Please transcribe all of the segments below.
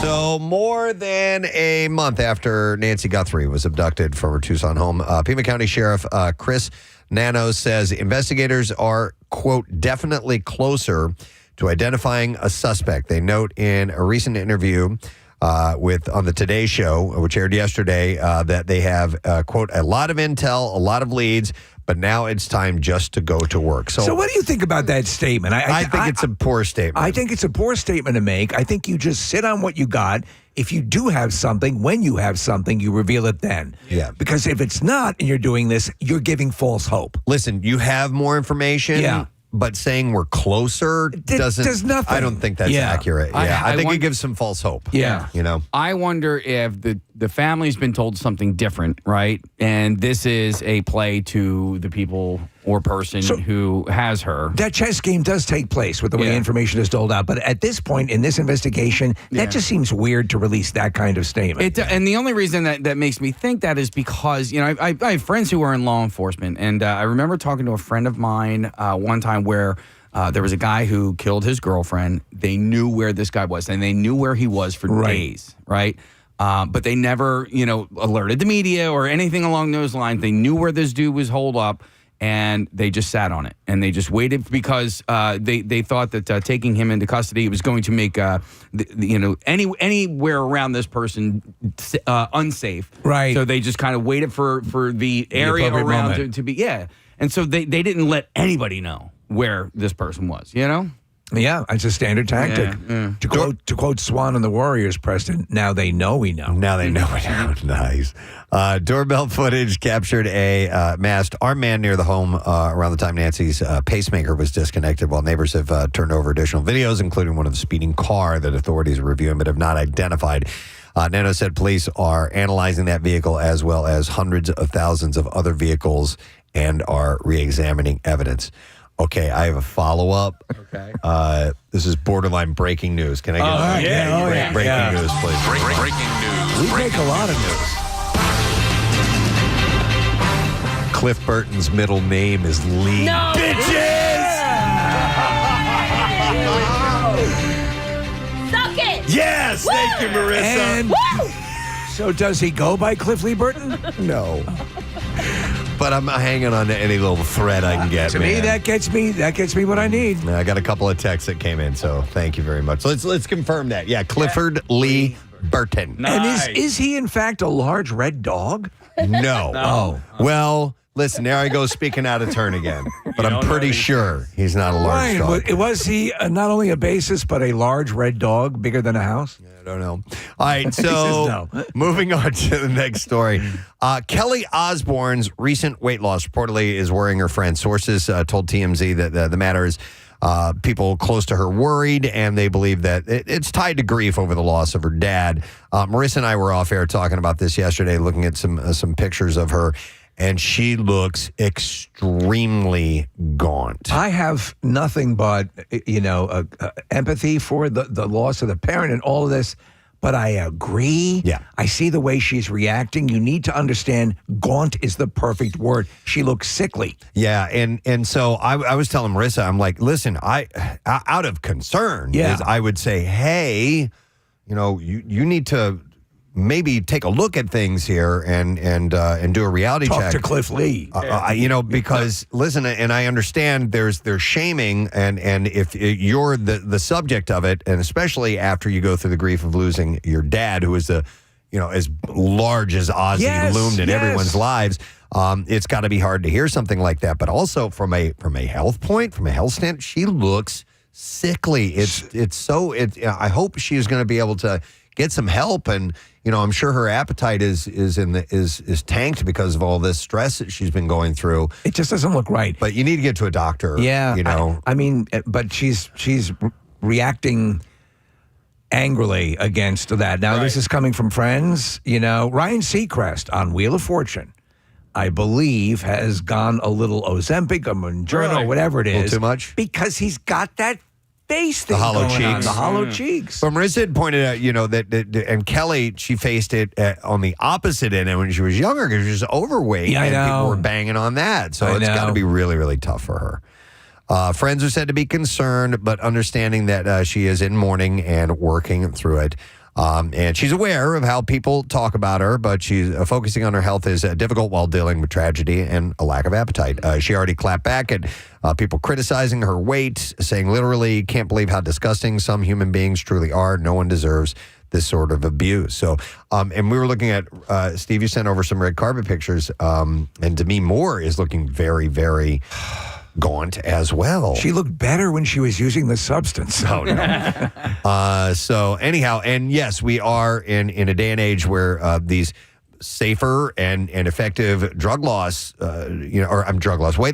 So more than a month after Nancy Guthrie was abducted from her Tucson home, Pima County Sheriff Chris Nano says investigators are, quote, definitely closer to identifying a suspect. They note in a recent interview on the Today Show, which aired yesterday, that they have, quote, a lot of intel, a lot of leads, but now it's time just to go to work. So what do you think about that statement? I think it's a poor statement. I think it's a poor statement to make. I think you just sit on what you got. If you do have something, when you have something, you reveal it then. Yeah. Because if it's not and you're doing this, you're giving false hope. Listen, you have more information. Yeah. But saying we're closer does nothing. I don't think that's accurate. Yeah, I think it gives some false hope. Yeah. You know? I wonder if the family's been told something different, right? And this is a play to the people or person who has her. That chess game does take place with the way information is doled out. But at this point in this investigation, that just seems weird to release that kind of statement. And the only reason that makes me think that is because, you know, I have friends who are in law enforcement. And I remember talking to a friend of mine one time where there was a guy who killed his girlfriend. They knew where this guy was, and they knew where he was for days, right? But they never, you know, alerted the media or anything along those lines. They knew where this dude was holed up, and they just sat on it. And they just waited because they thought that taking him into custody was going to make, anywhere around this person unsafe. Right. So they just kind of waited for the area around to be, And so they didn't let anybody know where this person was, you know? Yeah, it's a standard tactic. Yeah. To quote Swan and the Warriors, Preston, now they know we know. Now they know we know. Nice. Doorbell footage captured a masked armed man near the home around the time Nancy's pacemaker was disconnected, while neighbors have turned over additional videos, including one of the speeding car that authorities are reviewing but have not identified. Nano said police are analyzing that vehicle as well as hundreds of thousands of other vehicles and are re-examining evidence. Okay, I have a follow-up. Okay. This is borderline breaking news. Can I get breaking news, please? Breaking news. We break a lot of news. Cliff Burton's middle name is Lee. No. Bitches! Suck it! Yes! Woo! Thank you, Marissa. And so does he go by Cliff Lee Burton? No. But I'm hanging on to any little thread I can get. To me, that gets me what I need. I got a couple of texts that came in, so thank you very much. Let's confirm that. Yeah, Clifford Lee Burton. Nice. And is he in fact a large red dog? No. Oh. Well, listen, there I go speaking out of turn again. But I'm pretty sure he's not a large dog. Was he not only a bassist, but a large red dog, bigger than a house? I don't know. All right, so moving on to the next story. Kelly Osbourne's recent weight loss reportedly is worrying her friends. Sources told TMZ that the matter is people close to her worried, and they believe that it's tied to grief over the loss of her dad. Marissa and I were off air talking about this yesterday, looking at some pictures of her, and she looks extremely gaunt. I have nothing but, empathy for the loss of the parent and all of this, but I agree. Yeah. I see the way she's reacting. You need to understand gaunt is the perfect word. She looks sickly. Yeah, and so I was telling Marissa, I'm like, listen, I out of concern, I would say, hey, you need to maybe take a look at things here and do a reality check. Talk to Cliff Lee. Because listen, and I understand there's shaming, and if you're the subject of it, and especially after you go through the grief of losing your dad, who is as large as Ozzy loomed in everyone's lives, it's got to be hard to hear something like that. But also from a health standpoint, she looks sickly. I hope she is going to be able to get some help, and I'm sure her appetite is tanked because of all this stress that she's been going through. It just doesn't look right. But you need to get to a doctor. Yeah, I mean, but she's reacting angrily against that. Now, This is coming from friends. Ryan Seacrest on Wheel of Fortune, I believe, has gone a little Ozempic, a Mounjaro, whatever it is. A little too much? Because he's got that face thing hollow going on, cheeks. the hollow cheeks. But Marissa had pointed out, and Kelly, she faced it on the opposite end when she was younger because she was overweight. Yeah, I and know. people were banging on that. So it's got to be really, really tough for her. Friends are said to be concerned, but understanding that she is in mourning and working through it. And she's aware of how people talk about her, but she's focusing on her health is difficult while dealing with tragedy and a lack of appetite. She already clapped back at people criticizing her weight, saying literally, can't believe how disgusting some human beings truly are. No one deserves this sort of abuse. So, and we were looking at, Steve, you sent over some red carpet pictures, and Demi Moore is looking very, very gaunt as well. She looked better when she was using the substance. Oh, no. So anyhow, and yes, we are in a day and age where these safer and effective weight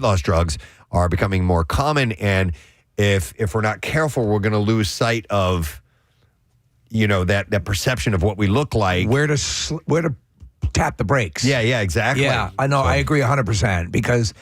loss drugs are becoming more common. And if we're not careful, we're going to lose sight of, that perception of what we look like. Where to tap the brakes. Yeah, exactly. Yeah, I know. I agree 100% because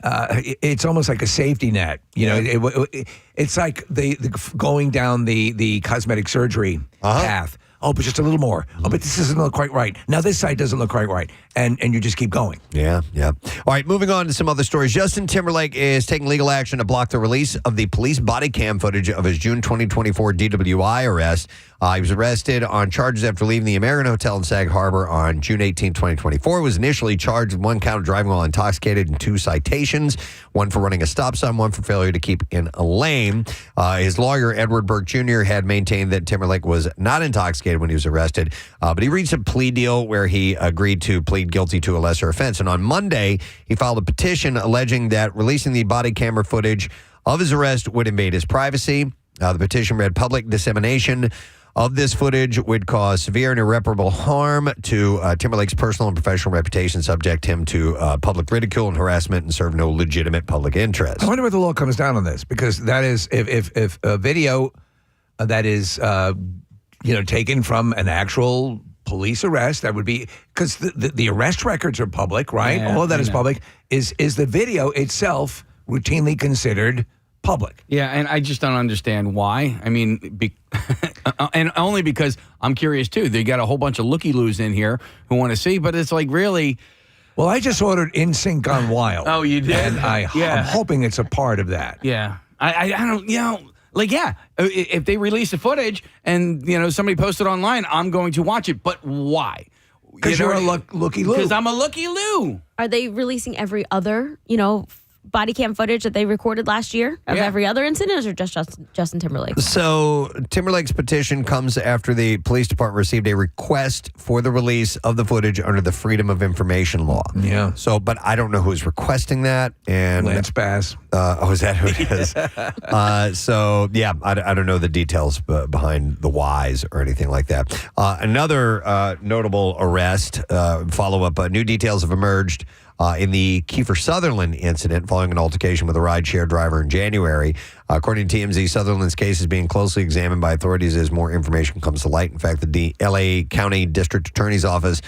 it's almost like a safety net. It's like the going down the cosmetic surgery path. Oh, but just a little more. Oh, but this doesn't look quite right. Now this side doesn't look quite right. And you just keep going. Yeah. All right, moving on to some other stories. Justin Timberlake is taking legal action to block the release of the police body cam footage of his June 2024 DWI arrest. He was arrested on charges after leaving the American Hotel in Sag Harbor on June 18, 2024. He was initially charged with 1 count of driving while intoxicated and 2 citations, 1 for running a stop sign, 1 for failure to keep in a lane. His lawyer, Edward Burke Jr., had maintained that Timberlake was not intoxicated when he was arrested, but he reached a plea deal where he agreed to plead guilty to a lesser offense. And on Monday, he filed a petition alleging that releasing the body camera footage of his arrest would invade his privacy. The petition read, public dissemination of this footage would cause severe and irreparable harm to Timberlake's personal and professional reputation, subject him to public ridicule and harassment, and serve no legitimate public interest. I wonder where the law comes down on this, because that is if a video that is taken from an actual police arrest, that would be because the arrest records are public, right? Yeah, all of that is public. Is the video itself routinely considered public? Yeah, and I just don't understand why. I mean, and only because I'm curious too. They got a whole bunch of looky-loos in here who want to see, but it's like really. Well, I just ordered In Sync Gone Wild. Oh, you did? And I'm hoping it's a part of that. Yeah, I don't. If they release the footage and somebody posts it online, I'm going to watch it. But why? Because you're a looky-loo. Because I'm a looky-loo. Are they releasing every other, body cam footage that they recorded last year of every other incident, or just Justin Timberlake? So Timberlake's petition comes after the police department received a request for the release of the footage under the Freedom of Information law. Yeah. So, but I don't know who's requesting that. And Lance Bass. Is that who it is? I don't know the details behind the whys or anything like that. Another notable arrest, follow-up, new details have emerged in the Kiefer Sutherland incident following an altercation with a rideshare driver in January. According to TMZ, Sutherland's case is being closely examined by authorities as more information comes to light. In fact, the LA County District Attorney's Office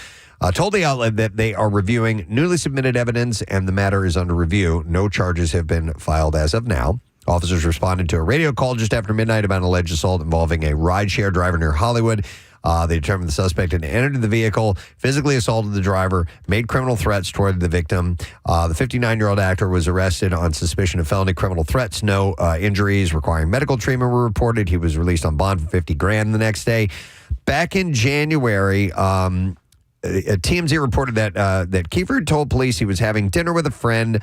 told the outlet that they are reviewing newly submitted evidence and the matter is under review. No charges have been filed as of now. Officers responded to a radio call just after midnight about an alleged assault involving a rideshare driver near Hollywood. They determined the suspect had entered the vehicle, physically assaulted the driver, made criminal threats toward the victim. The 59-year-old actor was arrested on suspicion of felony criminal threats. No injuries requiring medical treatment were reported. He was released on bond for $50,000 the next day. Back in January, TMZ reported that Kiefer had told police he was having dinner with a friend.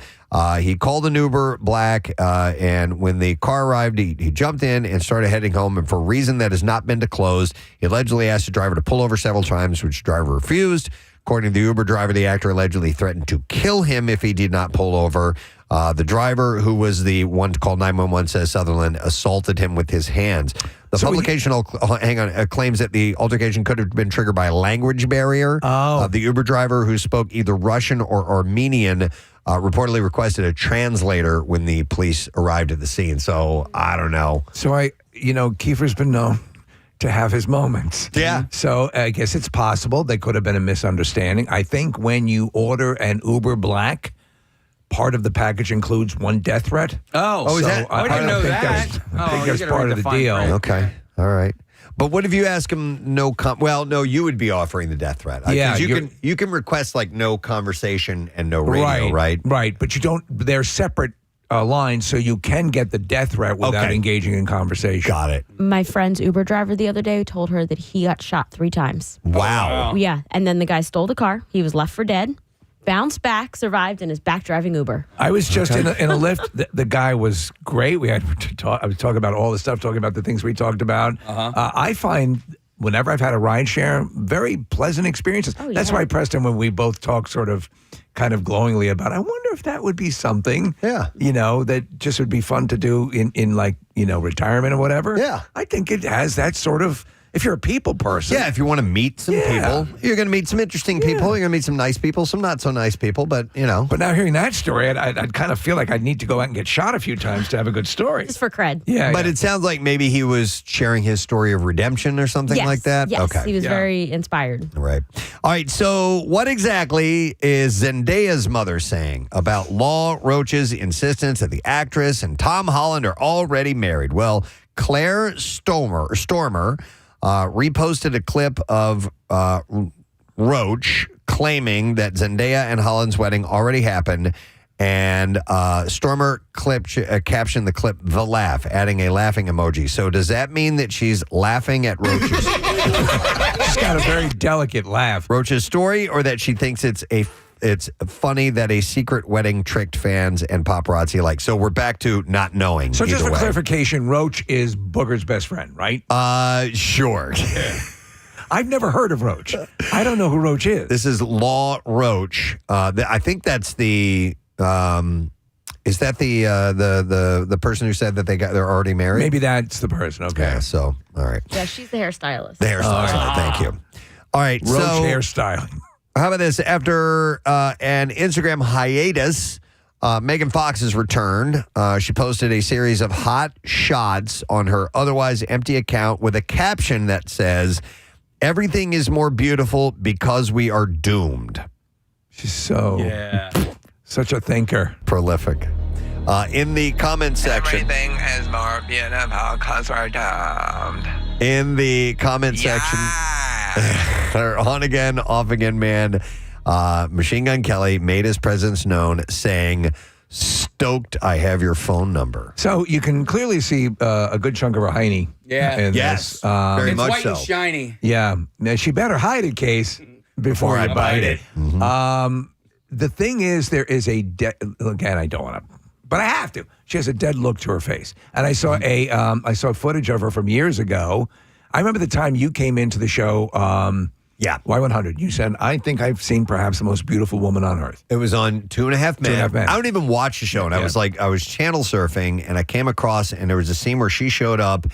He called an Uber Black, and when the car arrived, he jumped in and started heading home. And for a reason that has not been disclosed, he allegedly asked the driver to pull over several times, which the driver refused. According to the Uber driver, the actor allegedly threatened to kill him if he did not pull over. The driver, who was the one to call 911, says Sutherland assaulted him with his hands. The publication claims that the altercation could have been triggered by a language barrier. The Uber driver, who spoke either Russian or Armenian, reportedly requested a translator when the police arrived at the scene. So I don't know. So Kiefer's been known to have his moments. Yeah. So I guess it's possible there could have been a misunderstanding. I think when you order an Uber Black, part of the package includes one death threat. Oh, is So that? I didn't know think that. I think you that's gotta part read of the fine deal. print. Okay. All right. But what if you ask him well, no, you would be offering the death threat. 'Cause Yeah, you can request like no conversation and no radio, right? Right. But you don't. They're separate lines, so you can get the death threat without Okay. engaging in conversation. Got it. My friend's Uber driver the other day told her that he got shot 3 times. Wow. Yeah, and then the guy stole the car. He was left for dead, bounced back, survived, and is back driving Uber. I was just in a lift. The guy was great. We had to talk. I was talking about all the stuff, talking about the things we talked about. I find whenever I've had a ride share, very pleasant experiences. Oh, That's yeah. why, Preston, when we both talk sort of kind of glowingly about, I wonder if that would be something, that just would be fun to do in like, retirement or whatever. Yeah. I think it has that sort of, if you're a people person. Yeah, if you want to meet some people, you're going to meet some interesting people. You're going to meet some nice people, some not so nice people, but But now hearing that story, I'd kind of feel like I'd need to go out and get shot a few times to have a good story. Just for cred. Yeah. But it sounds like maybe he was sharing his story of redemption or something Yes, like that. Yes, Okay. he was very inspired. Right. All right. So, what exactly is Zendaya's mother saying about Law Roach's insistence that the actress and Tom Holland are already married? Well, Claire Stormer reposted a clip of Roach claiming that Zendaya and Holland's wedding already happened. And Stormer captioned the clip, "The laugh," adding a laughing emoji. So does that mean that she's laughing at Roach's She's got a very delicate laugh. Roach's story, or that she thinks it's funny that a secret wedding tricked fans and paparazzi alike? So we're back to not knowing. So just either for way. clarification, Roach is Booger's best friend, right? Sure. I've never heard of Roach. I don't know who Roach is. This is Law Roach. I think that's the. Is that the person who said that they're already married? Maybe that's the person. Okay. Yeah. So all right. Yeah, she's the hairstylist. The hairstylist. Thank you. All right. Roach so hairstyling. how about this? After an Instagram hiatus, Megan Fox has returned. She posted a series of hot shots on her otherwise empty account with a caption that says, "Everything is more beautiful because we are doomed." She's such a thinker. Prolific. In the comment section. Everything is more beautiful because we're doomed. In the comment section. Her on again, off again man, Machine Gun Kelly made his presence known, saying, "Stoked I have your phone number." So you can clearly see a good chunk of her hiney. In Yes. this. Very It's much white so. and shiny. Yeah. Now she better hide it, Case, before I bite it. The thing is, there is again, I don't want to, but I have to. She has a dead look to her face. And I saw I saw footage of her from years ago. I remember the time you came into the show, Y100. You said, "I think I've seen perhaps the most beautiful woman on earth." It was on 2.5 Men. 2.5 Men. I don't even watch the show. And I was channel surfing and I came across and there was a scene where she showed up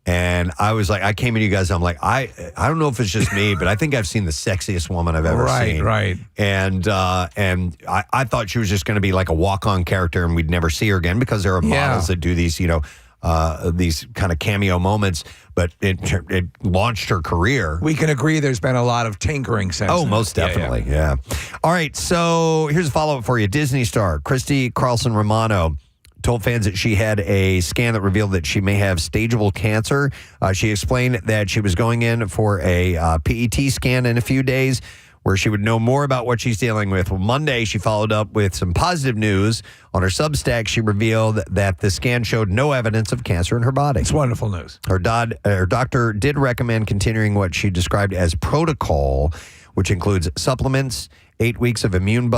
and I was like, I came into you guys. I'm like, I don't know if it's just me, but I think I've seen the sexiest woman I've ever seen. Right. And I thought she was just going to be like a walk-on character and we'd never see her again because there are models that do these, these kind of cameo moments, but it launched her career. We can agree there's been a lot of tinkering since. Oh, then. most definitely. Yeah. All right. So here's a follow-up for you. Disney star Christy Carlson Romano told fans that she had a scan that revealed that she may have stageable cancer. She explained that she was going in for a PET scan in a few days where she would know more about what she's dealing with. Well, Monday, she followed up with some positive news. On her Substack, she revealed that the scan showed no evidence of cancer in her body. It's wonderful news. Her doctor did recommend continuing what she described as protocol, which includes supplements, 8 weeks of immune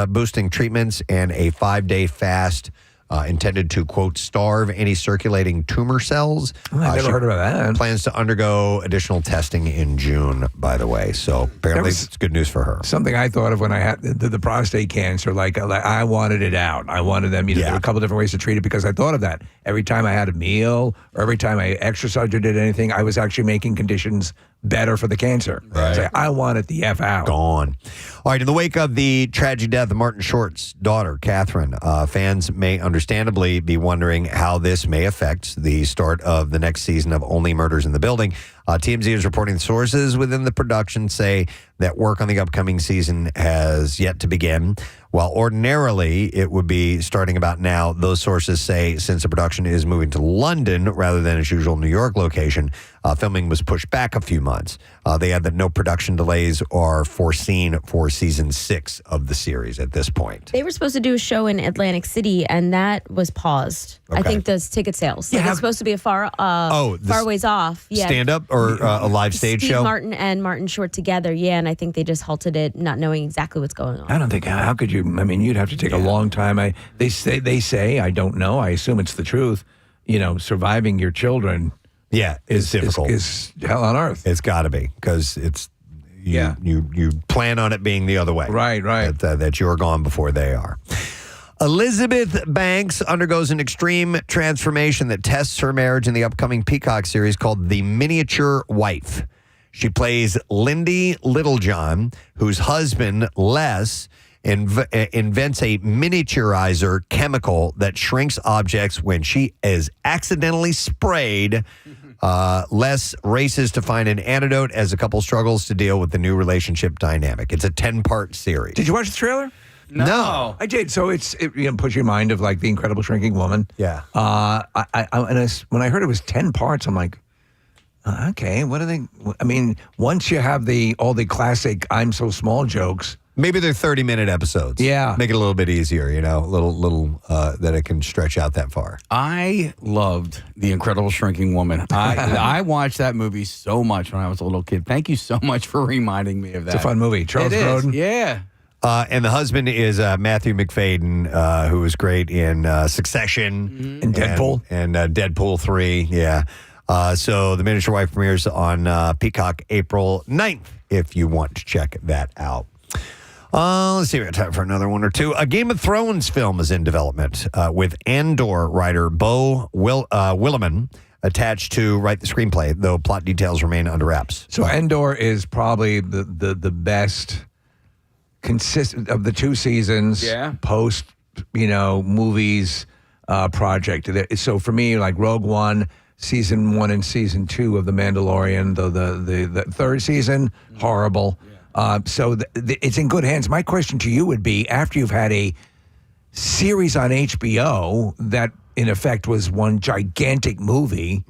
boosting treatments, and a 5-day fast intended to, quote, starve any circulating tumor cells. I've never heard about that. Plans to undergo additional testing in June, by the way. So apparently it's good news for her. Something I thought of when I had the prostate cancer, like I wanted it out. I wanted them, there were a couple different ways to treat it because I thought of that. Every time I had a meal or every time I exercised or did anything, I was actually making conditions better for the cancer. Right. So I wanted the F out. Gone. All right, in the wake of the tragic death of Martin Short's daughter, Catherine, fans may understandably be wondering how this may affect the start of the next season of Only Murders in the Building. TMZ is reporting sources within the production say that work on the upcoming season has yet to begin. While ordinarily it would be starting about now, those sources say since the production is moving to London rather than its usual New York location, filming was pushed back a few months. They add that no production delays are foreseen for season 6 of the series at this point. They were supposed to do a show in Atlantic City, and that was paused. I Okay. think those ticket sales. Yeah, It's supposed to be a far ways off. Yeah. Stand-up or a live stage Steve show? Martin and Martin Short together, and I think they just halted it, not knowing exactly what's going on. I don't think. How could you? I mean, you'd have to take a long time. They say. I don't know. I assume it's the truth. Surviving your children. Yeah, it's difficult. Is hell on earth. It's got to be because it's you plan on it being the other way. Right. That you're gone before they are. Elizabeth Banks undergoes an extreme transformation that tests her marriage in the upcoming Peacock series called The Miniature Wife. She plays Lindy Littlejohn, whose husband, Les, invents a miniaturizer chemical that shrinks objects when she is accidentally sprayed. Les races to find an antidote as the couple struggles to deal with the new relationship dynamic. It's a 10-part series. Did you watch the trailer? No. I did. So it puts your mind of like the Incredible Shrinking Woman. Yeah. When I heard it was 10 parts, I'm like, okay, what are they? I mean, once you have all the classic "I'm so small" jokes. Maybe they're 30-minute episodes. Yeah. Make it a little bit easier, a little that it can stretch out that far. I loved The Incredible Shrinking Woman. I watched that movie so much when I was a little kid. Thank you so much for reminding me of that. It's a fun movie. Charles Grodin. Yeah. And the husband is Matthew McFadden, who was great in Succession. And Deadpool. And Deadpool 3, yeah. So The Miniature Wife premieres on Peacock April 9th, if you want to check that out. Let's see, we got time for another one or two. A Game of Thrones film is in development with Andor writer Bo Williman attached to write the screenplay, though plot details remain under wraps. So Andor is probably the best consistent of the 2 seasons. Yeah. Post movies project. So for me, like Rogue One, season 1 and season 2 of The Mandalorian, though the third season horrible. So it's in good hands. My question to you would be, after you've had a series on HBO that in effect was one gigantic movie,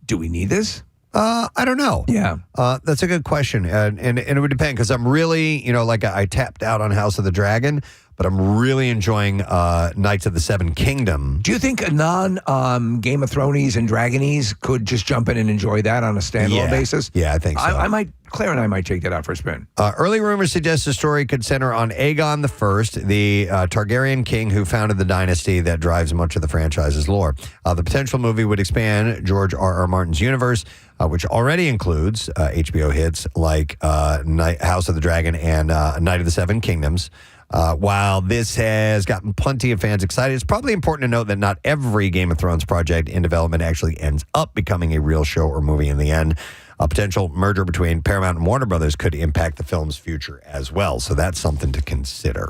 do we need this? I don't know. Yeah. That's a good question. And it would depend because I'm really, I tapped out on House of the Dragon, but I'm really enjoying Knights of the Seven Kingdom. Do you think a non-Game of Thrones and Dragonese could just jump in and enjoy that on a standalone basis? Yeah, I think so. Claire and I might take that out for a spin. Early rumors suggest the story could center on Aegon I, the Targaryen king who founded the dynasty that drives much of the franchise's lore. The potential movie would expand George R.R. Martin's universe, which already includes HBO hits like House of the Dragon and Knight of the Seven Kingdoms. While this has gotten plenty of fans excited, it's probably important to note that not every Game of Thrones project in development actually ends up becoming a real show or movie in the end. A potential merger between Paramount and Warner Brothers could impact the film's future as well. So that's something to consider.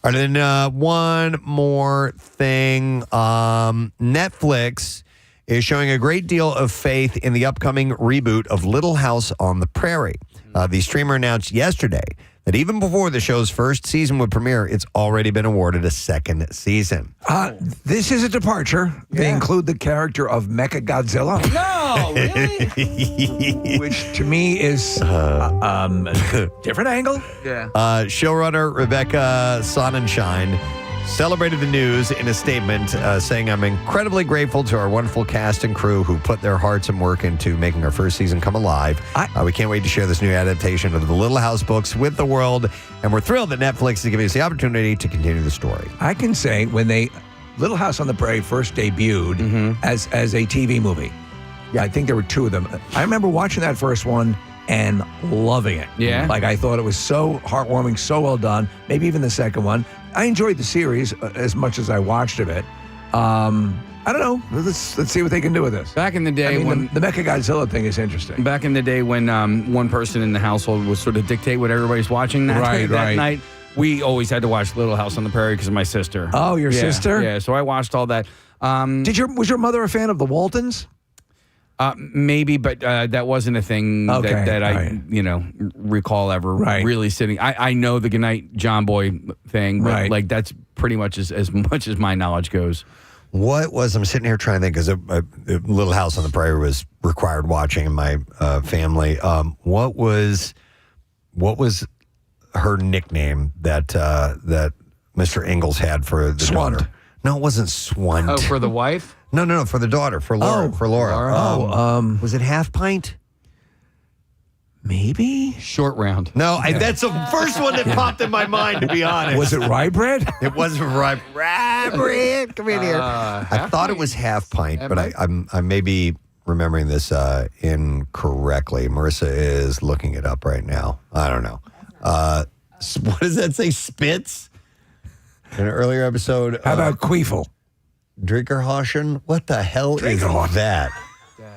All right, then one more thing. Netflix is showing a great deal of faith in the upcoming reboot of Little House on the Prairie. The streamer announced yesterday that even before the show's first season would premiere, it's already been awarded a second season. This is a departure. They include the character of Mechagodzilla. No, really? Which to me is a different angle. Yeah. Showrunner Rebecca Sonnenschein celebrated the news in a statement saying, "I'm incredibly grateful to our wonderful cast and crew who put their hearts and work into making our first season come alive. We can't wait to share this new adaptation of the Little House books with the world, and we're thrilled that Netflix is giving us the opportunity to continue the story." I can say when Little House on the Prairie first debuted as a TV movie, I think there were 2 of them. I remember watching that first one and loving it. Yeah. Like I thought it was so heartwarming, so well done. Maybe even the second one. I enjoyed the series as much as I watched of it. I don't know. Let's see what they can do with this. Back in the day when the Mechagodzilla thing is interesting. Back in the day when one person in the household would sort of dictate what everybody's watching that night, we always had to watch Little House on the Prairie because of my sister. Oh, your sister? Yeah, so I watched all that. Was your mother a fan of the Waltons? Maybe, but that wasn't a thing that I, recall ever really sitting. I know the Goodnight John Boy thing, but like that's pretty much as much as my knowledge goes. What was, I'm sitting here trying to think, because a Little House on the Prairie was required watching in my family. What was her nickname that Mr. Ingalls had for the daughter? No, it wasn't Swunt. Oh, for the wife? No, for the daughter, for Laura. Was it Half Pint? Maybe? Short Round. No, that's the first one that popped in my mind, to be honest. Was it Rye Bread? It wasn't Rye Bread. Come in here. I thought it was Half Pint, but I may be remembering this incorrectly. Marissa is looking it up right now. I don't know. What does that say? Spitz? In an earlier episode. How about Queefle? Drinkerhausen? What the hell is that?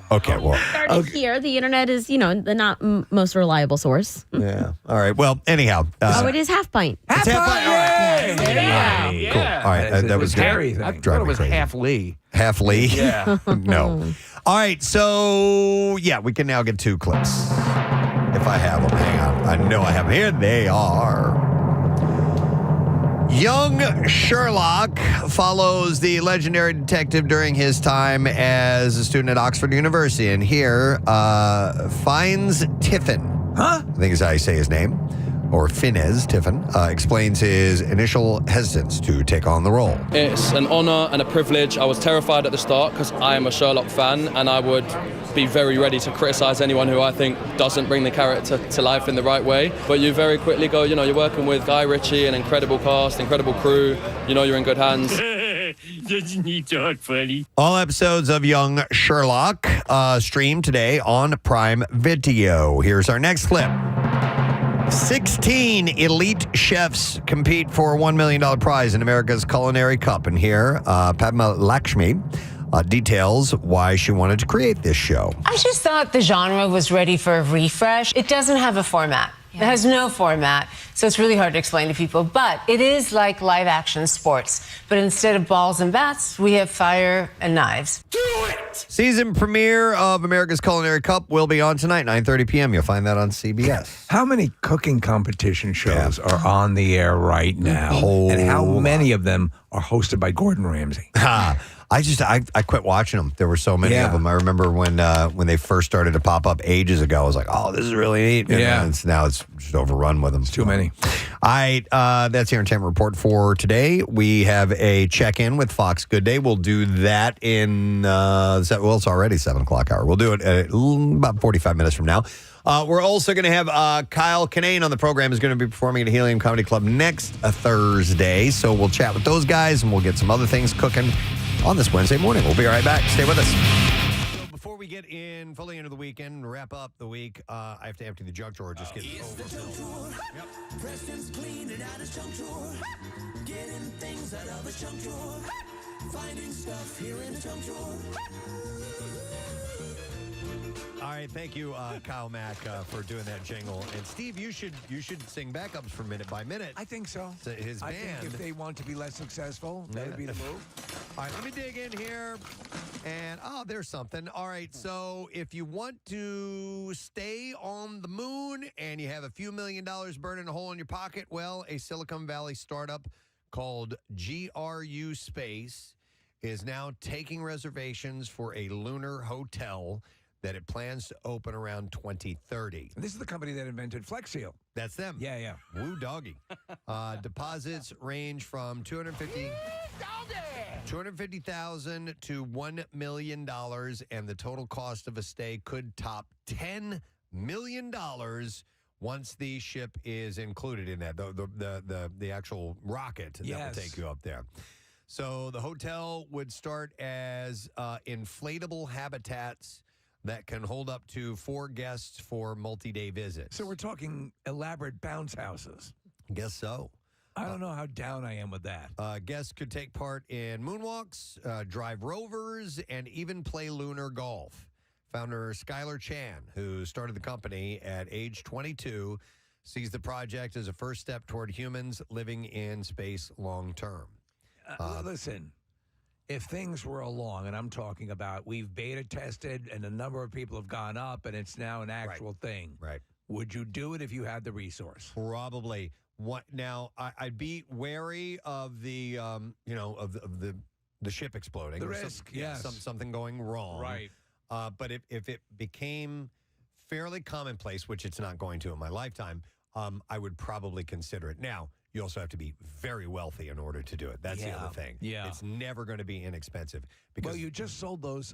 Okay, well. Starting here, the internet is, the not most reliable source. Yeah. All right. Well, anyhow. It is Half Pint. It's Half Pint. All right. There you go. Cool. All right. That was Harry. I thought it was Half Lee. Half Lee? Yeah. No. All right. So, we can now get 2 clips. If I have them. Hang on. I know I have them. Here they are. Young Sherlock follows the legendary detective during his time as a student at Oxford University, and here finds Tiffin. I think is how you say his name, or Finez Tiffin, explains his initial hesitance to take on the role. It's an honor and a privilege. I was terrified at the start because I am a Sherlock fan, and I would be very ready to criticize anyone who I think doesn't bring the character to life in the right way. But you very quickly go, you're working with Guy Ritchie, an incredible cast, incredible crew. You're in good hands. All episodes of Young Sherlock streamed today on Prime Video. Here's our next clip. 16 elite chefs compete for a $1 million prize in America's Culinary Cup. And here, Padma Lakshmi details why she wanted to create this show. I just thought the genre was ready for a refresh. It doesn't have a format. It has no format, so it's really hard to explain to people. But it is like live-action sports. But instead of balls and bats, we have fire and knives. Do it! Season premiere of America's Culinary Cup will be on tonight, 9:30 p.m. You'll find that on CBS. How many cooking competition shows are on the air right now? And how many of them are hosted by Gordon Ramsay? I quit watching them. There were so many of them. I remember when they first started to pop up ages ago. I was like, "Oh, this is really neat." And now it's just overrun with them. It's too many. All right, that's your Entertainment Report for today. We have a check-in with Fox Good Day. We'll do that in it's already 7:00 hour. We'll do it about 45 minutes from now. We're also going to have Kyle Kinane on the program. Is going to be performing at Helium Comedy Club next Thursday. So we'll chat with those guys and we'll get some other things cooking on this Wednesday morning. We'll be right back. Stay with us. So before we get fully into the weekend, wrap up the week, I have to empty the junk drawer. Just get overfilled. Yep. Preston's cleaning out his junk drawer, getting things out of his junk drawer, finding stuff here in the junk drawer. All right, thank you, Kyle Mack, for doing that jingle. And Steve, you should sing backups for minute by minute. I think so. His band. I think if they want to be less successful, that would be the move. All right, let me dig in here. And, there's something. All right, so if you want to stay on the moon and you have a few $1 million burning a hole in your pocket, well, a Silicon Valley startup called GRU Space is now taking reservations for a lunar hotel that it plans to open around 2030. This is the company that invented Flex Seal. That's them. Yeah. Woo doggy. Deposits range from $250,000 to $1 million, and the total cost of a stay could top $10 million once the ship is included in that. The actual rocket that will take you up there. So the hotel would start as inflatable habitats that can hold up to 4 guests for multi-day visits. So we're talking elaborate bounce houses. Guess so. I don't know how down I am with that. Guests could take part in moonwalks, drive rovers, and even play lunar golf. Founder Skylar Chan, who started the company at age 22, sees the project as a first step toward humans living in space long term. Listen, if things were along, and I'm talking about we've beta tested and the number of people have gone up and it's now an actual thing. Right. Would you do it if you had the resource? Probably. What now? I'd be wary of the of the ship exploding. The or risk, yes. something going wrong. Right. But if it became fairly commonplace, which it's not going to in my lifetime, I would probably consider it. Now, you also have to be very wealthy in order to do it. That's the other thing. Yeah. It's never going to be inexpensive. Because Well, you just sold those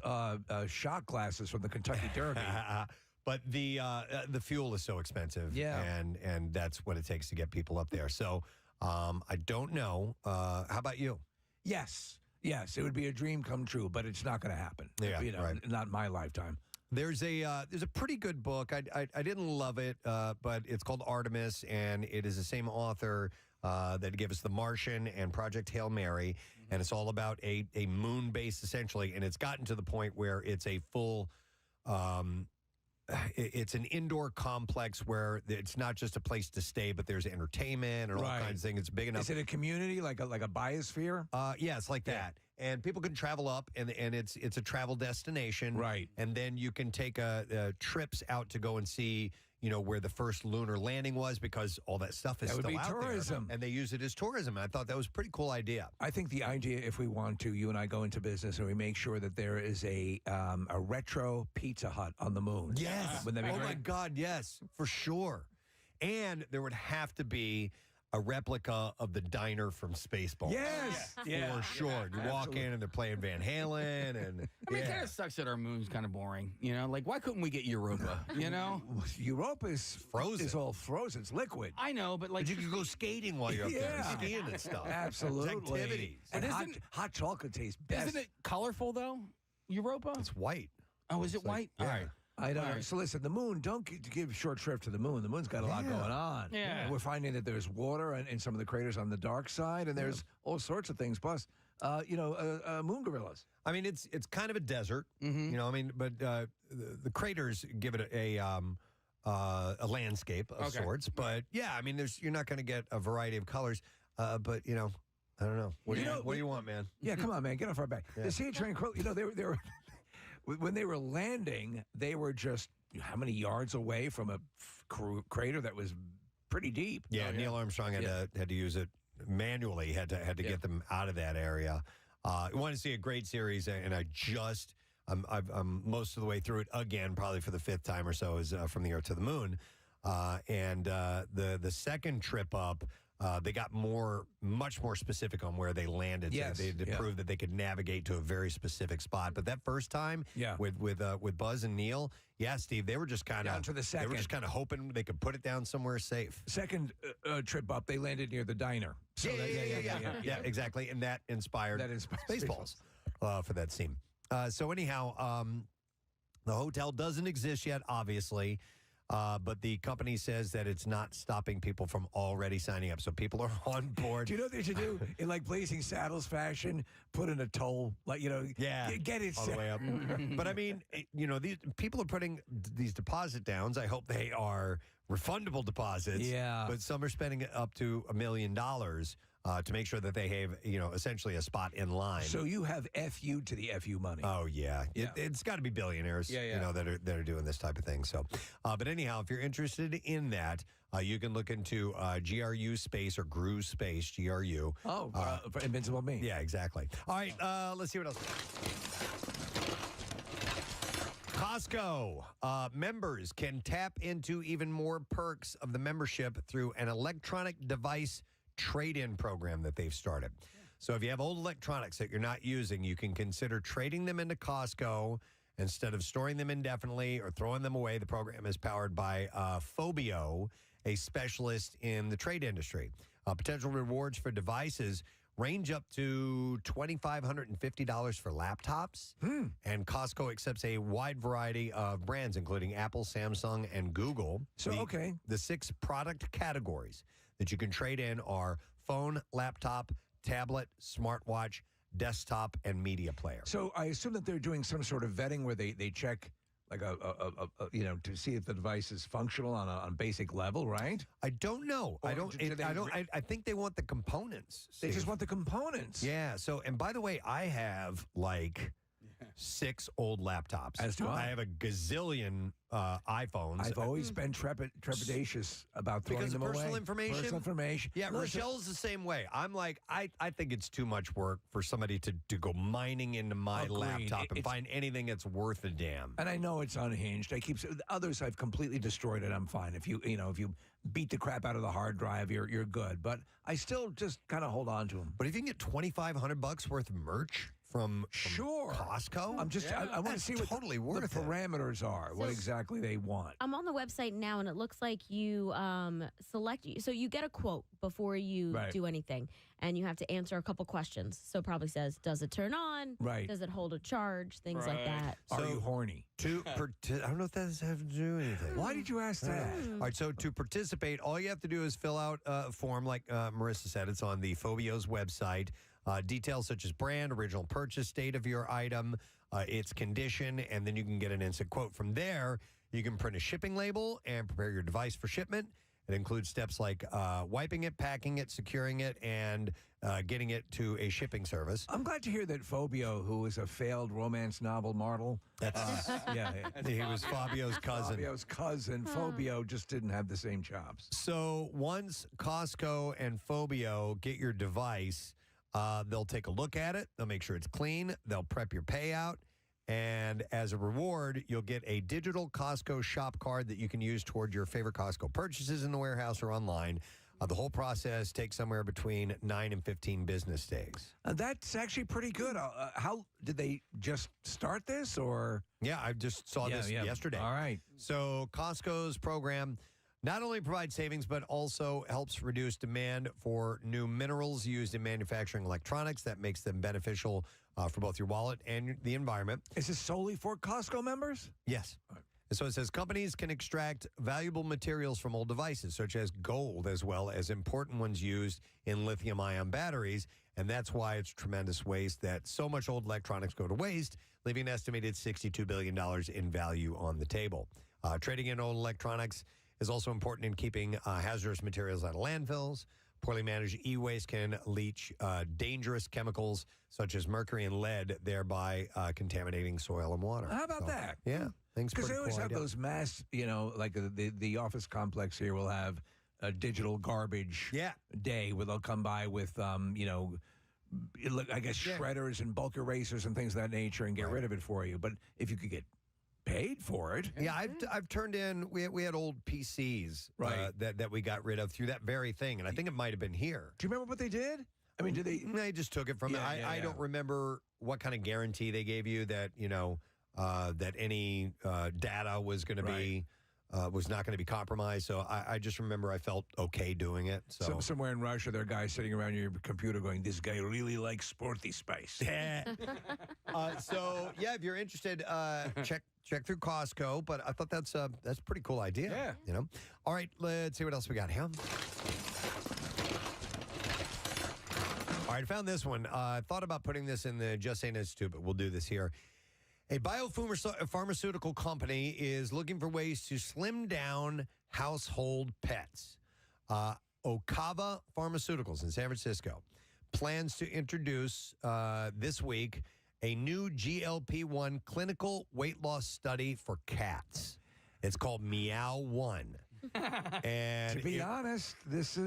shot glasses from the Kentucky Derby. But the fuel is so expensive, and that's what it takes to get people up there. So I don't know. How about you? Yes, it would be a dream come true, but it's not going to happen. Yeah, right. Not in my lifetime. There's a pretty good book. I didn't love it, but it's called Artemis, and it is the same author that gave us The Martian and Project Hail Mary, and it's all about a moon base essentially, and it's gotten to the point where it's a full. It's an indoor complex where it's not just a place to stay, but there's entertainment and all kinds of things. It's big enough. Is it a community like a biosphere? Yeah, it's like that. And people can travel up, and it's a travel destination. Right. And then you can take trips out to go and see, where the first lunar landing was, because all that stuff is That would still be out tourism. there. And they use it as tourism. I thought that was a pretty cool idea. I think the idea, if we want to, you and I go into business and we make sure that there is a retro Pizza Hut on the moon. Yes. Wouldn't that be Oh, great? my God, yes, for sure. And there would have to be a replica of the diner from Spaceballs. Yes. For sure. You walk in and they're playing Van Halen. And I mean, it kind of sucks that our moon's kind of boring. Like, why couldn't we get Europa? Europa is frozen. It's all frozen. It's liquid. I know, but like But you can go skating while you're up there, skiing and stuff. Absolutely. It's activities. And hot chocolate tastes best. Isn't it colorful though? Europa? It's white. Oh, is it white? yeah. All right. I know. All right. So listen, the moon, don't give short shrift to the moon. The moon's got a lot going on. Yeah. We're finding that there's water in some of the craters on the dark side, and there's all sorts of things. Plus, moon gorillas. I mean, it's kind of a desert, but the craters give it a landscape of sorts. But yeah, I mean, you're not going to get a variety of colors. But I don't know. What do you want, man? Yeah, come on, man, get off our back. The Sea of Tranquility. They were when they were landing, they were just how many yards away from a crater that was pretty deep. Yeah, Neil Armstrong had to use it manually. Had to get them out of that area. I want to see a great series, and I'm most of the way through it again, probably for the fifth time or so, is From the Earth to the Moon. And the second trip up, they got much more specific on where they landed. Yes, So they proved that they could navigate to a very specific spot. But that first time, with Buzz and Neil, Steve, they were just kind of Down to the second. They were just kind of hoping they could put it down somewhere safe. Second trip up, they landed near the diner. So Yeah, exactly. And that inspired Spaceballs for that scene. So anyhow, the hotel doesn't exist yet, obviously. But the company says that it's not stopping people from already signing up. So people are on board. Do you know what they should do? In like Blazing Saddles fashion, put in a toll, get it all the way up. But I mean, these people are putting these deposit downs. I hope they are refundable deposits. Yeah. But some are spending up to $1 million to make sure that they have, essentially a spot in line. So you have FU to the FU money. Oh yeah, it's got to be billionaires, that are doing this type of thing. So, but anyhow, if you're interested in that, you can look into GRU Space or GRU Space, GRU. For Invincible Me. Yeah, exactly. All right, let's see what else. Costco members can tap into even more perks of the membership through an electronic device trade-in program that they've started. So if you have old electronics that you're not using, you can consider trading them into Costco instead of storing them indefinitely or throwing them away. The program is powered by Phobio, a specialist in the trade industry. Potential rewards for devices range up to $2,550 for laptops. And Costco accepts a wide variety of brands, including Apple, Samsung, and Google. The 6 product categories that you can trade in are phone, laptop, tablet, smartwatch, desktop, and media player. So I assume that they're doing some sort of vetting where they check like to see if the device is functional on basic level, right? I don't know. Or I think they want the components. They just Steve. want the components. Yeah. So, and by the way, I have like 6 old laptops. As do I. I have a gazillion iPhones. I've always been trepidatious about throwing because them of personal away. information. Personal information. Yeah, No, Rochelle's the same way. I'm like, I think it's too much work for somebody to go mining into my Agreed. laptop and find anything that's worth a damn. And I know it's unhinged. Others I've completely destroyed it. I'm fine. If you beat the crap out of the hard drive, you're good. But I still just kind of hold on to them. But if you can get $2,500 worth of merch from Sure. Costco, I want to see what totally the worth it. parameters are, what exactly they want. I'm on the website now, and it looks like you select. So you get a quote before you do anything, and you have to answer a couple questions. So it probably says, does it turn on? Right. Does it hold a charge? Things like that. Are you horny? I don't know if that has to do anything. Why did you ask that? All right, so to participate, all you have to do is fill out a form, like Marissa said. It's on the Phobio's website. Details such as brand, original purchase date of your item, its condition, and then you can get an instant quote. From there, you can print a shipping label and prepare your device for shipment. It includes steps like wiping it, packing it, securing it, and getting it to a shipping service. I'm glad to hear that Fabio, who is a failed romance novel model, He was Fabio's cousin. Fabio's cousin. Fabio just didn't have the same chops. So once Costco and Fabio get your device, they'll take a look at it. They'll make sure it's clean. They'll prep your payout. And as a reward, you'll get a digital Costco shop card that you can use toward your favorite Costco purchases in the warehouse or online. The whole process takes somewhere between 9 and 15 business days. That's actually pretty good. How did they just start this, or? Yeah, I just saw this yesterday. All right. So Costco's program not only provides savings, but also helps reduce demand for new minerals used in manufacturing electronics. That makes them beneficial for both your wallet and the environment. Is this solely for Costco members? Yes. And so it says companies can extract valuable materials from old devices, such as gold, as well as important ones used in lithium-ion batteries. And that's why it's tremendous waste that so much old electronics go to waste, leaving an estimated $62 billion in value on the table. Trading in old electronics is also important in keeping hazardous materials out of landfills. Poorly managed e-waste can leach dangerous chemicals such as mercury and lead, thereby contaminating soil and water. How about that? Yeah. Because they always have those mass, like the office complex here will have a digital garbage day where they'll come by with, I guess shredders and bulk erasers and things of that nature and get rid of it for you. But if you could get paid for it. Yeah, I've turned in, we had old PCs that we got rid of through that very thing, and I think it might have been here. Do you remember what they did? I mean, did they? They just took it from me. I don't remember what kind of guarantee they gave you that, that any data was going to be, was not going to be compromised. So I just remember I felt okay doing it. So somewhere in Russia, there are guys sitting around your computer going, this guy really likes sporty space. Yeah. If you're interested, check through Costco. But I thought that's a pretty cool idea. Yeah. All right, let's see what else we got here. All right, I found this one. I thought about putting this in the Just Saying Institute, but we'll do this here. A biopharmaceutical company is looking for ways to slim down household pets. Okava Pharmaceuticals in San Francisco plans to introduce this week a new GLP-1 clinical weight loss study for cats. It's called Meow 1. And to be honest, this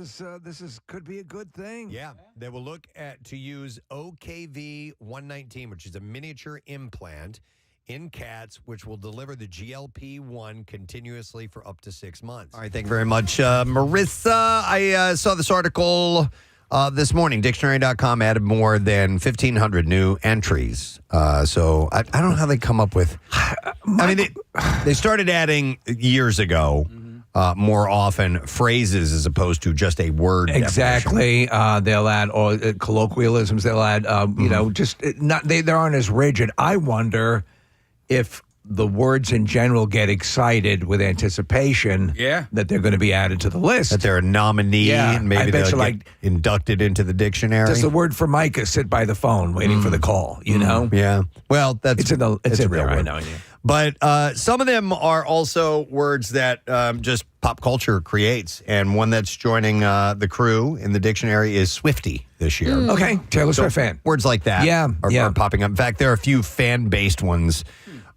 could be a good thing. Yeah, they will look to use OKV-119, which is a miniature implant in cats, which will deliver the GLP-1 continuously for up to 6 months. All right, thank you very much, Marissa. I saw this article this morning. Dictionary.com added more than 1,500 new entries. So I don't know how they come up with. I mean, they started adding years ago. More often phrases as opposed to just a word. Exactly. They'll add colloquialisms. They'll add, they aren't as rigid. I wonder if the words in general get excited with anticipation that they're going to be added to the list. That they're a nominee and maybe they'll get inducted into the dictionary. Does the word Formica sit by the phone waiting for the call, Yeah. Well, it's in there. I know. But some of them are also words that just pop culture creates. And one that's joining the crew in the dictionary is Swiftie this year. Okay, Taylor Swift fan. Words like that are popping up. In fact, there are a few fan-based ones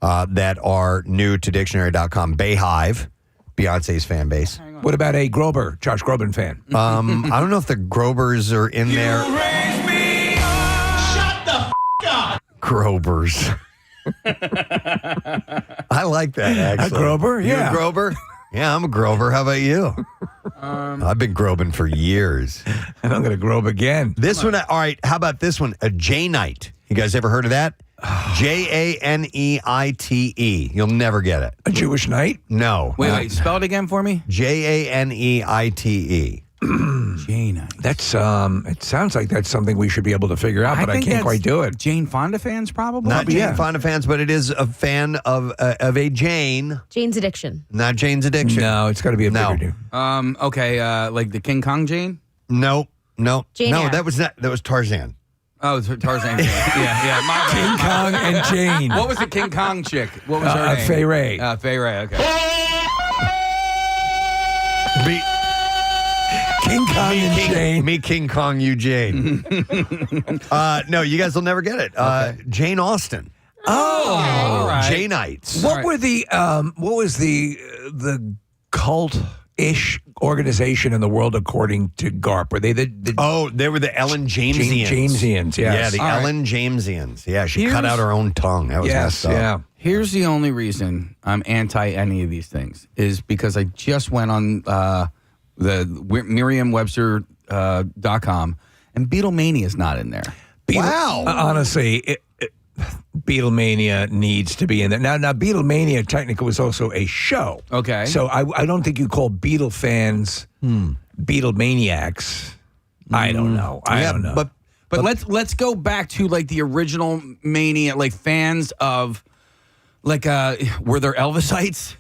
that are new to dictionary.com. Bayhive, Beyonce's fan base. What about a Grober, Josh Groban fan? I don't know if the Grobers are in there. Raise me up. Shut the up. Grobers. I like that, actually. A Grober? You Yeah. a Grober? Yeah, I'm a Grover. How about you? I've been grobing for years. And I'm going to grobe again. This one, all right, how about this one? A Janite. You guys ever heard of that? Janeite. You'll never get it. A Jewish night? No. Wait, spell it again for me. Janeite. Jane. That's it sounds like that's something we should be able to figure out, but I think can't that's quite do it. Jane Fonda fans, probably. Not Jane Fonda fans, but it is a fan of a Jane. Jane's Addiction. Not Jane's Addiction. No, it's got to be a bigger dude. Okay, like the King Kong Jane. No. Jane No, Eyre. that was Tarzan. Oh, Tarzan. yeah. My King Kong and Jane. What was the King Kong chick? What was her name? Fay Wray. Fay Wray. Okay. King Kong and Jane. Me, King Kong, you, Jane. No, you guys will never get it. Jane Austen. Oh, all right. Janeites. what were the what was the cult-ish organization in the world according to Garp? Were they the They were the Ellen Jamesians. Jamesians, yes. Yeah, the All right. Ellen Jamesians. Yeah, she cut Here's- out her own tongue. That was Yes, messed up. yeah. Here's the only reason I'm anti any of these things is because I just went on the Merriam-Webster.com and Beatlemania is not in there. Wow. Honestly, Beatlemania needs to be in there. Now, Beatlemania technically was also a show. Okay. So I don't think you call Beatle fans Beatlemaniacs. I don't know. I don't know. But let's go back to like the original Mania, like fans of like were there Elvisites?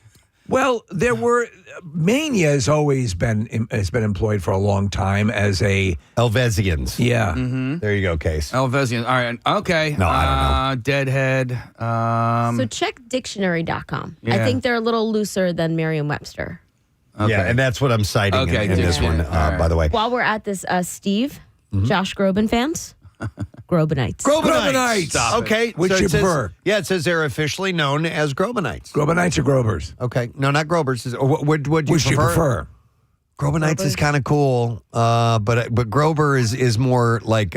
Well, there were Mania has been employed for a long time as a Elvesians. yeah. There you go, Case. Elvesians. All right. Okay. No, I don't know. Deadhead. So check dictionary.com. I Yeah. think they're a little looser than Merriam-Webster. Yeah, and that's what I'm citing Okay, in this one, all right. by the way. While we're at this, Steve, Josh Groban fans, Grobanites. Grobanites. Stop okay. Which so you it says, prefer? Yeah, it says they're officially known as Grobanites. Grobanites or Grobers? Okay. No, not Grobers. What you Which do you prefer? Grobanites is kind of cool, but Grober is more like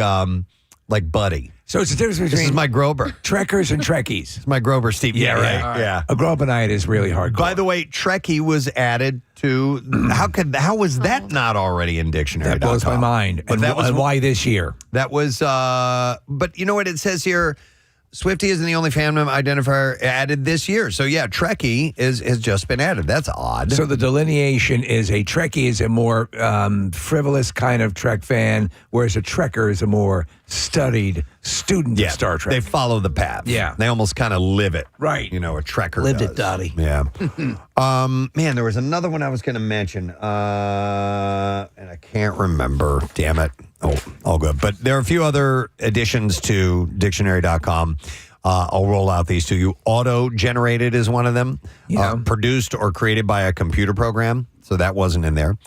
Buddy. So it's the difference This between is my Grober. Trekkers and Trekkies. It's my Grober, Steve. Yeah, right. All Yeah. A Grobanite is really hardcore. By the way, Trekkie was added to. How was that not already in dictionary? that blows my mind. But and, that was and why this year? That was. But you know what it says here. Swiftie isn't the only fandom identifier added this year. So yeah, Trekkie has just been added. That's odd. So the delineation is a Trekkie is a more frivolous kind of Trek fan, whereas a Trekker is a more studied student of Star Trek. They follow the path. Yeah. They almost kind of live it. Right. You know, a Trekker Lived does. it, Dottie. Yeah. Man, there was another one I was going to mention, and I can't remember. Damn it. Oh, all good. But there are a few other additions to dictionary.com. I'll roll out these to you. Auto-generated is one of them. Yeah. Produced or created by a computer program. So that wasn't in there.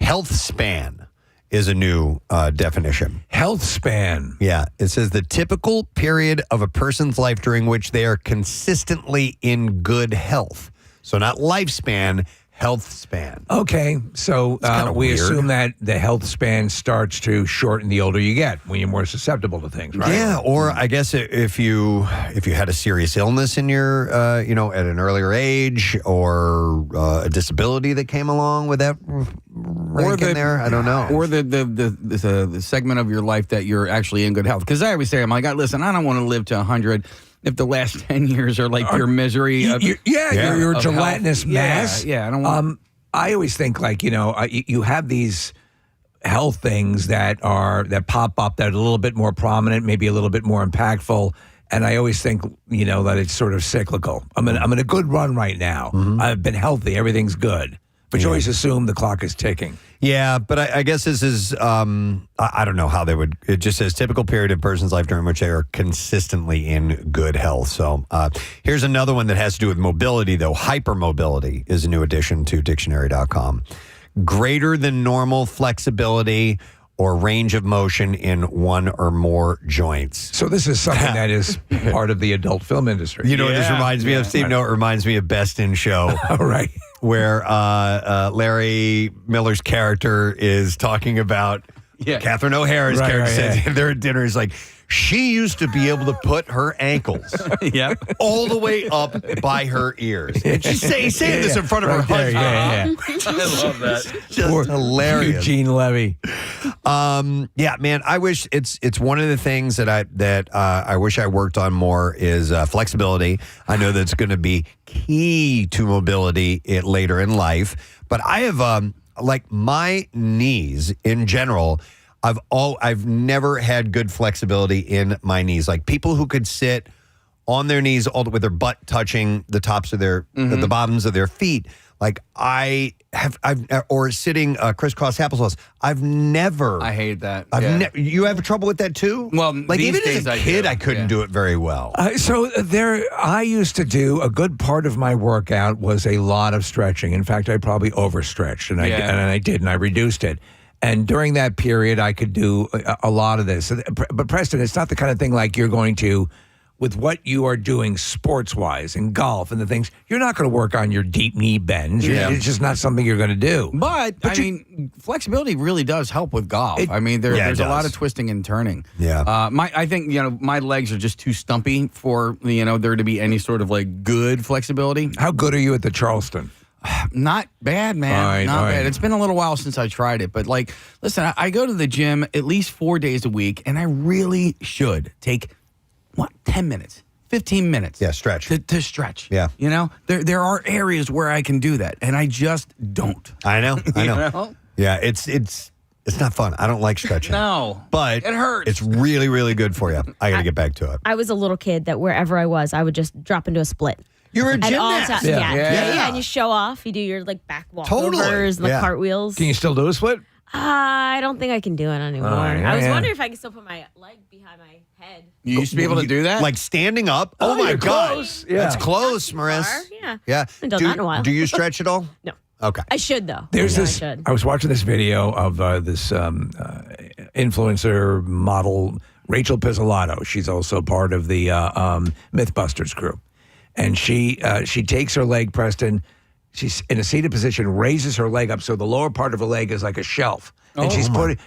Health span is a new definition. Health span. Yeah. It says the typical period of a person's life during which they are consistently in good health. So not lifespan, health span. Okay, so kinda we weird. assume that the health span starts to shorten the older you get, when you're more susceptible to things, right? Yeah, or I guess if you had a serious illness in your at an earlier age, or a disability that came along with that rank in there, I don't know. Or the segment of your life that you're actually in good health. Because I always say, I'm like, listen, I don't want to live to 100 if the last 10 years are like your misery. Your of gelatinous health. mass. Yeah, I don't want. I always think like you have these health things that pop up that are a little bit more prominent, maybe a little bit more impactful, and I always think that it's sort of cyclical. I'm in a good run right now. I've been healthy, everything's good, But you always assume the clock is ticking. Yeah, but I guess this is, I don't know how they would, it just says typical period of a person's life during which they are consistently in good health. So here's another one that has to do with mobility, though. Hypermobility is a new addition to dictionary.com. Greater than normal flexibility or range of motion in one or more joints. So this is something that is part of the adult film industry. You know what this reminds me of, Steve? No, it reminds me of Best in Show. All right. Where Larry Miller's character is talking about Catherine O'Hara's character says they're at dinner. He's like, she used to be able to put her ankles all the way up by her ears. And she's saying this in front of her husband. I love that. Just hilarious. Eugene Levy. Yeah, man, I wish it's one of the things that I wish I worked on more is flexibility. I know that's going to be key to mobility later in life, but I have like my knees in general. I've never had good flexibility in my knees. Like people who could sit on their knees with their butt touching the tops of their the bottoms of their feet. Like or sitting crisscross applesauce. I've never. I hate that. You have trouble with that too? Well, like these even as days a kid, I couldn't do it very well. I used to do a good part of my workout was a lot of stretching. In fact, I probably overstretched, and I did, and I reduced it. And during that period, I could do a lot of this. But Preston, it's not the kind of thing like you're going to, with what you are doing sports-wise and golf and the things, you're not going to work on your deep knee bends. It's just not something you're going to do. But I mean, flexibility really does help with golf. There's a lot of twisting and turning. Yeah. I think, my legs are just too stumpy for, there to be any sort of like good flexibility. How good are you at the Charleston? Not bad, man. Not bad. It's been a little while since I tried it, but like, listen, I go to the gym at least 4 days a week, and I really should take 10 minutes, 15 minutes. Yeah, stretch. To stretch. Yeah. There are areas where I can do that, and I just don't. I know. You know? Yeah, it's not fun. I don't like stretching. No. But it hurts. It's really, really good for you. I got to get back to it. I was a little kid that wherever I was, I would just drop into a split. You were a At all gymnast. times. Yeah. And you show off. You do your like back walkovers and the cartwheels. Can you still do a split? I don't think I can do it anymore. I was wondering if I could still put my leg behind my head. You used to be able to do that? Like standing up? Oh my God. Close. Yeah. That's close, Maris. Yeah. Yeah. Haven't done that in a while. Do you stretch at all? No. Okay. I should, though. There's I this. should. I was watching this video of this influencer model, Rachel Pizzolatto. She's also part of the Mythbusters crew. And she takes her leg, Preston. She's in a seated position, raises her leg up so the lower part of her leg is like a shelf. And she's putting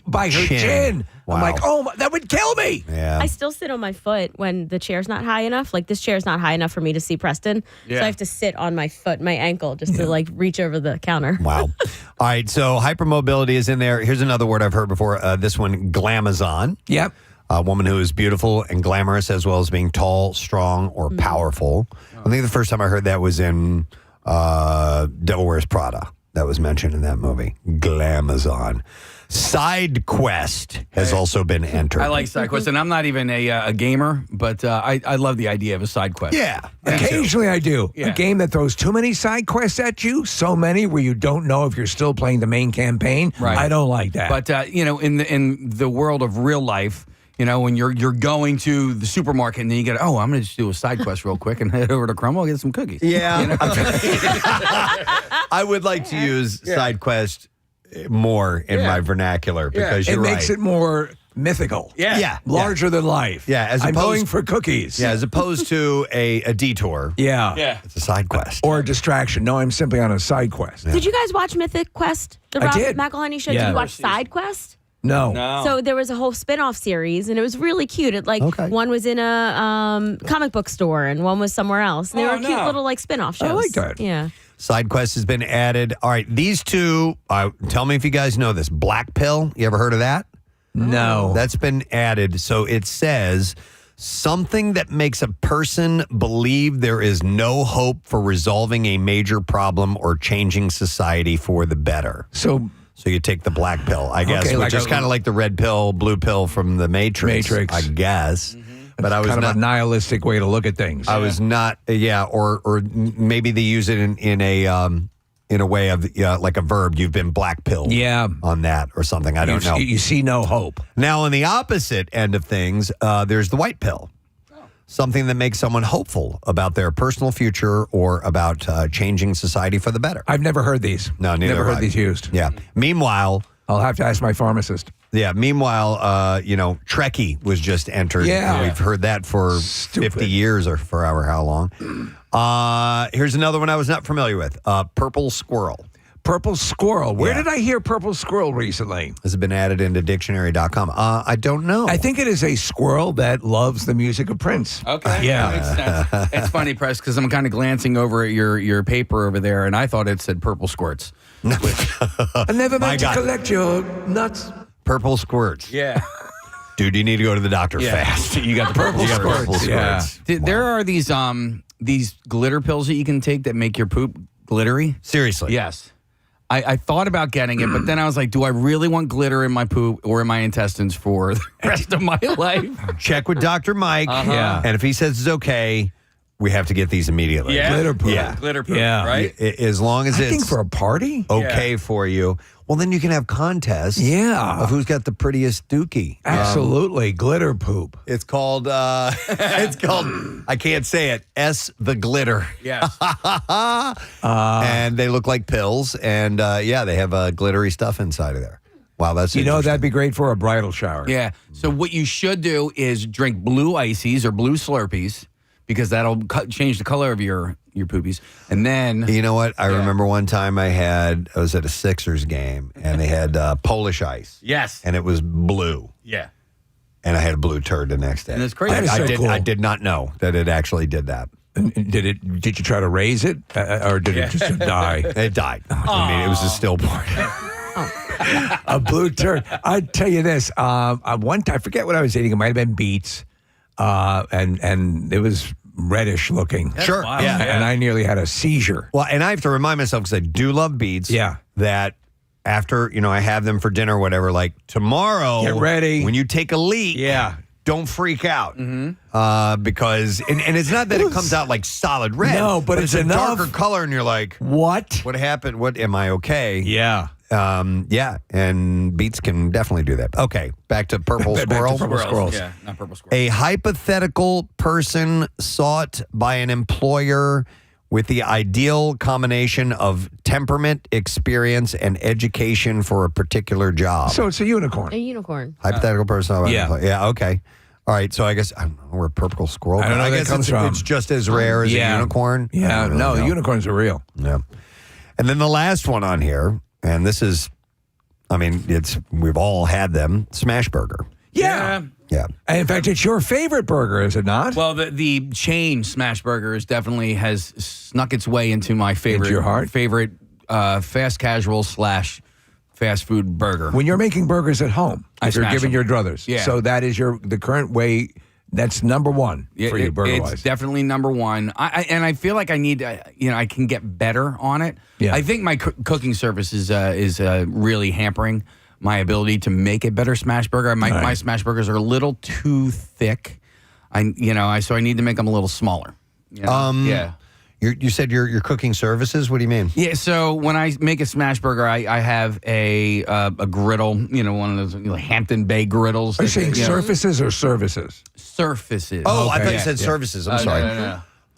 by her chin. Wow. I'm like, that would kill me. Yeah. I still sit on my foot when the chair's not high enough. Like this chair's not high enough for me to see Preston. So I have to sit on my foot, my ankle, just to like reach over the counter. Wow. All right. So hypermobility is in there. Here's another word I've heard before. This one, glamazon. Yep. A woman who is beautiful and glamorous as well as being tall, strong, or powerful. I think the first time I heard that was in Devil Wears Prada. That was mentioned in that movie. Glamazon. Side quest has also been entered. I like side quests, and I'm not even a gamer, but I love the idea of a side quest. Yeah. Occasionally I do. Yeah. A game that throws too many side quests at you, so many where you don't know if you're still playing the main campaign. Right. I don't like that. But in the world of real life, when you're going to the supermarket and then you get, I'm going to just do a side quest real quick and head over to Crumble and get some cookies. Yeah. I would like to use side quest more in my vernacular because it makes it more mythical. Yeah. Larger than life. Yeah, as I'm opposed- going for cookies. Yeah, as opposed to a detour. Yeah. It's a side quest. Or a distraction. No, I'm simply on a side quest. Did you guys watch Mythic Quest? The I Rob did. McElhenney show? Yeah. Did you watch Side Quest? No. So there was a whole spin-off series, and it was really cute. One was in a comic book store, and one was somewhere else. And they were cute little spin-off shows. I like that. Yeah. Side quest has been added. All right, these two, tell me if you guys know this. Black pill, you ever heard of that? No. That's been added. So it says something that makes a person believe there is no hope for resolving a major problem or changing society for the better. So you take the black pill, I guess, Okay, which like is kind of like the red pill, blue pill from the Matrix. I guess. But I was kind not of a nihilistic way to look at things. I was not, or maybe they use it in in a way of like a verb. You've been black-pilled on that or something. I don't know. You see no hope. Now, on the opposite end of things, there's the white pill. Something that makes someone hopeful about their personal future or about changing society for the better. I've never heard these. No, neither never have heard I. these used. Yeah. Meanwhile, I'll have to ask my pharmacist. Yeah. Meanwhile, Trekkie was just entered. Yeah. We've heard that for 50 years or for however how long. Here's another one I was not familiar with. Purple squirrel. Purple squirrel. Where Yeah. did I hear purple squirrel recently? This has been added into dictionary.com. I don't know. I think it is a squirrel that loves the music of Prince. Okay. Yeah. Makes sense. It's funny, Press, because I'm kind of glancing over at your paper over there, and I thought it said purple squirts. I never My meant to God. collect your nuts. Purple squirts. Yeah. Dude, you need to go to the doctor Yeah. fast. You got the purple You got the purple squirts, yeah. squirts. There are these glitter pills that you can take that make your poop glittery. Seriously. Yes. I thought about getting it, but then I was like, do I really want glitter in my poop or in my intestines for the rest of my life? Check with Dr. Mike. Yeah. And if he says it's okay, we have to get these immediately. Glitter poop. Yeah. Glitter poop, Yeah. right? As long as I it's think for a party? okay for you, well, then you can have contests Yeah. of who's got the prettiest dookie. Absolutely. Glitter poop. It's called, I can't say it, S the Glitter. Yes. And they look like pills. And they have glittery stuff inside of there. Wow, that's You know, interesting. that'd be great for a bridal shower. Yeah. So what you should do is drink blue ices or blue Slurpees because that'll change the color of your poopies. And then You know what? I remember one time I was at a Sixers game and they had Polish ice. yes. And it was blue. Yeah. And I had a blue turd the next day. And it's crazy. That is so cool. I did not know that it actually did that. And did you try to raise it? Or did it just die? It died. I mean, it was a stillborn. A blue turd. I'd tell you this. One time, I forget what I was eating. It might have been beets. And it was reddish looking. Sure. wild. Yeah. And I nearly had a seizure. Well, and I have to remind myself, because I do love beets. Yeah. That after, I have them for dinner or whatever, like tomorrow. Get ready. When you take a leak. Yeah. Don't freak out. Because, and it's not that it comes out like solid red. No, but it's a enough. darker color and you're like, What? what happened? What, am I okay? Yeah. And beets can definitely do that. Okay, back to purple Back to squirrel. purple squirrels. Yeah, not purple squirrels. A hypothetical person sought by an employer with the ideal combination of temperament, experience, and education for a particular job. So it's a unicorn. A unicorn. Hypothetical person. Sought by an yeah. employer. Yeah. Okay. All right. So I guess I don't know where purple squirrel. I don't know where that guess comes it's, from. it's just as rare as a unicorn. I Yeah. don't really No, know. unicorns are real. Yeah. And then the last one on here, and this is, we've all had them. Smash burger. Yeah. Yeah. And in fact, it's your favorite burger, is it not? Well, the chain Smash Burgers definitely has snuck its way into my favorite, your heart? favorite fast casual / fast food burger. When you're making burgers at home, I if you're smash giving them. your druthers. Yeah. So that is the current way. That's number one for you, burger It's wise. definitely number one. I feel like I need, I can get better on it. Yeah. I think my cooking service is really hampering my ability to make a better smash burger. My smash burgers are a little too thick. So I need to make them a little smaller. Yeah. You said your cooking services. What do you mean? Yeah, so when I make a smash burger, I have a griddle, one of those Hampton Bay griddles. Are you saying surfaces or services? Surfaces. Oh, I Okay. thought you said services. I'm sorry.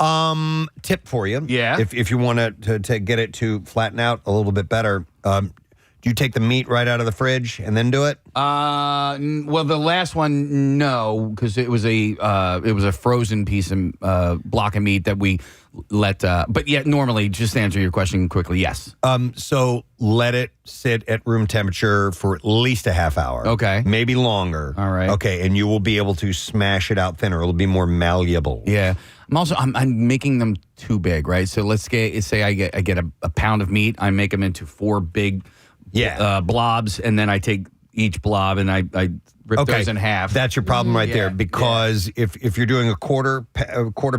No. Tip for you. Yeah. If you want to get it to flatten out a little bit better, do you take the meat right out of the fridge and then do it? Well, the last one, no, because it was a frozen piece of block of meat that we let. But yeah, normally, just to answer your question quickly, yes. So let it sit at room temperature for at least a half hour. Okay. Maybe longer. All right. Okay, and you will be able to smash it out thinner. It'll be more malleable. Yeah. I'm making them too big, right? So let's say I get a pound of meat. I make them into 4 big blobs, and then I take each blob and I rip those in half. That's your problem right there. Yeah, Because if you're doing a quarter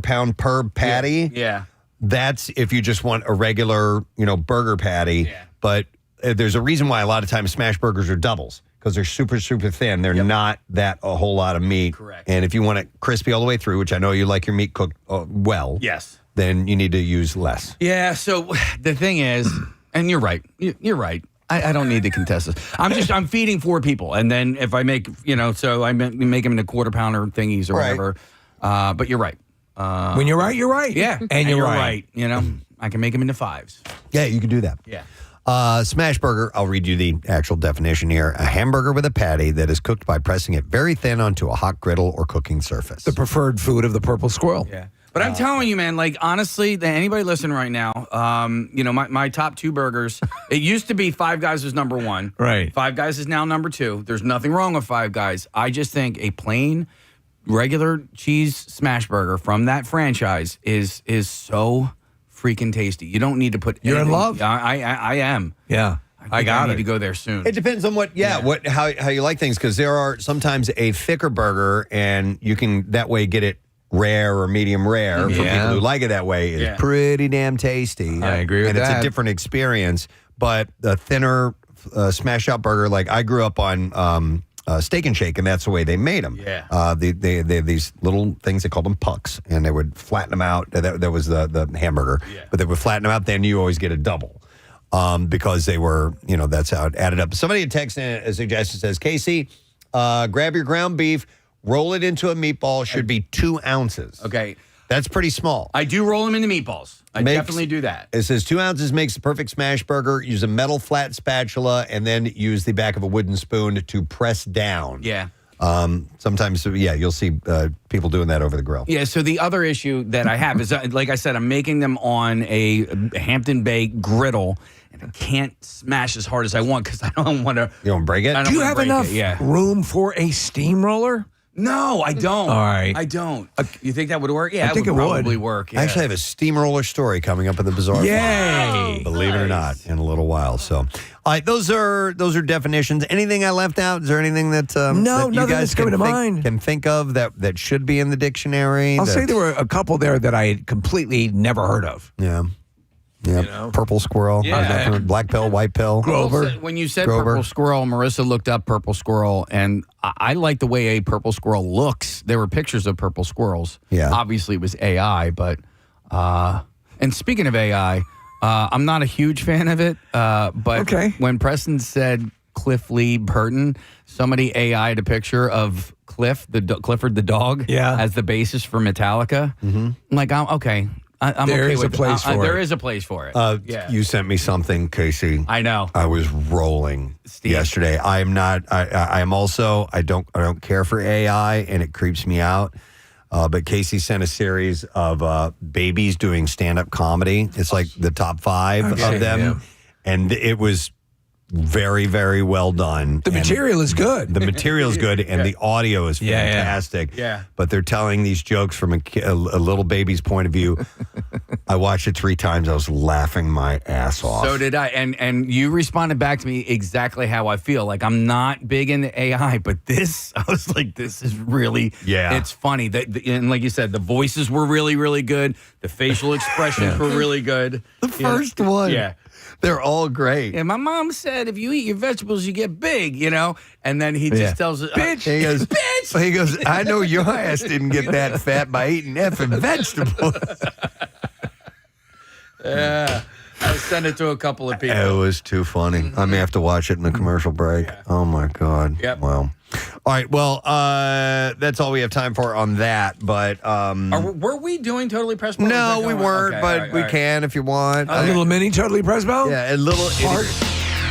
pound per patty, Yeah. that's if you just want a regular, burger patty. Yeah. But there's a reason why a lot of times smash burgers are doubles, because they're super, super thin. They're not that a whole lot of meat. Correct. And if you want it crispy all the way through, which I know you like your meat cooked well, Yes. then you need to use less. Yeah, so the thing is, And you're right. You're right. I don't need to contest this. I'm feeding 4 people, and then if I make, so I make them into quarter pounder thingies or whatever. But you're right. When you're right, you're right. Yeah, and you're right. I can make them into 5s. Yeah, you can do that. Yeah. Smash burger, I'll read you the actual definition here. A hamburger with a patty that is cooked by pressing it very thin onto a hot griddle or cooking surface. The preferred food of the purple squirrel. Yeah. But I'm telling you, man, like, honestly, anybody listening right now, my top 2 burgers, it used to be Five Guys was number 1. Right. Five Guys is now number 2. There's nothing wrong with Five Guys. I just think a plain, regular cheese smash burger from that franchise is so freaking tasty. You don't need to put You're anything. in love? I am. Yeah. I need to go there soon. It depends on how you like things, because there are sometimes a thicker burger, and you can that way get it rare or medium rare for people who like it that way. It's pretty damn tasty. I agree with and that. it's a different experience. But the thinner smash out burger, like I grew up on Steak and Shake, and that's the way they made them. Yeah. They had these little things, they called them pucks, and they would flatten them out. That was the hamburger. Yeah. But they would flatten them out, then you always get a double. Because they were, that's how it added up. Somebody had texted in a suggestion, says, Casey, grab your ground beef, roll it into a meatball, should be 2 ounces. Okay. That's pretty small. I do roll them into meatballs. I definitely do that. It says 2 ounces makes the perfect smash burger. Use a metal flat spatula and then use the back of a wooden spoon to press down. Yeah. Sometimes, you'll see people doing that over the grill. Yeah, so the other issue that I have is, like I said, I'm making them on a Hampton Bay griddle, and I can't smash as hard as I want because I don't want to. You don't break it? Do you have enough room for a steamroller? No, I don't. All right. I don't. You think that would work? Yeah, I think it would it would. probably work. Yeah. I actually have a steamroller story coming up in the Bizarre. Yay! Believe it or not, in a little while. So, all right, those are definitions. Anything I left out? Is there anything that No, that you nothing guys that's coming to mind. can think of that should be in the dictionary? I'll say there were a couple there that I had completely never heard of. Yeah. Yeah, purple squirrel, Yeah. black pill, white pill. Grover. When you said Grover. purple squirrel, Marissa looked up purple squirrel, and I like the way a purple squirrel looks. There were pictures of purple squirrels. Yeah. Obviously, it was AI, but and speaking of AI, I'm not a huge fan of it. But when Preston said Cliff Lee Burton, somebody AI'd a picture of Clifford the dog, as the basis for Metallica. I'm like, okay. I'm There okay is with a place for it. There is a place for it. You sent me something, Casey. I know. I was rolling yesterday. I am not. I am also. I don't care for AI, and it creeps me out. But Casey sent a series of babies doing stand-up comedy. It's like the top 5 of them, and it was very, very well done. The material is good. The material is good, and the audio is fantastic. Yeah. But they're telling these jokes from a little baby's point of view. I watched it 3 times. I was laughing my ass off. So did I. And you responded back to me exactly how I feel. Like, I'm not big into AI, but this, I was like, this is really, it's funny. And like you said, the voices were really, really good. The facial expressions were really good. The first one. Yeah. They're all great. And my mom said, if you eat your vegetables, you get big, And then he just tells it, bitch. He goes, bitch. He goes, I know your ass didn't get that fat by eating effing vegetables. Yeah. I sent it to a couple of people. It was too funny. I may have to watch it in the commercial break. Yeah. Oh, my God. Yep. Well. All right. Well, that's all we have time for on that. But were we doing Totally Presbo? no, we weren't. Okay, but all right, we all right. can if you want. A little mini Totally Presbo? Yeah, a little.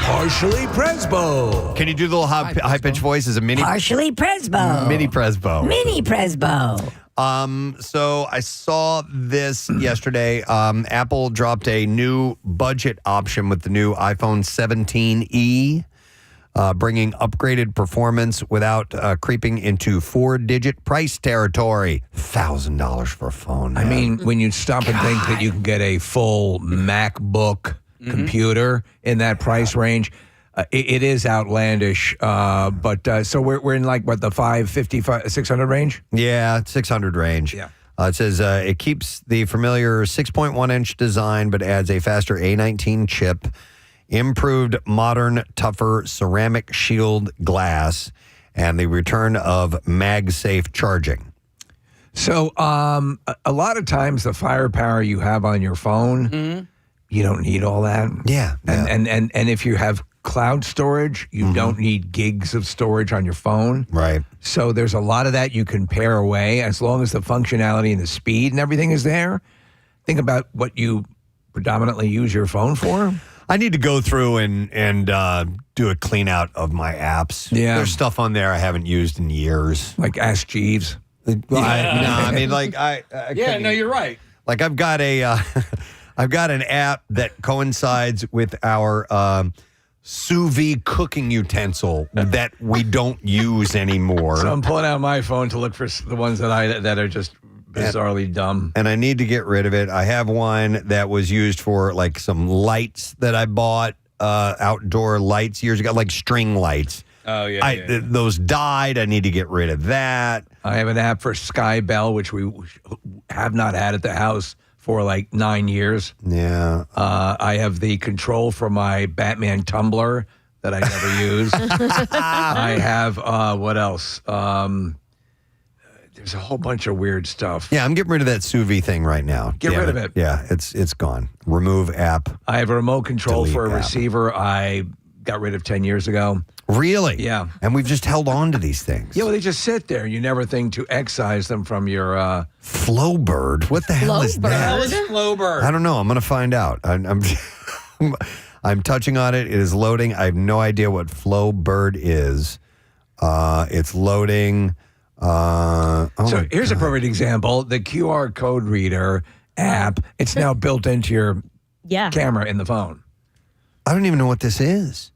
Partially Presbo. Can you do the little high pitched voice as a mini? Partially Presbo. Mini Presbo. Mini Presbo. So I saw this yesterday. Apple dropped a new budget option with the new iPhone 17e, bringing upgraded performance without creeping into 4-digit price territory. $1,000 for a phone. Man. I mean, when you stop and think that you can get a full MacBook computer in that price range, it is outlandish. But so we're in like what, the 550, 600 range? Yeah, 600 range. Yeah. It says it keeps the familiar 6.1-inch design, but adds a faster A19 chip, improved, modern, tougher ceramic shield glass, and the return of MagSafe charging. So a lot of times the firepower you have on your phone you don't need all that. Yeah. And if you have cloud storage, you don't need gigs of storage on your phone. Right. So there's a lot of that you can pare away as long as the functionality and the speed and everything is there. Think about what you predominantly use your phone for. I need to go through and do a clean out of my apps. Yeah. There's stuff on there I haven't used in years. Like Ask Jeeves. I mean, like I Yeah, no, you're right. Like I've got I've got an app that coincides with our sous vide cooking utensil that we don't use anymore. So I'm pulling out my phone to look for the ones that are just bizarrely dumb. And I need to get rid of it. I have one that was used for like some lights that I bought, outdoor lights years ago, like string lights. Oh, yeah. Those died. I need to get rid of that. I have an app for Sky Bell, which we have not had at the house for like 9 years. Yeah. I have the control for my Batman tumbler that I never use. I have, what else? There's a whole bunch of weird stuff. Yeah, I'm getting rid of that sous vide thing right now. Get Damn rid of it. Yeah, it's gone. Remove app. I have a remote control Delete for a app. receiver I got rid of 10 years ago. Really? Yeah. And we've just held on to these things. Yeah, well, they just sit there. You never think to excise them from your... Flowbird. What the hell is that? Flowbird. I don't know. I'm going to find out. I'm I'm touching on it. It is loading. I have no idea what Flowbird is. It's loading. So here's a perfect example. The QR code reader app, it's now built into your camera in the phone. I don't even know what this is.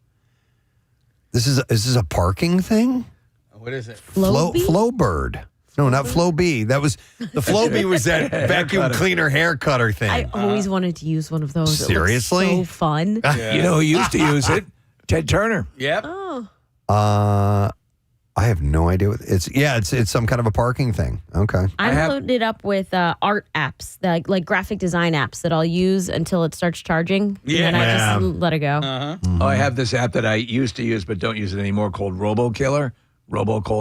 Is this a parking thing? What is it? Flowbird. No, not Flowbee. That was the Flowbee was that vacuum cleaner hair cutter thing. I always wanted to use one of those. Seriously? It looks so fun. You know who used to use it? Ted Turner. Yep. I have no idea what it's some kind of a parking thing. Okay. I'm loaded up with art apps, like graphic design apps that I'll use until it starts charging. Yeah. And then I just let it go. Oh, I have this app that I used to use but don't use it anymore called Robocall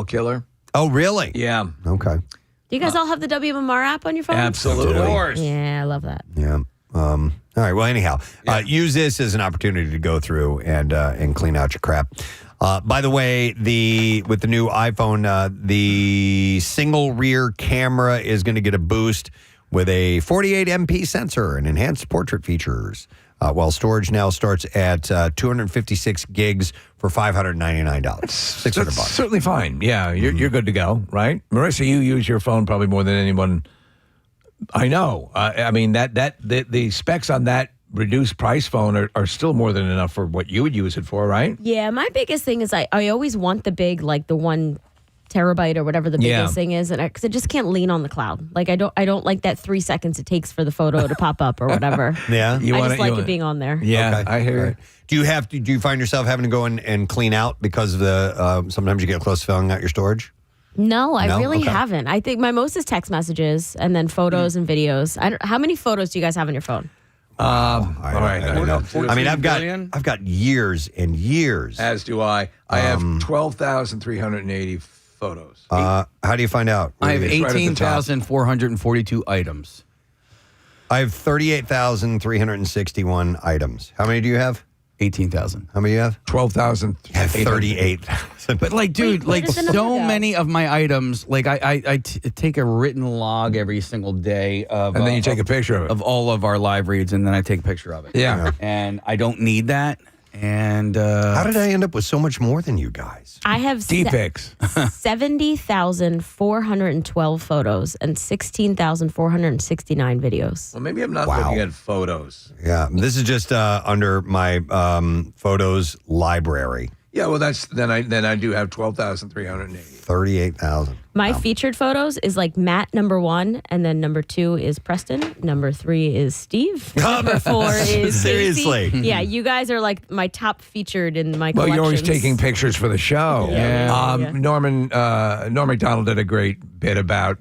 Killer. Oh, really? Yeah. Okay. Do you guys all have the WMR app on your phone? Absolutely. Of course. Yeah, I love that. Yeah. All right. Well, anyhow, use this as an opportunity to go through and clean out your crap. By the way, with the new iPhone, the single rear camera is going to get a boost with a 48 MP sensor and enhanced portrait features. While storage now starts at 256 gigs for $599. $600. That's certainly fine. Yeah, you're good to go, right? Marissa, you use your phone probably more than anyone I know. I mean, the specs on that reduced price phone are still more than enough for what you would use it for, right? Yeah, my biggest thing is I always want the big, like the 1 terabyte or whatever the biggest thing is, and because I just can't lean on the cloud. Like I don't like that 3 seconds it takes for the photo to pop up or whatever. Yeah, I just like it being on there. Yeah, okay. I hear it. Do you find yourself having to go in and clean out because of the sometimes you get close to filling out your storage? No, I really Okay. haven't. I think my most is text messages and then photos and videos. How many photos do you guys have on your phone? I don't know. 14 I mean, I've billion? got years and years. As do I. I have 12,380 photos. How do you find out? I have It's right at the top. 18,442 items. I have 38,361 items. How many do you have? 18,000. How many do you have? 12,000. I have 38,000. But like, dude, where like does the number so go? many of my items, like I take a written log every single day of, And then you take a picture of it. of all of our live reads, and then I take a picture of it. Yeah. And I don't need that. And How did I end up with so much more than you guys? I have D-pics. 70,412 photos and 16,469 videos. Well, maybe I'm not Wow. looking at photos. Yeah, this is just under my photos library. Yeah, well, then I do have 12,380. 38,000. My featured photos is like Matt number 1, and then number 2 is Preston, number 3 is Steve, number 4 is Casey. Seriously? Yeah, you guys are like my top featured in my Well, collections. you're always taking pictures for the show. Yeah. Norm MacDonald did a great bit about,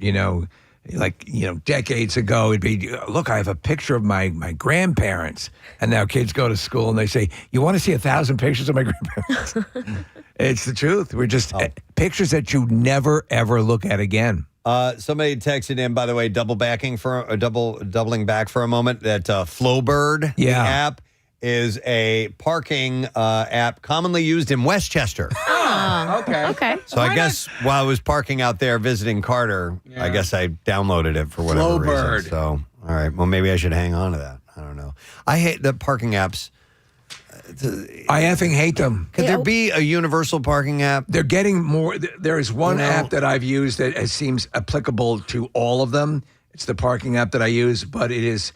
decades ago, it'd be, look, I have a picture of my grandparents. And now kids go to school and they say, you want to see 1,000 pictures of my grandparents? It's the truth. We're just pictures that you never, ever look at again. Somebody texted in, by the way, doubling back for a moment, that Flowbird, the app, is a parking app commonly used in Westchester. Oh, okay. So I guess while I was parking out there visiting Carter, I guess I downloaded it for whatever reason. So, all right. Well, maybe I should hang on to that. I don't know. I hate the parking apps. I effing hate them. Could there be a universal parking app? They're getting more. There is one app that I've used that seems applicable to all of them. It's the parking app that I use, but it is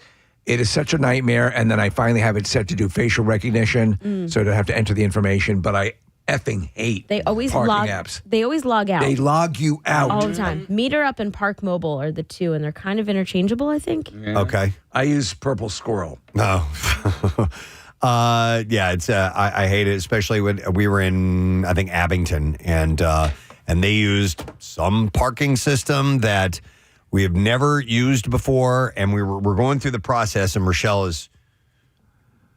such a nightmare. And then I finally have it set to do facial recognition, so I don't have to enter the information. But I effing hate parking apps. They always log out. They log you out all the time. Meter Up and Park Mobile are the two, and they're kind of interchangeable, I think. Yeah. Okay. I use Purple Squirrel. No. It's I hate it, especially when we were in, I think, Abington, and they used some parking system that we have never used before, and we're going through the process, and Rochelle is,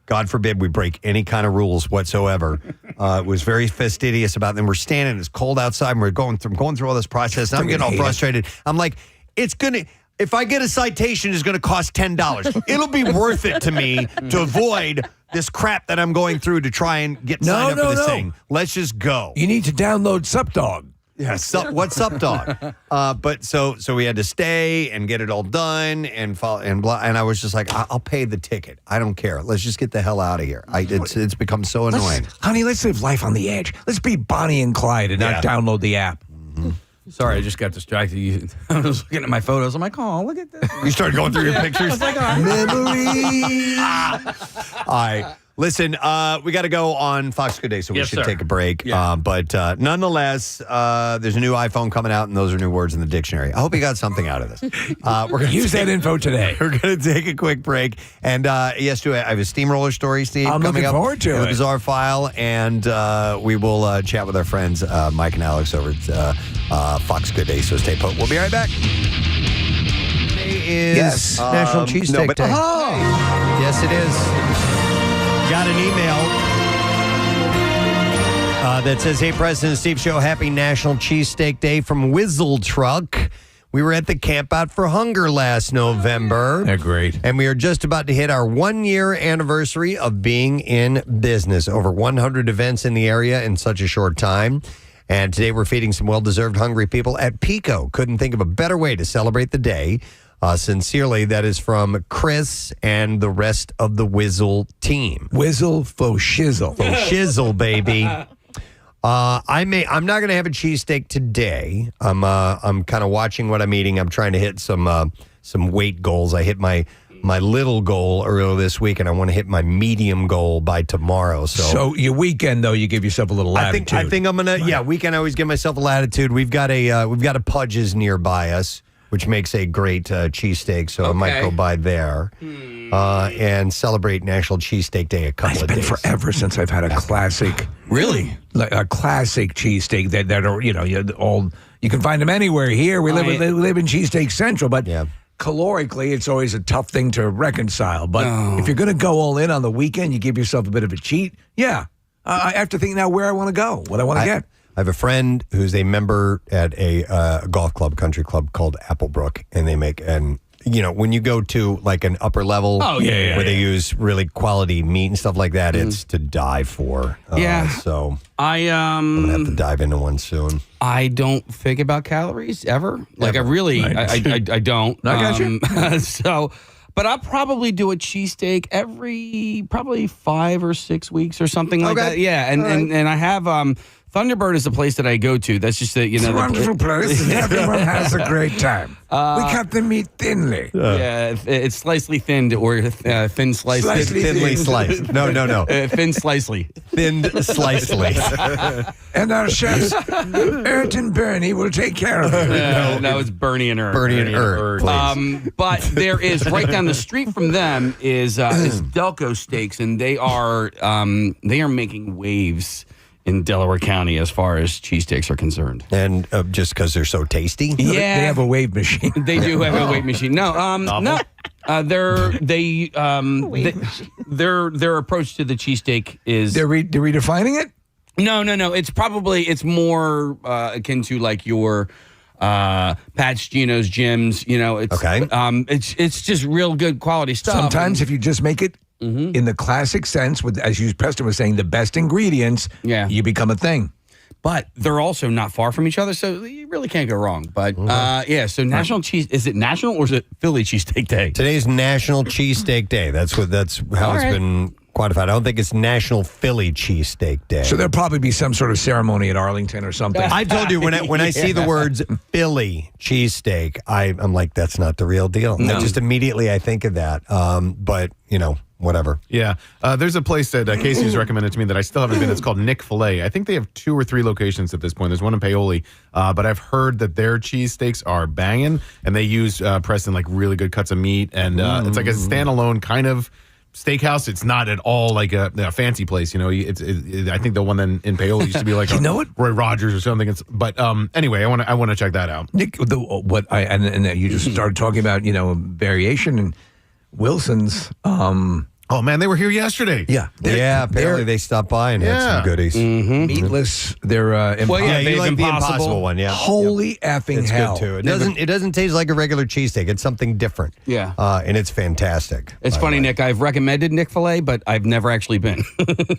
God forbid we break any kind of rules whatsoever. It was very fastidious about them. We're standing, it's cold outside, and we're going through all this process, and I'm getting all frustrated. I'm like, if I get a citation, it's going to cost $10. It'll be worth it to me to avoid this crap that I'm going through to try and get signed up for this thing. Let's just go. You need to download SupDog. Yeah, what's SupDog? But so we had to stay and get it all done and blah. And I was just like, I'll pay the ticket. I don't care. Let's just get the hell out of here. It's become so annoying. Honey, let's live life on the edge. Let's be Bonnie and Clyde and not download the app. Mm-hmm. Sorry, I just got distracted. I was looking at my photos. I'm like, oh, look at this. You started going through your pictures? Memories. All right. Listen, we got to go on Fox Good Day, so we should take a break. Yeah. But nonetheless, there's a new iPhone coming out, and those are new words in the dictionary. I hope you got something out of this. We're going to use that info today. We're going to take a quick break. And yes, I have a steamroller story, Steve, I'm coming looking forward to up. it. A bizarre file, and we will chat with our friends Mike and Alex over at Fox Good Day. So stay put. We'll be right back. Yes, National Cheesesteak Day. Yes, it is. Got an email that says, "Hey, Preston and Steve Show, happy National Cheesesteak Day from Whizzle Truck. We were at the Camp Out for Hunger last November. They're great. And we are just about to hit our 1-year anniversary of being in business. Over 100 events in the area in such a short time. And today we're feeding some well-deserved hungry people at Pico. Couldn't think of a better way to celebrate the day. Sincerely, that is from Chris and the rest of the Whizzle team. Whizzle faux shizzle. Faux shizzle, baby. I'm not going to have a cheesesteak today. I'm kind of watching what I'm eating. I'm trying to hit some weight goals. I hit my little goal earlier this week, and I want to hit my medium goal by tomorrow. So your weekend, though, you give yourself a little latitude. I think I'm gonna. Yeah, weekend I always give myself a latitude. We've got a Pudge's nearby us, which makes a great cheesesteak, so I might go by there and celebrate National Cheesesteak Day a couple of days. It's been forever since I've had a classic. Really? Like a classic cheesesteak that are, you can find them anywhere. Here, we live in Cheesesteak Central, but calorically, it's always a tough thing to reconcile. But if you're going to go all in on the weekend, you give yourself a bit of a cheat. Yeah. I have to think now where I want to go, what I want to get. I have a friend who's a member at a golf club, country club called Applebrook, and they make when you go to like an upper level where they use really quality meat and stuff like that, it's to die for. So I'm going to have to dive into one soon. I don't think about calories ever. Like I really, I don't. I got you. But I'll probably do a cheesesteak every probably 5 or 6 weeks or something like that. Yeah, and I have Thunderbird is the place that I go to. That's just it's a wonderful place. Everyone has a great time. We cut the meat thinly. Yeah, it's slicely thinned or thin sliced. Thinly sliced. No. Thin slicely. Thinned slicely. And our chefs, Ert and Bernie, will take care of it. No, it's Bernie and Ert. Bernie and Ert, please. But there is, right down the street from them is Delco Steaks, and they are making waves in Delaware County as far as cheesesteaks are concerned. And just because they're so tasty? Yeah. They have a wave machine. They do have a wave machine. No, their approach to the cheesesteak is... They're redefining it? No. It's more akin to like your Pat's Geno's gyms. You know, it's Okay. It's just real good quality stuff. Sometimes if you just make it in the classic sense, with, as Preston was saying, the best ingredients, you become a thing. But they're also not far from each other, so you really can't go wrong. But so National Cheese, is it National or is it Philly Cheesesteak Day? Today's National Cheesesteak Day. That's how it's been quantified. I don't think it's National Philly Cheesesteak Day. So there'll probably be some sort of ceremony at Arlington or something. I told you when I see the words Philly cheesesteak, I'm like, that's not the real deal. No. Just immediately I think of that. But whatever. Yeah. There's a place that Casey's recommended to me that I still haven't been. It's called Nick Filet. I think they have 2 or 3 locations at this point. There's one in Paoli. But I've heard that their cheesesteaks are banging, and they use, Preston, like really good cuts of meat. And it's like a standalone kind of steakhouse. It's not at all like a fancy place. You know, I think the one in Paoli used to be like Roy Rogers or something. But anyway, I want to check that out. Nick, and you just started talking about variation and Wilson's. Oh man, they were here yesterday. Yeah, apparently they stopped by and had some goodies. Meatless. They're you like the Impossible one. Yeah, holy effing it's hell! good too. It doesn't taste like a regular cheesesteak. It's something different. Yeah, and it's fantastic. It's funny, Nick. I've recommended Nick Filet, but I've never actually been.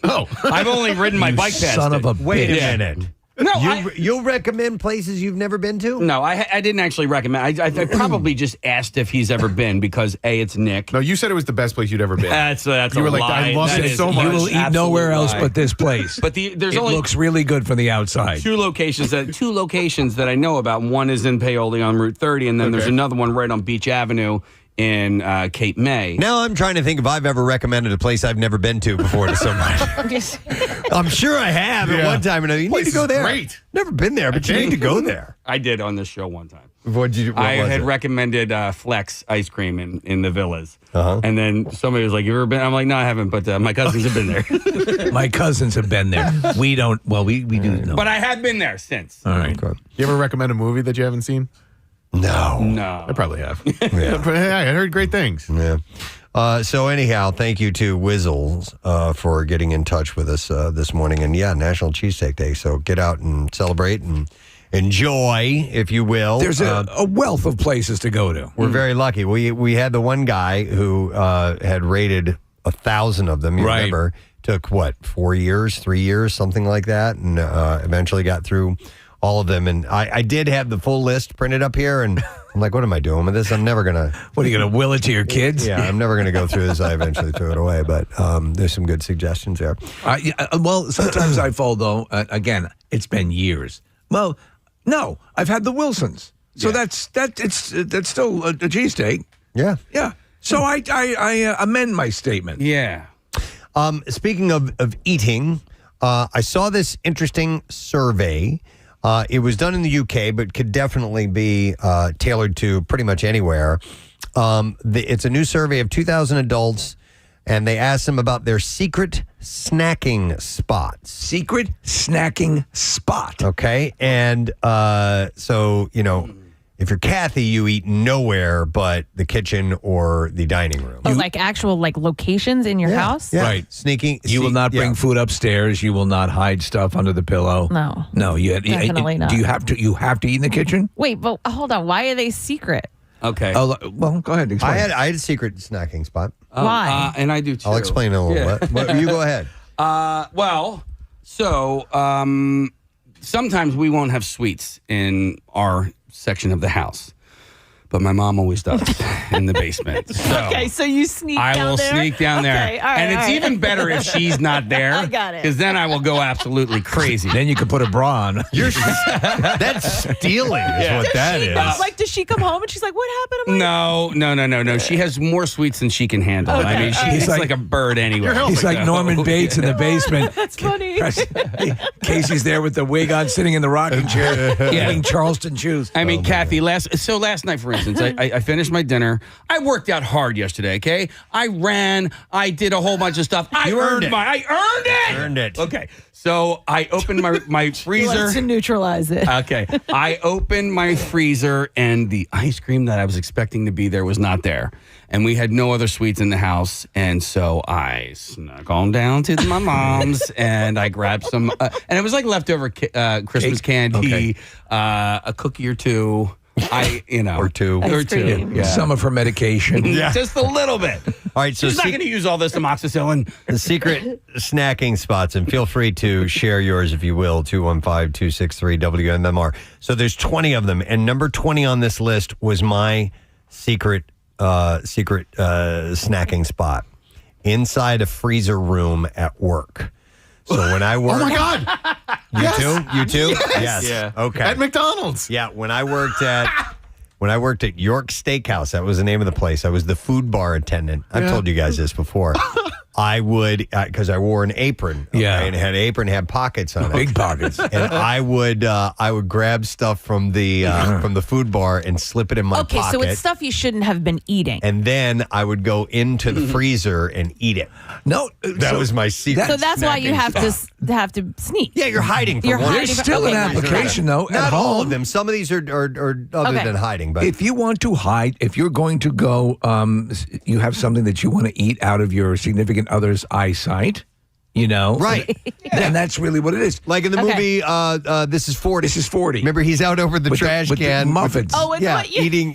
I've only ridden my bike past son it. of a Wait bitch. a minute. No, you'll recommend places you've never been to? No, I didn't actually recommend. I probably just asked if he's ever been because A, it's Nick. No, you said it was the best place you'd ever been. That's you were a like, lie. I love That it is so much. You will eat nowhere else but this place. But there's it only looks really good from the outside. 2 locations that I know about. One is in Paoli on Route 30, and then there's another one right on Beach Avenue in Cape May. Now I'm trying to think if I've ever recommended a place I've never been to before to somebody. I'm sure I have at one time. And you need to go there. Great. Never been there, but you need to go there. I did on this show one time. What I had it? recommended Flex ice cream in the villas. And then somebody was like, you ever been? I'm like, no, I haven't, but my cousins have been there. My cousins have been there. We don't. Well, we do know. But I have been there since. All right. You ever recommend a movie that you haven't seen? No. I probably have. But hey, I heard great things. Yeah. So anyhow, thank you to Wizzles for getting in touch with us this morning. And National Cheesesteak Day. So get out and celebrate and enjoy, if you will. There's a wealth of places to go to. We're very lucky. We had the one guy who had rated 1,000 of them. You remember? Took 4 years, 3 years, something like that, and eventually got through all of them. And I did have the full list printed up here, and I'm like, what am I doing with this? I'm never going to... What, are you going to will it to your kids? Yeah, I'm never going to go through this. I eventually threw it away, but there's some good suggestions there. Well, sometimes I fall, though. Again, it's been years. Well, no, I've had the Wilsons. So that's still a cheesesteak. Yeah. Yeah. So I amend my statement. Yeah. Speaking of eating, I saw this interesting survey. It was done in the UK, but could definitely be tailored to pretty much anywhere. It's a new survey of 2,000 adults, and they asked them about their secret snacking spots. Secret snacking spot. Okay. And so, if you're Kathy, you eat nowhere but the kitchen or the dining room. Oh, like actual locations in your house? Yeah. Right. Sneaking. You will not bring food upstairs. You will not hide stuff under the pillow. No. No. Definitely not. Do you have to? You have to eat in the kitchen? Wait, but hold on. Why are they secret? Okay. Oh, well, go ahead. Explain. I had a secret snacking spot. Why? And I do too. I'll explain in a little bit. Well, you go ahead. Sometimes we won't have sweets in our section of the house, but my mom always does in the basement. So Okay, so you sneak down there? I will sneak down there. Okay, all right, and it's all right. even better if she's not there. I got it. Because then I will go absolutely crazy. Then you can put a bra on. That's stealing is what that is. Does she come home and she's like, what happened to my... No. She has more sweets than she can handle. Okay, I mean, she's like a bird anyway. He's like Norman Bates in the basement. That's funny. Casey's there with the wig on, sitting in the rocking chair, eating Charleston chews. I mean, Kathy, last night, for instance, instance. I finished my dinner. I worked out hard yesterday, okay? I ran. I did a whole bunch of stuff. I earned it. Earned it. Okay. So I opened my freezer. Let's to neutralize it. Okay. I opened my freezer, and the ice cream that I was expecting to be there was not there. And we had no other sweets in the house. And so I snuck on down to my mom's, and I grabbed some. And it was like leftover Christmas candy, a cookie or two. Or two. Yeah. Some of her medication. Just a little bit. All right, so she's not going to use all this amoxicillin. The secret snacking spots, and feel free to share yours if you will, 215-263-WMMR. So there's 20 of them, and number 20 on this list was my secret snacking spot inside a freezer room at work. So when I work, Oh my God! You too? Yes. Yeah. Okay. At McDonald's. Yeah, when I worked at York Steakhouse, that was the name of the place. I was the food bar attendant. I've told you guys this before. I would, because I wore an apron. And it had an apron, had pockets on it. Big pockets. And I would grab stuff from the food bar and slip it in my pocket. So it's stuff you shouldn't have been eating. And then I would go into the freezer and eat it. No, that was my secret. So that's why you have to sneak. Yeah, you're hiding. You're hiding. There's still an application though. Not at all home. of them. Some of these are other than hiding. But if you want to hide, if you're going to go, you have something that you want to eat out of your significant other's eyesight, right? Then that's really what it is. Like in the movie, This is 40. This is 40. Remember, he's out over the With trash with can. the muffins. Eating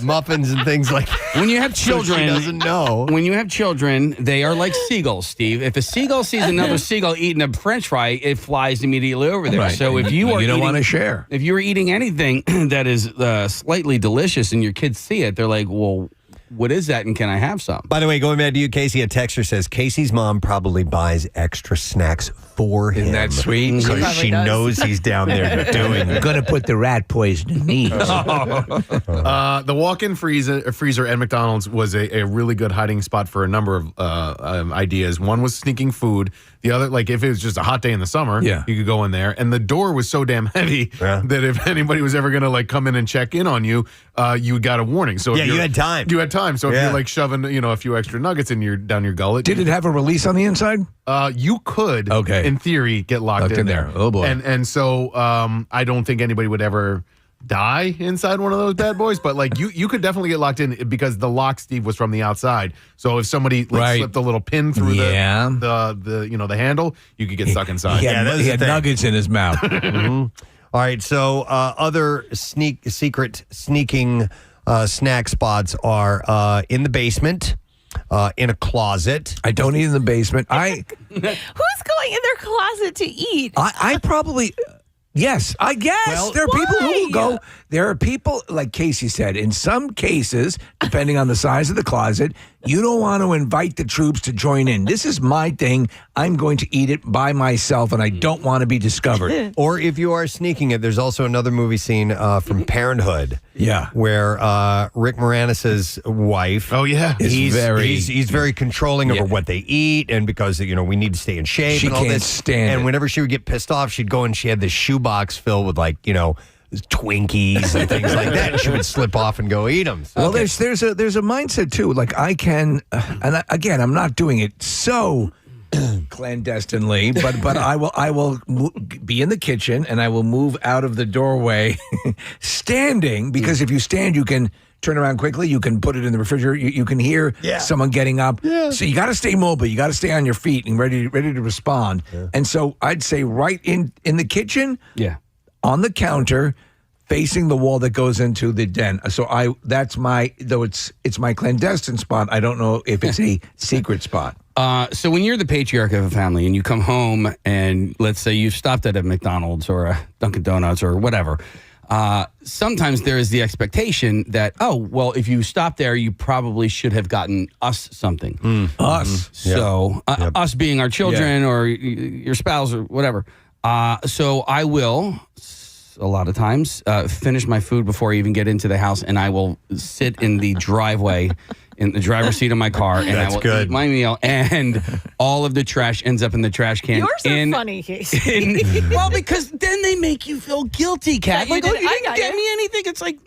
muffins and things like that. When you have children, So she doesn't know. When you have children, they are like seagulls, Steve. If a seagull sees another seagull eating a French fry, it flies immediately over there. Right. So if you don't want to share, if you are eating anything that is slightly delicious and your kids see it, they're like, "Well, what is that? And can I have some?" By the way, going back to you, Casey, a texter says Casey's mom probably buys extra snacks for him. Isn't that sweet? Because she knows he's down there doing it. Going to put the rat poison in these. The walk-in freezer at McDonald's was a really good hiding spot for a number of ideas. One was sneaking food. The other, like if it was just a hot day in the summer, you could go in there. And the door was so damn heavy that if anybody was ever going to like come in and check in on you, you got a warning. So if you had time. You had time. So if you're like shoving, a few extra nuggets in down your gullet. Did it have a release on the inside? You could, in theory, get locked in there. Oh boy. And so I don't think anybody would ever die inside one of those bad boys, but like you could definitely get locked in because the lock, Steve, was from the outside. So if somebody slipped a little pin through the handle, you could get stuck inside. He had nuggets in his mouth. All right, so other secret sneaking snack spots are in the basement, in a closet. I don't eat in the basement. Who's going in their closet to eat? I probably. Yes, I guess. Well, there are people who will go. There are people, like Casey said, in some cases, depending on the size of the closet, you don't want to invite the troops to join in. This is my thing. I'm going to eat it by myself, and I don't want to be discovered. Or if you are sneaking it, there's also another movie scene from Parenthood. Yeah. Where Rick Moranis' wife. Oh, yeah. He's very controlling over what they eat, and because, we need to stay in shape She and all can't this. stand and it. whenever she would get pissed off, she'd go and she had this shoebox filled with Twinkies and things like that, and she would slip off and go eat them. So, Well, there's a mindset too. Like I can, again, I'm not doing it so clandestinely, but I will be in the kitchen and I will move out of the doorway, standing, because if you stand, you can turn around quickly. You can put it in the refrigerator. You can hear someone getting up. Yeah. So you got to stay mobile. You got to stay on your feet and ready to respond. Yeah. And so I'd say right in the kitchen. Yeah. On the counter, facing the wall that goes into the den. So it's my clandestine spot. I don't know if it's a secret spot. So when you're the patriarch of a family and you come home and let's say you've stopped at a McDonald's or a Dunkin' Donuts or whatever, sometimes there is the expectation that, if you stop there, you probably should have gotten us something. Us. So us being our children or your spouse or whatever. So I will, a lot of times, finish my food before I even get into the house, and I will sit in the driveway, in the driver's seat of my car, and I will eat my meal, and all of the trash ends up in the trash can. Yours are funny, Casey. Well, because then they make you feel guilty, Kat. Yeah, You didn't get me anything. It's like,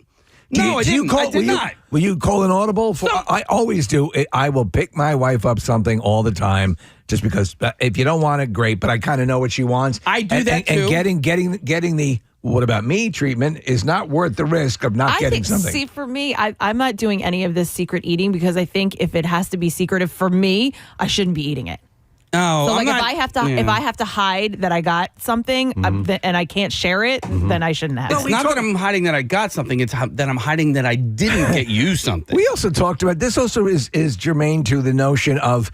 No, I didn't. I did not. Will you call an audible? I always do. I will pick my wife up something all the time, just because if you don't want it, great. But I kind of know what she wants. I do that too. And getting the "what about me" treatment is not worth the risk of not getting something. See, for me, I'm not doing any of this secret eating because I think if it has to be secretive for me, I shouldn't be eating it. No, so like if I have to hide that I got something and I can't share it, then I shouldn't have. It's not that I'm hiding that I got something. It's that I'm hiding that I didn't get you something. We also talked about this. Also is germane to the notion of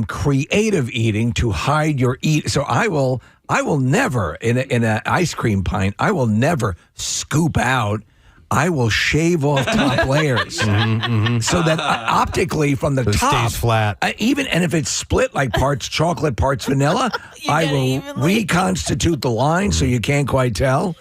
creative eating, to hide your eat. So I will never in an ice cream pint. I will never scoop out. I will shave off top layers so that optically from the top stays flat. Even and if it's split like parts chocolate, parts vanilla, I will reconstitute the line so you can't quite tell.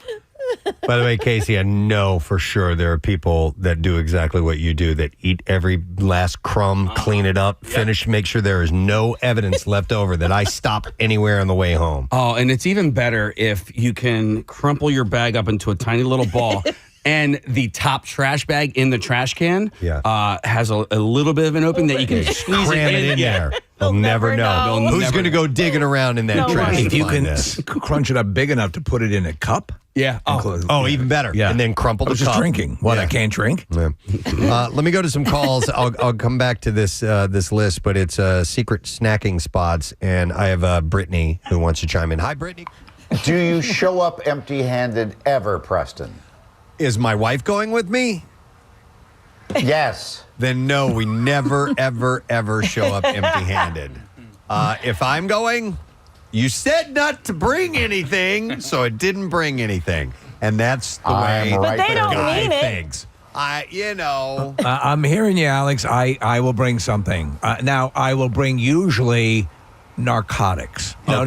By the way, Casey, I know for sure there are people that do exactly what you do, that eat every last crumb, clean it up, finish, make sure there is no evidence left over that I stop anywhere on the way home. Oh, and it's even better if you can crumple your bag up into a tiny little ball. And the top trash bag in the trash can has a little bit of an opening that you can squeeze Cram it in there. They'll never know. Who's going to go digging around in that trash? If you can crunch it up big enough to put it in a cup. Yeah. Oh, even better. Yeah. And then crumple the cup. Just drinking. What, I can't drink? Yeah. Let me go to some calls. I'll come back to this list, but it's secret snacking spots. And I have Brittany who wants to chime in. Hi, Brittany. Do you show up empty-handed ever, Preston? Is my wife going with me? Yes. Then no, we never, ever, ever show up empty-handed. If I'm going, you said not to bring anything, so it didn't bring anything. And that's the way right they don't guy mean it. thinks. I'm hearing you, Alex. I will bring something. Now, I will bring usually narcotics. No,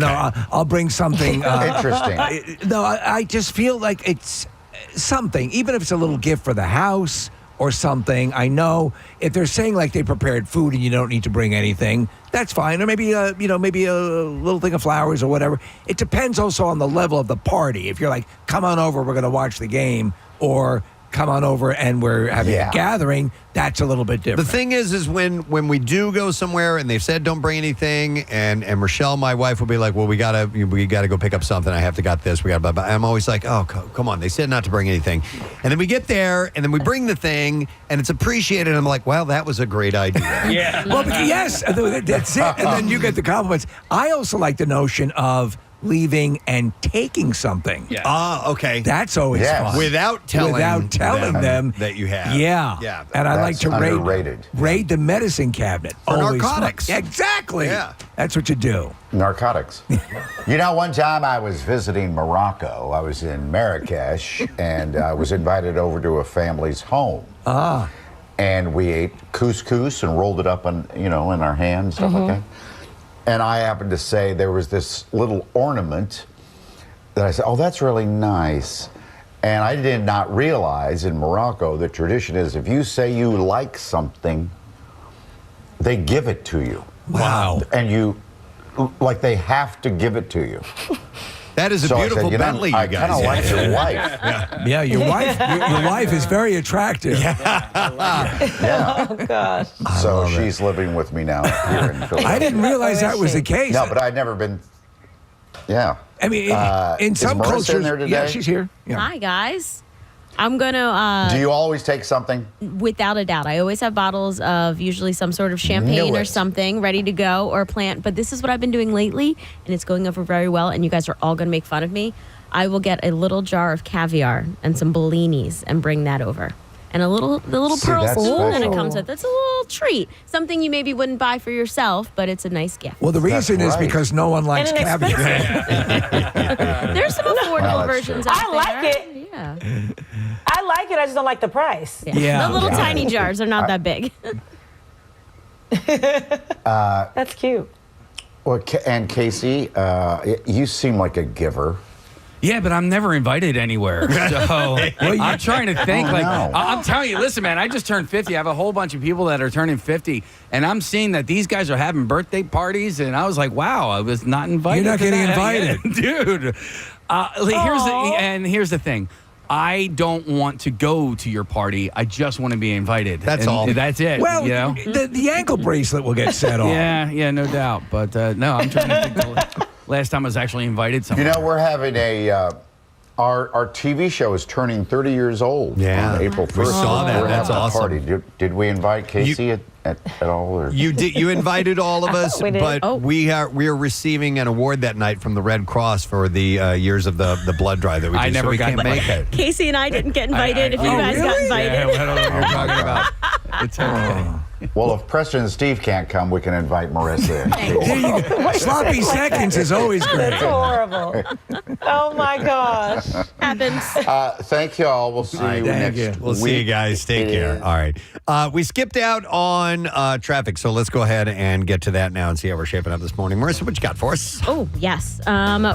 I'll bring something. Interesting. No, I just feel like it's something, even if it's a little gift for the house or something. I know if they're saying like they prepared food and you don't need to bring anything, that's fine. Or maybe maybe a little thing of flowers or whatever. It depends also on the level of the party. If you're like, come on over, we're going to watch the game, or come on over and we're having a gathering, that's a little bit different. The thing is when we do go somewhere and they've said don't bring anything, and Rochelle, my wife, will be like, well, we gotta go pick up something. I have to got this. We got blah, blah. I'm always like, oh, come on. They said not to bring anything. And then we get there and then we bring the thing and it's appreciated. And I'm like, well, that was a great idea. Yeah. Well, yes, that's it. And then you get the compliments. I also like the notion of leaving and taking something. Yeah. Okay. That's always fun. Without telling them that you have. Yeah. Yeah. And I like to underrated. raid the medicine cabinet. Or Always narcotics. fun. Exactly. Yeah. That's what you do. Narcotics. You know, one time I was visiting Morocco. I was in Marrakesh, and I was invited over to a family's home. And we ate couscous and rolled it up in our hands, stuff like that. And I happened to say there was this little ornament that I said, oh, that's really nice. And I did not realize in Morocco the tradition is if you say you like something, they give it to you. Wow. And they have to give it to you. That is a beautiful Bentley you guys I kind of like your wife. Yeah, your wife is very attractive. Yeah. Oh, gosh. So she's living with me now here in Philadelphia. I didn't realize that was the case. No, but I'd never been. Yeah. I mean, in some Marissa cultures. in there today? Yeah, she's here. Yeah. Hi, guys. I'm going to... Do you always take something? Without a doubt. I always have bottles of usually some sort of champagne or something ready to go, or a plant. But this is what I've been doing lately, and it's going over very well, and you guys are all going to make fun of me. I will get a little jar of caviar and some bellinis and bring that over. And the little pearl spoon that it comes with. It's a little treat. Something you maybe wouldn't buy for yourself, but it's a nice gift. Well, the reason is because no one likes caviar. There's some affordable versions out there. I like it. Yeah. I like it. I just don't like the price. Yeah. The little tiny jars are not that big. That's cute. Well, and Casey, you seem like a giver. Yeah, but I'm never invited anywhere. So I'm trying to think. I'm telling you, listen, man, I just turned 50. I have a whole bunch of people that are turning 50, and I'm seeing that these guys are having birthday parties, and I was like, wow, I was not invited. You're not getting invited. Dude. Here's the thing. I don't want to go to your party. I just want to be invited. That's all. That's it. Well, you know? the ankle bracelet will get set off. Yeah, no doubt. But no, I'm trying to think the last time I was actually invited somewhere. You know, we're having our TV show is turning 30 years old on April 1st. We saw that. We're That's having a awesome. party. Did we invite Casey at all? Or? You did. You invited all of us, We did. but we are receiving an award that night from the Red Cross for the years of the blood drive that we did. I never so we got can't make it. Casey and I didn't get invited. If you guys got invited. Yeah, I don't know what you're talking about. It's okay. Well, if Preston and Steve can't come, we can invite Marissa and Casey. Sloppy seconds is always great. That's horrible. Oh my gosh. Happens. Thank you all. We'll see you next week. We'll see you guys. Take care. All right. We skipped out on traffic, so let's go ahead and get to that now and see how we're shaping up this morning. Marissa, what you got for us? Oh, yes.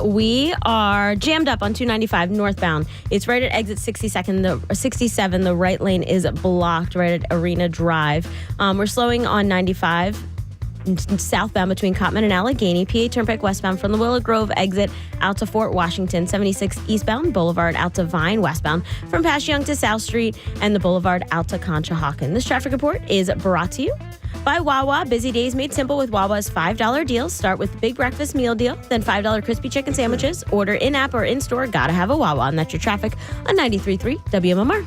We are jammed up on 295 northbound. It's right at exit 67. The right lane is blocked right at Arena Drive. We're slowing on 95 southbound between Cottman and Allegheny, PA Turnpike westbound from the Willow Grove exit out to Fort Washington, 76 eastbound, Boulevard out to Vine westbound from Passyunk to South Street, and the Boulevard out to Conshohocken. This traffic report is brought to you by Wawa. Busy days made simple with Wawa's $5 deals. Start with the big breakfast meal deal, then $5 crispy chicken sandwiches. Order in-app or in-store. Gotta have a Wawa. And that's your traffic on 93.3 WMMR.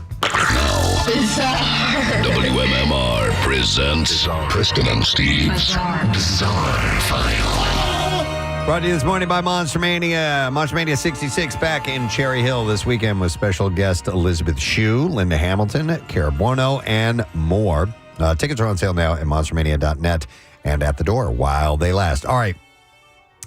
WMMR presents Preston and Steve's Bizarre File. Brought to you this morning by Monster Mania. Monster Mania 66 back in Cherry Hill this weekend with special guest Elizabeth Shue, Linda Hamilton, Cara Buono, and more. Tickets are on sale now at monstermania.net and at the door while they last. All right.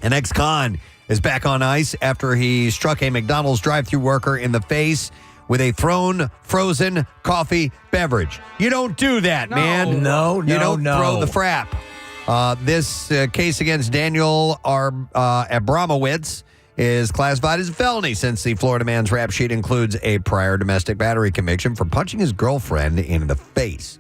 An ex-con is back on ice after he struck a McDonald's drive-thru worker in the face with a frozen coffee beverage. You don't do that, man. No, You don't no. throw the frap. This case against Daniel Abramowitz is classified as a felony since the Florida man's rap sheet includes a prior domestic battery conviction for punching his girlfriend in the face.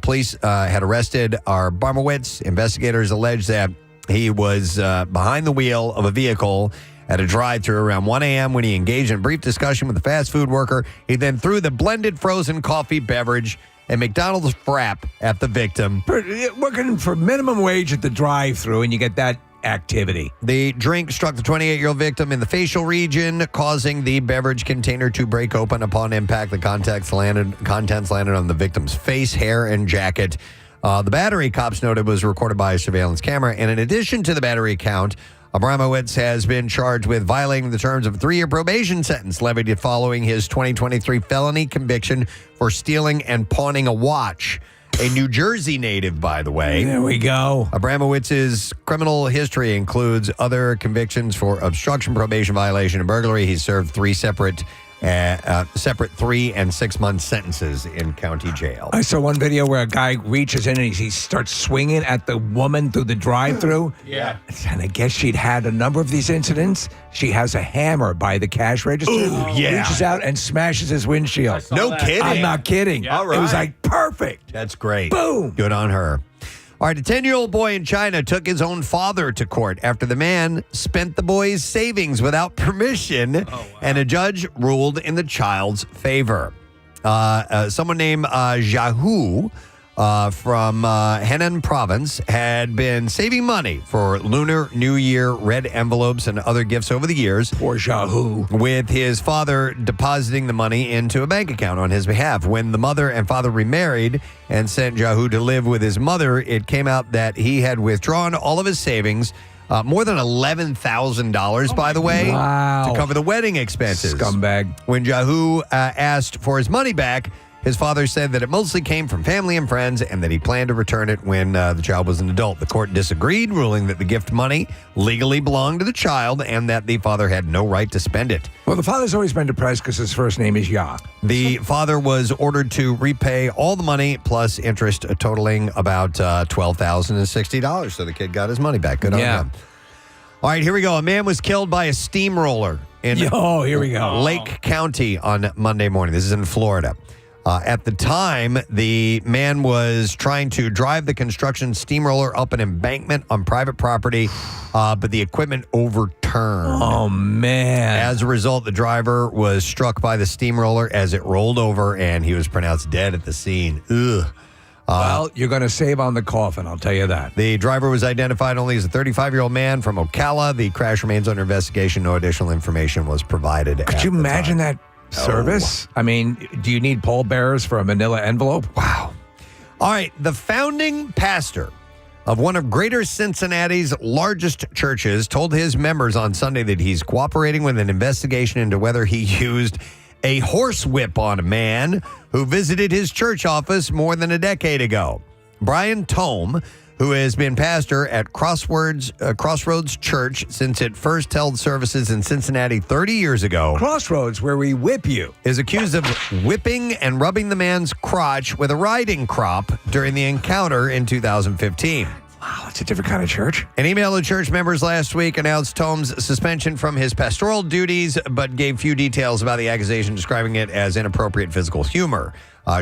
Police had arrested Abramowitz. Investigators allege that he was behind the wheel of a vehicle at a drive-thru around 1 a.m. when he engaged in a brief discussion with the fast food worker. He then threw the blended frozen coffee beverage and McDonald's frap at the victim. Working for minimum wage at the drive-thru, and you get that activity. The drink struck the 28-year-old victim in the facial region, causing the beverage container to break open. Upon impact, the contents landed on the victim's face, hair, and jacket. The battery, cops noted, was recorded by a surveillance camera. And in addition to the battery count, Abramowitz has been charged with violating the terms of a 3-year probation sentence levied following his 2023 felony conviction for stealing and pawning a watch. A New Jersey native, by the way. There we go. Abramowitz's criminal history includes other convictions for obstruction, probation violation, and burglary. He served three separate 3 and 6 month sentences in county jail. I saw one video where a guy reaches in and he starts swinging at the woman through the drive-thru. Yeah. And I guess she'd had a number of these incidents. She has a hammer by the cash register. Ooh, yeah. Reaches out and smashes his windshield. No kidding. I'm not kidding. All right. It was like perfect. That's great. Boom. Good on her. All right, a 10-year-old boy in China took his own father to court after the man spent the boy's savings without permission, and a judge ruled in the child's favor. Someone named Zhahu from Henan province had been saving money for Lunar New Year red envelopes and other gifts over the years. Poor Zhahu. With his father depositing the money into a bank account on his behalf. When the mother and father remarried and sent Zhahu to live with his mother, it came out that he had withdrawn all of his savings, more than $11,000, by the way, Wow. to cover the wedding expenses. Scumbag. When Zhahu asked for his money back, his father said that it mostly came from family and friends and that he planned to return it when the child was an adult. The court disagreed, ruling that the gift money legally belonged to the child and that the father had no right to spend it. Well, the father's always been depressed because his first name is Ya. The father was ordered to repay all the money plus interest, totaling about $12,060. So the kid got his money back. Good on him. All right, here we go. A man was killed by a steamroller in here we go. Lake County on Monday morning. This is in Florida. At the time, the man was trying to drive the construction steamroller up an embankment on private property, but the equipment overturned. Oh, man. As a result, the driver was struck by the steamroller as it rolled over, and he was pronounced dead at the scene. Ugh. Well, you're going to save on the coffin, I'll tell you that. The driver was identified only as a 35-year-old man from Ocala. The crash remains under investigation. No additional information was provided. Could you imagine that service? I mean, do you need pallbearers for a manila envelope? Wow. All right. The founding pastor of one of Greater Cincinnati's largest churches told his members on Sunday that he's cooperating with an investigation into whether he used a horsewhip on a man who visited his church office more than a decade ago. Brian Tome, who has been pastor at Crossroads Church since it first held services in Cincinnati 30 years ago. Crossroads, where we whip you. Is accused of whipping and rubbing the man's crotch with a riding crop during the encounter in 2015. Wow, it's a different kind of church. An email to church members last week announced Tome's suspension from his pastoral duties, but gave few details about the accusation, describing it as inappropriate physical humor.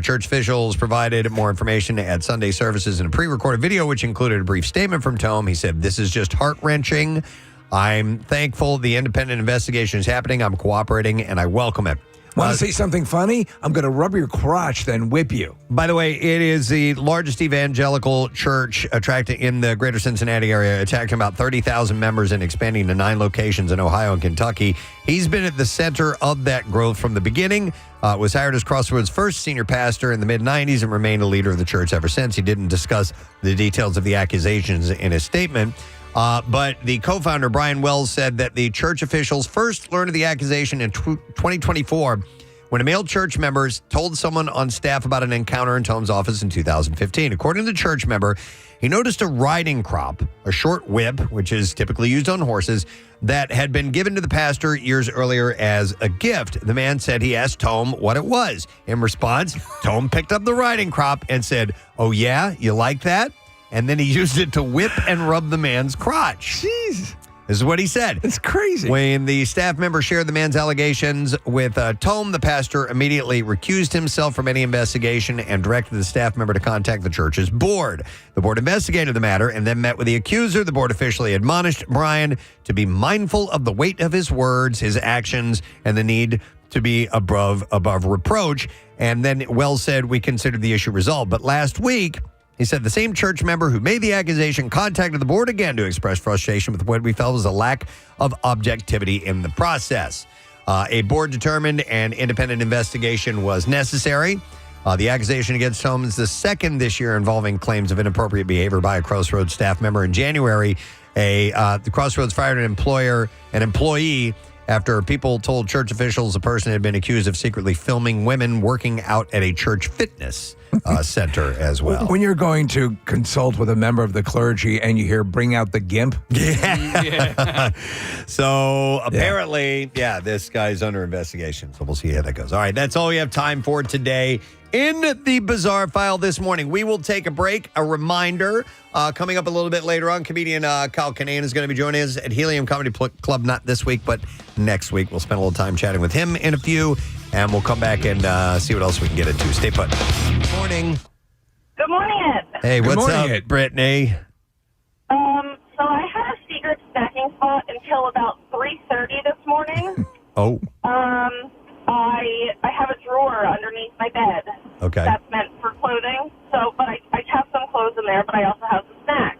Church officials provided more information at Sunday services in a pre-recorded video, which included a brief statement from Tome. He said, "This is just heart-wrenching. I'm thankful the independent investigation is happening. I'm cooperating, and I welcome it." Want to say something funny? I'm going to rub your crotch, then whip you. By the way, it is the largest evangelical church in the greater Cincinnati area, attracting about 30,000 members and expanding to 9 locations in Ohio and Kentucky. He's been at the center of that growth from the beginning, was hired as Crossroads' first senior pastor in the mid-'90s and remained a leader of the church ever since. He didn't discuss the details of the accusations in his statement. But the co-founder, Brian Wells, said that the church officials first learned of the accusation in 2024 when a male church member told someone on staff about an encounter in Tome's office in 2015. According to the church member, he noticed a riding crop, a short whip, which is typically used on horses, that had been given to the pastor years earlier as a gift. The man said he asked Tome what it was. In response, Tome picked up the riding crop and said, "Oh yeah, you like that?" And then he used it to whip and rub the man's crotch. Jeez. This is what he said. It's crazy. When the staff member shared the man's allegations with Tome, the pastor immediately recused himself from any investigation and directed the staff member to contact the church's board. The board investigated the matter and then met with the accuser. The board officially admonished Brian to be mindful of the weight of his words, his actions, and the need to be above reproach. And then Wells said, "We considered the issue resolved." But last week, he said the same church member who made the accusation contacted the board again to express frustration with what we felt was a lack of objectivity in the process. A board determined an independent investigation was necessary. The accusation against Tome is the second this year involving claims of inappropriate behavior by a Crossroads staff member. In January, the Crossroads fired an employee after people told church officials the person had been accused of secretly filming women working out at a church fitness center as well. When you're going to consult with a member of the clergy and you hear "bring out the gimp." Yeah. So apparently, this guy's under investigation. So we'll see how that goes. All right, that's all we have time for today in the Bizarre File this morning. We will take a break. A reminder, coming up a little bit later on, comedian Kyle Kinane is going to be joining us at Helium Comedy Club, not this week, but next week. We'll spend a little time chatting with him in a few, and we'll come back and see what else we can get into. Stay put. Good morning. Good morning. Hey, Good what's morning, up, Brittany? So I had a secret snacking spot until about 3:30 this morning. Oh. I have a drawer underneath my bed. Okay. That's meant for clothing. So, but I have some clothes in there, but I also have some snacks.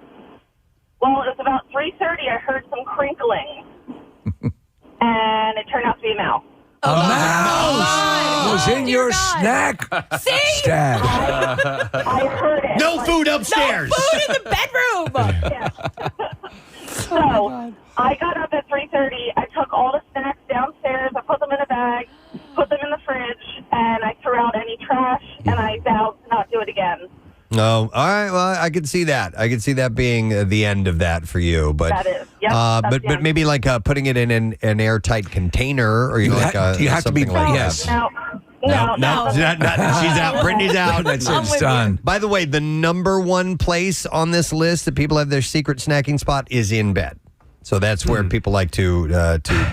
Well, it was about 3:30. I heard some crinkling, and it turned out to be a mouse. A mouse was in your snack stash. I heard it. No food upstairs. No food in the bedroom. So I got up at 3:30. I took all the snacks downstairs. I put them in a bag, put them in the fridge, and I threw out any trash. And I vowed to not do it again. No, all right. Well, I could see that. I could see that being the end of that for you. But that is, yep, but maybe like putting it in an airtight container, or you have to be like yes. No, she's out. Brittany's out. That's it's done. By the way, the number one place on this list that people have their secret snacking spot is in bed. So that's where people like to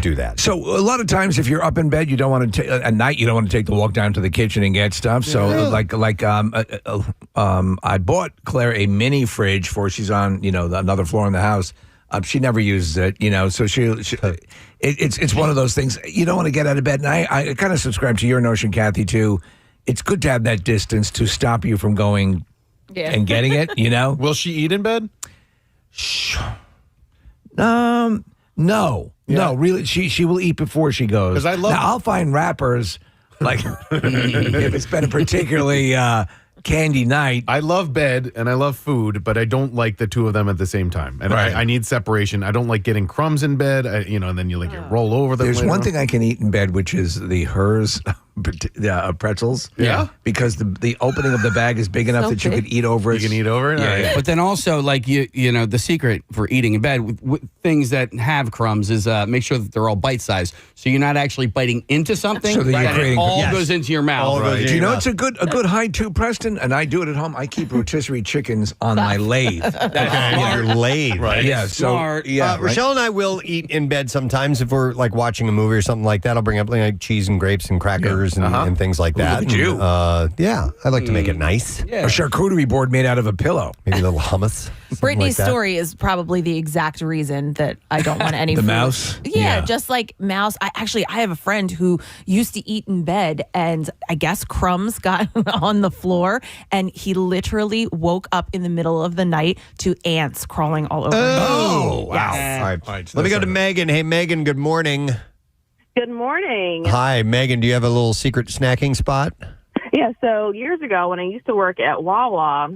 do that. So a lot of times, if you're up in bed, you don't want to at night. You don't want to take the walk down to the kitchen and get stuff. So I bought Claire a mini fridge for she's on another floor in the house. She never uses it, so it's one of those things. You don't want to get out of bed. And I kind of subscribe to your notion, Kathy, too. It's good to have that distance to stop you from going and getting it, Will she eat in bed? No, really. She will eat before she goes. Because I'll find rappers like if it's been a particularly candy night. I love bed and I love food, but I don't like the two of them at the same time. And I need separation. I don't like getting crumbs in bed, and then you roll over them. There's one thing I can eat in bed, which is the Hers pretzels. Yeah. Because the opening of the bag is big enough that you could eat over it. You can eat over it? Yeah. But then also, the secret for eating in bed with things that have crumbs is make sure that they're all bite-sized. So you're not actually biting into something. So that it all goes into your mouth. Do you know it's a good height too, Preston? And I do it at home. I keep rotisserie chickens on my lathe. Your lathe. Right. Yeah. Smart. So Rochelle and I will eat in bed sometimes if we're watching a movie or something like that. I'll bring up cheese and grapes and crackers and things like that. Look at you. Yeah, I like to make it nice. A charcuterie board made out of a pillow. Maybe a little hummus. Brittany's story is probably the exact reason that I don't want any The food. mouse? Yeah, just like mouse. I have a friend who used to eat in bed, and I guess crumbs got on the floor, and he literally woke up in the middle of the night to ants crawling all over him. Oh, wow. All right. Let me go to Megan. Hey, Megan, good morning. Good morning. Hi, Megan. Do you have a little secret snacking spot? Yeah, so years ago when I used to work at Wawa,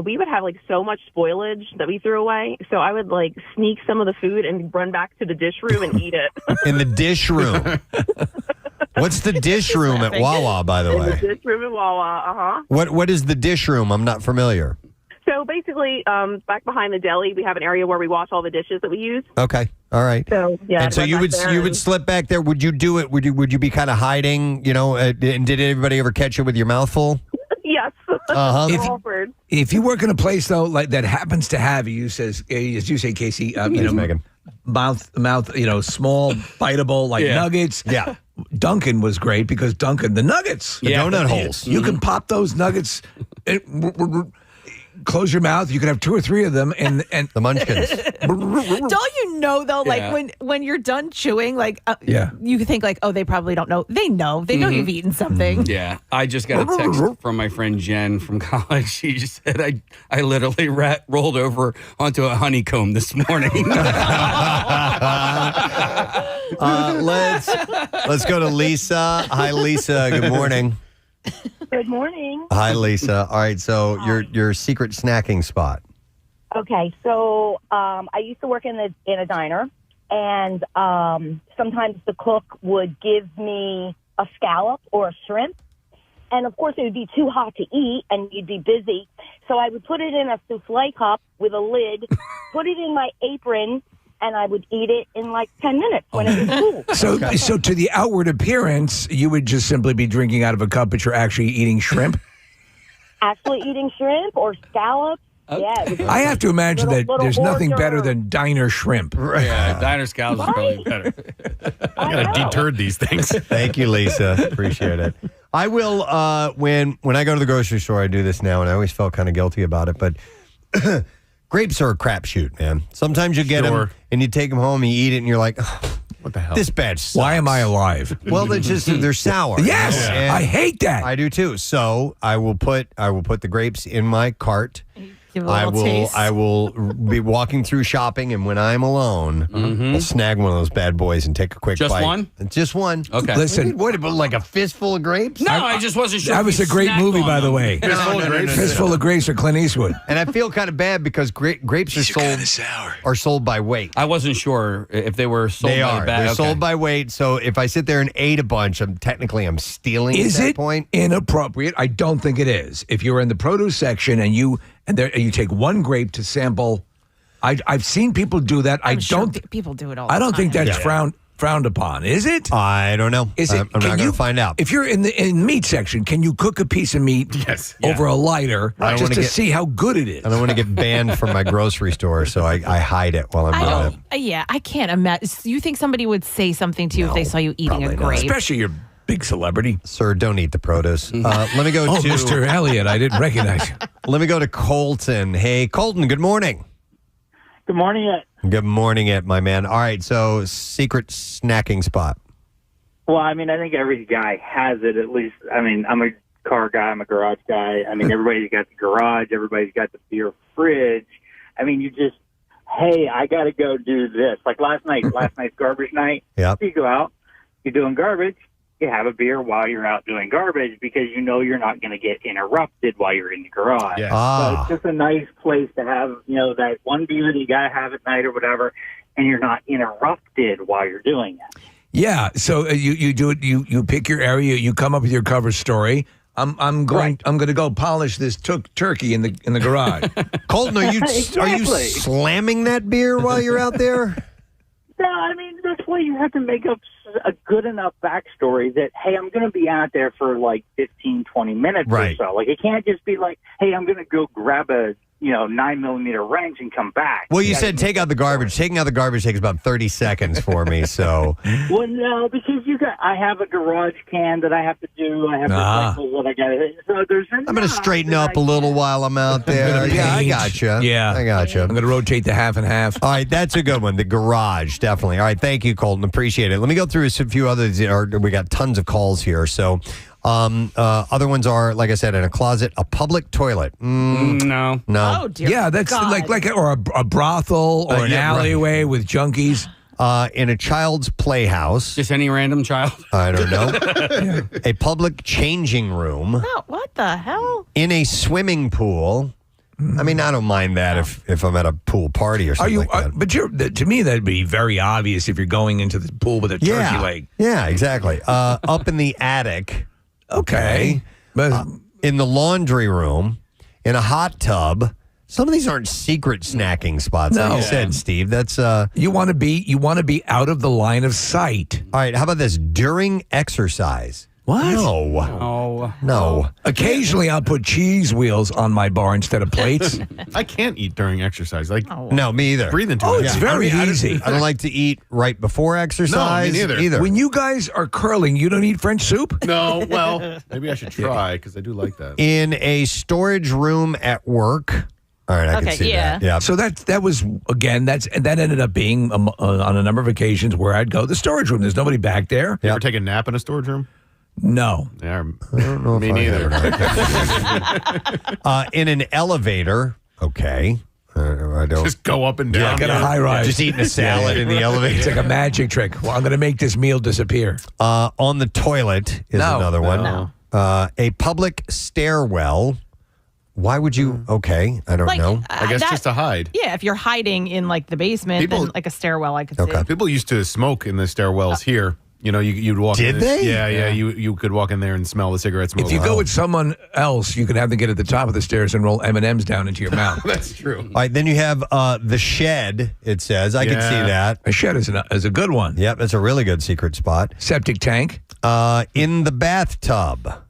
we would have so much spoilage that we threw away. So I would sneak some of the food and run back to the dish room and eat it. In the dish room. What's the dish room at Wawa, by the way? In the dish room at Wawa, What is the dish room? I'm not familiar. So basically, back behind the deli, we have an area where we wash all the dishes that we use. Okay. All right. So yeah. And so you would slip back there. Would you do it? Would you be kind of hiding? And did everybody ever catch you with your mouth full? Yes. If you work in a place though that happens to have as you say, Casey, Megan. mouth, small biteable nuggets. Yeah. Dunkin' was great because the nuggets, the donut holes. You can pop those nuggets. Close your mouth. You can have 2 or 3 of them, and the munchkins. Don't you know though? When you're done chewing, you think they probably don't know. They know. They know you've eaten something. Yeah, I just got a text from my friend Jen from college. She just said I literally rolled over onto a honeycomb this morning. Let's go to Lisa. Hi, Lisa. Good morning. Good morning. Hi, Lisa. All right, so your secret snacking spot. Okay, so I used to work in a diner, and sometimes the cook would give me a scallop or a shrimp, and of course it would be too hot to eat, and you'd be busy. So I would put it in a souffle cup with a lid, put it in my apron, and I would eat it in 10 minutes when it was cool. So to the outward appearance, you would just simply be drinking out of a cup, but you're actually eating shrimp? Actually eating shrimp or scallops. Okay. Yeah. I have to imagine that there's nothing better than diner shrimp. Right. Yeah, diner scallops are probably better. I gotta deterred these things. Thank you, Lisa. Appreciate it. I will, when I go to the grocery store, I do this now, and I always felt kind of guilty about it, but... Grapes are a crapshoot, man. Sometimes you get them and you take them home, you eat it, and you're like, oh, what the hell? This batch sucks. Why am I alive? Well, they're sour. Yes, I hate that. I do too. So I will put the grapes in my cart. I will be walking through shopping, and when I'm alone, I'll snag one of those bad boys and take a quick bite. Just one? Just one. Okay. Listen, what like a fistful of grapes? No, I just wasn't sure. That was a great movie, by the way. Fistful of Grapes or Clint Eastwood. And I feel kind of bad because grapes are sold by weight. I wasn't sure if they were sold by the bag. They're sold by weight. So if I sit there and ate a bunch, I'm stealing at that point. Inappropriate? I don't think it is. If you're in the produce section and you take one grape to sample, I've seen people do that. I'm sure people do it all. I don't the think time. that's frowned. frowned upon, is it? I don't know. Is it? I'm not going to find out. If you're in the meat section, can you cook a piece of meat over a lighter just to see how good it is? I don't want to get banned from my grocery store, so I hide it while I'm doing it. Yeah, I can't imagine. You think somebody would say something to you if they saw you eating a grape? Especially your big celebrity. Sir, don't eat the produce. Let me go to... Mr. Elliott, I didn't recognize you. Let me go to Colton. Hey, Colton, good morning. Good morning, Ed. Good morning, my man. All right, so secret snacking spot. Well, I mean, I think every guy has it at least. I mean, I'm a car guy. I'm a garage guy. I mean, everybody's got the garage. Everybody's got the beer fridge. I mean, you just, hey, I got to go do this. Like last night's garbage night. Yep. You go out, you're doing garbage. You have a beer while you're out doing garbage because you know you're not going to get interrupted while you're in the garage. Yes. So it's just a nice place to have, that one beer that you got to have at night or whatever, and you're not interrupted while you're doing it. Yeah, so you do it. You pick your area. You come up with your cover story. I'm going to go polish this turkey in the garage. Colton, are you slamming that beer while you're out there? No, I mean, that's why you have to make up a good enough backstory that, hey, I'm going to be out there for like 15, 20 minutes or so. Like, it can't just be like, hey, I'm going to go grab a 9mm wrench and come back. Well, you said take out the garbage. Taking out the garbage takes about 30 seconds for me, so. Well, no, because I have a garage can that I have to do. I have recycles that I got to. So there's I'm going to straighten up a little while I'm out there. Yeah, I gotcha. Yeah. I gotcha. I'm going to rotate the half and half. All right, that's a good one. The garage, definitely. All right, thank you, Colton. Appreciate it. Let me go through a few others. We got tons of calls here, so. Other ones are, like I said, in a closet, a public toilet. No. Oh, dear Yeah, that's God. like or a brothel or an alleyway with junkies. In a child's playhouse. Just any random child? I don't know. A public changing room. Oh, what the hell? In a swimming pool. I mean, I don't mind that if I'm at a pool party or something like that. But to me, that'd be very obvious if you're going into the pool with a turkey leg. Yeah, exactly. Up in the attic. Okay. In the laundry room. In a hot tub. Some of these aren't secret snacking spots. Like you said, Steve. That's you want to be out of the line of sight. All right. How about this? During exercise. What? No. Occasionally, I'll put cheese wheels on my bar instead of plates. I can't eat during exercise. No, me either. Breathing too Oh, much. it's very easy. I don't like to eat right before exercise. No, me neither. Either. When you guys are curling, you don't eat French soup? No, well, maybe I should try because I do like that. In a storage room at work. All right, I can see that. Yeah. So that was again. That ended up being on a number of occasions where I'd go to the storage room. There's nobody back there. You ever take a nap in a storage room? No. Yeah, I don't know. me neither. In an elevator. Okay. I don't. Just go up and down. I got a high rise. Just eating a salad in the elevator. It's like a magic trick. Well, I'm going to make this meal disappear. On the toilet is another one. No. A public stairwell. Why would you? Okay, I don't know. I guess just to hide. Yeah, if you're hiding in like the basement, then like a stairwell, I could see. People used to smoke in the stairwells here. You know, you'd walk Did in. they? Yeah. You could walk in there and smell the cigarette smoke. If you go with someone else, you can have them get at the top of the stairs and roll M&Ms down into your mouth. That's true. All right, then you have the shed, it says. I can see that. A shed is a good one. Yep, that's a really good secret spot. Septic tank. In the bathtub.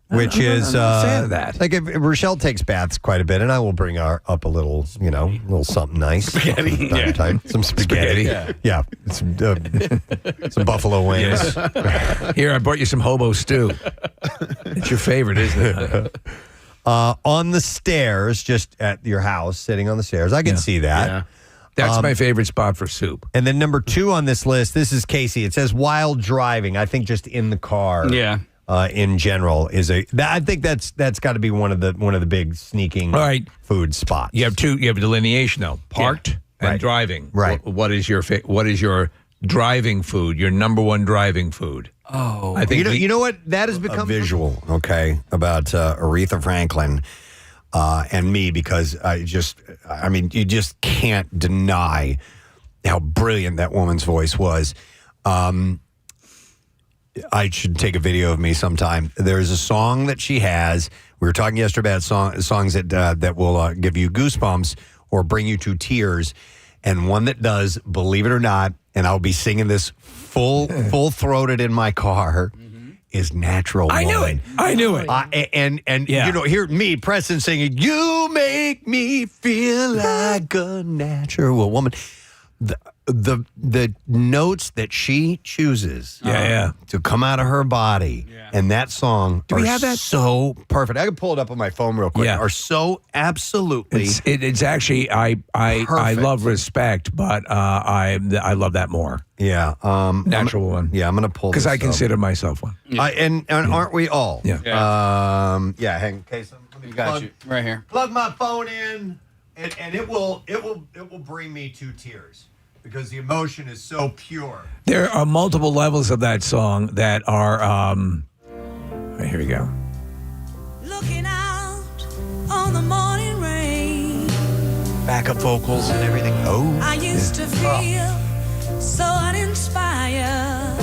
Which is I'm not a fan of that. Like if Rochelle takes baths quite a bit, and I will bring her up a little, little something nice. Spaghetti. Time to time. Some spaghetti. Yeah. Some buffalo wings. Here, I brought you some hobo stew. It's your favorite, isn't it? On the stairs, just at your house, sitting on the stairs. I can see that. Yeah. That's my favorite spot for soup. And then number 2 on this list, this is Casey. It says while driving. I think just in the car. Yeah. In general I think that's got to be one of the big sneaking food spots. You have delineation though. Parked and driving. Right. What is your driving food? Your number one driving food? Oh. I think you know what? That has become a visual, about Aretha Franklin and me, because you just can't deny how brilliant that woman's voice was. I should take a video of me sometime. There's a song that she has. We were talking yesterday about songs that will give you goosebumps or bring you to tears. And one that does, believe it or not, and I'll be singing this full-throated in my car, is Natural Woman. I knew it. And you know, hear me, Preston, singing, you make me feel like a natural woman. The notes that she chooses to come out of her body and that song Do we have that? So perfect. I can pull it up on my phone real quick. Yeah. Are so absolutely It's actually I perfect. love Respect, but I love that more. Yeah. Natural One. Yeah, I'm going to pull Because this I up. consider myself one. And aren't we all? Yeah. Hang on. Okay, so let me Got you right here. plug my phone in, and it will bring me to tears because the emotion is so pure. There are multiple levels of that song that are. Here we go. Looking out on the morning rain, Backup vocals and everything. Oh, I used to feel so uninspired.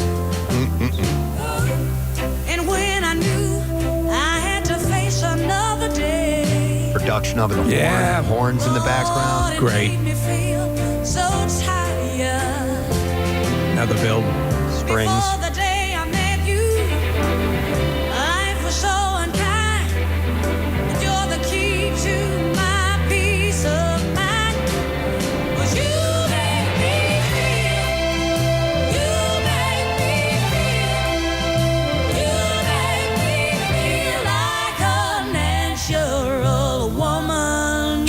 And when I knew I had to face another day, production of it. Yeah. Horns in the background. it Great. made me feel so tired. Another build. Strings. Before the day I met you, life was so unkind. But you're the key to my peace of mind. 'Cause you make me feel, you make me feel, you make me feel like a natural woman.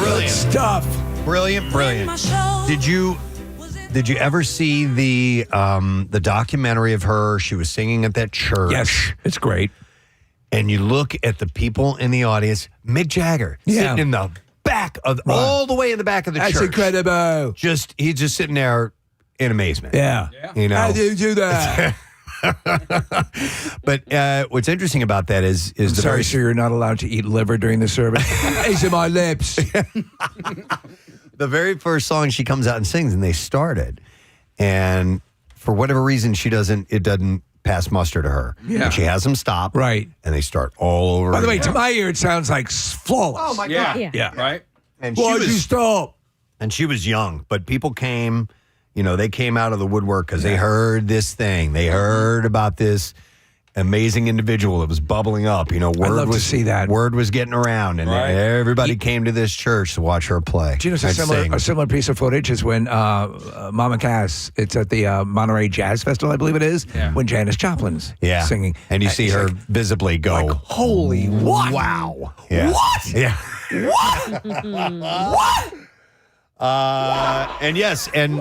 Brilliant Stuff. Brilliant. Did you ever see the documentary of her? She was singing at that church. Yes, it's great. And you look at the people in the audience. Mick Jagger sitting in the back of all the way in the back of the That's church. incredible. He's just sitting there in amazement. Yeah. You know. How do you do that? But what's interesting about that is I'm the sorry, very sir, you're not allowed to eat liver during the service. These are my lips. the very first song she comes out and sings, and they started, and for whatever reason it doesn't pass muster to her. Yeah. And she has them stop. Right. And they start all over. By the way, again. to my ear, it sounds like flawless. Oh my Yeah. God. Yeah. Right? And Why'd you stop? And she was young, but people came, they came out of the woodwork because they heard this thing. They heard about this amazing individual that was bubbling up. Word love to was see that. Word was getting around, and everybody came to this church to watch her play. Do you know and a similar piece of footage is when Mama Cass, it's at the Monterey Jazz Festival, I believe it is, when Janis Joplin's singing. And you see her visibly go, holy what? Wow. Yeah. What? Yeah. What? And yes, and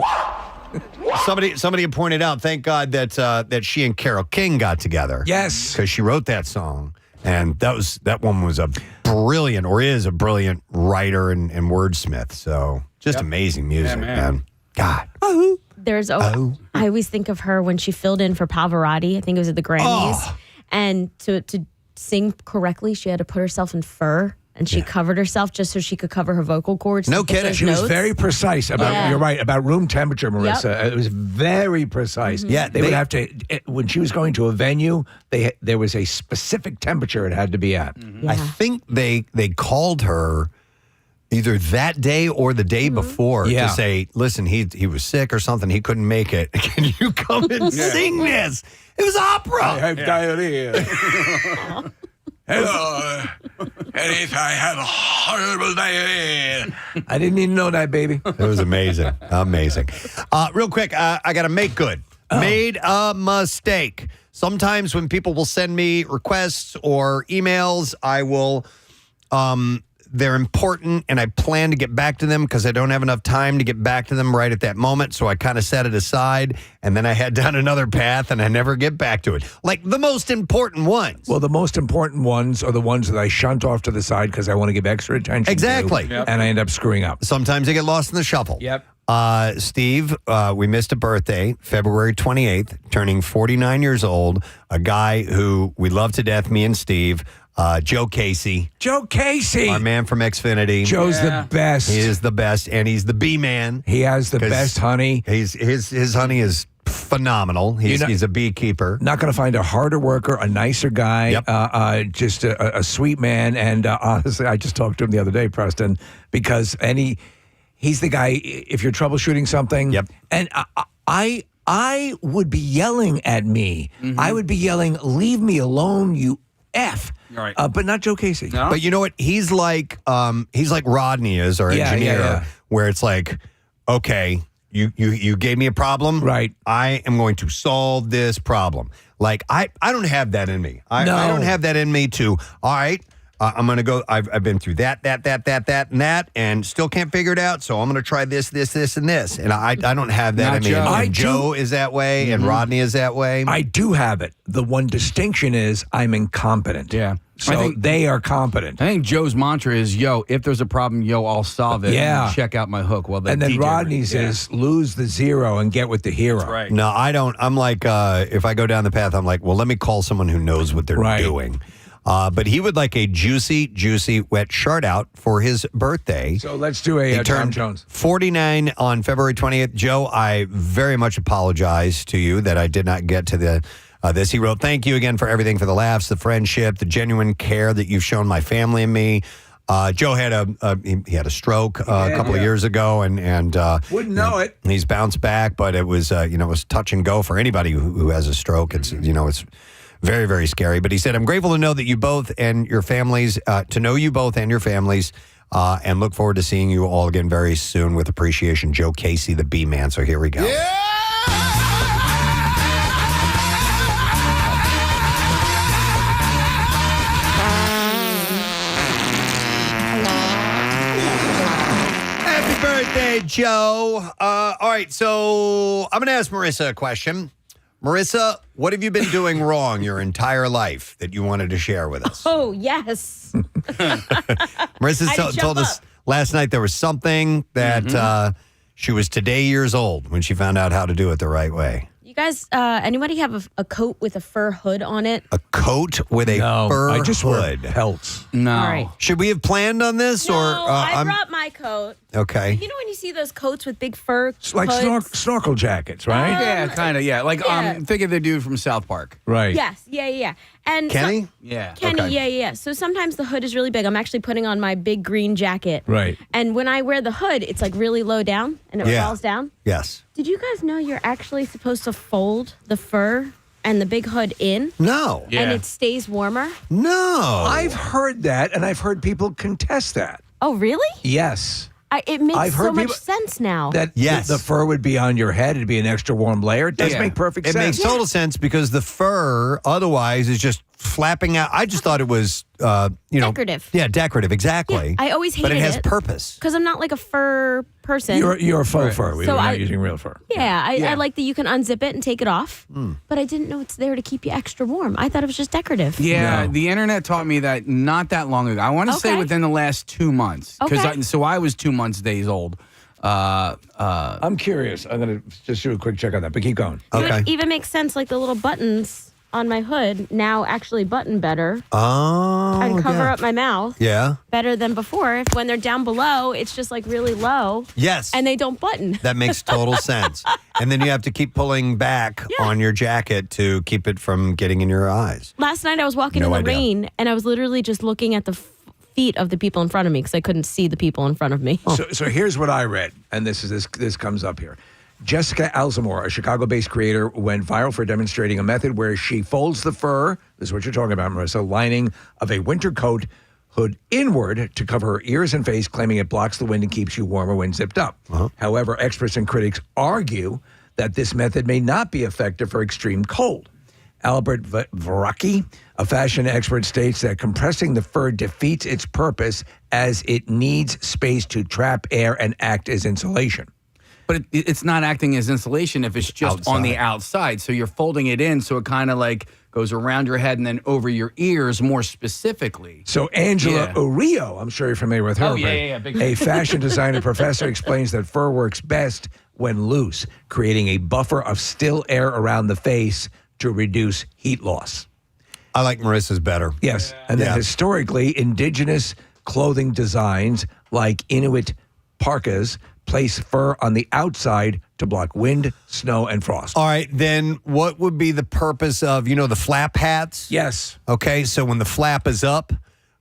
somebody pointed out, thank God that she and Carole King got together. Yes. Because she wrote that song. And that woman was is a brilliant writer and wordsmith. So just amazing music, man. God. I always think of her when she filled in for Pavarotti. I think it was at the Grammys. And to sing correctly, she had to put herself in fur. And she covered herself just so she could cover her vocal cords. No kidding. She was very precise about, you're right, about room temperature, Marissa. It was very precise. Yeah, they would have to, when she was going to a venue, there was a specific temperature it had to be at. I think they called her either that day or the day before to say, listen, he was sick or something. He couldn't make it. Can you come and sing this? It was opera. I have diarrhea. Hello. And if I have a horrible diarrhea. I didn't even know that, baby. It was amazing. Amazing. Real quick, I got to make good. Made a mistake. Sometimes when people will send me requests or emails, I will, they're important and I plan to get back to them because I don't have enough time to get back to them right at that moment. So I kind of set it aside and then I head down another path and I never get back to it. Like the most important ones. Well, the most important ones are the ones that I shunt off to the side because I want to give extra attention Exactly. to, and I end up screwing up. Sometimes they get lost in the shuffle. Yep. Steve, we missed a birthday, February 28th, turning 49 years old. A guy who we love to death, me and Steve. Joe Casey. Joe Casey. Our man from Xfinity. Joe's the best. He is the best, and he's the bee man. He has the best honey. His honey is phenomenal. He's a beekeeper. Not going to find a harder worker, a nicer guy, just a sweet man. And honestly, I just talked to him the other day, Preston, because He's the guy, if you're troubleshooting something. Yep. And I would be yelling at me. I would be yelling, leave me alone, you F. All right. But not Joe Casey. No? But you know what? He's like Rodney is, our engineer, where it's like, okay, you gave me a problem. Right. I am going to solve this problem. Like, I don't have that in me. I don't have that in me to, all right, I'm going to go, I've been through that, and that, and still can't figure it out, so I'm going to try this, and this. And I don't have that in me. Joe. And Joe is that way, and Rodney is that way. I do have it. The one distinction is I'm incompetent. Yeah. So they are competent. I think Joe's mantra is, if there's a problem, I'll solve it. Yeah. And check out my hook. Well, And then Rodney's is lose the zero and get with the hero. Right. No, I don't. I'm like, if I go down the path, I'm like, well, let me call someone who knows what they're doing. But he would like a juicy, wet shout out for his birthday. So let's do a Tom turned Jones. 49 on February 20th. Joe, I very much apologize to you that I did not get to this. He wrote, thank you again for everything, for the laughs, the friendship, the genuine care that you've shown my family and me. Joe had a stroke a couple of years ago, and wouldn't know it. He's bounced back, but it was it was touch and go for anybody who has a stroke. It's it's very, very scary. But he said, I'm grateful to know that you both and your families, to know you both and your families, and look forward to seeing you all again very soon. With appreciation, Joe Casey, the B-Man. So here we go. Happy birthday, Joe. All right, so I'm going to ask Marissa a question. Marissa, what have you been doing wrong your entire life that you wanted to share with us? Oh, yes. Marissa told us last night there was something that she was today years old when she found out how to do it the right way. You guys, anybody have a coat with a fur hood on it? A coat with a fur I just wear hood. pelts. No. All right. Should we have planned on this? No, or I brought my coat. Okay. You know when you see those coats with big fur It's like hoods? snorkel jackets, right? Yeah, kind of. Yeah. Like, think of the dude from South Park. Right. Yes, yeah. And Kenny? Yeah. Kenny, Okay. yeah. So sometimes the hood is really big. I'm actually putting on my big green jacket. Right. And when I wear the hood, it's like really low down and it falls down. Yes. Did you guys know you're actually supposed to fold the fur and the big hood in? No. And it stays warmer? No. I've heard that, and I've heard people contest that. Oh, really? Yes. It makes I've so heard much people- sense now. That Yes. the fur would be on your head. It'd be an extra warm layer. It does make perfect It sense. makes total sense because the fur otherwise is just flapping out. I just thought it was, Decorative. Yeah, decorative, exactly. I always hated But it has it. purpose. Because I'm not like a fur person. You're a faux fur. We're So not I- using real fur. I like that you can unzip it and take it off. But I didn't know it's there to keep you extra warm. I thought it was just decorative. Yeah, the internet taught me that not that long ago. I want to say Okay. within the last 2 months. Okay. So I was 2 days old. I'm curious. I'm going to just do a quick check on that, but keep going. It even makes sense, like the little buttons on my hood now actually button better Oh. and cover yeah. up my mouth Yeah. better than before. If when they're down below, it's just like really low. Yes. And they don't button. That makes total sense. And then you have to keep pulling back on your jacket to keep it from getting in your eyes. Last night I was walking No in the idea. rain and I was literally just looking at the feet of the people in front of me because I couldn't see the people in front of me. So here's what I read, and this comes up here. Jessica Alzamore, a Chicago-based creator, went viral for demonstrating a method where she folds the fur, this is what you're talking about, Marissa, lining of a winter coat hood inward to cover her ears and face, claiming it blocks the wind and keeps you warmer when zipped up. However, experts and critics argue that this method may not be effective for extreme cold. Albert Varaki, a fashion expert, states that compressing the fur defeats its purpose as it needs space to trap air and act as insulation. But it's not acting as insulation if it's just on the outside. So you're folding it in so it kind of like goes around your head and then over your ears more specifically. So Angela Urio, I'm sure you're familiar with her. Oh, yeah, big a fashion designer professor explains that fur works best when loose, creating a buffer of still air around the face to reduce heat loss. I like Marissa's better. Yes. And then historically, indigenous clothing designs like Inuit parkas place fur on the outside to block wind, snow, and frost. All right, then what would be the purpose of, the flap hats? Yes. Okay, so when the flap is up,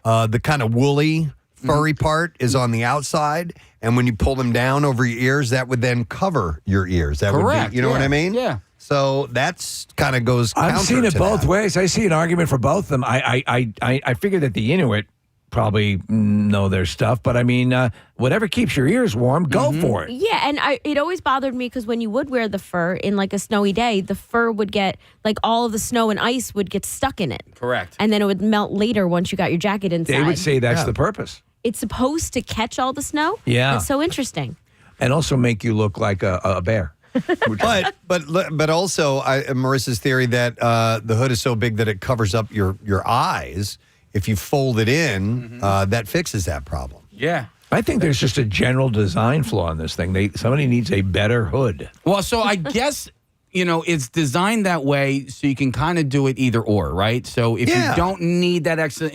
the kind of woolly furry part is on the outside, and when you pull them down over your ears, that would then cover your ears. That Correct. would be, you know what I mean? Yeah. So that's kind of goes counter I've seen it to both that. ways. I see an argument for both of them. I figure that the Inuit probably know their stuff, but I mean, whatever keeps your ears warm, go for it. Yeah, and it always bothered me because when you would wear the fur in like a snowy day, the fur would get like all of the snow and ice would get stuck in it. Correct. And then it would melt later once you got your jacket inside. They would say that's the purpose. It's supposed to catch all the snow. Yeah. It's so interesting. And also make you look like a bear. But also Marissa's theory that the hood is so big that it covers up your eyes. If you fold it in, that fixes that problem. Yeah. I think there's just a general design flaw in this thing. Somebody needs a better hood. Well, so I guess, it's designed that way so you can kind of do it either or, right? So if you don't need that extra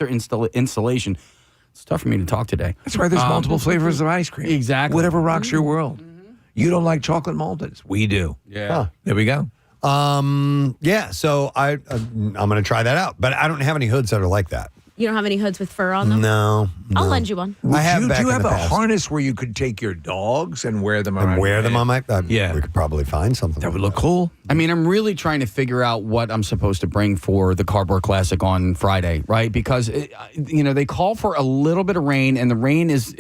insulation, it's tough for me to talk today. That's why there's multiple flavors of ice cream. Exactly. Whatever rocks your world. You don't like chocolate molded. We do. Yeah. Huh. There we go. Yeah, so I'm going to try that out. But I don't have any hoods that are like that. You don't have any hoods with fur on them? No. I'll lend you one. I have Do back you in have the a past. harness where you could take your dogs and wear them And around wear your them head? on my... Yeah. We could probably find something. That would look cool. I mean, I'm really trying to figure out what I'm supposed to bring for the Cardboard Classic on Friday, right? Because, they call for a little bit of rain, and the rain is,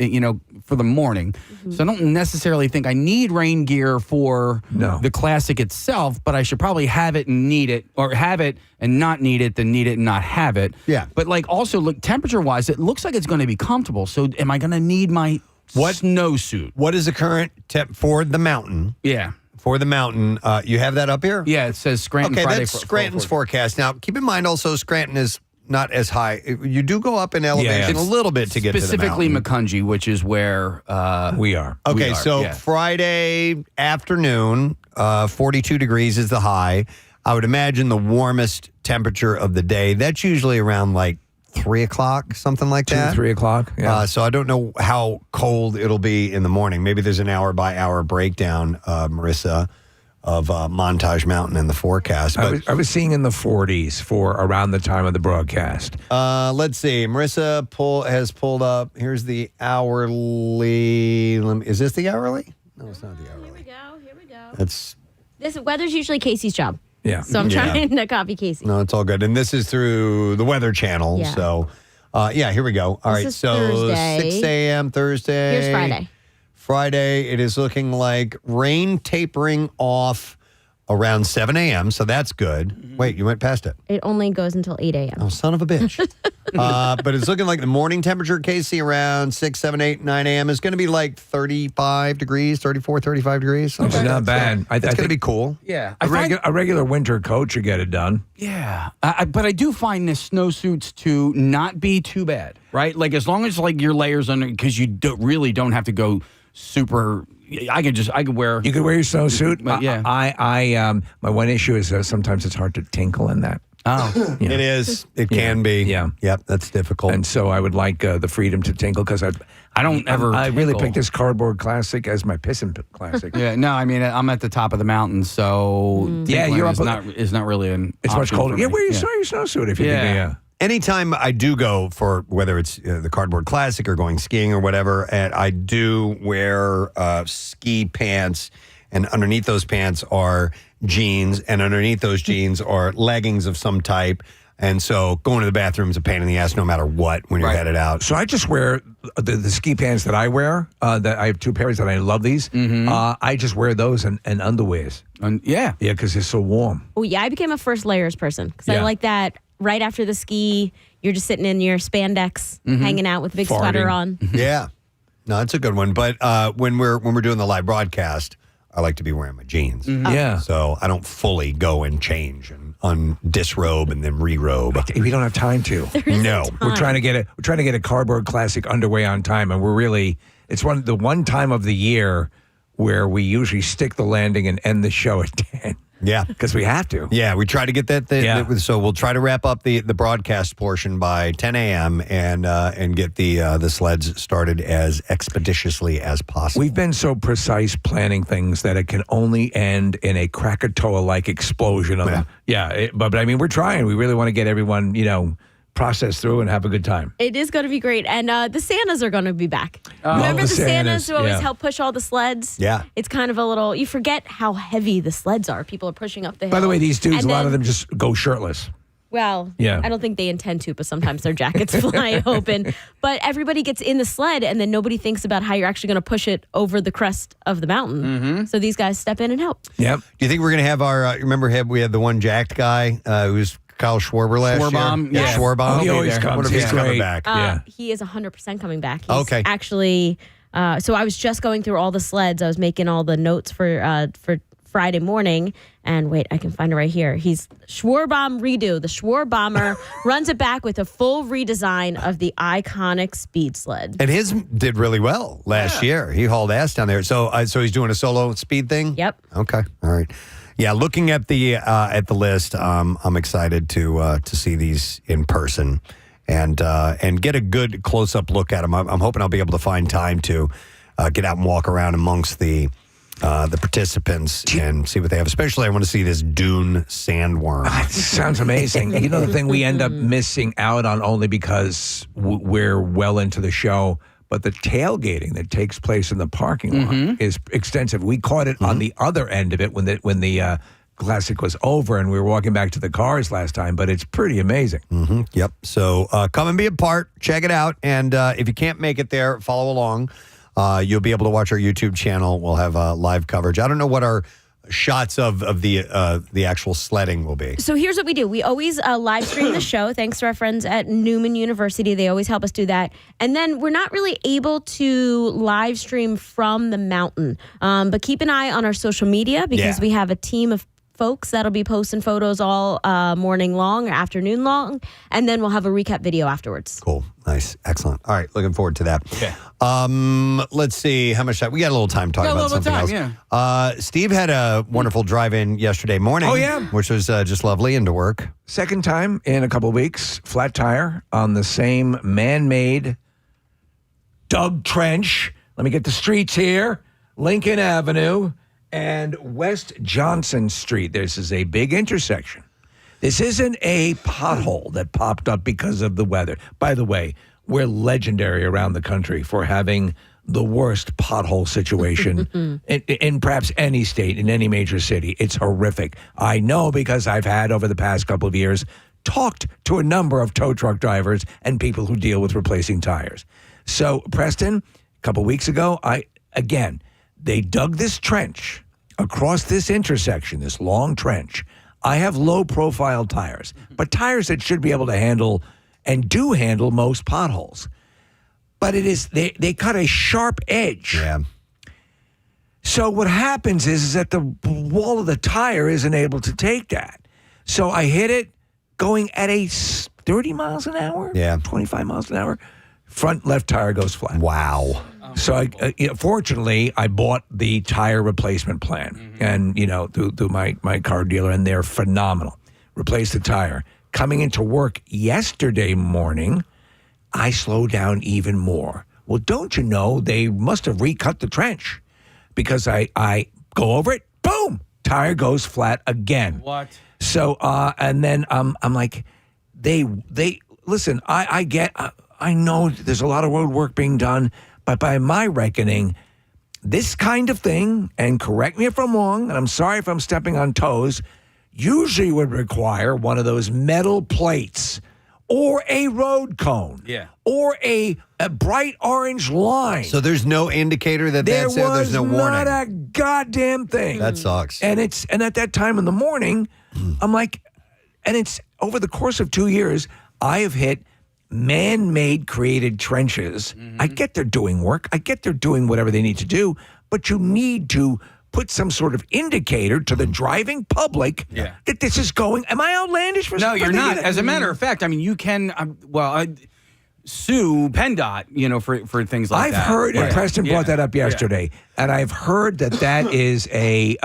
for the morning. So I don't necessarily think I need rain gear for the Classic itself, but I should probably have it and need it, or have it and not need it, then need it and not have it. Yeah. But, also, look, temperature-wise, it looks like it's going to be comfortable. So am I going to need my snowsuit? What is the current temp for the mountain? Yeah. For the mountain, you have that up here? Yeah, it says Scranton Okay, Friday. that's Scranton's forecast. Now, keep in mind also Scranton is not as high. You do go up in elevation a little bit to get to the specifically mountain. Makunji, which is where we are. Okay, so yeah. Friday afternoon, 42 degrees is the high. I would imagine the warmest temperature of the day. That's usually around like 3 o'clock, something like 2, that. 3 o'clock. Yeah. So I don't know how cold it'll be in the morning. Maybe there's an hour-by-hour breakdown, Marissa, of Montage Mountain in the forecast. But I was seeing in the 40s for around the time of the broadcast. let's see. Marissa has pulled up. Here's the hourly. Is this the hourly? No, it's not the hourly. Here we go. That's This weather's usually Casey's job. Yeah. So I'm Yeah. trying to copy Casey. No, it's all good. And this is through the Weather Channel. Yeah. So, here we go. All This right. is So Thursday. 6 a.m. Thursday. Here's Friday. Friday, it is looking like rain tapering off around 7 a.m. So that's good. Wait, you went past it. It only goes until 8 a.m. Oh, son of a bitch. But it's looking like the morning temperature, Casey, around 6, 7, 8, 9 a.m. is going to be like 35 degrees, 34, 35 degrees. Which is not bad. It's going to be cool. Yeah. A regular winter coat should get it done. Yeah. But I do find the snowsuits to not be too bad, right? Like as long as like your layers under, because you really don't have to go super. I could wear. You could wear your snowsuit. But yeah. My one issue is sometimes it's hard to tinkle in that. Oh, You know. It is. It can be. Yeah. Yep, that's difficult. And so I would like the freedom to tinkle because I really tinkle. picked this Cardboard Classic as my pissin' classic. Yeah, no, I mean I'm at the top of the mountain, so Yeah, you're is up- is not really an. It's much option colder. for Yeah, me. wear your snowsuit if you Yeah. think. Yeah. Anytime I do go for whether it's the Cardboard Classic or going skiing or whatever, and I do wear ski pants, and underneath those pants are jeans, and underneath those jeans are leggings of some type. And so going to the bathroom is a pain in the ass no matter what when you're headed out. So I just wear the ski pants that I wear. That I have 2 pairs that I love these. I just wear those and underwears. Yeah, because they're so warm. Oh, yeah, I became a first layers person because I Yeah. like that right after the ski, you're just sitting in your spandex, hanging out with a big sweater on. Yeah. No, it's a good one. But when we're doing the live broadcast, I like to be wearing my jeans. Yeah. So I don't fully go and change and disrobe and then re-robe. We don't have time to. No. We're trying to get a Cardboard Classic underway on time, and it's the one time of the year where we usually stick the landing and end the show at 10. Yeah. Because we have to. Yeah, we try to get that. So we'll try to wrap up the broadcast portion by 10 a.m. and get the sleds started as expeditiously as possible. We've been so precise planning things that it can only end in a Krakatoa-like explosion of them. Yeah, but I mean, we're trying. We really want to get everyone, process through and have a good time. It is going to be great. And the Santas are going to be back. Oh, Remember the the Santas Santas, who always yeah. help push all the sleds? Yeah. It's kind of a little, you forget how heavy the sleds are. People are pushing up the hill. By the way, these dudes, And a lot of then- them just go shirtless. Well, Yeah. I don't think they intend to, but sometimes their jackets fly open. But everybody gets in the sled, and then nobody thinks about how you're actually going to push it over the crest of the mountain. Mm-hmm. So these guys step in and help. Yep. Do you think we're going to have our, remember we had the one jacked guy who was Kyle Schwarber last Schwarbaum, year? yes. Schwarbaum. Oh, he always I comes. wonder if he's He's coming great. back. Yeah. He is 100% coming back. He's Okay. actually, so I was just going through all the sleds. I was making all the notes for Friday morning. And wait, I can find it right here. He's Schwarbaum redo. The Schwarbomber runs it back with a full redesign of the iconic speed sled. And his did really well last year. He hauled ass down there. So he's doing a solo speed thing? Yep. Okay. All right. Yeah, looking at the list, I'm excited to see these in person and get a good close up look at them. I'm hoping I'll be able to find time to get out and walk around amongst the participants and see what they have. Especially, I want to see this dune sandworm. Sounds amazing. You know, the thing we end up missing out on only because we're well into the show, but the tailgating that takes place in the parking lot is extensive. We caught it on the other end of it when the Classic was over and we were walking back to the cars last time, but it's pretty amazing. Mm-hmm. Yep. So come and be a part. Check it out. And if you can't make it there, follow along. You'll be able to watch our YouTube channel. We'll have live coverage. I don't know what our shots of the actual sledding will be. So here's what we do. We always live stream the show. Thanks to our friends at Newman University. They always help us do that. And then we're not really able to live stream from the mountain. But keep an eye on our social media because we have a team of folks that'll be posting photos all morning long or afternoon long. And then we'll have a recap video afterwards. Cool. Nice. Excellent. All right. Looking forward to that. Yeah. Let's see how much time. We got a little time to talk about something else. Steve had a wonderful drive-in yesterday morning. Oh, yeah. Which was just lovely and to work. Second time in a couple of weeks, flat tire on the same man-made dug trench. Let me get the streets here. Lincoln Avenue and West Johnson Street. This is a big intersection. This isn't a pothole that popped up because of the weather. By the way, we're legendary around the country for having the worst pothole situation in perhaps any state, in any major city. It's horrific. I know because I've had, over the past couple of years, talked to a number of tow truck drivers and people who deal with replacing tires. So, Preston, a couple weeks ago, they dug this trench across this intersection, this long trench. I have low-profile tires, but tires that should be able to handle and do handle most potholes. But it is they cut a sharp edge. Yeah. So what happens is that the wall of the tire isn't able to take that. So I hit it going at a 30 miles an hour, 25 miles an hour. Front left tire goes flat. Wow. So fortunately, I bought the tire replacement plan, and through my car dealer, and they're phenomenal. Replaced the tire. Coming into work yesterday morning, I slowed down even more. Well, don't you know they must have recut the trench because I go over it, boom, tire goes flat again. What? So and then I'm like, they listen. I know there's a lot of road work being done. But by my reckoning, this kind of thing, and correct me if I'm wrong, and I'm sorry if I'm stepping on toes, usually would require one of those metal plates or a road cone or a bright orange line. So there's no indicator that There that's there? There's no warning? not a goddamn thing. That sucks. And at that time in the morning, I'm like, and it's over the course of 2 years, I have hit man-made created trenches. I get they're doing work. I get they're doing whatever they need to do, but you need to put some sort of indicator to the driving public that this is going. Am I outlandish for No, something? you're not. As a matter of fact, I mean, you can, sue PennDOT, for things like that. I've heard, and Preston brought that up yesterday, and I've heard that is a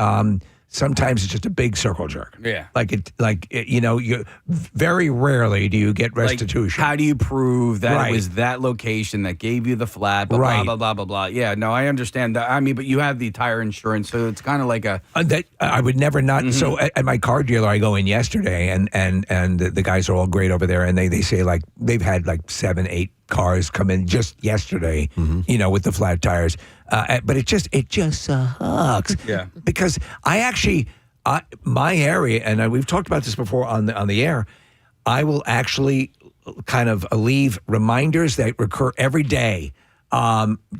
sometimes it's just a big circle jerk. Yeah. You very rarely do you get restitution. Like, how do you prove that Right. it was that location that gave you the flat? Blah, Right. blah, blah, blah, blah, blah. Yeah, no, I understand that. I mean, but you have the tire insurance, so it's kind of like a. That I would never not. Mm-hmm. So at my car dealer, I go in yesterday, and the guys are all great over there, and they say like they've had like 7-8 cars come in just yesterday, with the flat tires. But it just sucks. Yeah. Because I actually, my area, and we've talked about this before on the air, I will actually kind of leave reminders that recur every day.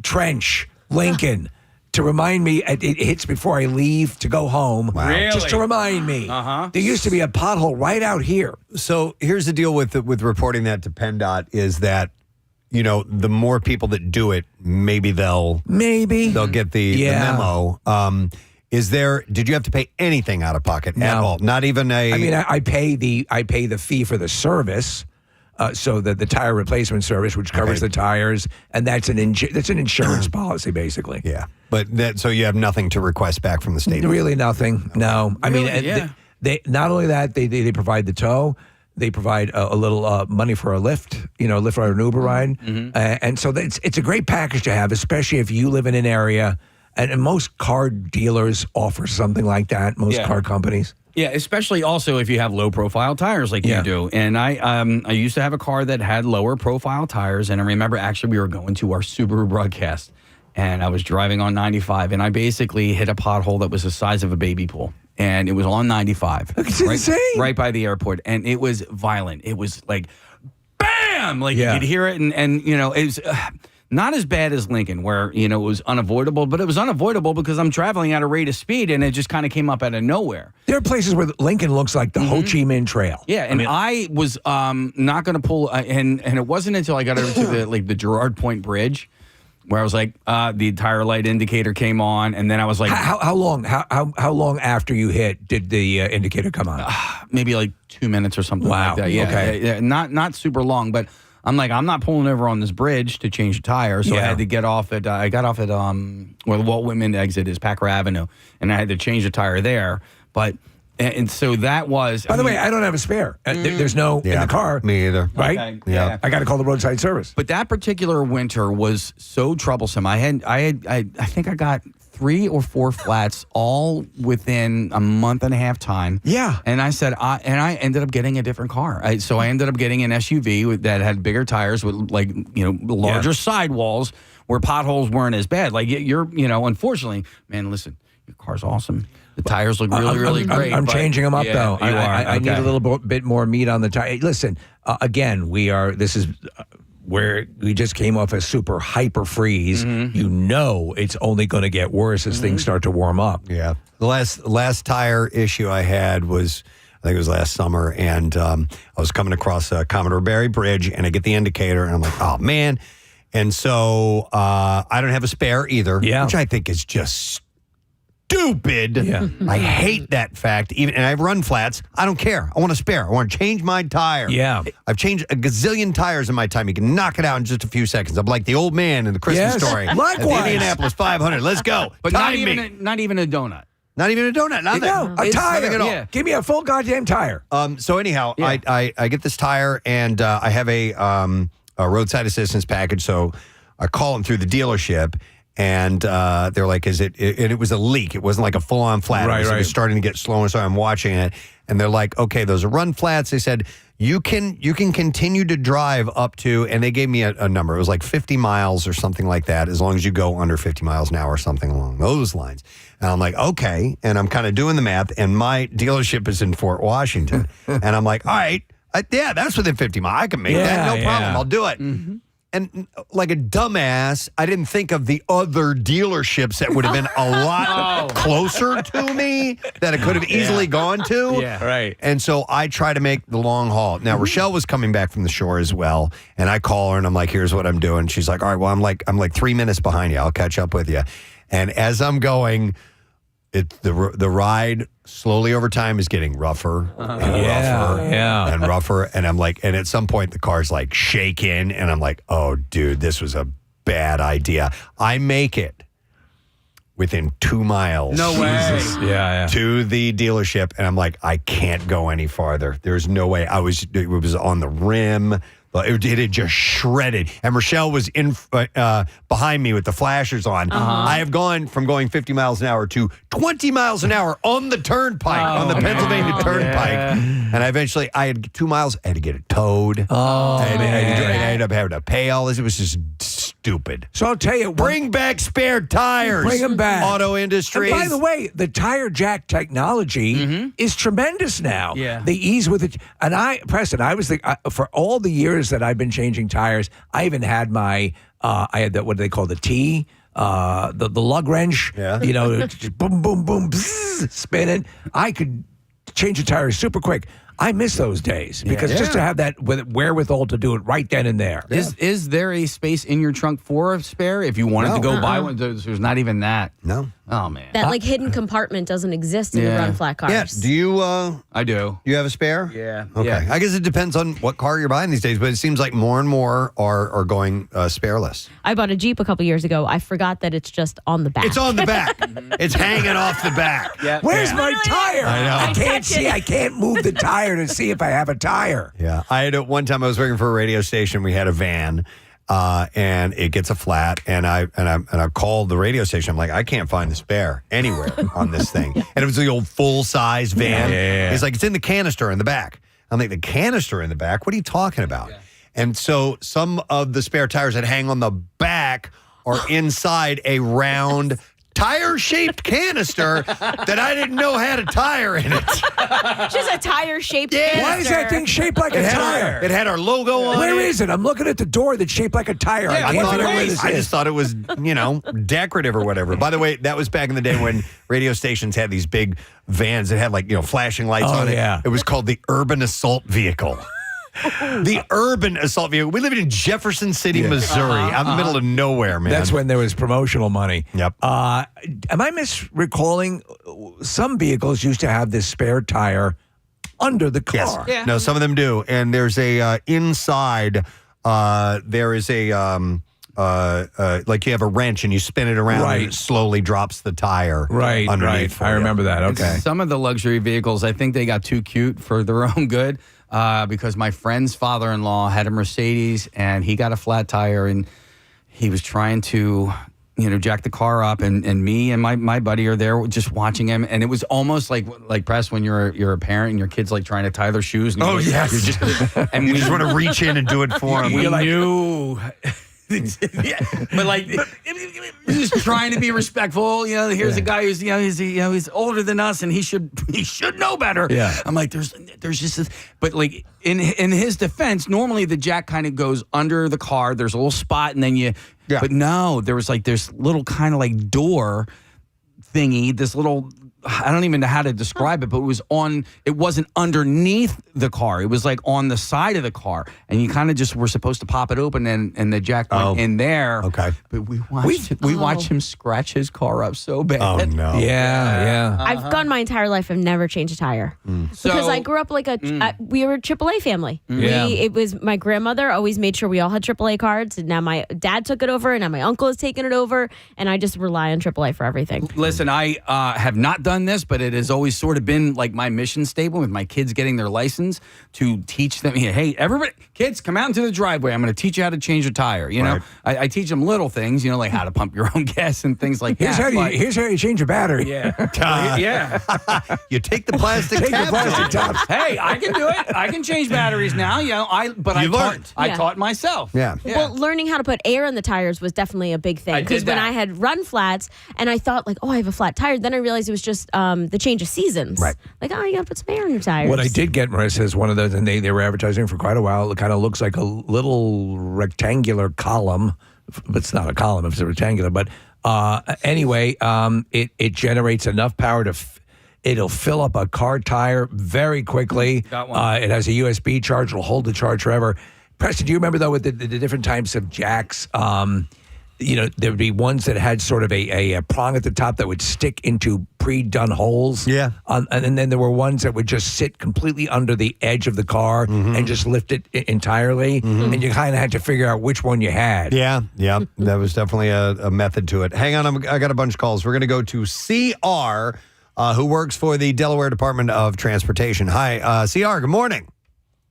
Trench, Lincoln. To remind me, it hits before I leave to go home. Wow. Really? Just to remind me. Uh-huh. There used to be a pothole right out here. So here's the deal with reporting that to PennDOT is that, the more people that do it, maybe they'll get the memo. Did you have to pay anything out of pocket at all? Not even a. I mean, I pay the fee for the service. So the tire replacement service, which covers the tires, and that's an insurance policy, basically. Yeah, but so you have nothing to request back from the state. Really, nothing. No, I mean, they not only that they provide the tow, they provide a little money for a lift, lift or an Uber ride, and so it's a great package to have, especially if you live in an area, and most car dealers offer something like that. Most car companies. Yeah, especially also if you have low profile tires like you do. And I used to have a car that had lower profile tires, and I remember actually we were going to our Subaru broadcast, and I was driving on 95, and I basically hit a pothole that was the size of a baby pool, and it was on 95. It's insane. Right by the airport, and it was violent. It was like, bam! Like you could hear it, and it was. Not as bad as Lincoln, where, it was unavoidable, but it was unavoidable because I'm traveling at a rate of speed and it just kind of came up out of nowhere. There are places where Lincoln looks like the Ho Chi Minh Trail. Yeah, and I was not going to pull, and it wasn't until I got over to the Girard Point Bridge where I was like, the tire light indicator came on, and then I was like, how long after you hit did the indicator come on? Maybe like 2 minutes or something like that. Yeah, okay. Not super long, but I'm like, I'm not pulling over on this bridge to change the tire, so I had to get off at. I got off at where the Walt Whitman exit is, Packer Avenue, and I had to change the tire there. But and so that was. By the way, I don't have a spare. There's no in the car. Me either. Right? Okay, yeah. I got to call the roadside service. But that particular winter was so troublesome. I think I got 3 or 4 flats all within a month and a half time. Yeah. And I said, I ended up getting a different car. So I ended up getting an SUV that had bigger tires with larger sidewalls where potholes weren't as bad. Like unfortunately, man, listen, your car's awesome. The tires look really great. I'm changing them up though. You are. I need a little bit more meat on the tire. Listen, again, this is where we just came off a super hyper freeze. It's only going to get worse as things start to warm up. Yeah. The last tire issue I had was, I think it was last summer, and I was coming across Commodore Barry Bridge, and I get the indicator, and I'm like, oh, man. And so I don't have a spare either, which I think is just stupid. Yeah. I hate that fact. And I've run flats. I don't care. I want a spare. I want to change my tire. Yeah. I've changed a gazillion tires in my time. You can knock it out in just a few seconds. I'm like the old man in the Christmas story. Likewise. At the Indianapolis 500. Let's go. But Time not even a donut. Not even a donut. Nothing. No, a tire. Nothing at all. Yeah. Give me a full goddamn tire. So anyhow, I get this tire, and I have a roadside assistance package. So I call them through the dealership, and they're like, "Is it?" And it was a leak. It wasn't like a full-on flat. Right, It was starting to get slower, so I'm watching it, and they're like, "Okay, those are run flats." They said you can continue to drive up to, and they gave me a number. It was like 50 miles or something like that, as long as you go under 50 miles an hour or something along those lines. And I'm like, okay, and I'm kind of doing the math, and my dealership is in Fort Washington, and I'm like, all right, that's within 50 miles. I can make that, no problem. I'll do it. And like a dumbass, I didn't think of the other dealerships that would have been a lot closer to me that it could have easily gone to. Yeah, right. And so I try to make the long haul. Now, Rochelle was coming back from the shore as well, and I call her and I'm like, here's what I'm doing. She's like, all right, well, I'm like 3 minutes behind you. I'll catch up with you. And as I'm going, the ride slowly over time is getting rougher and rougher. And I'm like, and at some point the car's like shaking, and I'm like, oh, dude, this was a bad idea. I make it within 2 miles. No way. Yeah. To the dealership, and I'm like, I can't go any farther. There's no way. It was on the rim. It had just shredded. And Rochelle was in behind me with the flashers on. I have gone from going 50 miles an hour to 20 miles an hour on the turnpike, on the Pennsylvania Turnpike. And I had 2 miles. I had to get it towed. I ended up having to pay all this. It was just stupid. So I'll tell you. Bring back spare tires. Bring them back. Auto industry. And by the way, the tire jack technology is tremendous now. Yeah. The ease with it. And Preston, I was for all the years that I've been changing tires, I even had my, I had what do they call the T? The lug wrench. Yeah. You know, just boom, boom, boom, bzz, spinning. I could change the tires super quick. I miss those days because just to have that wherewithal to do it right then and there. Is there a space in your trunk for a spare if you wanted to go buy one? There's not even that. No. Oh, man. That hidden compartment doesn't exist in the run flat cars. Yeah. Do you? I do. You have a spare? Yeah. Okay. Yeah. I guess it depends on what car you're buying these days, but it seems like more and more are going spareless. I bought a Jeep a couple years ago. I forgot that it's just on the back. It's on the back. It's hanging off the back. Yeah. Where's my tire? I know. I can't see. I can't move the tire to see if I have a tire. Yeah. I had one time I was working for a radio station. We had a van. And it gets a flat, and I called the radio station. I'm like, I can't find the spare anywhere on this thing, and it was the old full size van. Yeah. It's like it's in the canister in the back. I'm like, the canister in the back? What are you talking about? Yeah. And so some of the spare tires that hang on the back are inside a round tire-shaped canister that I didn't know had a tire in it. Just a tire-shaped canister. Why is that thing shaped like a tire? It had our logo on it. Where is it? I'm looking at the door that's shaped like a tire. Yeah, I just thought it was, decorative or whatever. By the way, that was back in the day when radio stations had these big vans that had flashing lights on it. Yeah. It was called the Urban Assault Vehicle. The Urban Assault Vehicle. We live in Jefferson City, Missouri, out in the middle of nowhere, man. That's when there was promotional money. Yep. Am I misrecalling? Some vehicles used to have this spare tire under the car. Yes. Yeah. No, some of them do. And there's a inside. There is a like you have a wrench and you spin it around and it slowly drops the tire. Right. Underneath. I remember that. Okay. Some of the luxury vehicles, I think they got too cute for their own good. Because my friend's father-in-law had a Mercedes and he got a flat tire and he was trying to, jack the car up and me and my buddy are there just watching him, and it was almost like Press when you're a parent and your kid's like trying to tie their shoes. And And we just want to reach in and do it for them. We knew. But just trying to be respectful. Here's a guy who's he's older than us and he should know better. Yeah. I'm like, there's just this, but like in his defense, normally the jack kind of goes under the car. There's a little spot and then but no, there was like this little kind of like door thingy, this little. I don't even know how to describe it, but it wasn't underneath the car. It was like on the side of the car. And you kind of just were supposed to pop it open and the jack went in there. Okay. But we watched him scratch his car up so bad. Oh, no. Yeah. I've gone my entire life. I've never changed a tire because I grew up like we were a AAA family. Yeah. It was my grandmother always made sure we all had AAA cards, and now my dad took it over, and now my uncle has taken it over, and I just rely on AAA for everything. Listen, I have not done this, but it has always sort of been like my mission statement with my kids getting their license to teach them, hey, everybody, kids, come out into the driveway. I'm going to teach you how to change a tire. I teach them little things, like how to pump your own gas and things like Here's that. Here's how you change your battery. Yeah. You take the plastic tops. Hey, I can do it. I can change batteries now. I taught myself. Yeah. Well, learning how to put air in the tires was definitely a big thing. Because when I had run flats and I thought like, I have a flat tire, then I realized it was just the change of seasons. Right. Like, you got to put some air in your tires. What I did get, Marissa, is one of those, and they were advertising for quite a while. It kind of looks like a little rectangular column, but it's not a column if it's a rectangular. But anyway, it generates enough power to. It'll fill up a car tire very quickly. Got one. It has a USB charge. It'll hold the charge forever. Preston, do you remember, though, with the different types of jacks, there would be ones that had sort of a prong at the top that would stick into pre-done holes. Yeah. And then there were ones that would just sit completely under the edge of the car and just lift it entirely. And you kind of had to figure out which one you had. Yeah, that was definitely a method to it. Hang on, I got a bunch of calls. We're going to go to CR, who works for the Delaware Department of Transportation. Hi, CR, good morning.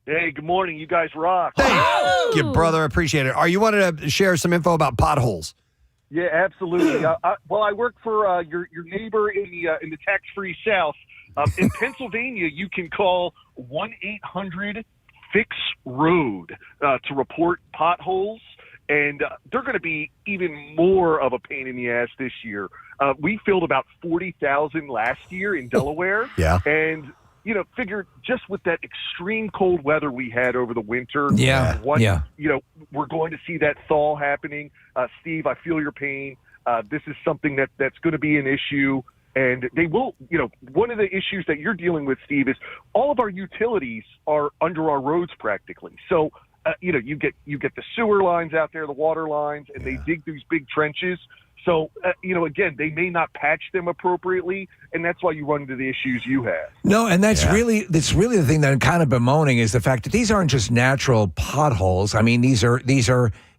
Hey, good morning. You guys rock. Thank you, brother. Appreciate it. Are you wanted to share some info about potholes? Yeah, absolutely. I work for your neighbor in the tax-free South. In Pennsylvania, you can call 1-800-FIX-ROAD to report potholes, and they're going to be even more of a pain in the ass this year. We filled about 40,000 last year in Delaware. Yeah. And figure just with that extreme cold weather we had over the winter. Yeah. We're going to see that thaw happening. Steve, I feel your pain. This is something that's going to be an issue. And they will, one of the issues that you're dealing with, Steve, is all of our utilities are under our roads practically. So, you get the sewer lines out there, the water lines, and they dig these big trenches. So, again, they may not patch them appropriately, and that's why you run into the issues you have. No, and that's really the thing that I'm kind of bemoaning is the fact that these aren't just natural potholes. I mean, these are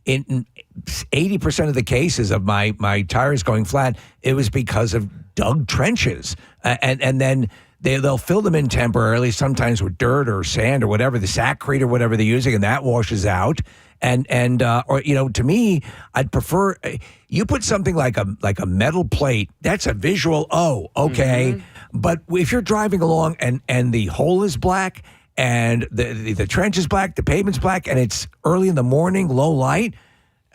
in 80% of the cases of my tires going flat, it was because of dug trenches, and then they'll fill them in temporarily, sometimes with dirt or sand or whatever, the sackcrete or whatever they're using, and that washes out. And to me, I'd prefer you put something like a metal plate. That's a visual. Oh, okay. But if you're driving along and the hole is black and the trench is black, the pavement's black, and it's early in the morning, low light.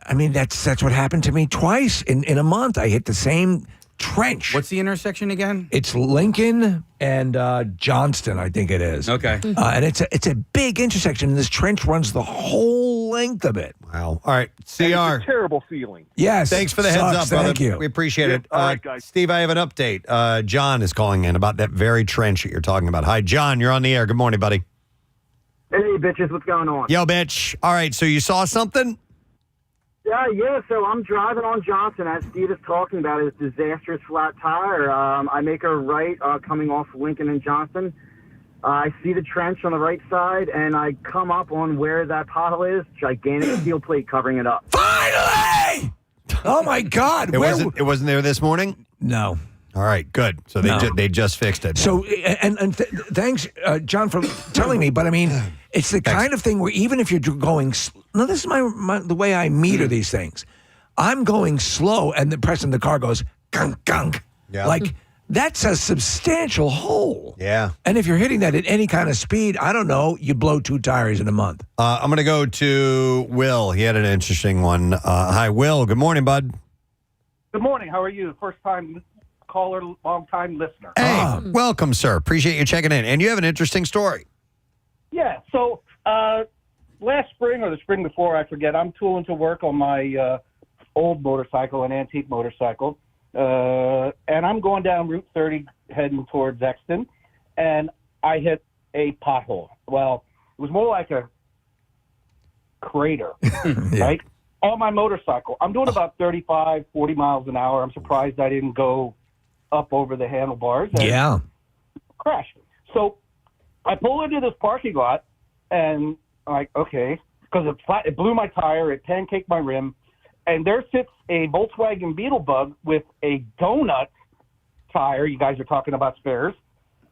I mean, that's what happened to me twice in a month. I hit the same trench. What's the intersection again? It's Lincoln and Johnston, I think it is. Okay. And it's a big intersection, and this trench runs the whole length of it. Wow. All right, CR. And it's a terrible feeling. Yes. Thanks for the heads up, brother. Thank you. We appreciate it. All right, guys. Steve, I have an update. John is calling in about that very trench that you're talking about. Hi, John. You're on the air. Good morning, buddy. Hey, bitches. What's going on? Yo, bitch. All right, so you saw something? Yeah, so I'm driving on Johnson, as Steve is talking about his disastrous flat tire. I make a right coming off Lincoln and Johnson. I see the trench on the right side, and I come up on where that pothole is, gigantic steel plate covering it up. Finally! Oh, my God. It wasn't there this morning? No. All right, good. So they just fixed it. So, thanks, John, for telling me. But I mean, it's the kind of thing where even if you're going, now this is the way I meter these things. I'm going slow, and the Preston, the car goes gunk gunk. Yeah. Like that's a substantial hole. Yeah. And if you're hitting that at any kind of speed, I don't know, you blow 2 tires in a month. I'm going to go to Will. He had an interesting one. Hi, Will. Good morning, bud. Good morning. How are you? First time caller, long time listener. Hey, welcome, sir. Appreciate you checking in. And you have an interesting story. Yeah. So last spring or the spring before, I forget, I'm tooling to work on my old motorcycle, an antique motorcycle. And I'm going down Route 30 heading towards Exton, and I hit a pothole. Well, it was more like a crater, right? On my motorcycle. I'm doing about 35, 40 miles an hour. I'm surprised I didn't go up over the handlebars. And crash. So I pull into this parking lot, and I'm like, okay, because it blew my tire, it pancaked my rim, and there sits a Volkswagen Beetlebug with a donut tire. You guys are talking about spares,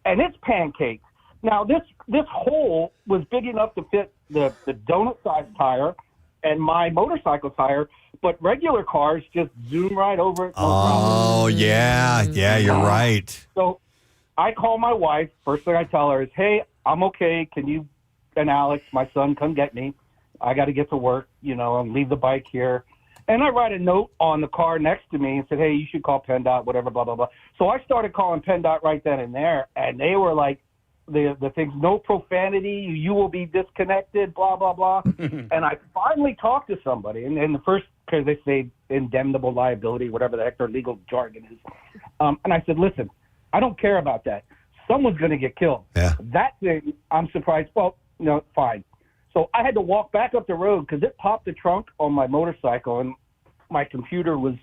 and it's pancaked. Now this hole was big enough to fit the donut-sized tire and my motorcycle tire, but regular cars just zoom right over it. Oh, yeah, you're right. So I call my wife. First thing I tell her is, hey, I'm okay. Can you and Alex, my son, come get me? I got to get to work, and leave the bike here. And I write a note on the car next to me and said, hey, you should call PennDOT, whatever, blah, blah, blah. So I started calling PennDOT right then and there, and they were like, the things, no profanity, you will be disconnected, blah, blah, blah. And I finally talked to somebody, and the first, because they say indemnable liability, whatever the heck their legal jargon is. And I said, listen, I don't care about that. Someone's going to get killed. Yeah. That thing, I'm surprised. Well, no, fine. So I had to walk back up the road because it popped the trunk on my motorcycle, and my computer was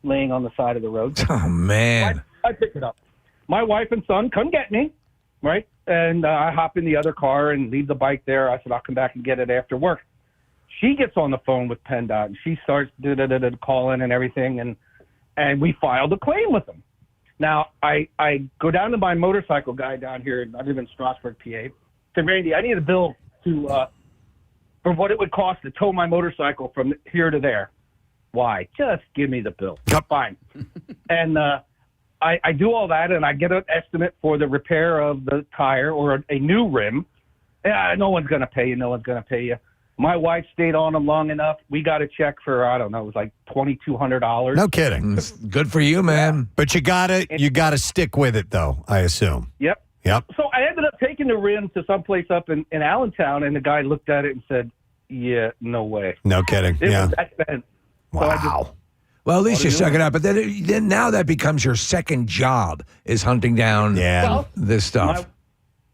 laying on the side of the road. Oh, man. I picked it up. my wife and son come get me, right? And I hop in the other car and leave the bike there. I said, I'll come back and get it after work. She gets on the phone with PennDOT, and she starts calling and everything, and we filed a claim with them. Now, I go down to my motorcycle guy down here. I live in Strasburg, PA. Said, Randy, I need a bill for what it would cost to tow my motorcycle from here to there. Why? Just give me the bill. Fine. And I do all that, and I get an estimate for the repair of the tire or a new rim. No one's going to pay you. No one's going to pay you. My wife stayed on them long enough. We got a check for, I don't know, it was like $2,200. No kidding. Good for you, man. But you gotta stick with it, though, I assume. Yep. Yep. So I ended up taking the rim to someplace up in Allentown, and the guy looked at it and said, yeah, no way. No kidding. It Yeah. was that bad. Wow. Well, at least you suck it up. But then now that becomes your second job is hunting down this stuff.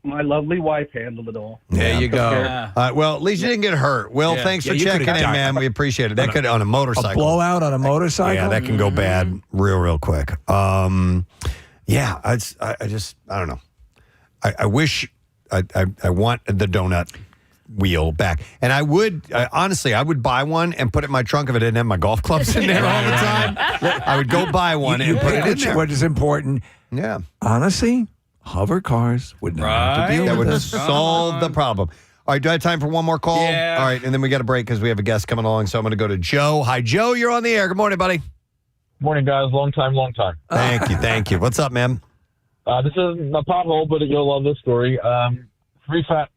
My lovely wife handled it all. There you go. Yeah. Well, at least you didn't get hurt. Will, thanks for you checking in, could've died. man. We appreciate it. That could on a motorcycle. A blowout on a motorcycle? Yeah, that can go bad real quick. Yeah, I don't know. I wish I want the donut wheel back, and I would honestly I would buy one and put it in my trunk if I didn't have my golf clubs in there all the time. I would go buy one and put it in there. What is important? Yeah, honestly, hover cars would not have to deal that with would this. solve the problem. All right, do I have time for one more call? Yeah. All right, and then we got a break because we have a guest coming along. So I'm going to go to Joe. Hi, Joe. You're on the air. Good morning, buddy. Morning, guys. Long time. Thank you. What's up, man? This is a pothole, but you'll love this story. Three flat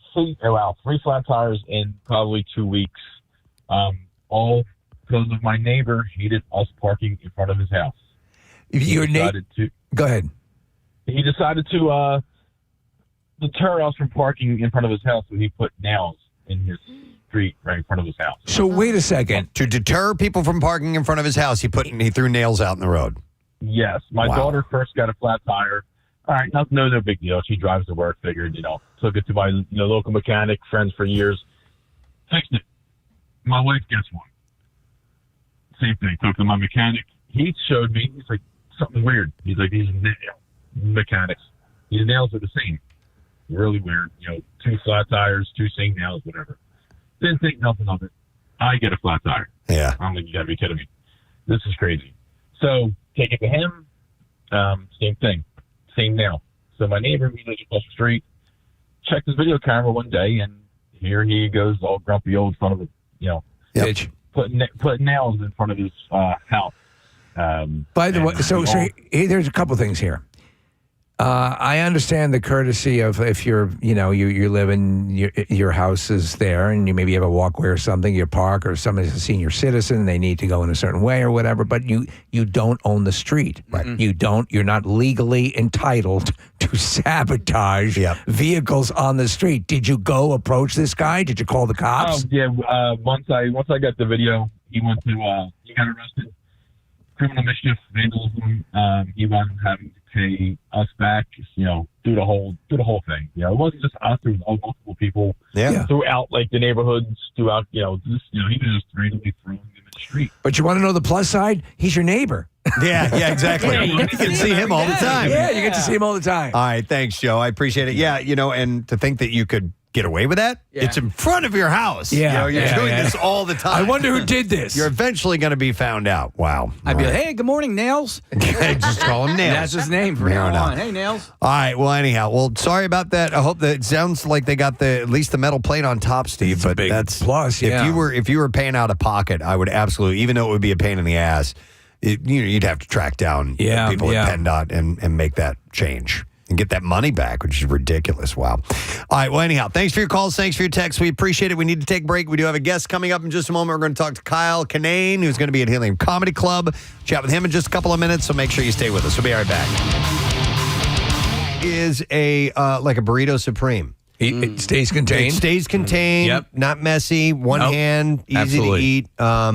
tires in probably 2 weeks. All because of my neighbor hated us parking in front of his house. Go ahead. He decided to deter us from parking in front of his house, and he put nails in his street right in front of his house. So wait a second. To deter people from parking in front of his house, he threw nails out in the road. Yes. My daughter first got a flat tire. All right, no big deal. She drives to work, figured, took it to my local mechanic, friends for years. Fixed it. My wife gets one. Same thing. Took to my mechanic. He showed me. He's like, something weird. He's like, these mechanics. These nails are the same. Really weird. 2 flat tires, 2 same nails, whatever. Didn't think nothing of it. I get a flat tire. Yeah. I'm like, you got to be kidding me. This is crazy. So take it to him. Same thing. Same nail. So my neighbor, he lives across the street, checked his video camera one day, and here he goes all grumpy old in front of bitch. Putting nails in front of his house. By the way, so there's a couple things here. I understand the courtesy of if you're, you live in your house is there and you maybe have a walkway or something, you park or somebody's a senior citizen, they need to go in a certain way or whatever, but you don't own the street. Right. You're not legally entitled to sabotage vehicles on the street. Did you go approach this guy? Did you call the cops? Once I got the video, he got arrested. Criminal mischief, vandalism. He wasn't having to pay us back, do the whole thing. It wasn't just us; there was multiple people throughout the neighborhoods, throughout he was just randomly throwing them in the street. But you want to know the plus side? He's your neighbor. Yeah, exactly. You can see him all the time. Yeah, you get to see him all the time. All right, thanks, Joe. I appreciate it. Yeah, and to think that you could get away with that? Yeah. It's in front of your house. Yeah. You're doing this all the time. I wonder who did this. You're eventually going to be found out. Wow. I'd be like, hey, good morning, Nails. Just call him Nails. That's his name from now on. Hey, Nails. All right. Well, anyhow. Well, sorry about that. I hope that it sounds like they got at least the metal plate on top, Steve. But that's plus. Yeah. If you were paying out of pocket, I would absolutely, even though it would be a pain in the ass, you'd have to track down people at PennDOT and make that change. And get that money back, which is ridiculous. Wow. All right. Well, anyhow, thanks for your calls. Thanks for your texts. We appreciate it. We need to take a break. We do have a guest coming up in just a moment. We're going to talk to Kyle Kinane, who's going to be at Helium Comedy Club. Chat with him in just a couple of minutes, so make sure you stay with us. We'll be right back. Is like a burrito supreme. It stays contained. It stays contained. Yep. Not messy. One hand. Easy Absolutely. to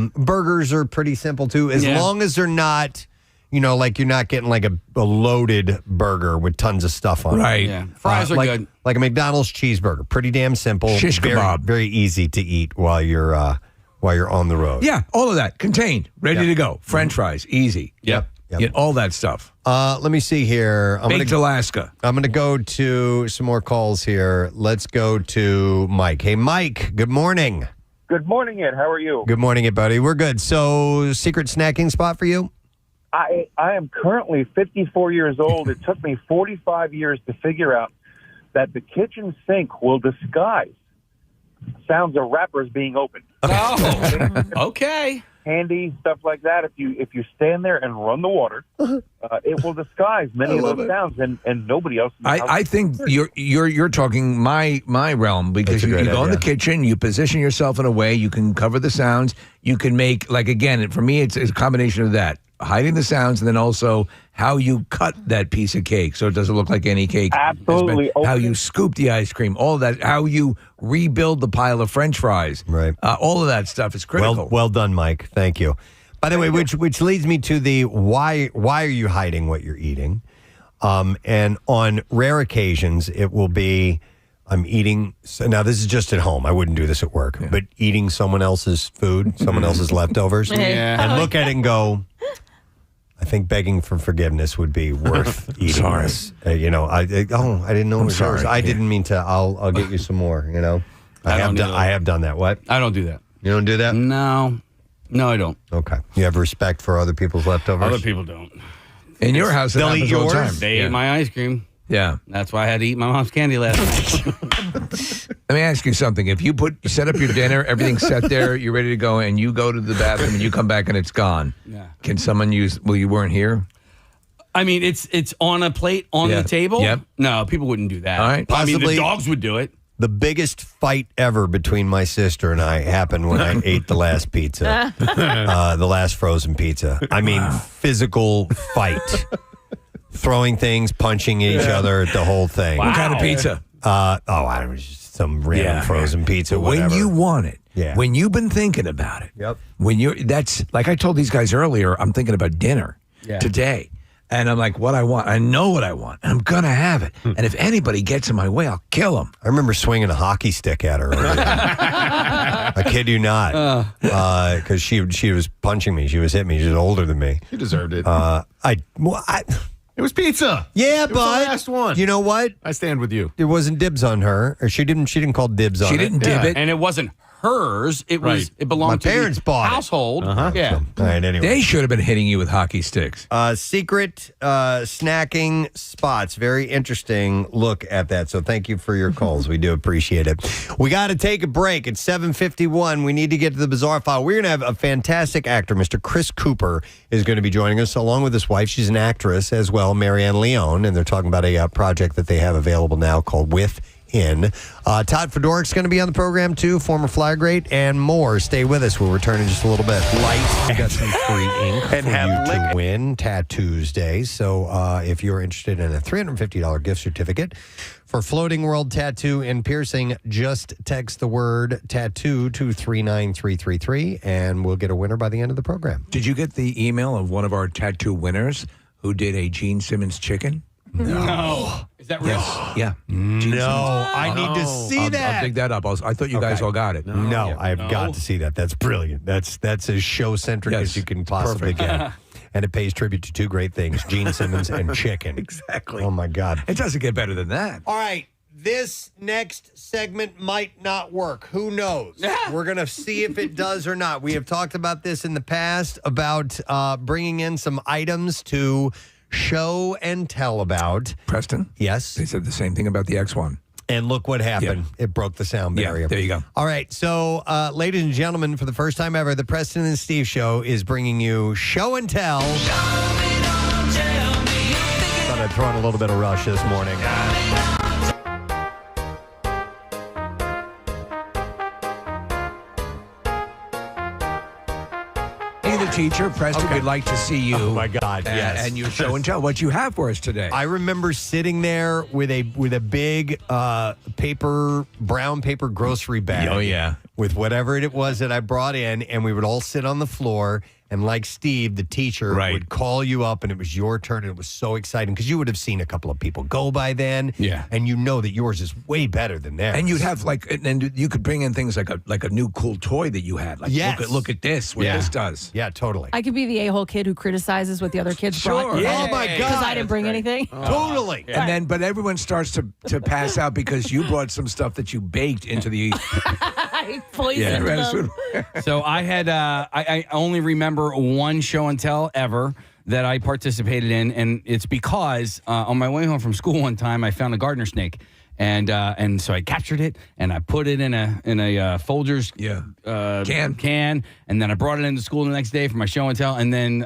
eat. Burgers are pretty simple, too. As long as they're not... like you're not getting like a loaded burger with tons of stuff on it. Right. Yeah. Fries are good. Like a McDonald's cheeseburger. Pretty damn simple. Shish kebab. Very easy to eat while you're on the road. Yeah, all of that. Contained. Ready to go. French fries. Easy. Yep. All that stuff. Let me see here. Baked Alaska. I'm going to go to some more calls here. Let's go to Mike. Hey, Mike, good morning. Good morning, Ed. How are you? Good morning, buddy. We're good. So, secret snacking spot for you? I am currently 54 years old. It took me 45 years to figure out that the kitchen sink will disguise sounds of wrappers being opened. Oh, okay. Handy stuff like that. If you stand there and run the water, it will disguise many of those sounds, and nobody else. I think you're talking my realm, because you go in the kitchen, you position yourself in a way you can cover the sounds. You can make, like, again, for me, it's a combination of that, hiding the sounds, and then also how you cut that piece of cake so it doesn't look like any cake. Absolutely. How you scoop the ice cream, all of that, how you rebuild the pile of French fries. Right. All of that stuff is critical. Well done, Mike. Thank you. By the way, which leads me to the why are you hiding what you're eating? And on rare occasions, it will be I'm eating. So now, this is just at home. I wouldn't do this at work, but eating someone else's food, someone else's leftovers, and look at it and go, I think begging for forgiveness would be worth eating this. I didn't know it was yours. I didn't mean to. I'll get you some more. I have done that. What? I don't do that. You don't do that? No, I don't. Okay. You have respect for other people's leftovers? Other people don't. In your house, they'll eat yours. All the time. They ate my ice cream. Yeah. That's why I had to eat my mom's candy last night. Let me ask you something. If you set up your dinner, everything's set there, you're ready to go, and you go to the bathroom and you come back and it's gone. Yeah. Can someone use? Well, you weren't here. I mean, it's on a plate on the table. Yep. No, people wouldn't do that. All right. I mean, Possibly the dogs would do it. The biggest fight ever between my sister and I happened when I ate the last pizza, the last frozen pizza. I mean, physical fight. Throwing things, punching each other, the whole thing. What kind of pizza? I don't know, just some random frozen pizza, whatever. When you want it, Yeah. when you've been thinking about it, Yep. that's like I told these guys earlier, I'm thinking about dinner today. And I'm like, what I want. I know what I want. And I'm going to have it. And if anybody gets in my way, I'll kill them. I remember swinging a hockey stick at her earlier. I kid you not. Because she was punching me. She was hitting me. She was older than me. She deserved it. It was pizza. Yeah, It was but the last one. You know what? I stand with you. It wasn't dibs on her, or she didn't call dibs on it. She didn't dib it. And it wasn't hers. It was. Right. It belonged My to parents the bought it. household. So, Yeah. all right, anyway. They should have been hitting you with hockey sticks. Secret snacking spots. Very interesting look at that. So thank you for your calls. We do appreciate it. We got to take a break. It's 7:51. We need to get to the bizarre file. We're going to have a fantastic actor. Mr. Chris Cooper is going to be joining us along with his wife. She's an actress as well, Marianne Leone. And they're talking about a project that they have available now called Within. Todd Fedorik's going to be on the program too, former Flyer great, and more. Stay with us. We'll return in just a little bit. Light. We got some free ink for you to win Tattoos Day. So if you're interested in a $350 gift certificate for Floating World Tattoo and Piercing, just text the word tattoo to 39333 and we'll get a winner by the end of the program. Did you get the email of one of our tattoo winners who did a Gene Simmons chicken? No. Is that real? Yes. Yeah. No, I need to see that. I'll dig that up. I thought you guys all got it. No, I've got to see that. That's brilliant. That's as show-centric as you can possibly get. And it pays tribute to two great things, Gene Simmons and chicken. Exactly. Oh, my God. It doesn't get better than that. All right. This next segment might not work. Who knows? We're going to see if it does or not. We have talked about this in the past, about bringing in some items to show and tell about. Preston? Yes? They said the same thing about the X1. And look what happened. It broke the sound barrier. Yeah, there you go. All right. So, ladies and gentlemen, for the first time ever, the Preston and Steve Show is bringing you Show and Tell. Thought I'd throw in a little bit of Rush this morning. Hey, the teacher, Preston, we'd like to see you. Oh, my God, yes. And you show and tell what you have for us today. I remember sitting there with a big brown paper grocery bag. Oh, yeah. With whatever it was that I brought in, and we would all sit on the floor, And like Steve, the teacher would call you up and it was your turn. And it was so exciting because you would have seen a couple of people go by then. Yeah. And you know that yours is way better than theirs. And you'd have and you could bring in things like a new cool toy that you had. Like, look at this, what this does. Yeah, totally. I could be the a-hole kid who criticizes what the other kids brought. Yeah. Oh, my God. Because I didn't bring anything. Totally. And then, but everyone starts to pass out because you brought some stuff that you baked into the. I poisoned them. So I had I only remember one show and tell ever that I participated in, and it's because on my way home from school one time I found a gardener snake. And so I captured it and I put it in a Folgers can, and then I brought it into school the next day for my show and tell, and then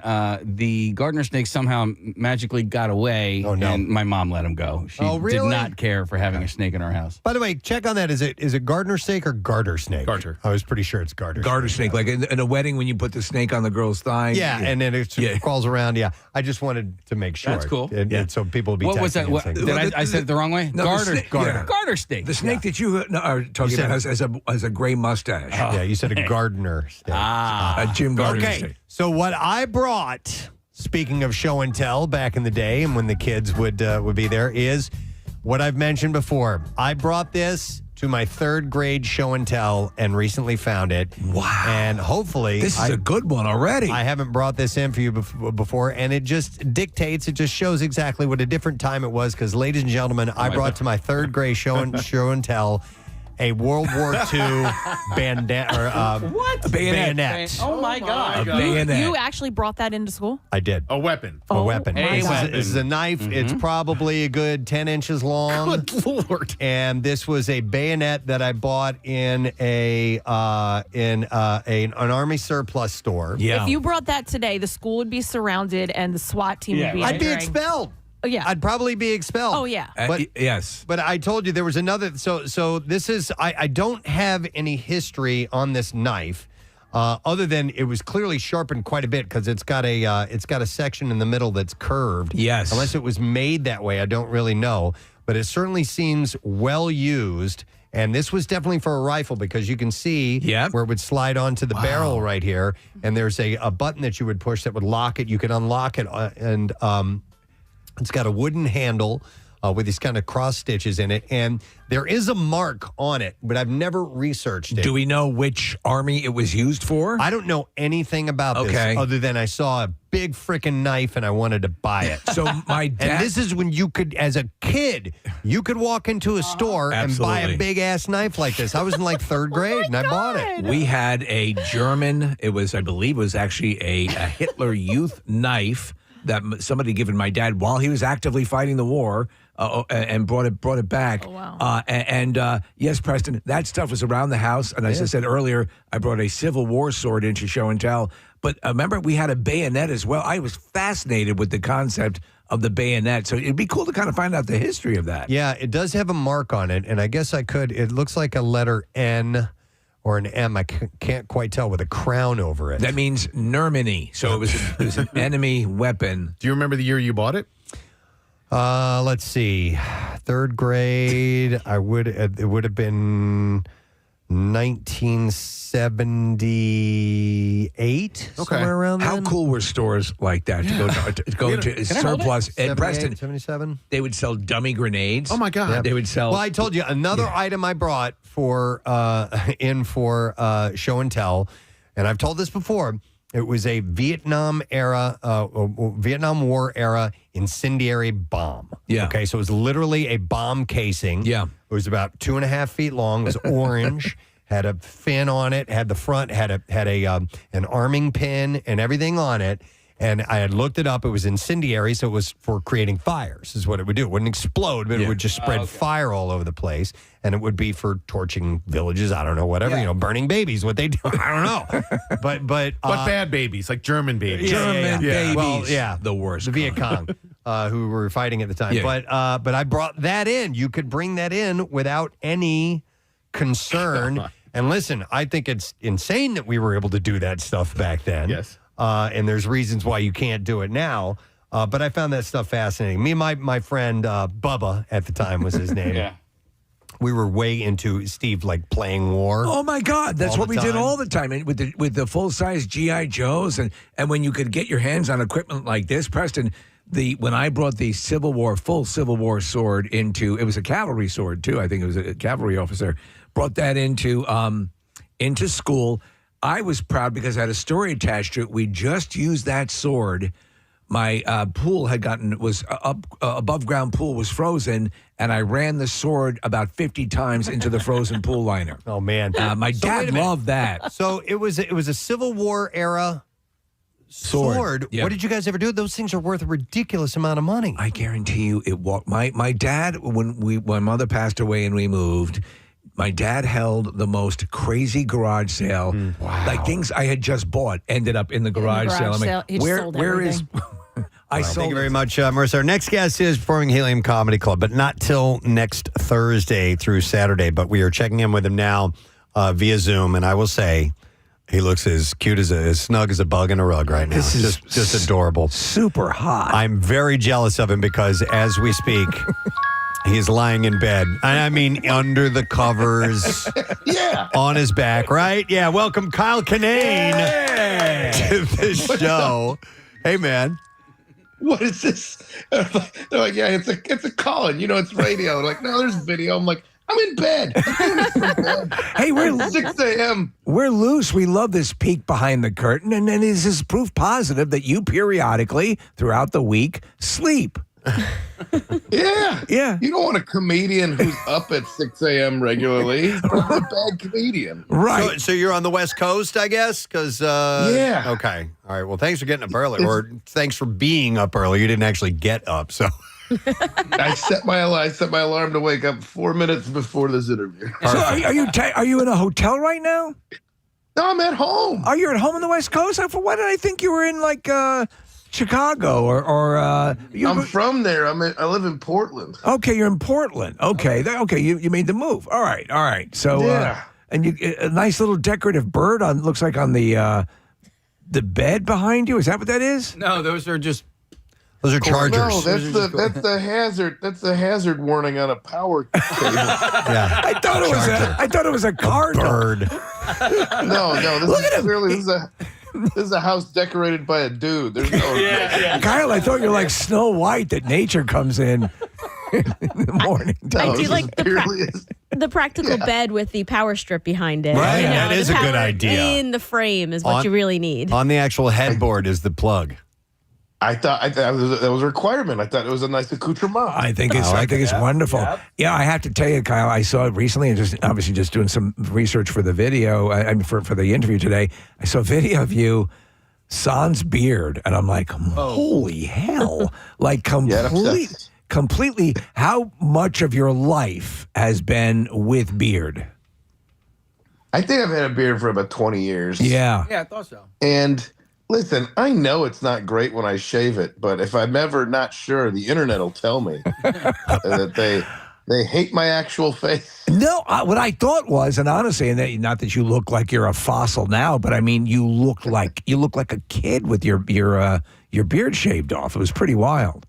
the gardener snake somehow magically got away. Oh, no. And my mom let him go. She did not care for having a snake in our house. By the way, check on that. Is it gardener snake or garter snake? Garter. I was pretty sure it's garter. Garter snake, like in a wedding when you put the snake on the girl's thigh. Yeah, and then it crawls around. Yeah, I just wanted to make sure. That's cool. And so people would be. What was that? texting and saying- Did I said it the wrong way? No, Garter snake. The snake that you are talking about has a gray mustache. Yeah, you said a gardener snake. A Jim Gardner Okay, snake. so what I brought, speaking of show and tell back in the day and when the kids would be there, is what I've mentioned before. I brought this to my third grade show and tell and recently found it. Wow. And hopefully... This is a good one already. I haven't brought this in for you before, and it just just shows exactly what a different time it was, because, ladies and gentlemen, I brought to my third grade show and tell a World War II bayonet. Oh my God. A bayonet. You actually brought that into school? I did. A weapon. A weapon. A weapon. This is a knife. It's probably a good 10 inches long. Good Lord. And this was a bayonet that I bought in an army surplus store. Yeah. If you brought that today, the school would be surrounded and the SWAT team would be I'd be entering. expelled. Oh, yeah. I'd probably be expelled. Oh, yeah. Yes. But I told you there was another. So this is. I don't have any history on this knife, other than it was clearly sharpened quite a bit because it's got a section in the middle that's curved. Yes. Unless it was made that way, I don't really know. But it certainly seems well used. And this was definitely for a rifle because you can see where it would slide onto the barrel right here. And there's a button that you would push that would lock it. You could unlock it and. It's got a wooden handle with these kind of cross stitches in it, and there is a mark on it, but I've never researched it. Do we know which army it was used for? I don't know anything about this other than I saw a big freaking knife and I wanted to buy it. So my dad... And this is when you could, as a kid, you could walk into a store and buy a big-ass knife like this. I was in like third grade and I bought it. We had a German, I believe it was actually a Hitler Youth knife that somebody given my dad while he was actively fighting the war, and brought it back. Oh, wow. Yes, Preston, that stuff was around the house. And as I said earlier, I brought a Civil War sword into show and tell. But remember, we had a bayonet as well. I was fascinated with the concept of the bayonet. So it'd be cool to kind of find out the history of that. Yeah, it does have a mark on it, and I guess I could. It looks like a letter N or an M. I can't quite tell, with a crown over it. That means Nermany. So it was an enemy weapon. Do you remember the year you bought it? Let's see. Third grade. It would have been 1978. Somewhere around How then. cool were stores like that to go into surplus? At Preston, 77. They would sell dummy grenades. Oh my God. Yeah. They would sell. Well, I told you another item I brought for show and tell, and I've told this before. It was a Vietnam War era incendiary bomb. Yeah. Okay, so it was literally a bomb casing. Yeah. It was about 2.5 feet long. It was orange. Had a fin on it. Had the front. Had an arming pin and everything on it. And I had looked it up. It was incendiary, so it was for creating fires, is what it would do. It wouldn't explode, but it would just spread fire all over the place. And it would be for torching villages, I don't know, whatever, burning babies, what they do. I don't know. But bad babies, like German babies. German babies. Well, the worst. The Viet Cong, who were fighting at the time. Yeah. But I brought that in. You could bring that in without any concern. And listen, I think it's insane that we were able to do that stuff back then. Yes. And there's reasons why you can't do it now. But I found that stuff fascinating. Me and my friend Bubba at the time was his name. Yeah. we were way into Steve like playing war. Oh my God, that's all what the we did time. all the time, and with the full size GI Joes, and when you could get your hands on equipment like this, Preston. When I brought the full Civil War sword it was a cavalry sword too. I think it was a cavalry officer brought that into school. I was proud because I had a story attached to it. We just used that sword. My pool above ground pool was frozen, and I ran the sword about 50 times into the frozen pool liner. Oh man, my So dad wait a minute. loved that. So it was a Civil War era sword. Yep. What did you guys ever do? Those things are worth a ridiculous amount of money. I guarantee you, it walked. My dad, when my mother passed away and we moved, my dad held the most crazy garage sale. Wow. Like things I had just bought ended up in the garage sale. I'm like, he sold where is? I sold. Thank you very much, Marissa. Our next guest is performing Helium Comedy Club, but not till next Thursday through Saturday. But we are checking in with him now via Zoom, and I will say he looks as cute as snug as a bug in a rug right now. This is just adorable. Super hot. I'm very jealous of him because as we speak, he's lying in bed. I mean, under the covers. Yeah. On his back, right? Yeah. Welcome, Kyle Kinane, to the show. Hey, man. What is this? They're like, yeah, it's a call-in. It's radio. They're like, no, there's video. I'm like, I'm in bed. I'm doing this from bed. Hey, we're 6 a.m. We're loose. We love this peek behind the curtain, and this is proof positive that you periodically throughout the week sleep. Yeah. Yeah. You don't want a comedian who's up at 6 a.m. regularly. He's probably a bad comedian. Right. So you're on the West Coast, I guess? Because yeah. Okay. All right. Well, thanks for getting up early, or thanks for being up early. You didn't actually get up, so. I set my alarm to wake up 4 minutes before this interview. So are you in a hotel right now? No, I'm at home. Are you at home on the West Coast? Why did I think you were in like Chicago or I'm from there. I live in Portland. Okay, you're in Portland. Okay, you made the move. All right. So yeah. And a nice little decorative bird looks like on the bed behind you. Is that what that is? No, those are chargers. No, that's the hazard. That's the hazard warning on a power cable. Yeah. I thought it was a cardinal. Bird. No. Look at him. This is a house decorated by a dude. There's no. Kyle, I thought you're like Snow White that nature comes in the morning. I do like the practical bed with the power strip behind it. Right, that is the a good power idea. In the frame is what you really need. On the actual headboard is the plug. I thought that was a requirement. I thought it was a nice accoutrement. I think it's wonderful. Yep. Yeah, I have to tell you, Kyle, I saw it recently, and just doing some research for the video. For the interview today, I saw a video of you, sans beard, and I'm like, holy hell! Like completely. How much of your life has been with beard? I think I've had a beard for about 20 years. Yeah. Yeah, I thought so. And listen, I know it's not great when I shave it, but if I'm ever not sure, the internet will tell me that they hate my actual face. No, what I thought was, and honestly, and not that you look like you're a fossil now, but I mean, you look like a kid with your beard shaved off. It was pretty wild.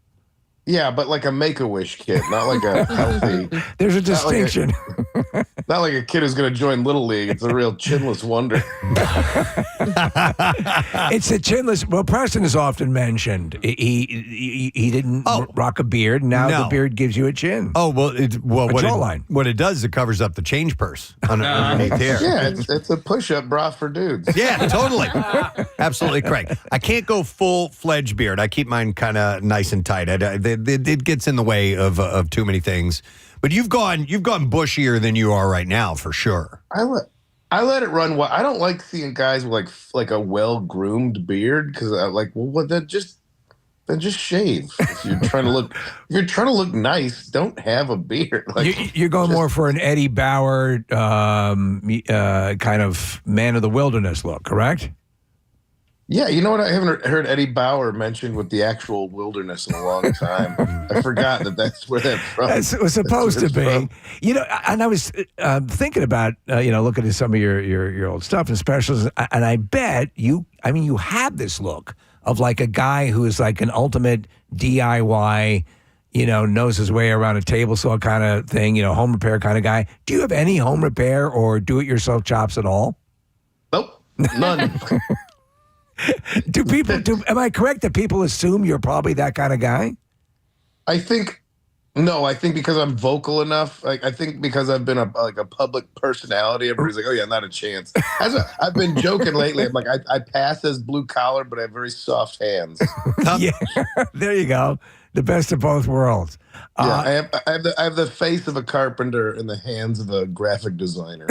Yeah, but like a Make-A-Wish kid, not like a healthy. There's a distinction. Not like a kid who's going to join Little League. It's a real chinless wonder. It's a chinless. Well, Preston is often mentioned. He didn't rock a beard. Now the beard gives you a chin. Oh, well, jawline. What it does is it covers up the change purse underneath here. Yeah, it's a push-up bra for dudes. Yeah, totally. Absolutely correct. I can't go full-fledged beard. I keep mine kind of nice and tight. It gets in the way of too many things. But you've gone bushier than you are right now, for sure. I let it run. I don't like seeing guys with like a well-groomed beard because I like, well, then just shave. If you're trying to look nice, don't have a beard. Like, you're going more for an Eddie Bauer kind of man of the wilderness look, correct? Yeah, you know what? I haven't heard Eddie Bauer mentioned with the actual wilderness in a long time. I forgot that's where that's from. It was supposed to be. From. And I was thinking about, looking at some of your old stuff and specials, and I bet you have this look of like a guy who is like an ultimate DIY knows his way around a table saw kind of thing, home repair kind of guy. Do you have any home repair or do-it-yourself chops at all? Nope, none. Am I correct that people assume you're probably that kind of guy? I think because I'm vocal enough. Like, I think because I've been a public personality, everybody's like, "Oh yeah, not a chance." I've been joking lately. I'm like, I pass as blue collar, but I have very soft hands. Yeah, there you go. The best of both worlds. Yeah, I have the face of a carpenter and the hands of a graphic designer.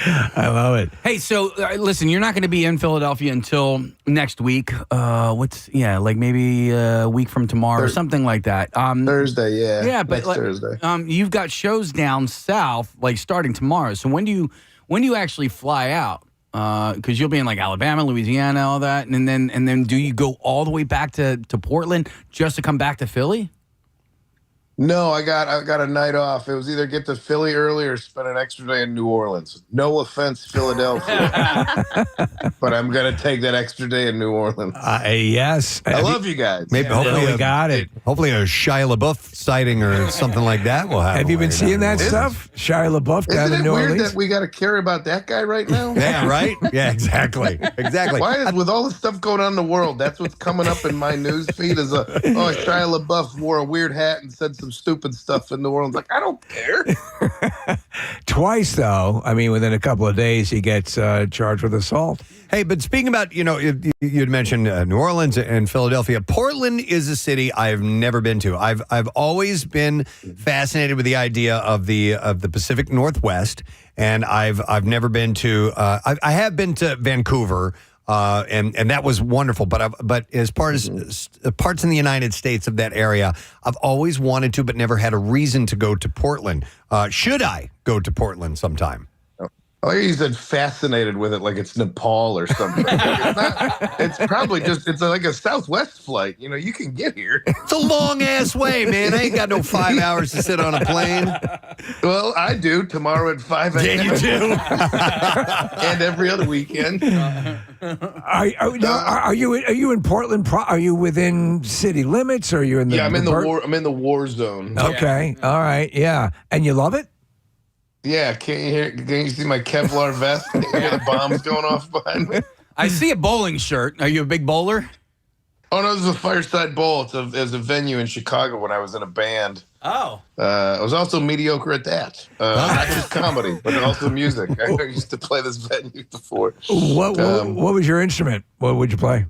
I love it. Hey, so listen, you're not going to be in Philadelphia until next week. Maybe a week from tomorrow or something like that. Thursday, yeah. Yeah, but next Thursday. You've got shows down south, like starting tomorrow. So when do you actually fly out? Because you'll be in like Alabama, Louisiana, all that, and then do you go all the way back to Portland just to come back to Philly? No, I got a night off. It was either get to Philly early or spend an extra day in New Orleans. No offense, Philadelphia, but I'm gonna take that extra day in New Orleans. Yes, I love you guys. Maybe hopefully we got it. Hopefully a Shia LaBeouf sighting or something like that will happen. Have you been seeing that stuff? Shia LaBeouf down in New Orleans. Isn't it weird that we got to care about that guy right now? Yeah, right. Yeah, exactly. Why is with all the stuff going on in the world, that's what's coming up in my news feed is Shia LaBeouf wore a weird hat and said some stupid stuff in New Orleans. Like, I don't care. Twice, though. I mean, within a couple of days, he gets charged with assault. Hey, but speaking about, you'd mentioned New Orleans and Philadelphia. Portland is a city I've never been to. I've always been fascinated with the idea of the Pacific Northwest, and I've never been to. I have been to Vancouver. And that was wonderful. But as far as parts in the United States of that area, I've always wanted to, but never had a reason to go to Portland. Should I go to Portland sometime? I like you said fascinated with it like it's Nepal or something. It's probably just, it's like a Southwest flight. You can get here. It's a long-ass way, man. I ain't got no 5 hours to sit on a plane. Well, I do tomorrow at 5 a.m. Yeah, you do. And every other weekend. Are you in Portland? Are you within city limits? Or are you in the? Yeah, I'm in the war zone. Okay, all right, yeah, and you love it. Yeah, can you see my Kevlar vest? Can you hear the bombs going off behind me? I see a bowling shirt. Are you a big bowler? Oh, no, this is a Fireside Bowl. It was a venue in Chicago when I was in a band. Oh. I was also mediocre at that. Not just comedy, but also music. I used to play this venue before. What was your instrument? What would you play?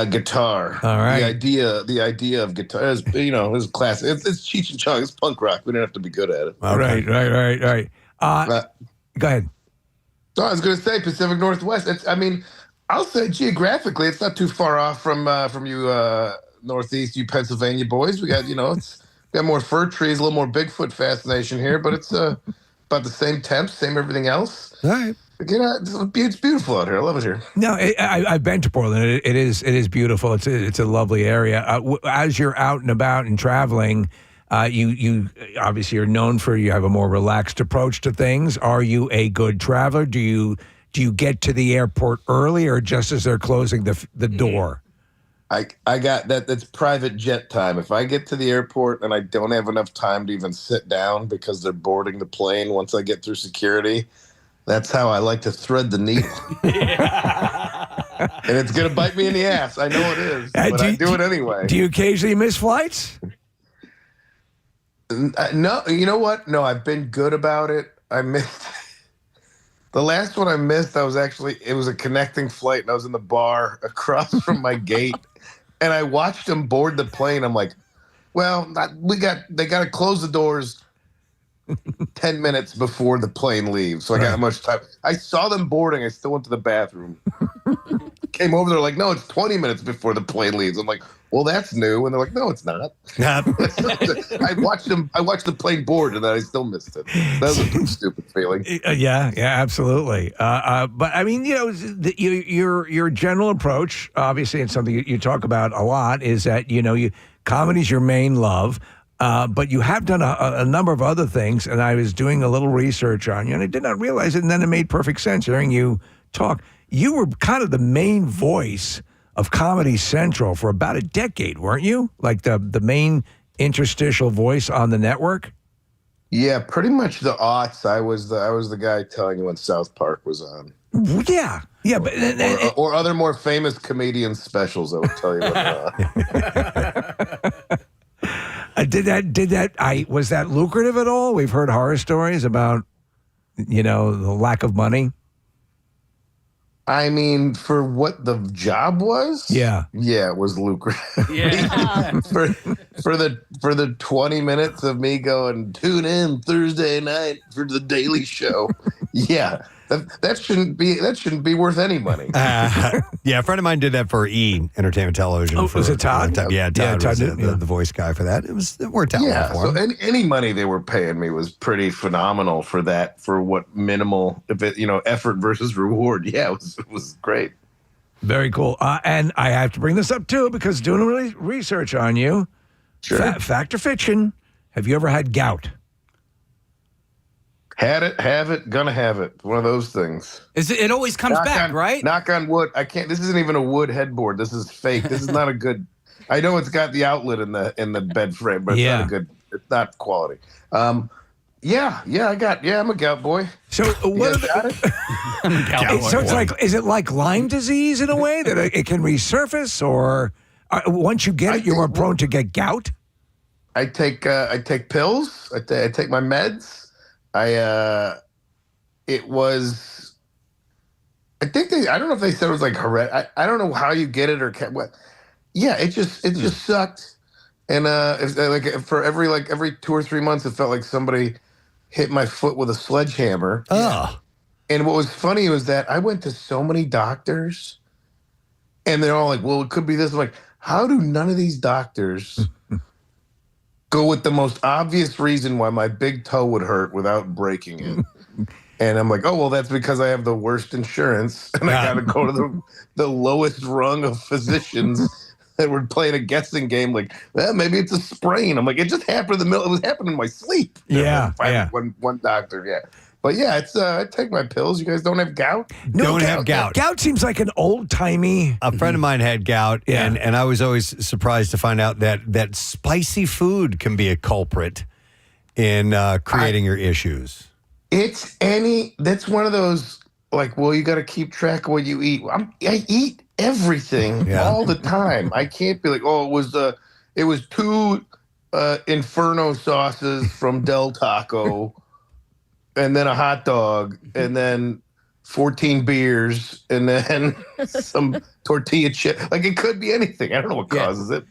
Guitar. All right. The idea of guitar is, is classic. It's Cheech and Chong. It's punk rock. We don't have to be good at it. All right. Go ahead. So I was going to say Pacific Northwest. I'll say geographically, it's not too far off from you Northeast, you Pennsylvania boys. We got, got more fir trees, a little more Bigfoot fascination here, but it's about the same temps, same everything else. All right. It's beautiful out here. I love it here. No, I've been to Portland. It is beautiful. It's a lovely area. As you're out and about and traveling, you obviously are known for you have a more relaxed approach to things. Are you a good traveler? Do you get to the airport early or just as they're closing the door? I got that. That's private jet time. If I get to the airport and I don't have enough time to even sit down because they're boarding the plane once I get through security, that's how I like to thread the needle. And it's going to bite me in the ass. I know it is, but I do it anyway. Do you occasionally miss flights? No, you know what? No, I've been good about it. I missed the last one I missed. It was a connecting flight, and I was in the bar across from my gate, and I watched them board the plane. I'm like, well, they got to close the doors 10 minutes before the plane leaves, so I got much time. I saw them boarding. I still went to the bathroom. Came over there like, no, it's 20 minutes before the plane leaves. I'm like, well, that's new. And they're like, no, it's not. I watched the plane board, and then I still missed it. That was a pretty stupid feeling. Yeah, absolutely. But I mean, your general approach, obviously, and something you talk about a lot, is that comedy's your main love. But you have done a number of other things, and I was doing a little research on you, and I did not realize it, and then it made perfect sense hearing you talk. You were kind of the main voice of Comedy Central for about a decade, weren't you? Like the main interstitial voice on the network. Yeah, pretty much the aughts. I was the guy telling you when South Park was on. Yeah, but or other more famous comedian specials. I would tell you what they're on. Was that lucrative at all? We've heard horror stories about, the lack of money. I mean, for what the job was, yeah, it was lucrative. Yeah. for the 20 minutes of me going, tune in Thursday night for the Daily Show. Yeah. That shouldn't be worth any money. Yeah, a friend of mine did that for Entertainment Television. Was it Todd? Yeah, Todd was the voice guy for that. It worked out well for him. So any money they were paying me was pretty phenomenal for that. For what minimal, effort versus reward. Yeah, it was great. Very cool. And I have to bring this up too because doing research on you. Sure. Fact or fiction? Have you ever had gout? Had it, have it, gonna have it. One of those things. It always comes back, right? Knock on wood. I can't. This isn't even a wood headboard. This is fake. This is not a good. I know it's got the outlet in the bed frame, but it's not a good. It's not quality. I'm a gout boy. So what? So it's like, is it like Lyme disease in a way that it can resurface, or once you get it, you're more prone to get gout? I take pills. I take my meds. I don't know if they said it was like I don't know how you get it or what. Yeah, it just sucked. And for every 2 or 3 months, it felt like somebody hit my foot with a sledgehammer. Oh. And what was funny was that I went to so many doctors and they're all like, well, it could be this. I'm like, how do none of these doctors go with the most obvious reason why my big toe would hurt without breaking it? And I'm like, oh, well, that's because I have the worst insurance and I got to go to the lowest rung of physicians that were playing a guessing game. Like, well, maybe it's a sprain. I'm like, it just happened it was happening in my sleep. Yeah. One doctor. Yeah. But yeah, it's I take my pills. You guys don't have gout? No, don't have gout. Gout seems like an old-timey. A friend of mine had gout, and I was always surprised to find out that spicy food can be a culprit in creating your issues. That's one of those, like, well, you got to keep track of what you eat. I eat everything all the time. I can't be like, oh, it was 2 Inferno sauces from Del Taco. And then a hot dog, and then 14 beers, and then some tortilla chip. Like, it could be anything. I don't know what causes it.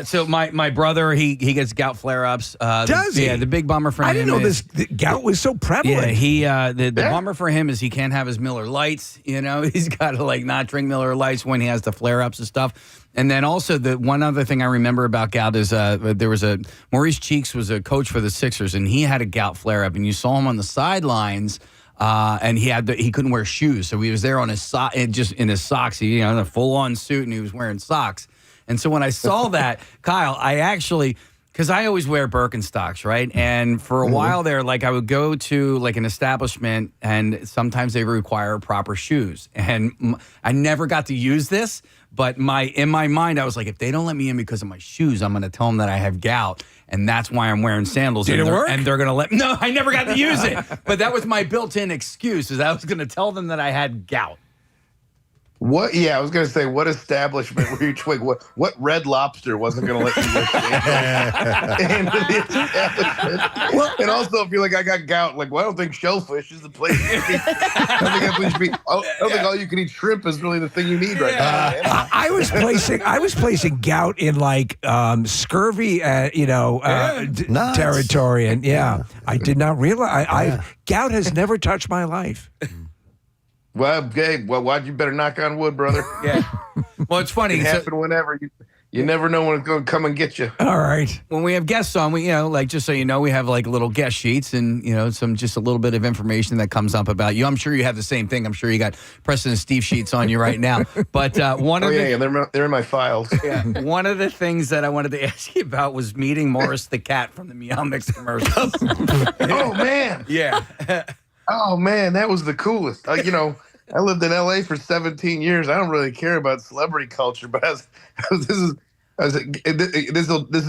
So my brother, he gets gout flare-ups. Does he? Yeah, the big bummer for him. I didn't know this gout was so prevalent. Yeah, the bummer for him is he can't have his Miller Lights. He's got to not drink Miller Lights when he has the flare-ups and stuff. And then also the one other thing I remember about gout is there was Maurice Cheeks was a coach for the Sixers, and he had a gout flare-up, and you saw him on the sidelines. And he couldn't wear shoes, so he was there on his just in his socks. He, in a full-on suit, and he was wearing socks. And so when I saw that, Kyle, I actually, because I always wear Birkenstocks, right? And for a while there, I would go to an establishment, and sometimes they require proper shoes, and I never got to use this. But in my mind, I was like, if they don't let me in because of my shoes, I'm going to tell them that I have gout. And that's why I'm wearing sandals. Did it work? And they're going to let me. No, I never got to use it. But that was my built-in excuse, is I was going to tell them that I had gout. What? Yeah, I was going to say, what establishment were you twigging? What Red Lobster wasn't going to let you into the establishment? Well, and also, if you're like, I got gout, I don't think shellfish is the place. I don't think all you can eat shrimp is really the thing you need right now. Man. I was placing gout in scurvy, territory, and I did not realize gout has never touched my life. Well, Gabe, why'd you better knock on wood, brother? Yeah. Well, it's funny. It can happen whenever. You never know when it's going to come and get you. All right. When we have guests on, we just so you know, we have little guest sheets and just a little bit of information that comes up about you. I'm sure you have the same thing. I'm sure you got Preston and Steve sheets on you right now. But they're in my files. Yeah. One of the things that I wanted to ask you about was meeting Morris the cat from the Meow Mix commercials. Oh man. Yeah. Oh man, that was the coolest. I lived in LA for 17 years. I don't really care about celebrity culture, but this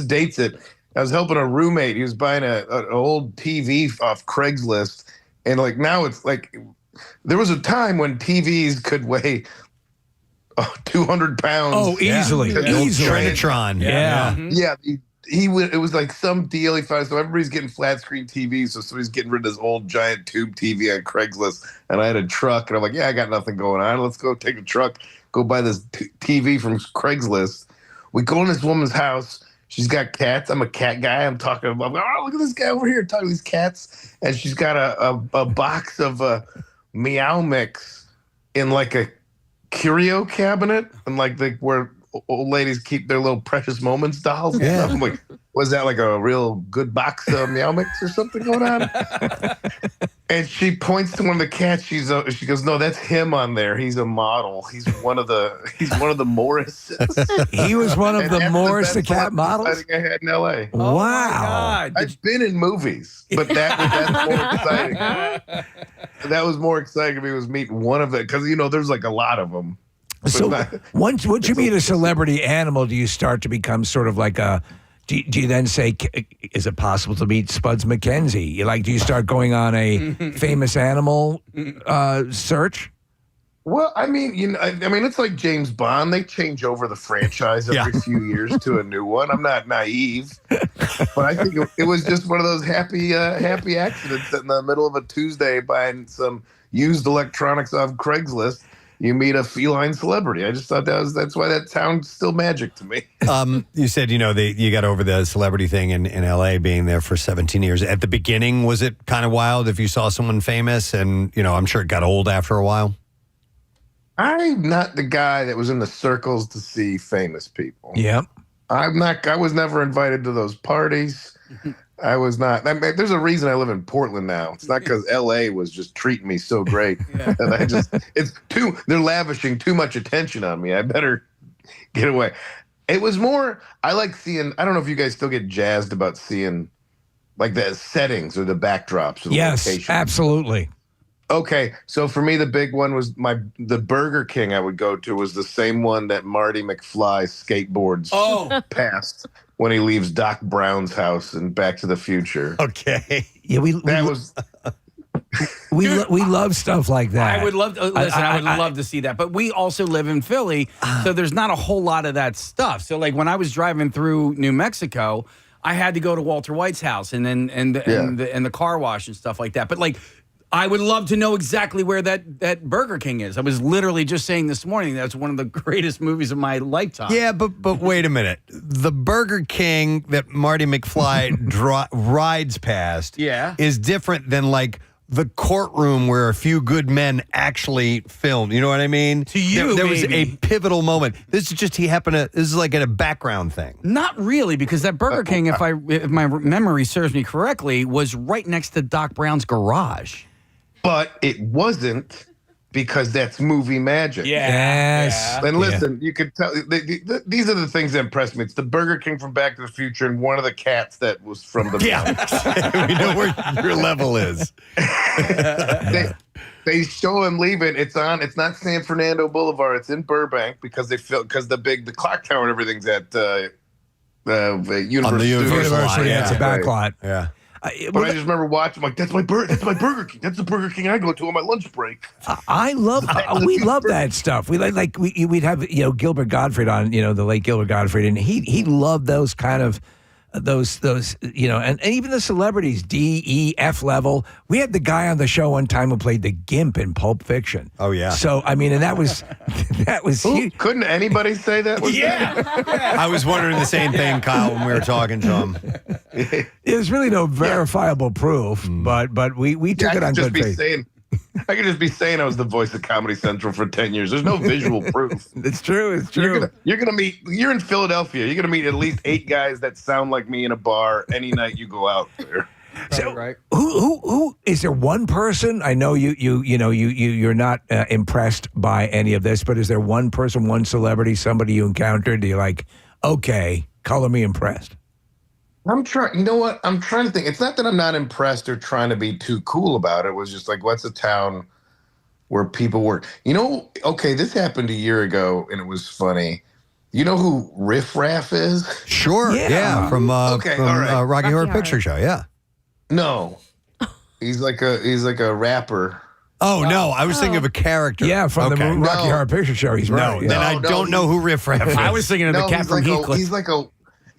dates it. I was helping a roommate. He was buying an old TV off Craigslist, and like now it's like there was a time when TVs could weigh 200 pounds. Oh, easily, easily. Trinitron. Yeah. Yeah, it was like some deal he found. So everybody's getting flat screen TVs. So somebody's getting rid of this old giant tube TV on Craigslist. And I had a truck, and I'm like, yeah, I got nothing going on. Let's go take a truck, go buy this TV from Craigslist. We go in this woman's house. She's got cats. I'm a cat guy. I'm talking about, oh, look at this guy over here talking to these cats. And she's got a box of Meow Mix in like a curio cabinet, and like where old ladies keep their little precious moments dolls and stuff. I'm like, was that like a real good box of Meow Mix or something going on? And she points to one of the cats. She goes, no, that's him on there. He's a model. He's one of the Morrises. He was one of the Morris the cat models? I think I had in L.A. Oh, wow. I've been in movies, but that's more exciting. That was more exciting to me, was meeting one of them, because, there's like a lot of them. So once you meet a celebrity animal, do you start to become sort of like a... Do you then say, is it possible to meet Spuds MacKenzie? Do you start going on a famous animal search? Well, I mean, it's like James Bond. They change over the franchise every few years to a new one. I'm not naive, but I think it was just one of those happy accidents that in the middle of a Tuesday buying some used electronics off Craigslist. You meet a feline celebrity. I just thought that's why that sounds still magic to me. You said, you got over the celebrity thing in LA, being there for 17 years. At the beginning, was it kind of wild if you saw someone famous? And, I'm sure it got old after a while. I'm not the guy that was in the circles to see famous people. Yep. I was never invited to those parties. I was not. There's a reason I live in Portland now. It's not because LA was just treating me so great. And they're lavishing too much attention on me. I better get away. It was more, I like seeing, I don't know if you guys still get jazzed about seeing like the settings or the backdrops of the location. Yes, absolutely. Okay, so for me, the big one was the Burger King I would go to was the same one that Marty McFly skateboards past when he leaves Doc Brown's house in Back to the Future. Okay. Yeah, we love stuff like that. I would love to love to see that. But we also live in Philly, so there's not a whole lot of that stuff. So like when I was driving through New Mexico, I had to go to Walter White's house and the car wash and stuff like that. But like, I would love to know exactly where that Burger King is. I was literally just saying this morning that's one of the greatest movies of my lifetime. Yeah, but wait a minute. The Burger King that Marty McFly rides past is different than like the courtroom where a few good men actually filmed. You know what I mean? To you, there was maybe. a pivotal moment. This is just this is like a background thing. Not really, because that Burger King, if my memory serves me correctly, was right next to Doc Brown's garage. But it wasn't, because that's movie magic. Yes. And listen, you could tell these are the things that impressed me. It's the Burger King from Back to the Future and one of the cats that was from the we know where your level is. They show him leaving. It's not San Fernando Boulevard. It's in Burbank because the clock tower and everything's at Universal. University, it's a back lot. Yeah. But I just remember watching, like, that's my Burger King. That's the Burger King I go to on my lunch break. We love that stuff. We'd have Gilbert Gottfried on, the late Gilbert Gottfried, and he loved those kind of those and even the celebrities, D, E, F level. We had the guy on the show one time who played the Gimp in Pulp Fiction. Oh yeah. So and that was couldn't anybody say that? I was wondering the same thing, Kyle, when we were talking to him. There's really no verifiable proof, but we took it on good faith. I could just be saying I was the voice of Comedy Central for 10 years. There's no visual proof. It's true. It's true. You're in Philadelphia. You're gonna meet at least 8 guys that sound like me in a bar any night you go out there. So, who is there one person? I know you're not impressed by any of this, but is there one person, one celebrity, somebody you encountered? Do you like, okay, color me impressed? I'm trying. You know what? I'm trying to think. It's not that I'm not impressed or trying to be too cool about it. It was just like, what's a town where people were, okay, this happened a year ago and it was funny. You know who Riff Raff is? Sure. Yeah. From all right. Rocky Horror Picture Show. Yeah. No, he's like a rapper. Oh, no. I was thinking of a character. Yeah, from the Rocky Horror Picture Show. He's right. Then I don't know who Riff Raff is. I was thinking of the cat from Heathcliff.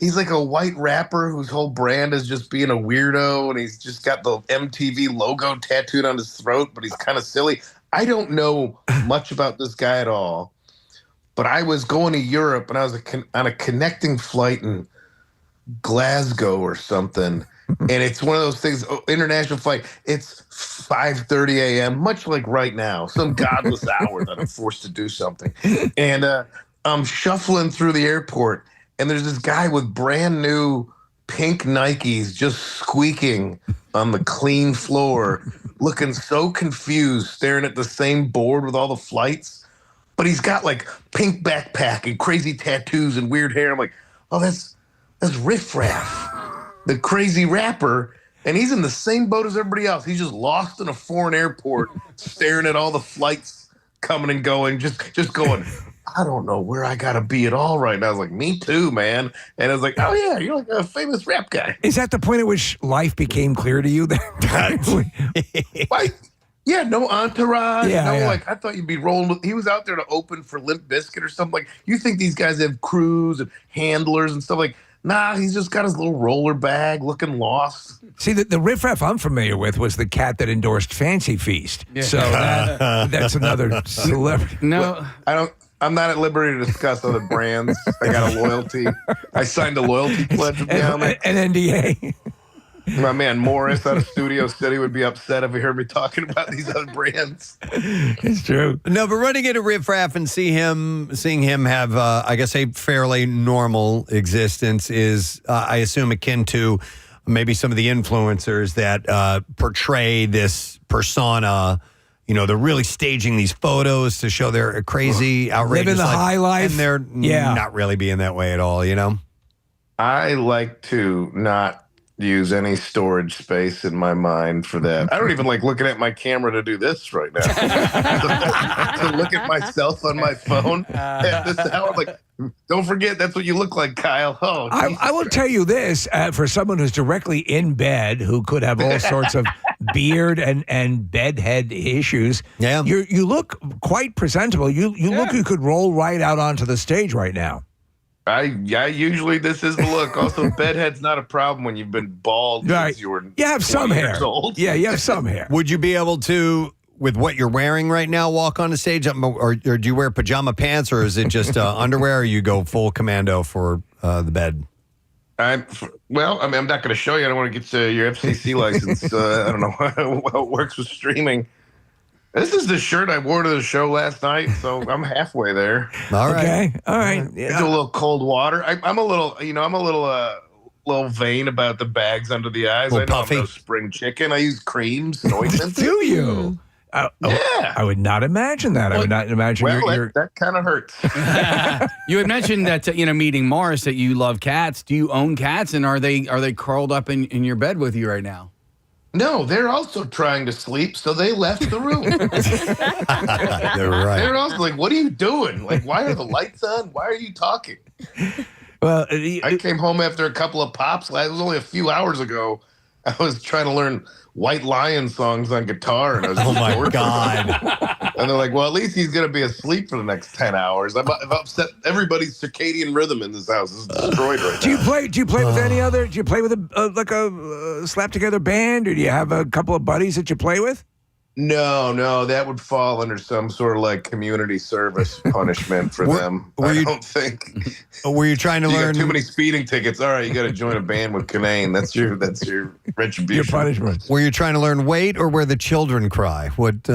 He's like a white rapper whose whole brand is just being a weirdo, and he's just got the MTV logo tattooed on his throat, but he's kind of silly. I don't know much about this guy at all, but I was going to Europe, and I was on a connecting flight in Glasgow or something, and it's one of those things, international flight. It's 5:30 a.m., much like right now, some godless hour that I'm forced to do something. And I'm shuffling through the airport, and there's this guy with brand new pink Nikes just squeaking on the clean floor, looking so confused, staring at the same board with all the flights. But he's got like pink backpack and crazy tattoos and weird hair. I'm like, oh, that's Riff Raff, the crazy rapper. And he's in the same boat as everybody else. He's just lost in a foreign airport, staring at all the flights coming and going, just going, I don't know where I gotta be at all right now. I was like, me too, man. And I was like, oh yeah, you're like a famous rap guy. Is that the point at which life became clear to you? Like, yeah, no entourage. Yeah, like I thought you'd be rolling with. He was out there to open for Limp Bizkit or something. Like, you think these guys have crews and handlers and stuff? Like, nah, he's just got his little roller bag, looking lost. See, the Riff Raff I'm familiar with was the cat that endorsed Fancy Feast. Yeah. So that's another celebrity. No, I'm not at liberty to discuss other brands. I got a loyalty. I signed a loyalty pledge with them. An NDA. My man Morris out of Studio City would be upset if he heard me talking about these other brands. It's true. No, but running into Riff Raff and seeing him have, I guess, a fairly normal existence is, I assume, akin to maybe some of the influencers that portray this persona. You know, they're really staging these photos to show their crazy, outrageous living the high life, and they're not really being that way at all. You know, I like to not use any storage space in my mind for that. I don't even like looking at my camera to do this right now. To look at myself on my phone at this hour, like, don't forget that's what you look like, Kyle. Oh, I will tell you this, for someone who's directly in bed, who could have all sorts of beard and bedhead issues. Yeah, you look quite presentable. You look you could roll right out onto the stage right now. I usually this is the look. Also, bedhead's not a problem when you've been bald since you were. You have some hair. Old. Yeah, you have some hair. Would you be able to, with what you're wearing right now, walk on the stage, or do you wear pajama pants, or is it just underwear, or you go full commando for the bed? I'm not going to show you. I don't want to get your FCC license. I don't know how it works with streaming. This is the shirt I wore to the show last night, so I'm halfway there. All right. Okay. All right. Yeah. Do a little cold water. I'm a little vain about the bags under the eyes. I know puffy. I'm no spring chicken. I use creams and ointments. Do you? Yeah. I would not imagine that. I would not imagine that kind of hurts. You had mentioned that meeting Morris that you love cats. Do you own cats, and are they curled up in your bed with you right now? No, they're also trying to sleep, so they left the room. They're right. They're also like, "What are you doing? Like, why are the lights on? Why are you talking?" Well, I came home after a couple of pops. It was only a few hours ago. I was trying to learn White Lion songs on guitar, and I was oh my god! And they're like, "Well, at least he's going to be asleep for the next 10 hours." I've upset everybody's circadian rhythm in this house. It's destroyed right now. Do you play with any other? Do you play with a slap together band, or do you have a couple of buddies that you play with? No, that would fall under some sort of like community service punishment for them. I don't think. Were you trying to learn? Got too many speeding tickets. All right, you got to join a band with Kinane. That's your retribution. Your punishment. Were you trying to learn "Wait" or "Where the Children Cry"? What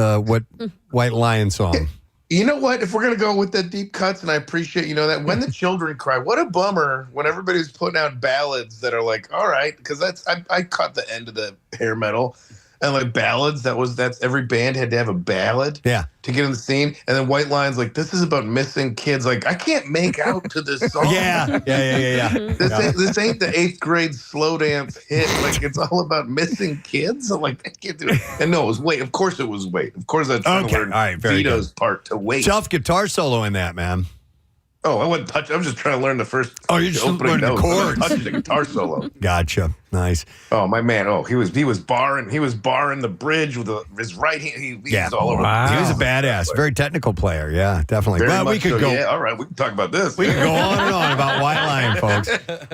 White Lion song? You know what? If we're gonna go with the deep cuts, and I appreciate that "When the Children Cry." What a bummer when everybody's putting out ballads that are like, all right, because I caught the end of the hair metal. and like ballads. That's every band had to have a ballad. Yeah. To get in the scene, and then White Line's like, "This is about missing kids." Like, I can't make out to this song. Yeah. This ain't the 8th grade slow dance hit. Like, it's all about missing kids. I'm like, I can't do it. And no, it was Wait. Of course, it was Wait. Of course, I tried to learn All right. Very Vito's good. part to Wait. Tough guitar solo in that, man. Oh, I wasn't touch. I was just trying to learn the first. Oh, you're just opening learning the notes. I chords. wasn't touching the guitar solo. Gotcha. Nice. Oh, my man. Oh, he was barring the bridge with his right hand. He was all over. He was a badass. Very technical player. Yeah, definitely. Very Well, much we could so, go. Yeah, all right, we can talk about this. We can go on and on about White Lion, folks.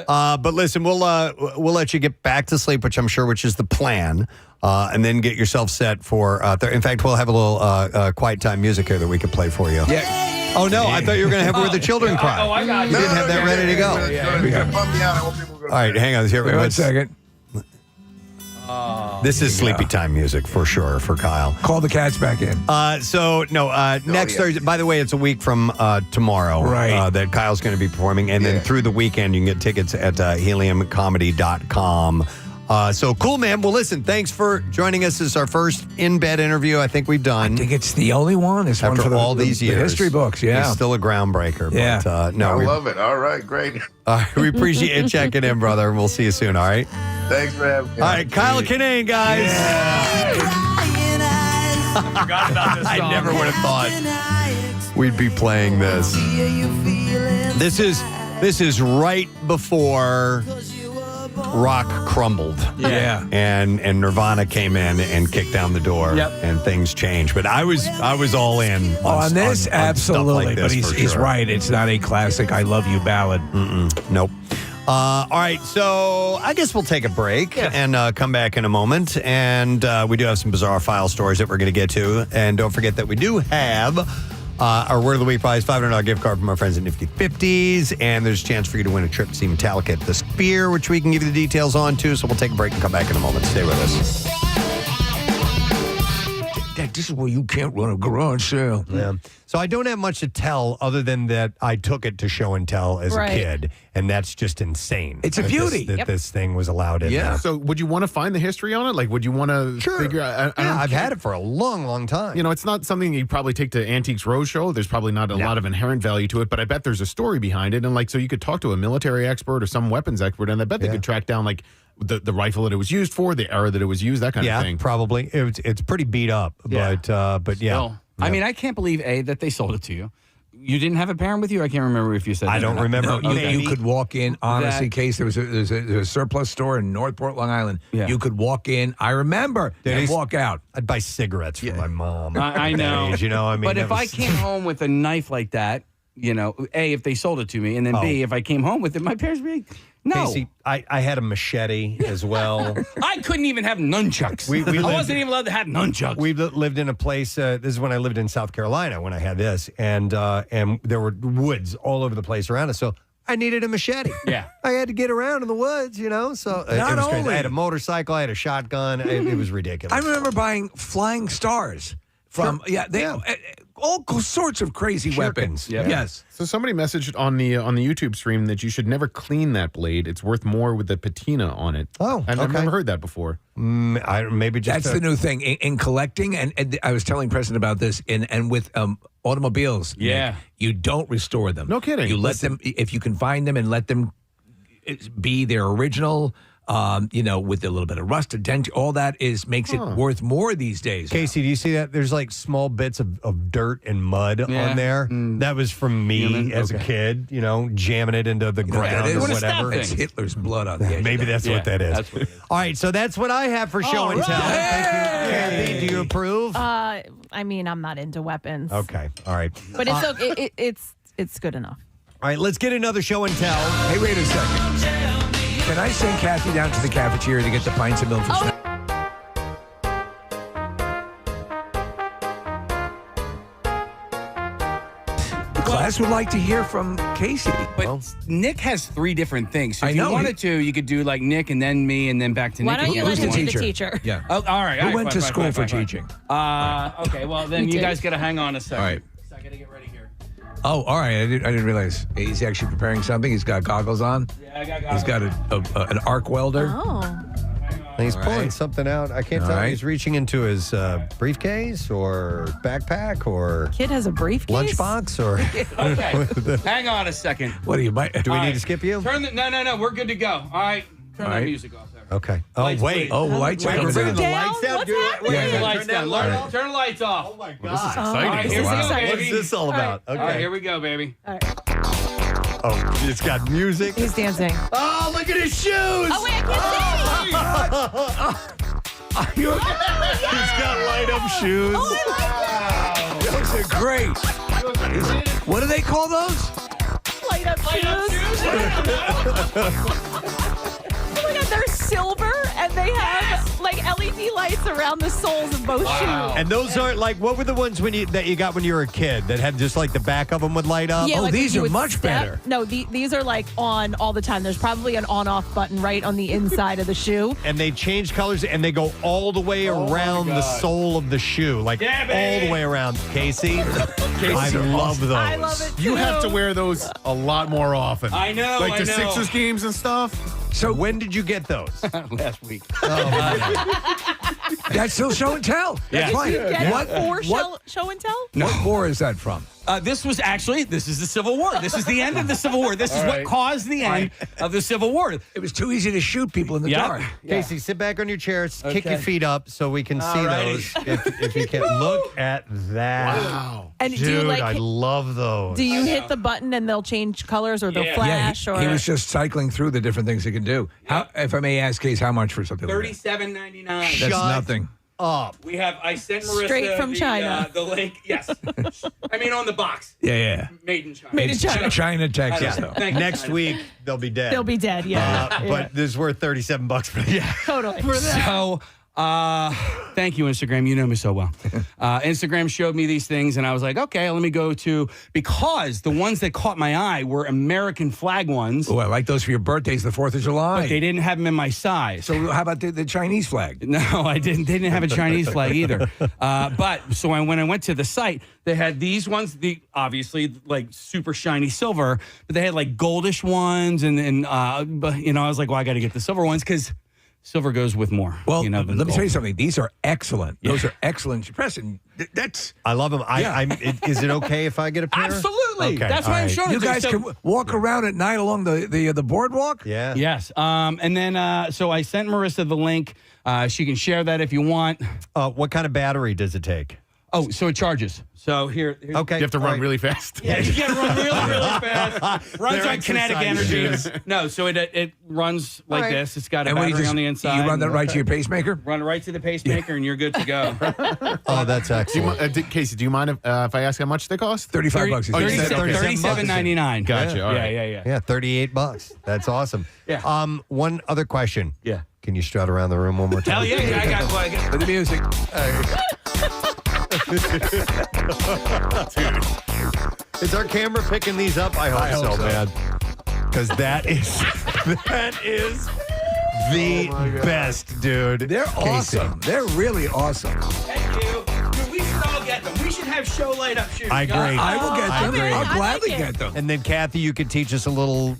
But listen, we'll let you get back to sleep, which is the plan, and then get yourself set for. In fact, we'll have a little quiet time music here that we could play for you. Yeah. Oh no, I thought you were going to have Where the Children Cry. Oh, I got You didn't have that ready to go. All right, hang on. Here, Wait 1 second. This is sleepy time music for sure for Kyle. Call the cats back in. Next Thursday. By the way, it's a week from tomorrow. Right. That Kyle's going to be performing, and then through the weekend you can get tickets at heliumcomedy.com. So cool, man. Well, listen, thanks for joining us. This is our first in-bed interview I think we've done. I think it's the only one. It's After one for all these years. The history books, yeah. It's still a groundbreaker. Yeah. But, I love it. All right, great. we appreciate you checking in, brother, and we'll see you soon, all right? Thanks for having me. All right, Kyle Kinane, guys. Forgot about this song. I never would have thought we'd be playing this. This is right before rock crumbled. Yeah. And Nirvana came in and kicked down the door. Yep. And things changed. But I was all in On this, on absolutely. stuff like this, but for he's sure. right. It's not a classic I Love You ballad. Nope. All right, so I guess we'll take a break and come back in a moment. And we do have some bizarre file stories that we're going to get to. And don't forget that we do have our Word of the Week prize, $500 gift card from our friends at Nifty 50s. And there's a chance for you to win a trip to see Metallica at the Sphere, which we can give you the details on, too. So we'll take a break and come back in a moment. Stay with us. Dad, this is where you can't run a garage sale. Yeah. So I don't have much to tell other than that I took it to show and tell as a kid, and that's just insane. It's a beauty. This thing was allowed in there. So would you want to find the history on it? Like, would you want to figure out? I've had it for a long, long time. You know, it's not something you'd probably take to Antiques Roadshow. There's probably not a lot of inherent value to it, but I bet there's a story behind it. And like, so you could talk to a military expert or some weapons expert, and I bet they could track down like the rifle that it was used for, the era that it was used, that kind of thing. Yeah, probably. It's pretty beat up, but yeah. Still. I mean, I can't believe, that they sold it to you. You didn't have a parent with you? I can't remember if you said that. I don't remember. No, you could walk in, honestly, Case. There's a surplus store in Northport, Long Island. Yeah. You could walk in, I remember, and walk out. I'd buy cigarettes for my mom. I know. You know, I mean, but if I came home with a knife like that, you know, A, if they sold it to me, and then B, if I came home with it, my parents would be like, no. Casey, I had a machete as well. I couldn't even have nunchucks. I wasn't even allowed to have nunchucks. We lived in a place, this is when I lived in South Carolina when I had this, and there were woods all over the place around us, so I needed a machete. Yeah. I had to get around in the woods, you know, so it was crazy. I had a motorcycle, I had a shotgun, it was ridiculous. I remember buying flying stars from, all sorts of crazy weapons. Yeah. Yes. So somebody messaged on the YouTube stream that you should never clean that blade. It's worth more with the patina on it. Oh, I've never heard that before. Maybe just that's the new thing in collecting, and I was telling Preston about this. And with automobiles, Yeah. Nick, you don't restore them. No kidding. You let them if you can find them and let them be their original. With a little bit of rust, a dent, all that makes it worth more these days. Casey, do you see that? There's like small bits of dirt and mud on there. That was from me as a kid, you know, jamming it into the ground or whatever. It's Hitler's blood on the edge. Maybe that's what that is. That's what it is. All right, so that's what I have for show and tell. Thank you, Kathy. Do you approve? I mean, I'm not into weapons. Okay, all right. But it's okay. It's good enough. All right, let's get another show and tell. Hey, wait a second. Can I send Kathy down to the cafeteria to get the pints of milk for snack? The class would like to hear from Casey. But Nick has 3 different things. So if I know. you wanted to, you could do like Nick and then me and then back to Why Nick. don't you again. let him be the teacher? teacher? Yeah. Oh, all right. Who went to school for teaching? Okay, well, then you did. guys got to hang on a second. All right. So I got to get ready here. Oh, all right. I didn't realize. He's actually preparing something. He's got goggles on. Yeah, I got He's got an arc welder. Oh. He's pulling something out. I can't tell if he's reaching into his briefcase or backpack or Kid has a briefcase? lunchbox or. Okay. Hang on a second. What do you might? Do we need to skip you? No. We're good to go. All right. Turn the music off there. Okay. Lights, wait. please. Oh, lights. Wait, We're bringing the down? lights down. What's Turn the lights down. Turn the lights off. Oh my God. Well, this is exciting. All right, here we go, baby. What's this all about? Okay. All right, here we go, baby. Oh, it's got music. He's dancing. Oh, look at his shoes. Oh, wait, I can't see. He's got light up shoes. Oh, Those are great. What do they call those? Light up shoes. Oh my God, they're silver and they have like LED lights around the soles of both shoes. And those aren't like, what were the ones that you got when you were a kid that had just like the back of them would light up? Yeah, like these you are would much step- better. No, these are like on all the time. There's probably an on-off button right on the inside of the shoe. And they change colors and they go all the way around the sole of the shoe, like all the way around. Casey, I love those. I love it too. You have to wear those a lot more often. I know. Like I the know. Sixers games and stuff. So when did you get those? Last week. That's still show and tell. That's Yeah. fine. You get What? for What? show and tell? What war is that from? This is the Civil War. This is the end of the Civil War. This is what caused the end of the Civil War. It was too easy to shoot people in the dark. Casey, sit back on your chair, kick your feet up so we can see those. If you can. Look at that. Wow. And Dude, do you like I love those. Do you hit the button and they'll change colors or they'll flash he or was just cycling through the different things he can do. How, if I may ask, Case, how much for something like that? $37.99. That's nothing. Up. We have. I sent Marissa Straight from China. The link. Yes. I mean on the box. Yeah. Made in China. Made in China. China, Texas, though. Thank you, Next China. week, they'll be dead. They'll be dead, yeah. But this is worth $37 for that. Totally. So, thank you, Instagram. You know me so well. Instagram showed me these things, and I was like, okay, let me go to, because the ones that caught my eye were American flag ones. Oh, I like those for your birthdays, the 4th of July. But they didn't have them in my size. So how about the Chinese flag? No, I didn't. They didn't have a Chinese flag either. But so when I went to the site, they had these ones, the obviously like super shiny silver, but they had like goldish ones, and but, I was like, well, I got to get the silver ones because silver goes with more. Well, than let me gold. tell you something. These are excellent. Those are excellent. Preston, that's... I love them. Is it okay if I get a pair? Absolutely. Okay. That's why I'm showing You guys can walk around at night along the boardwalk? Yeah. Yes. And then so I sent Marissa the link. She can share that if you want. What kind of battery does it take? Oh, so it charges. So here's Okay. You have to run really fast. Yeah, you gotta run really, really fast. Runs They're on kinetic energy. exercise No, so it runs like right. this. It's got a And when battery on the inside. You run that right to your pacemaker? Run right to the pacemaker, and you're good to go. Oh, that's excellent. Casey, do you mind if I ask how much they cost? $35. Oh, you said okay. $37.99. Gotcha. All right. Yeah. Yeah, $38. That's awesome. Yeah. One other question. Yeah. Can you strut around the room one more time? Hell yeah! I got. With the music. Is our camera picking these up? I hope so, man. Because that is the best, dude. They're Casey. awesome. They're really awesome. Thank you. Dude, we should all get them. We should have show light up shoes. I agree. I will get them. agree. I'll I gladly like it. get them. And then, Kathy, you could teach us a little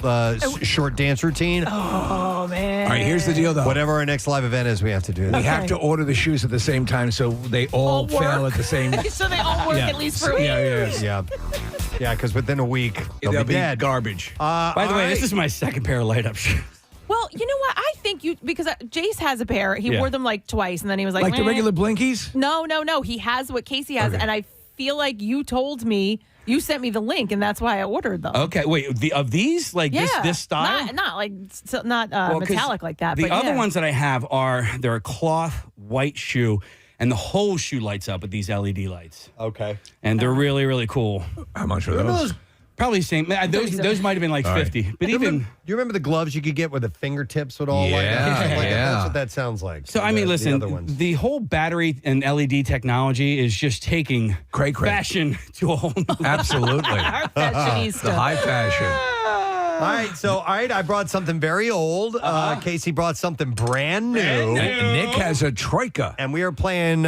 short dance routine. Oh, man. All right, here's the deal, though. Whatever our next live event is, we have to do We that. have to order the shoes at the same time so they all All work. fail at the same time. So they all work at least for a week. Yeah. Yeah, because within a week, they'll be dead. Garbage. By the way, this is my second pair of light up shoes. Well, you know what? I think because Jace has a pair. He wore them like twice, and then he was like, Like the "Meh." regular Blinkies? No. He has what Casey has, and I feel like you told me, you sent me the link, and that's why I ordered them. Okay, wait. of these, like this style, not like not Well, 'cause metallic like that. The but other yeah. ones that I have they're a cloth white shoe, and the whole shoe lights up with these LED lights. Okay. And they're really, really cool. How much are those? Probably the same. Those might have been like 50, but even. Do you remember the gloves you could get where the fingertips would all light up? Like that? That's what that sounds like. So I mean, The listen, other ones. the whole battery and LED technology is just taking fashion to a whole new level. Absolutely. Our fashionista. The high fashion. All right, I brought something very old. Casey brought something brand new. And Nick has a troika. And we are playing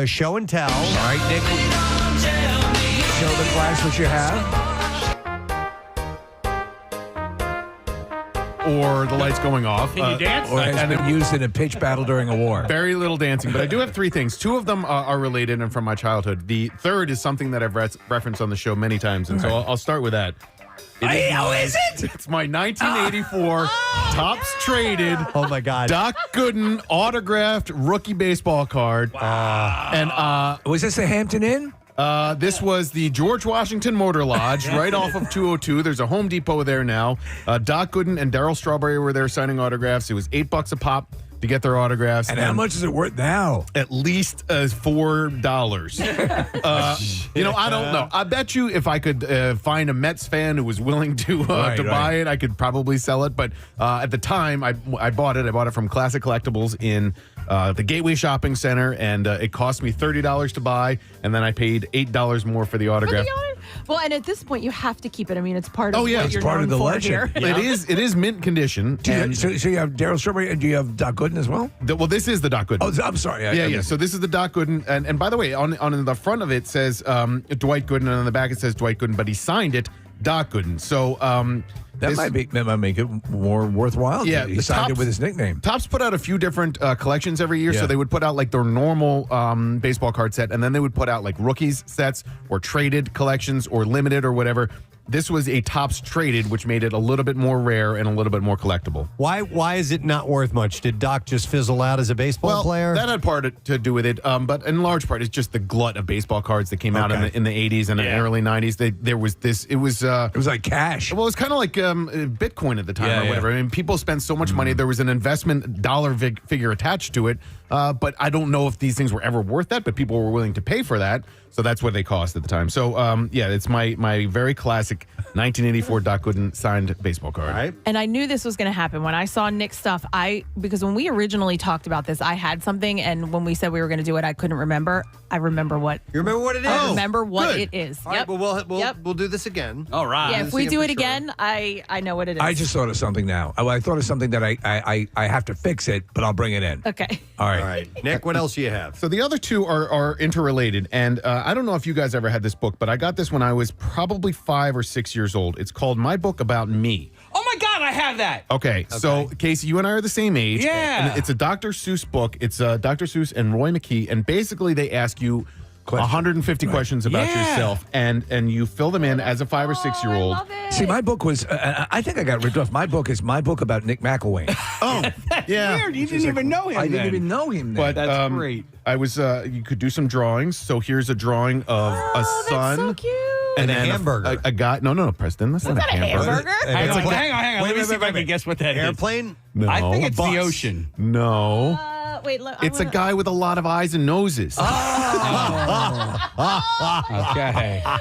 show and tell. All right, Nick. Show the class what you have. or the lights going off. Or has been used in a pitch battle during a war. Very little dancing, but I do have three things. Two of them are related and from my childhood. The third is something that I've referenced on the show many times, and so I'll start with that. How is it? It's my 1984 Topps traded. Oh my God! Doc Gooden autographed rookie baseball card. And was this the Hampton Inn? This was the George Washington Motor Lodge right off of 202. There's a Home Depot there now. Doc Gooden and Darryl Strawberry were there signing autographs. It was $8 a pop to get their autographs. And how much is it worth now? At least $4. I don't know. I bet you if I could find a Mets fan who was willing to buy it, I could probably sell it. But at the time, I bought it. I bought it from Classic Collectibles in the Gateway Shopping Center, and it cost me $30 to buy, and then I paid $8 more for the autograph. Well, and at this point, you have to keep it. I mean, it's part of what it's you're part of known the for legend. here. It is mint condition. So you have Darryl Strawberry, and do you have Doc Gooden as well? Well, this is the Doc Gooden. Oh, I'm sorry. Yeah. So this is the Doc Gooden, and by the way, on the front of it says Dwight Gooden, and on the back it says Dwight Gooden, but he signed it Doc Gooden. So that might make it more worthwhile. Yeah, he signed it with his nickname. Topps put out a few different collections every year. Yeah. So they would put out like their normal baseball card set, and then they would put out like rookies sets or traded collections or limited or whatever. This was a Topps traded, which made it a little bit more rare and a little bit more collectible. Why is it not worth much? Did Doc just fizzle out as a baseball player? That had part to do with it, but in large part, it's just the glut of baseball cards that came out in the 80s and the early 90s. There was this. It was like cash. Well, it was kind of like Bitcoin at the time or whatever. I mean, people spent so much money. There was an investment dollar figure attached to it, but I don't know if these things were ever worth that. But people were willing to pay for that, so that's what they cost at the time. So it's my very classic 1984 Doc Gooden signed baseball card. Right. And I knew this was going to happen when I saw Nick's stuff. Because when we originally talked about this, I had something, and when we said we were going to do it, I couldn't remember. I remember what. You remember what it is? I remember what it is. All right, well, we'll do this again. All right. Yeah, if we do it again, I know what it is. I just thought of something now. I thought of something that I have to fix it, but I'll bring it in. Okay. All right. Nick, what else do you have? So the other two are interrelated, and I don't know if you guys ever had this book, but I got this when I was probably 5 or 6 years old. It's called My Book About Me. Oh my God, I have that. Okay, so Casey, you and I are the same age. Yeah. And it's a Dr. Seuss book. It's Dr. Seuss and Roy McKee, and basically they ask you 150 questions about yourself, and you fill them in as a 5 or 6 year old. See, my book was, I think I got ripped off. My book is my book about Nick McElwain. Oh, yeah. Weird. You didn't even know him. I didn't even know him then. But That's great. I was, you could do some drawings. So here's a drawing of a sun. So cute. And a then hamburger. A guy. No, Preston. That's not a hamburger. Hang on. Let me see if I can guess what that is. Airplane? No. I think it's Bus. the ocean. No. Wait, It's a guy with a lot of eyes and noses. Okay.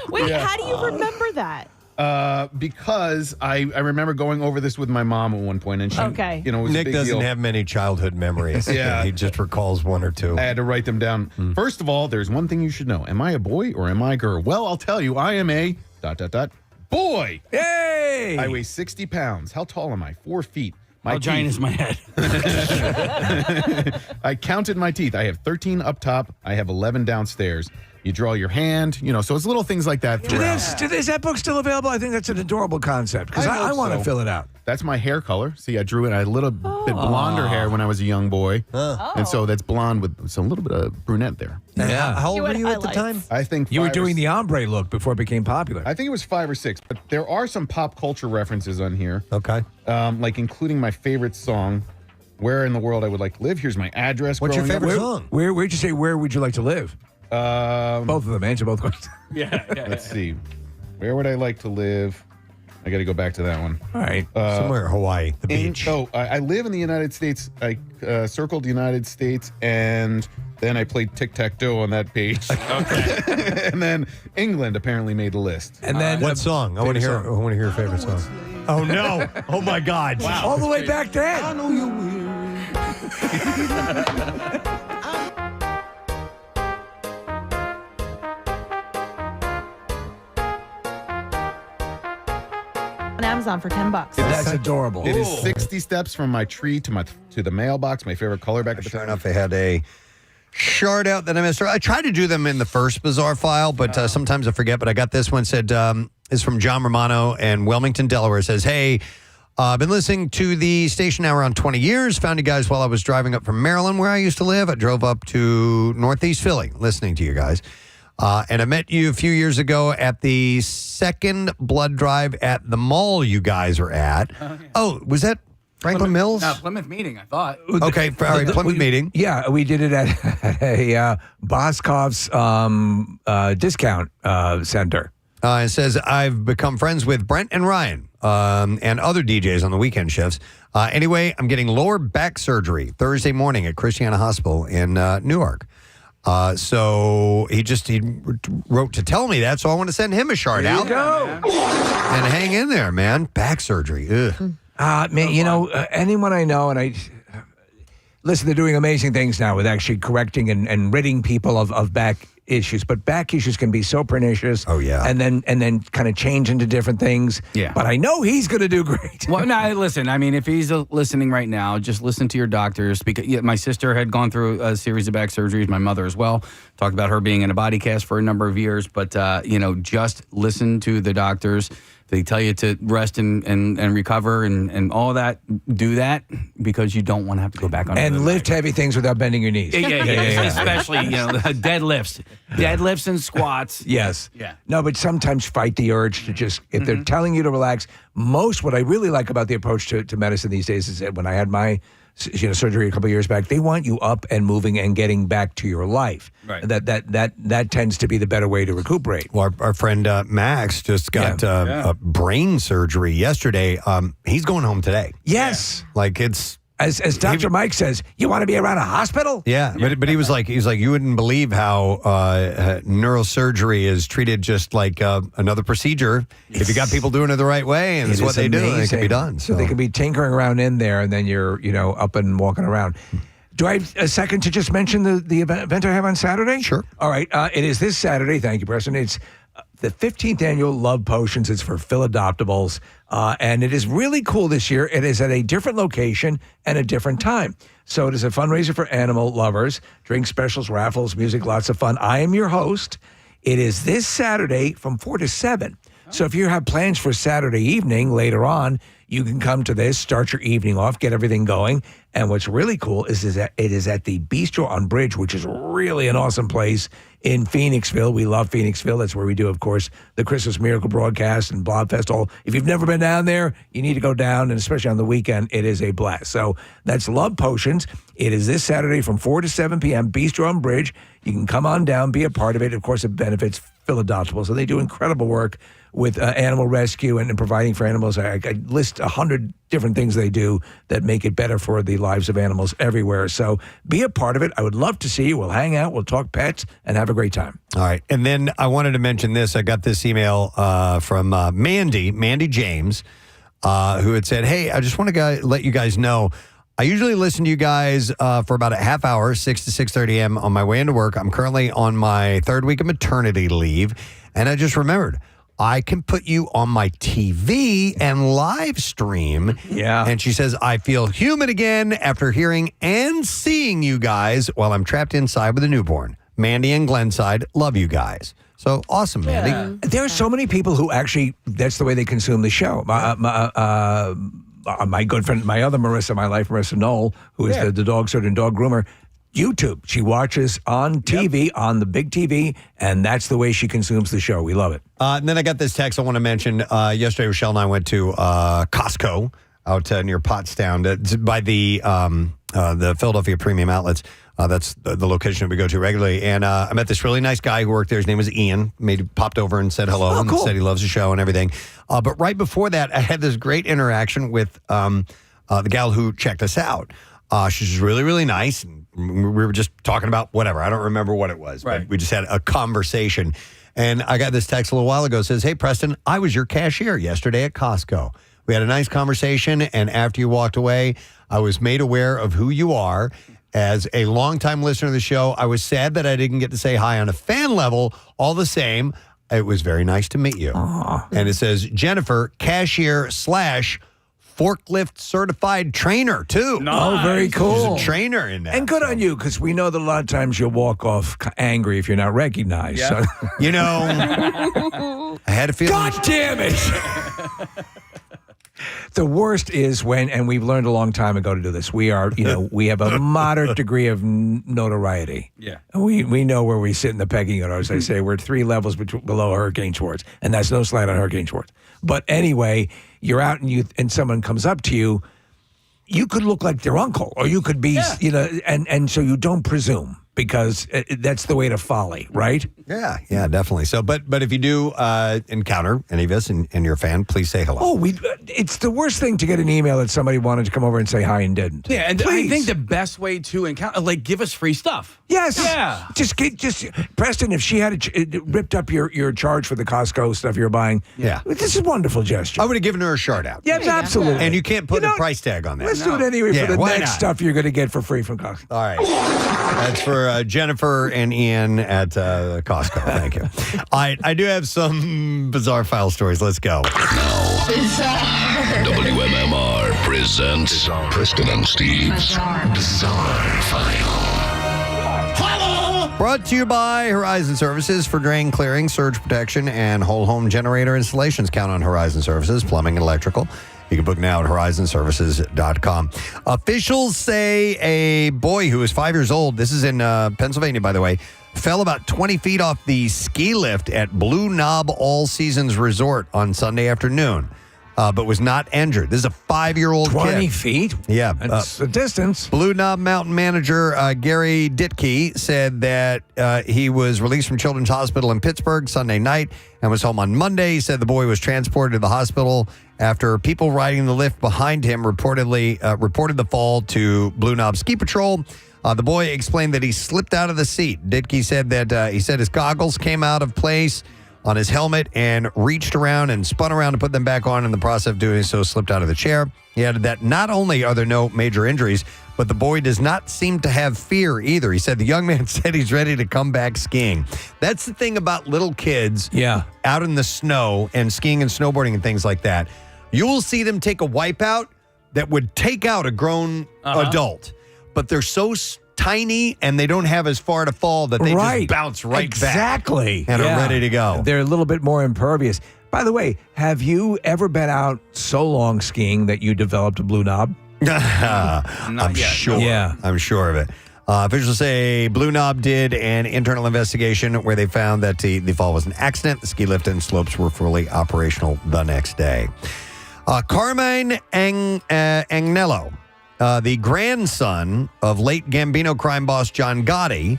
Wait, how do you remember that? Because I remember going over this with my mom at one point, and she, Okay. it was a Nick big doesn't deal. have many childhood memories. Yeah. He just recalls one or two. I had to write them down. First of all, there's one thing you should know. Am I a boy or am I a girl? Well, I'll tell you. I am a ... boy. Yay! I weigh 60 pounds. How tall am I? 4 feet. How giant is my head? I counted my teeth. I have 13 up top. I have 11 downstairs. You draw your hand, so it's little things like that. Is that book still available? I think that's an adorable concept because I want to fill it out. That's my hair color. See, I drew it. I had a little bit blonder hair when I was a young boy. And so that's blonde with a little bit of brunette there. Yeah. How old were you at the time? I think You were 5 or doing the ombre look before it became popular. I think it was 5 or 6, but there are some pop culture references on here. Okay. Like including my favorite song, Where in the World I Would Like to Live. Here's my address. What's your growing up. favorite song? Where'd you say, where would you like to live? Both of them. Answer both questions. Let's see. Where would I like to live? I got to go back to that one. All right. Somewhere Hawaii, the beach. I live in the United States. I circled the United States, and then I played tic-tac-toe on that page. Okay. And then England apparently made the list. And then what song? I want to hear. I want to hear your favorite song. Oh no! Oh my God! Wow. All the way back then. I know you will. On Amazon for $10. That's adorable. It is 60 steps from my tree to the mailbox. My favorite color back at the Sure time. enough, they had a shard out that I missed. I tried to do them in the first Bizarre file, but sometimes I forget. But I got this one. Said is from John Romano and Wilmington, Delaware. Says, "Hey, I've been listening to the station now around 20 years. Found you guys while I was driving up from Maryland, where I used to live. I drove up to Northeast Philly listening to you guys. And I met you a few years ago at the second blood drive at the mall you guys are at. Oh, was that Franklin Mills? No, Plymouth Meeting, I thought. Okay, all right, Plymouth Meeting. Yeah, we did it at a Boscov's discount center. It says, I've become friends with Brent and Ryan and other DJs on the weekend shifts. Anyway, I'm getting lower back surgery Thursday morning at Christiana Hospital in Newark. So he wrote to tell me that, so I want to send him a shard There you out. go. And hang in there, man. Back surgery. Ugh. Man, anyone I know, and I listen, they're doing amazing things now with actually correcting and ridding people of back issues. But back issues can be so pernicious. Oh yeah. And then kind of change into different things. Yeah. But I know he's going to do great. Well, no, listen. I mean, if he's listening right now, just listen to your doctors. Because my sister had gone through a series of back surgeries. My mother as well. Talked about her being in a body cast for a number of years. But just listen to the doctors. They tell you to rest and recover and all that. Do that because you don't want to have to go back on. And lift heavy things without bending your knees. Yeah. Especially deadlifts and squats. Yes. Yeah. No, but sometimes fight the urge to just, if they're telling you to relax, what I really like about the approach to medicine these days is that when I had my surgery a couple of years back, they want you up and moving and getting back to your life. Right. That tends to be the better way to recuperate. Well, our friend Max just got a brain surgery yesterday. He's going home today. Yes. Like it's... As Dr. Mike says, you want to be around a hospital? Yeah, but he was like, you wouldn't believe how neurosurgery is treated just like another procedure. If you got people doing it the right way, and it's what they do, and it can be done. So they can be tinkering around in there, and then you're up and walking around. Do I have a second to just mention the event I have on Saturday? Sure. All right. It is this Saturday. Thank you, Preston. It's the 15th annual Love Potions. It's for Philadoptables. And it is really cool this year. It is at a different location and a different time. So it is a fundraiser for animal lovers. Drink specials, raffles, music, lots of fun. I am your host. It is this Saturday from 4 to 7. So if you have plans for Saturday evening later on, you can come to this, start your evening off, get everything going. And what's really cool is that it is at the Bistro on Bridge, which is really an awesome place in Phoenixville. We love Phoenixville. That's where we do, of course, the Christmas Miracle broadcast and Blobfest. If you've never been down there, you need to go down, and especially on the weekend, it is a blast. So that's Love Potions. It is this Saturday from 4 to 7 p.m., Bistro on Bridge. You can come on down, be a part of it. Of course, it benefits Philadoptables. So they do incredible work with animal rescue and providing for animals. I list 100 different things they do that make it better for the lives of animals everywhere. So be a part of it. I would love to see you. We'll hang out. We'll talk pets and have a great time. All right. And then I wanted to mention this. I got this email from Mandy James, who had said, hey, I just want to let you guys know, I usually listen to you guys for about a half hour, 6 to 6:30 a.m. on my way into work. I'm currently on my third week of maternity leave. And I just remembered, I can put you on my TV and live stream. Yeah. And she says, I feel human again after hearing and seeing you guys while I'm trapped inside with a newborn. Mandy and Glenside, love you guys. So awesome, Mandy. There are so many people who actually, that's the way they consume the show. My good friend, my other Marissa, my life, Marissa Knoll, who is the dog surgeon, dog groomer, YouTube. She watches on TV, on the big TV, and that's the way she consumes the show. We love it. And then I got this text I want to mention. Yesterday, Rochelle and I went to Costco out near Pottstown by the Philadelphia Premium Outlets. That's the location that we go to regularly. And I met this really nice guy who worked there. His name was Ian. Popped over and said hello and said he loves the show and everything. But right before that, I had this great interaction with the gal who checked us out. She's really, really nice. We were just talking about whatever. I don't remember what it was. But we just had a conversation. And I got this text a little while ago. It says, hey, Preston, I was your cashier yesterday at Costco. We had a nice conversation. And after you walked away, I was made aware of who you are. As a longtime listener of the show, I was sad that I didn't get to say hi on a fan level. All the same, it was very nice to meet you. Aww. And it says, Jennifer, cashier / forklift certified trainer, too. Oh, very cool. She's a trainer in that. And good on you, because we know that a lot of times you'll walk off angry if you're not recognized. Yeah. So. You know, I had a feeling. God damn it! The worst is when, and we've learned a long time ago to do this. We are, we have a moderate degree of notoriety. Yeah. And we know where we sit in the pecking order. As I say, we're 3 levels below Hurricane Schwartz, and that's no slight on Hurricane Schwartz. But anyway, you're out and someone comes up to you. You could look like their uncle, or you could be, and so you don't presume, because that's the way to folly, right? Yeah, definitely. So, but if you do encounter any of us and you're a fan, please say hello. Oh, it's the worst thing to get an email that somebody wanted to come over and say hi and didn't. Yeah, and Please. I think the best way to encounter, give us free stuff. Yes. Yeah. Just Preston, if she had ripped up your charge for the Costco stuff you're buying, this is a wonderful gesture. I would have given her a shout out. Yes, absolutely. And you can't put a price tag on that. Let's do it anyway for the next not? stuff you're going to get for free from Costco. All right. That's for Jennifer and Ian at Costco. Thank you. All right. I do have some bizarre file stories. Let's go. WMMR presents Preston and Steve's Bizarre File. Brought to you by Horizon Services for drain clearing, surge protection, and whole home generator installations. Count on Horizon Services, plumbing and electrical. You can book now at horizonservices.com. Officials say a boy who is 5 years old, this is in Pennsylvania, by the way, fell about 20 feet off the ski lift at Blue Knob All Seasons Resort on Sunday afternoon, but was not injured. This is a 5-year-old kid. 20 feet? Yeah. That's a distance. Blue Knob Mountain manager Gary Ditke said that he was released from Children's Hospital in Pittsburgh Sunday night and was home on Monday. He said the boy was transported to the hospital after people riding the lift behind him reported the fall to Blue Knob Ski Patrol. The boy explained that he slipped out of the seat. Ditke said that his goggles came out of place on his helmet and reached around and spun around to put them back on. In the process of doing so, slipped out of the chair. He added that not only are there no major injuries, but the boy does not seem to have fear either. He said the young man said he's ready to come back skiing. That's the thing about little kids out in the snow and skiing and snowboarding and things like that. You will see them take a wipeout that would take out a grown adult, but they're so tiny and they don't have as far to fall that they just bounce right back and are ready to go. They're a little bit more impervious. By the way, have you ever been out so long skiing that you developed a blue knob? I'm sure. Yeah. I'm sure of it. Officials say Blue Knob did an internal investigation where they found that the fall was an accident. The ski lift and slopes were fully operational the next day. Carmine Agnello, the grandson of late Gambino crime boss John Gotti,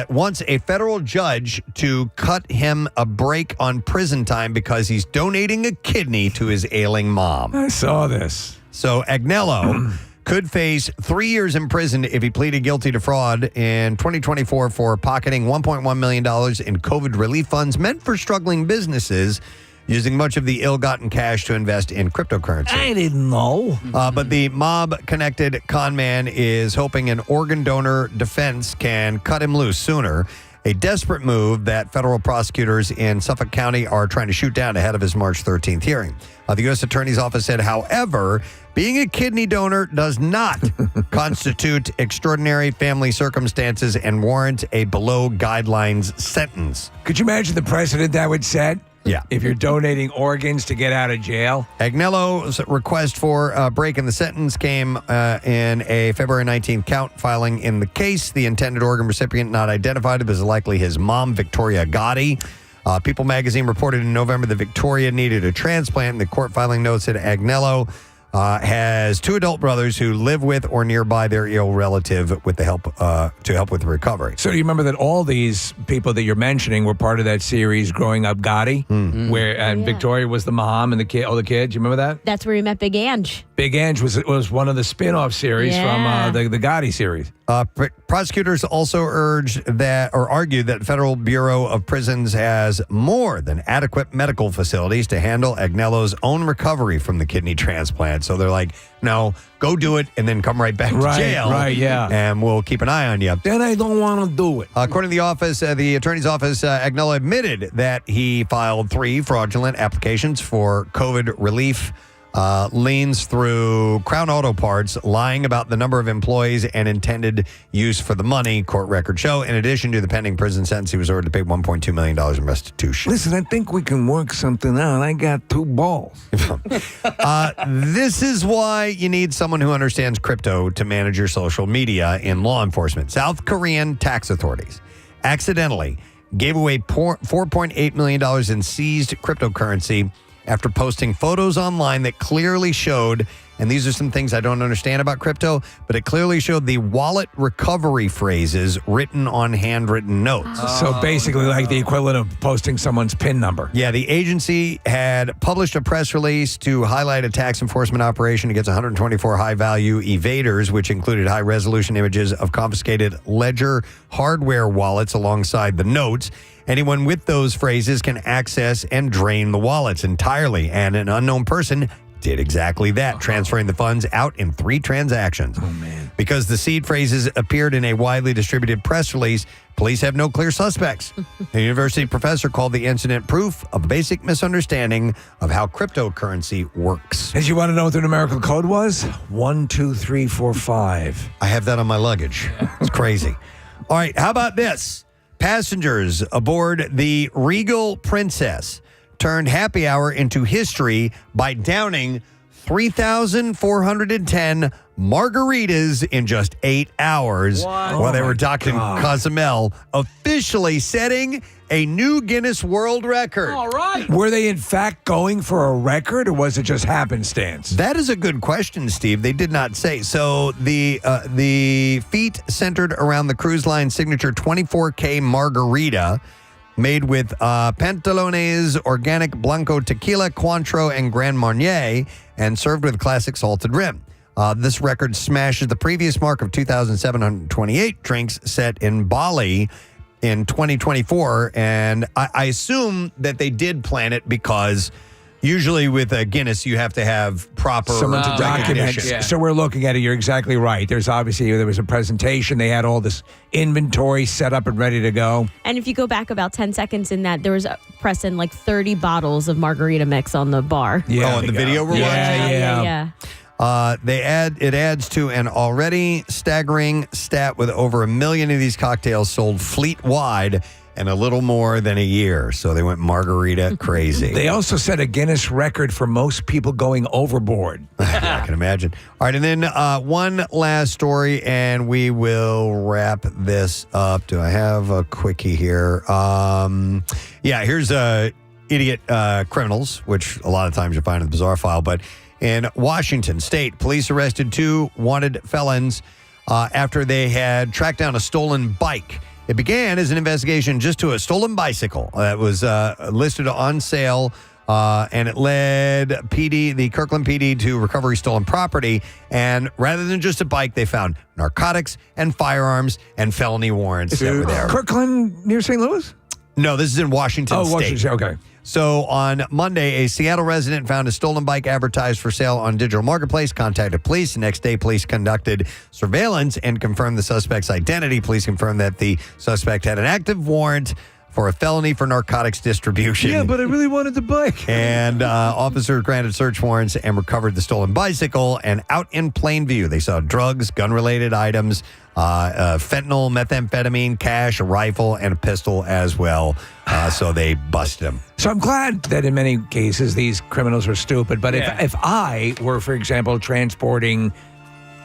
wants a federal judge to cut him a break on prison time because he's donating a kidney to his ailing mom. I saw this. So Agnello could face 3 years in prison if he pleaded guilty to fraud in 2024 for pocketing $1.1 million in COVID relief funds meant for struggling businesses, using much of the ill-gotten cash to invest in cryptocurrency. I didn't know. But the mob-connected con man is hoping an organ donor defense can cut him loose sooner. A desperate move that federal prosecutors in Suffolk County are trying to shoot down ahead of his March 13th hearing. The U.S. Attorney's Office said, however, being a kidney donor does not constitute extraordinary family circumstances and warrant a below-guidelines sentence. Could you imagine the precedent that would set? Yeah. If you're donating organs to get out of jail. Agnello's request for a break in the sentence came in a February 19th count filing in the case. The intended organ recipient not identified as likely his mom, Victoria Gotti. People magazine reported in November that Victoria needed a transplant. The court filing notes that Agnello has 2 adult brothers who live with or nearby their ill relative with the help to help with the recovery. So do you remember that all these people that you're mentioning were part of that series Growing Up Gotti, where Victoria was the mom and all the kids? You remember that? That's where we met Big Ange. Big Ange was one of the spin-off series from the Gotti series. Prosecutors also argued that Federal Bureau of Prisons has more than adequate medical facilities to handle Agnello's own recovery from the kidney transplant. So they're like, no, go do it and then come right back to jail. Right, yeah. And we'll keep an eye on you. Then I don't want to do it. According to the office, the attorney's office, Agnello admitted that he filed 3 fraudulent applications for COVID relief leans through Crown Auto Parts, lying about the number of employees and intended use for the money, court records show. In addition to the pending prison sentence, he was ordered to pay $1.2 million in restitution. Listen, I think we can work something out. I got 2 balls. This is why you need someone who understands crypto to manage your social media in law enforcement. South Korean tax authorities accidentally gave away $4.8 million in seized cryptocurrency after posting photos online that clearly showed, and these are some things I don't understand about crypto, but it clearly showed the wallet recovery phrases written on handwritten notes. So basically like the equivalent of posting someone's PIN number. Yeah, the agency had published a press release to highlight a tax enforcement operation against 124 high-value evaders, which included high-resolution images of confiscated Ledger hardware wallets alongside the notes. Anyone with those phrases can access and drain the wallets entirely, and an unknown person did exactly that, transferring the funds out in 3 transactions. Oh, man. Because the seed phrases appeared in a widely distributed press release, police have no clear suspects. A university professor called the incident proof of a basic misunderstanding of how cryptocurrency works. As you want to know what the numerical code was? 12345. I have that on my luggage. It's crazy. All right, how about this? Passengers aboard the Regal Princess turned happy hour into history by downing 3,410 margaritas in just 8 hours while they were docked in Cozumel, officially setting a new Guinness World Record. All right. Were they in fact going for a record, or was it just happenstance? That is a good question, Steve. They did not say. So the feat centered around the cruise line signature 24K margarita, made with Pantalones Organic Blanco Tequila, Cointreau, and Grand Marnier, and served with classic salted rim. This record smashes the previous mark of 2,728 drinks set in Bali in 2024. And I assume that they did plan it because usually with a Guinness, you have to have proper someone to document. recognition. So we're looking at it. You're exactly right. There was a presentation. They had all this inventory set up and ready to go. And if you go back about 10 seconds in that, there was, Preston, like 30 bottles of margarita mix on the bar. Yeah, in the video we're watching? Yeah. It adds to an already staggering stat with over 1 million of these cocktails sold fleet-wide in a little more than a year. So they went margarita crazy. They also set a Guinness record for most people going overboard. Yeah, I can imagine. All right, and then one last story, and we will wrap this up. Do I have a quickie here? Here's idiot criminals, which a lot of times you find in the bizarre file, but in Washington State, police arrested 2 wanted felons after they had tracked down a stolen bike. It began as an investigation just to a stolen bicycle that was listed on sale, and it led the Kirkland PD to recovery stolen property. And rather than just a bike, they found narcotics and firearms and felony warrants that were there. Kirkland near St. Louis? No, this is in Washington State. Washington, okay. So on Monday, a Seattle resident found a stolen bike advertised for sale on digital marketplace, contacted police. The next day, police conducted surveillance and confirmed the suspect's identity. Police confirmed that the suspect had an active warrant for a felony for narcotics distribution. Yeah, but I really wanted the bike. And officers granted search warrants and recovered the stolen bicycle. And out in plain view, they saw drugs, gun-related items, fentanyl, methamphetamine, cash, a rifle, and a pistol as well. So they busted him. So I'm glad that in many cases these criminals are stupid. But if I were, for example, transporting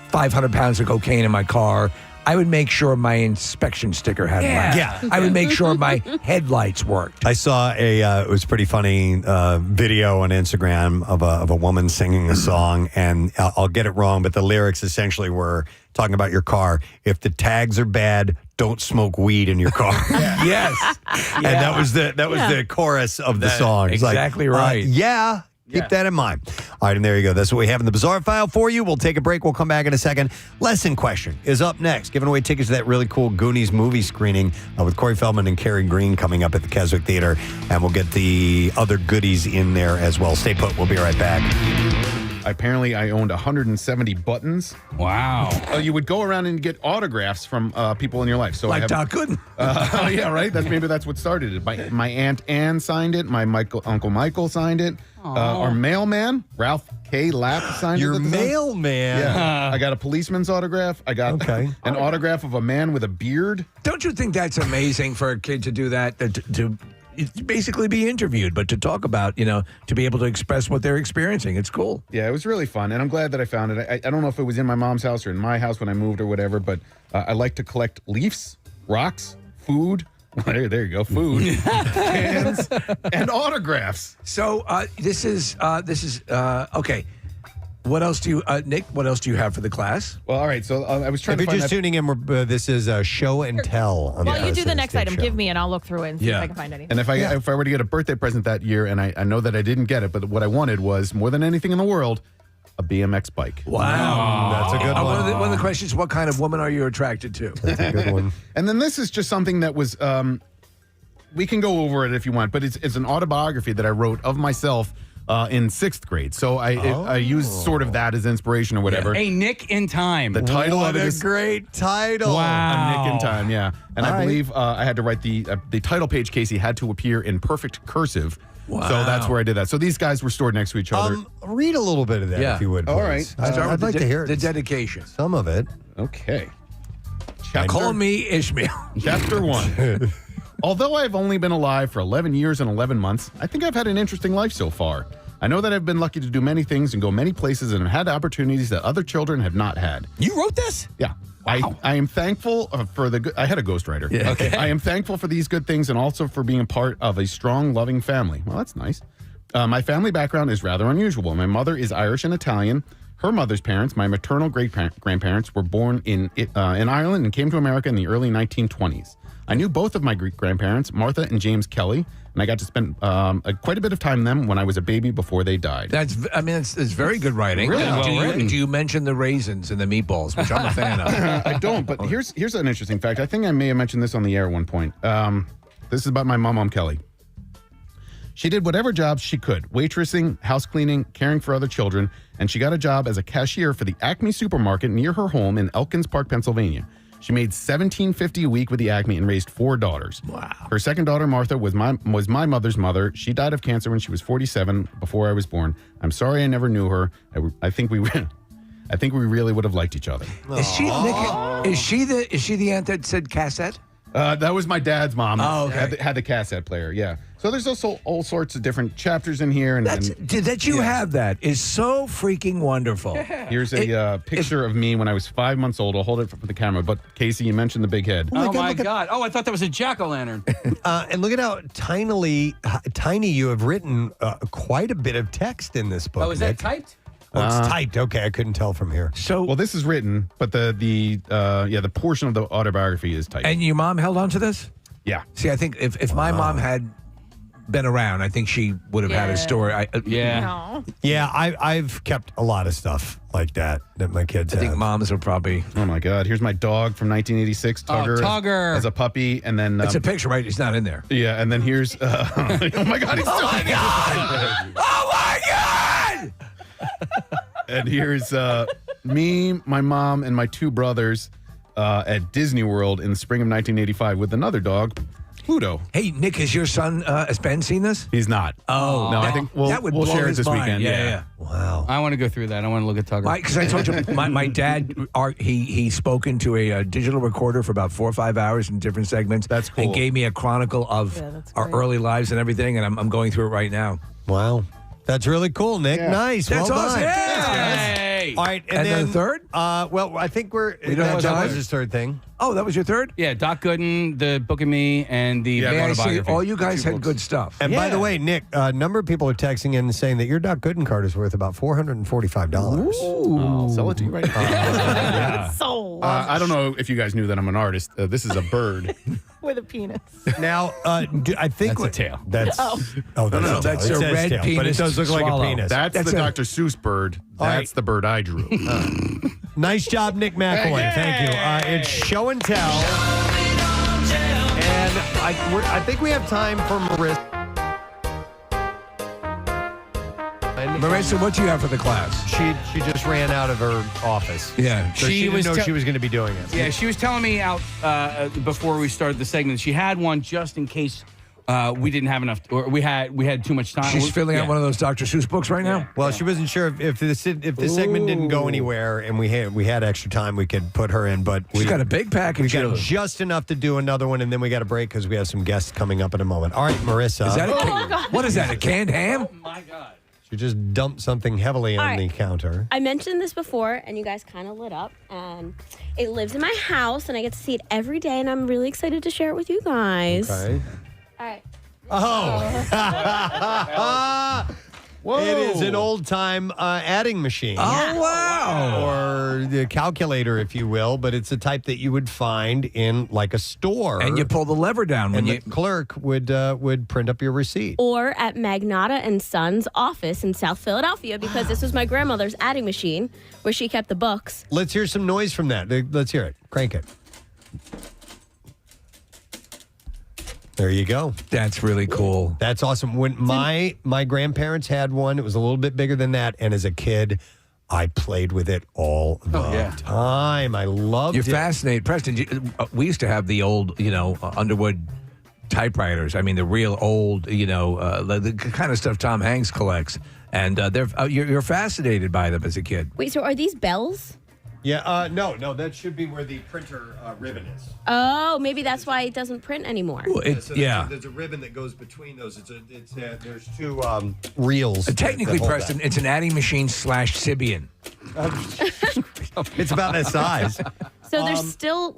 500 pounds of cocaine in my car, I would make sure my inspection sticker had lights. Yeah. I would make sure my headlights worked. I saw it was pretty funny video on Instagram of a woman singing a song, and I'll get it wrong, but the lyrics essentially were talking about your car. If the tags are bad, don't smoke weed in your car. Yes. And that was the chorus of the song. It's exactly right. Keep that in mind. All right, and there you go. That's what we have in the Bizarre File for you. We'll take a break. We'll come back in a second. Lesson Question is up next. Giving away tickets to that really cool Goonies movie screening with Corey Feldman and Carrie Green coming up at the Keswick Theater. And we'll get the other goodies in there as well. Stay put. We'll be right back. Apparently, I owned 170 buttons. Wow. You would go around and get autographs from people in your life. So like Doc Gooden. Yeah, right? Maybe that's what started it. My Aunt Ann signed it. My Uncle Michael signed it. Our mailman, Ralph K. Lapp signed Your it. mailman. Yeah. I got a policeman's autograph. I got an autograph of a man with a beard. Don't you think that's amazing for a kid to do that? To basically be interviewed, but to talk about, to be able to express what they're experiencing. It's cool. Yeah, it was really fun, and I'm glad that I found it. I don't know if it was in my mom's house or in my house when I moved or whatever, but I like to collect leaves, rocks, food. There you go, food, cans, and autographs. So this is okay. What else do you, Nick? What else do you have for the class? Well, all right. So I was trying If to you're find just that. tuning in, this is a show and tell. On Well, the you do the Preston next and item. Steve show. Give me, and I'll look through it and see if I can find anything. And if I were to get a birthday present that year, and I know that I didn't get it, but what I wanted was more than anything in the world, a BMX bike. Wow, that's a good one. One of the questions: what kind of woman are you attracted to? That's a good one. And then this is just something that was. We can go over it if you want, but it's an autobiography that I wrote of myself. In 6th grade. So I used sort of that as inspiration or whatever. A Nick in Time. The title What of it a is great title. Wow. A Nick in Time, yeah. And I believe I had to write the title page, Casey, had to appear in perfect cursive. Wow. So that's where I did that. So these guys were stored next to each other. Read a little bit of that if you would, please. All right. Start I'd with like to hear the it. dedication. Some of it. Okay. Call me Ishmael. Chapter 1. Although I've only been alive for 11 years and 11 months, I think I've had an interesting life so far. I know that I've been lucky to do many things and go many places and have had opportunities that other children have not had. You wrote this? Yeah. Wow. I am thankful for the good. I had a ghostwriter. Yeah. Okay. I am thankful for these good things and also for being a part of a strong, loving family. Well, that's nice. My family background is rather unusual. My mother is Irish and Italian. Her mother's parents, my maternal great-grandparents, were born in Ireland and came to America in the early 1920s. I knew both of my great-grandparents, Martha and James Kelly, and I got to spend quite a bit of time with them when I was a baby before they died. It's very good writing. Really well written. Do you mention the raisins and the meatballs, which I'm a fan of? I don't, but here's an interesting fact. I think I may have mentioned this on the air at one point. This is about my mom, Kelly. She did whatever jobs she could, waitressing, house cleaning, caring for other children, and she got a job as a cashier for the Acme supermarket near her home in Elkins Park, Pennsylvania. She made $17.50 a week with the Acme and raised 4 daughters. Wow. Her second daughter, Martha, was my mother's mother. She died of cancer when she was 47 before I was born. I'm sorry I never knew her. I think we really would have liked each other. Is she Nick? Is she the aunt that said cassette? That was my dad's mom. Oh, okay. Had the cassette player, yeah. So there's also all sorts of different chapters in here. That you have that is so freaking wonderful. Here's a picture of me when I was 5 months old. I'll hold it for the camera. But Casey, you mentioned the big head. Oh my God. Oh, I thought that was a jack-o'-lantern. And look at how tiny you have written quite a bit of text in this book. Oh, is that typed? Oh, it's typed. Okay, I couldn't tell from here. Well, this is written, but the portion of the autobiography is typed. And your mom held on to this? Yeah. See, I think if my mom had been around, I think she would have had a story. Yeah, I've kept a lot of stuff like that my kids I think moms are probably. Oh my God! Here's my dog from 1986, Tugger. Tugger as a puppy, and then it's a picture, right? He's not in there. Yeah, and then here's. Oh my God! He's still in God! Oh my God! And here's me, my mom, and my 2 brothers at Disney World in the spring of 1985 with another dog, Pluto. Hey, Nick, has your son, has Ben seen this? He's not. Oh. No, I think we'll blow share it his this mind. weekend. Yeah. Wow. I want to go through that. I want to look at Tugger. Because I told you, my dad, he spoke into a digital recorder for about 4 or 5 hours in different segments. That's cool. And gave me a chronicle of our early lives and everything, and I'm going through it right now. Wow. That's really cool, Nick. Yeah. Nice. That's well awesome. done. Yeah. All right. And then the third? Well, I think We don't have that time? was his third thing. Oh, that was your third? Yeah, Doc Gooden, the Book of Me, and the May I say, autobiography. all you guys had good stuff. And by the way, Nick, a number of people are texting in saying that your Doc Gooden card is worth about $445. I'll sell it to you right now. Sold. I don't know if you guys knew that I'm an artist. This is a bird. With a penis. Now, I think That's a tail. That's that's a a red tail, penis but it does look swallow. like a penis. That's the Dr. Seuss bird. That's the bird I drew. Nice job, Nick McElwain. Thank you. It's show and tell, and I think we have time for Marissa. Marissa, what do you have for the class? She just ran out of her office. Yeah. So she didn't know she was going to be doing it. Yeah, she was telling me out before we started the segment, she had one just in case We didn't have enough, or we had too much time. She's filling out one of those Dr. Seuss books right now. Well, she wasn't sure if this segment didn't go anywhere, and we had extra time, we could put her in. But She's got a big package. We got just enough to do another one, and then we got a break because we have some guests coming up in a moment. All right, Marissa. Is that what is that? A canned ham? Oh my God! She just dumped something heavily on the counter. I mentioned this before, and you guys kind of lit up. And it lives in my house, and I get to see it every day, and I'm really excited to share it with you guys. Okay. All right. Whoa. It is an old-time adding machine. Oh, wow. Or the calculator, if you will, but it's a type that you would find in like a store. And you pull the lever down when the clerk would print up your receipt. Or at Magnata and Sons office in South Philadelphia, because this was my grandmother's adding machine where she kept the books. Let's hear some noise from that. Let's hear it. Crank it. There you go. That's really cool. That's awesome. When my grandparents had one, it was a little bit bigger than that. And as a kid, I played with it all the time. I loved it. You're fascinated. Preston, we used to have the old, Underwood typewriters. I mean, the real old, the kind of stuff Tom Hanks collects. And you're fascinated by them as a kid. Wait, so are these bells? Yeah, no, that should be where the printer ribbon is. Oh, maybe that's why it doesn't print anymore. There's a ribbon that goes between those. There's two reels. Technically, Preston, it's an adding machine / Sibian. It's about that size. So there's still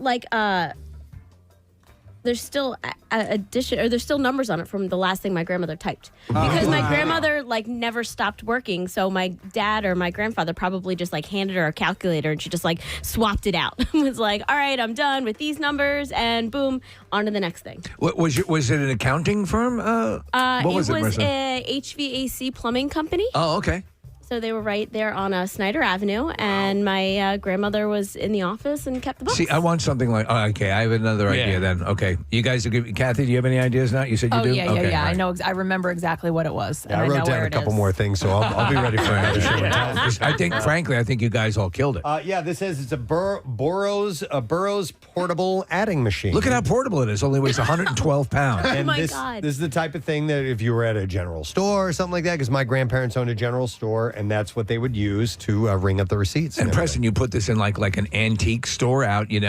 there's still addition, or there's still numbers on it from the last thing my grandmother typed, because my grandmother never stopped working. So my dad or my grandfather probably just handed her a calculator, and she just swapped it out. Was like, all right, I'm done with these numbers, and boom, on to the next thing. What was it an accounting firm? What was it? It was a HVAC plumbing company. Oh, okay. So they were right there on Snyder Avenue, and my grandmother was in the office and kept the books. See, I want something like. Oh, okay, I have another idea then. Okay, you guys are giving. Kathy, do you have any ideas now? You said you do. Yeah, okay, yeah. right. I know. I remember exactly what it was. Yeah, I wrote down a couple more things, so I'll be ready for another show. Frankly, I think you guys all killed it. Yeah, this says it's a Burroughs portable adding machine. Look at how portable it is. Only weighs 112 pounds. And God. This is the type of thing that if you were at a general store or something like that, because my grandparents owned a general store, and that's what they would use to ring up the receipts. And Preston, you put this in like an antique store out, in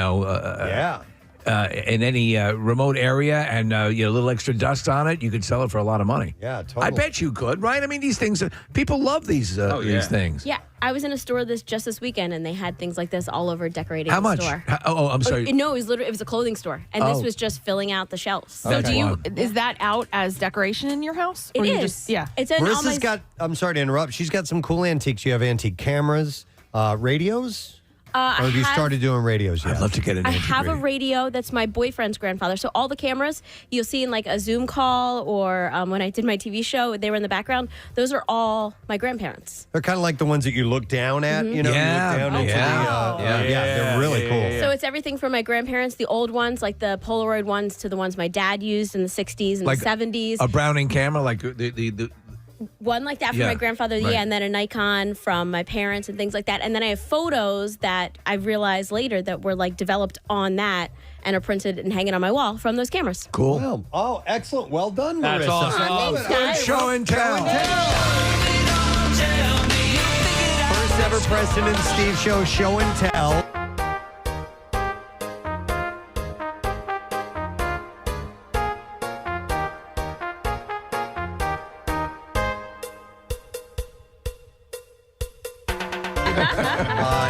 any remote area, and a little extra dust on it, you could sell it for a lot of money. Yeah, totally. I bet you could, right? I mean, these things, people love these things. Yeah, I was in a store just this weekend, and they had things like this all over decorating How the much? store. I'm sorry. No, it was a clothing store, and this was just filling out the shelves. So is that out as decoration in your house? It Or you is. just- yeah. It's in all Marissa's my. got, I'm sorry to interrupt, she's got some cool antiques. You have antique cameras, radios? Or have you started doing radios yet? I'd love to get an I antique have radio. a radio that's my boyfriend's grandfather. So all the cameras you'll see in a Zoom call, or when I did my TV show, they were in the background. Those are all my grandparents. They're kind of like the ones that you look down at, Yeah. you look down into they're really cool. So it's everything from my grandparents, the old ones, like the Polaroid ones, to the ones my dad used in the 60s and Like the 70s. A Browning camera, like the One like that from Yeah, my grandfather, right. and then a Nikon from my parents and things like that. And then I have photos that I realized later that were developed on that and are printed and hanging on my wall from those cameras. Cool. Wow. Oh, excellent. Well done, That's Marissa. awesome. I love Thanks, it. guys. show and tell. First ever Preston and Steve show and tell.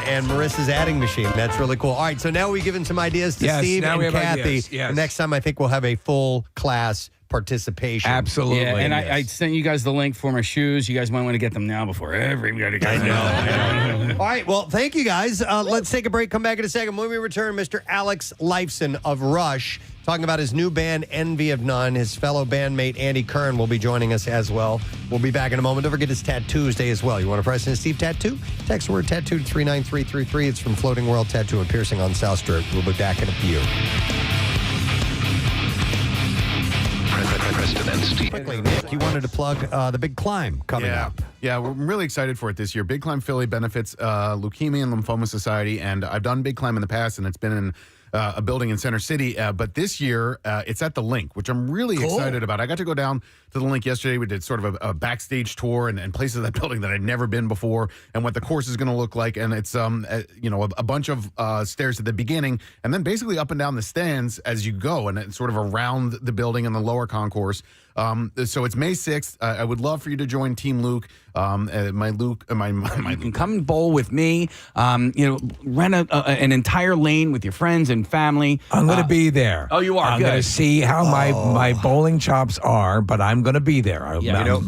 And Marissa's adding machine. That's really cool. All right, so now we've given some ideas to Yes, Steve now and we have Kathy. ideas. Yes. Next time, I think we'll have a full class participation. Absolutely. Yeah, and I sent you guys the link for my shoes. You guys might want to get them now before everybody gets them. All right, well, thank you guys. Let's take a break. Come back in a second. When we return, Mr. Alex Lifeson of Rush, talking about his new band, Envy of None. His fellow bandmate, Andy Kern, will be joining us as well. We'll be back in a moment. Don't forget, it's Tattoos Day as well. You want a Preston and Steve tattoo? Text the word tattoo to 39333. It's from Floating World Tattoo and Piercing on South Street. We'll be back in a few. Preston and Steve. Quickly, Nick, you wanted to plug the Big Climb coming up. Yeah, we're really excited for it this year. Big Climb Philly benefits Leukemia and Lymphoma Society, and I've done Big Climb in the past, and it's been in a building in Center City. But this year, it's at the Link, which I'm really excited about. I got to go down to the Link yesterday. We did sort of a backstage tour and places of that building that I'd never been before, and what the course is going to look like. And it's a bunch of stairs at the beginning, and then basically up and down the stands as you go, and it's sort of around the building in the lower concourse. So it's May 6th. I would love for you to join Team Luke. You can come and bowl with me. Rent an entire lane with your friends and family. I'm going to be there. Oh, you are? I'm Good. going to see how my bowling chops are, but I'm going to be there. I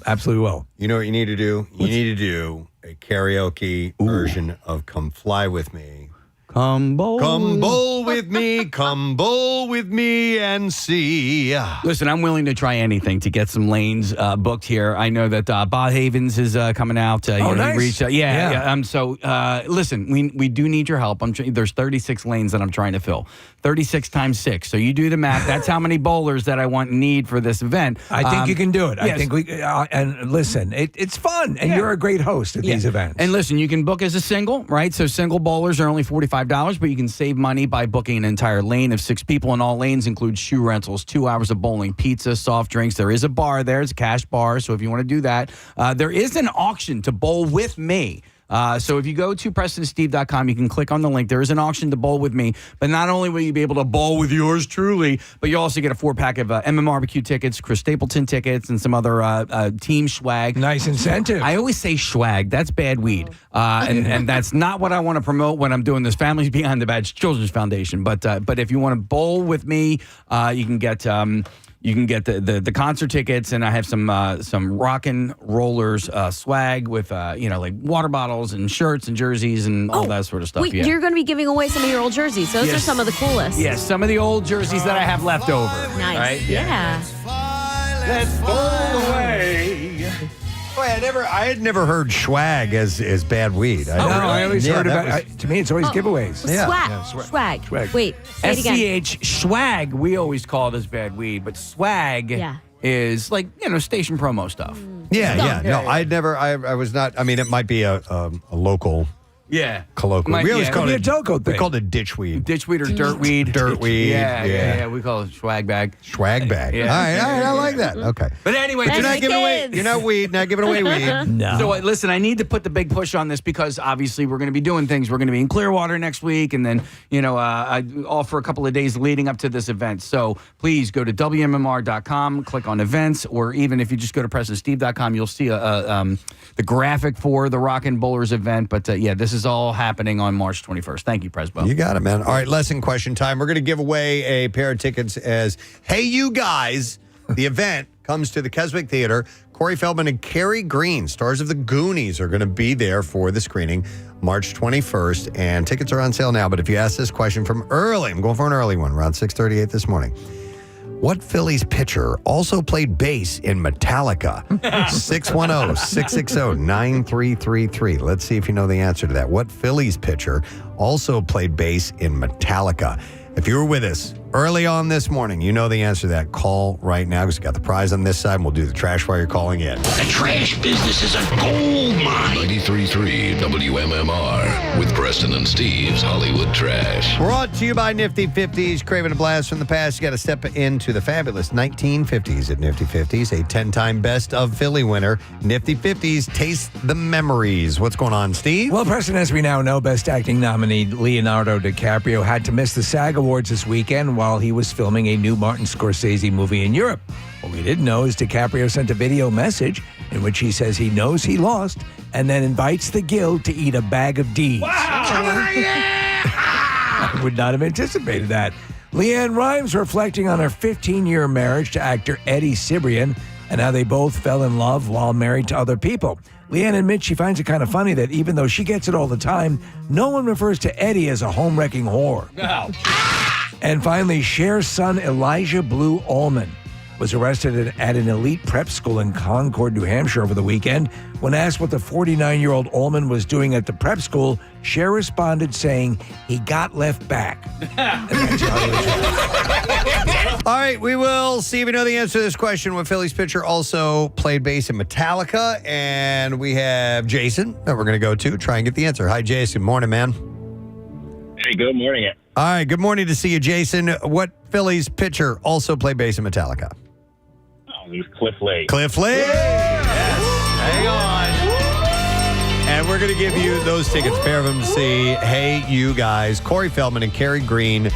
absolutely will. You know what you need to do? You need to do a karaoke version of "Come Fly With Me." Come bowl. Come bowl with me. Come bowl with me and see. Listen, I'm willing to try anything to get some lanes booked here. I know that Bob Havens is coming out. Nice. He reached out. Yeah. So listen, we do need your help. There's 36 lanes that I'm trying to fill. 36 times 6. So you do the math. That's how many bowlers that I need for this event. I think you can do it. Yes. I think we and listen, it's fun, and you're a great host at these events. And listen, you can book as a single, right? So single bowlers are only $45, but you can save money by booking an entire lane of 6 people, and all lanes include shoe rentals, 2 hours of bowling, pizza, soft drinks. There is a bar there. It's a cash bar, so if you want to do that. There is an auction to bowl with me. So if you go to PrestonSteve.com, you can click on the link. There is an auction to bowl with me, but not only will you be able to bowl with yours truly, but you also get a 4-pack of MMRBQ tickets, Chris Stapleton tickets, and some other team swag. Nice incentive. I always say swag. That's bad weed. And that's not what I want to promote when I'm doing this Families Behind the Badge Children's Foundation. But if you want to bowl with me, you can get... You can get the concert tickets, and I have some Rockin' Rollers swag with like water bottles and shirts and jerseys and all that sort of stuff. Wait, you're going to be giving away some of your old jerseys. Those are some of the coolest. Yes, some of the old jerseys that I have left over. Nice. Right? Yeah. Let's bowl away. Wait, I had never heard swag as bad weed. I always heard about. To me, it's always giveaways. Swag. Wait, say it again. Swag. We always call this bad weed, but swag is like station promo stuff. Yeah. No, I'd never. I was not. I mean, it might be a local. Yeah. Colloquial. We always called it a Delco thing. We called it ditchweed. Ditchweed or dirtweed. Dirtweed. Yeah. We call it swag bag. Swag bag. Yeah. All right. I like that. Okay. But anyway, you're not giving away. You're not weed. Not giving away weed. No. So listen, I need to put the big push on this because obviously we're going to be doing things. We're going to be in Clearwater next week, and then all for a couple of days leading up to this event. So please go to WMMR.com, click on events, or even if you just go to PrestonSteve.com, you'll see the graphic for the Rockin' Bowlers event. But this is all happening on March 21st. Thank you, Presbo. You got it, man. All right, lesson question time. We're going to give away a pair of tickets as Hey You Guys. The event comes to the Keswick Theater. Corey Feldman and Carrie Green, stars of The Goonies, are going to be there for the screening March 21st. And tickets are on sale now. But if you ask this question from early, I'm going for an early one, around 6:38 this morning. What Phillies pitcher also played bass in Metallica? 610-660-9333. Let's see if you know the answer to that. What Phillies pitcher also played bass in Metallica? If you were with us early on this morning, you know the answer to that. Call right now because we got the prize on this side, and we'll do the trash while you're calling in. The trash business is a gold mine. 93.3 WMMR with Preston and Steve's Hollywood Trash. Brought to you by Nifty 50s. Craving a blast from the past, you got to step into the fabulous 1950s at Nifty 50s. A 10-time Best of Philly winner. Nifty 50s, taste the memories. What's going on, Steve? Well, Preston, as we now know, Best Acting nominee Leonardo DiCaprio had to miss the SAG Awards this weekend while he was filming a new Martin Scorsese movie in Europe. What we didn't know is DiCaprio sent a video message in which he says he knows he lost and then invites the guild to eat a bag of D's. Wow! I would not have anticipated that. Leanne Rimes reflecting on her 15-year marriage to actor Eddie Cibrian and how they both fell in love while married to other people. Leanne admits she finds it kind of funny that even though she gets it all the time, no one refers to Eddie as a home-wrecking whore. No. And finally, Cher's son, Elijah Blue Allman, was arrested at an elite prep school in Concord, New Hampshire over the weekend. When asked what the 49-year-old Allman was doing at the prep school, Cher responded saying he got left back. All right, we will see if we know the answer to this question. What Phillies pitcher also played bass in Metallica? And we have Jason that we're going to go to try and get the answer. Hi, Jason. Morning, man. Hey, good morning. All right, good morning to see you, Jason. What Phillies pitcher also played bass in Metallica? Oh, it was Cliff Lake. Cliff Lake. Yes. Hang on. And we're going to give you those tickets, a pair of them to see Hey You Guys, Corey Feldman and Carrie Green,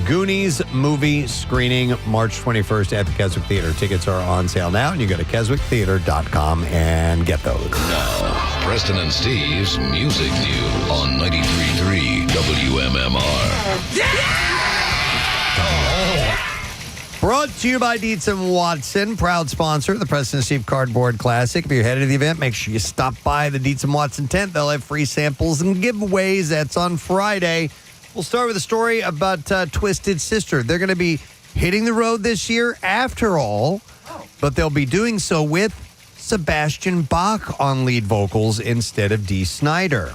Goonies movie screening March 21st at the Keswick Theater. Tickets are on sale now, and you go to keswicktheater.com and get those. Now, Preston and Steve's Music News on 93.3 WMMR. Brought to you by Dietz & Watson, proud sponsor of the Preston and Steve Cardboard Classic. If you're headed to the event, make sure you stop by the Dietz & Watson tent. They'll have free samples and giveaways. That's on Friday. We'll start with a story about Twisted Sister. They're going to be hitting the road this year after all, but they'll be doing so with Sebastian Bach on lead vocals instead of Dee Snider.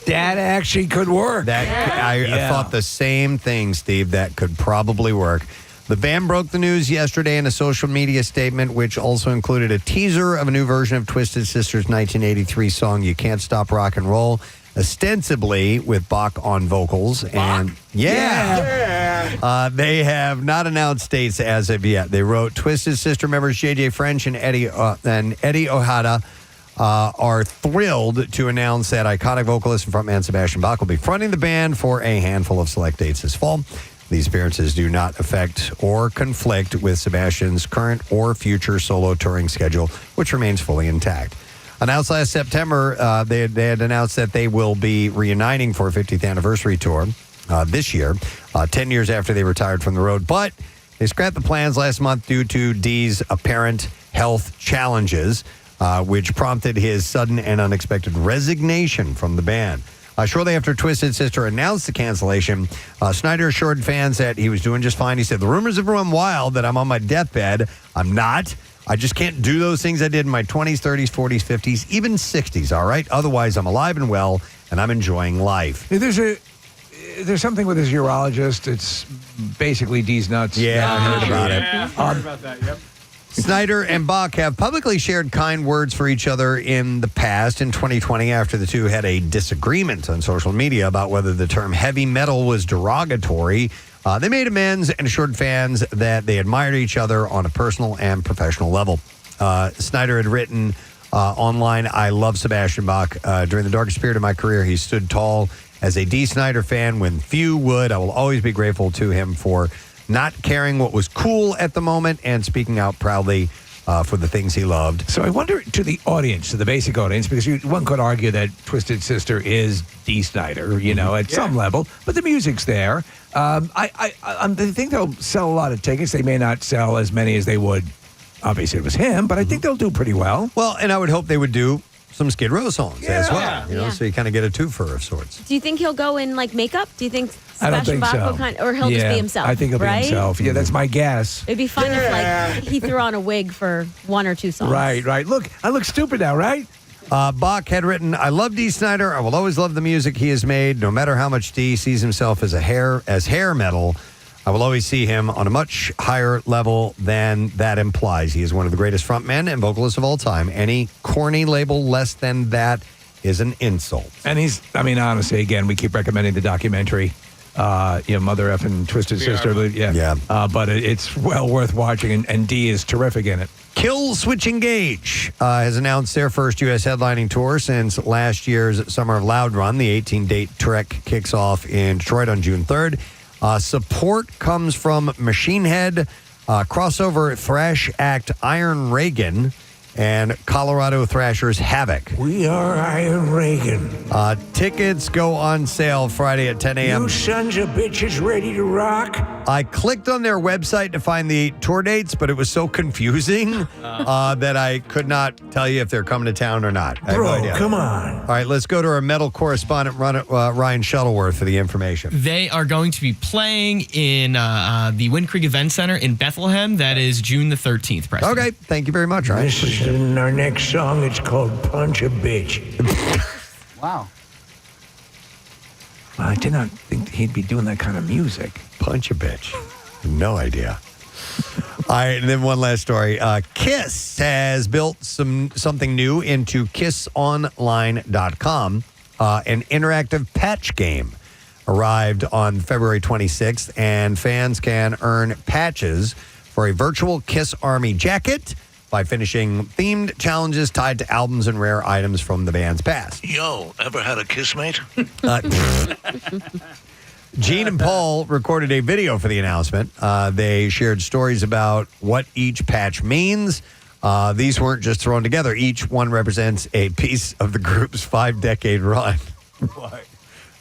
That actually could work. I thought the same thing, Steve. That could probably work. The band broke the news yesterday in a social media statement, which also included a teaser of a new version of Twisted Sister's 1983 song, You Can't Stop Rock and Roll, ostensibly with Bach on vocals. And they have not announced dates as of yet. They wrote, Twisted Sister members J.J. French and Eddie Ojeda are thrilled to announce that iconic vocalist and frontman Sebastian Bach will be fronting the band for a handful of select dates this fall. These appearances do not affect or conflict with Sebastian's current or future solo touring schedule, which remains fully intact. Announced last September, they had announced that they will be reuniting for a 50th anniversary tour this year, 10 years after they retired from the road. But they scrapped the plans last month due to Dee's apparent health challenges, which prompted his sudden and unexpected resignation from the band. Shortly after Twisted Sister announced the cancellation, Snider assured fans that he was doing just fine. He said, the rumors have run wild that I'm on my deathbed. I'm not. I just can't do those things I did in my 20s, 30s, 40s, 50s, even 60s, all right? Otherwise, I'm alive and well, and I'm enjoying life. There's something with his urologist. It's basically D's nuts. Yeah, I heard about it. I heard about that, yep. Snider and Bach have publicly shared kind words for each other in the past. In 2020, after the two had a disagreement on social media about whether the term heavy metal was derogatory, they made amends and assured fans that they admired each other on a personal and professional level. Snider had written online, I love Sebastian Bach. During the darkest period of my career, he stood tall as a Dee Snider fan when few would. I will always be grateful to him for not caring what was cool at the moment and speaking out proudly for the things he loved. So I wonder to the audience, to the basic audience, because one could argue that Twisted Sister is Dee Snider, at some level, but the music's there. I think they'll sell a lot of tickets. They may not sell as many as they would. Obviously, it was him, but I think they'll do pretty well. Well, and I would hope they would do some Skid Row songs as well. So you kind of get a twofer of sorts. Do you think he'll go in like makeup? Do you think I don't Sebastian think Bach so. will or he'll just be himself? I think he'll be himself. Yeah, that's my guess. It'd be fun if like he threw on a wig for one or two songs. Right. Look, I look stupid now, right? Bach had written, I love Dee Snider. I will always love the music he has made. No matter how much Dee sees himself as hair metal, I will always see him on a much higher level than that implies. He is one of the greatest frontmen and vocalists of all time. Any corny label less than that is an insult. And honestly, again, we keep recommending the documentary, Mother Effing Twisted Sister. But it's well worth watching, and Dee is terrific in it. Kill Switch Engage has announced their first U.S. headlining tour since last year's Summer of Loud Run. The 18-date trek kicks off in Detroit on June 3rd. Support comes from Machine Head, crossover thrash act Iron Reagan, and Colorado Thrashers Havoc. We are Iron Reagan. Tickets go on sale Friday at 10 a.m. You sons of bitches ready to rock? I clicked on their website to find the tour dates, but it was so confusing that I could not tell you if they're coming to town or not. I have no idea. Come on. All right, let's go to our metal correspondent, Ryan Shuttleworth, for the information. They are going to be playing in the Wind Creek Event Center in Bethlehem. That is June the 13th, Preston. Okay, thank you very much, Ryan. This is our next song. It's called Punch a Bitch. Wow. I did not think he'd be doing that kind of music. Punch a bitch. No idea. All right, and then one last story. Kiss has built something new into kissonline.com, an interactive patch game. arrived on February 26th, and fans can earn patches for a virtual Kiss Army jacket by finishing themed challenges tied to albums and rare items from the band's past. Yo, ever had a kiss mate? Gene and Paul recorded a video for the announcement. They shared stories about what each patch means. These weren't just thrown together. Each one represents a piece of the group's 5-decade run.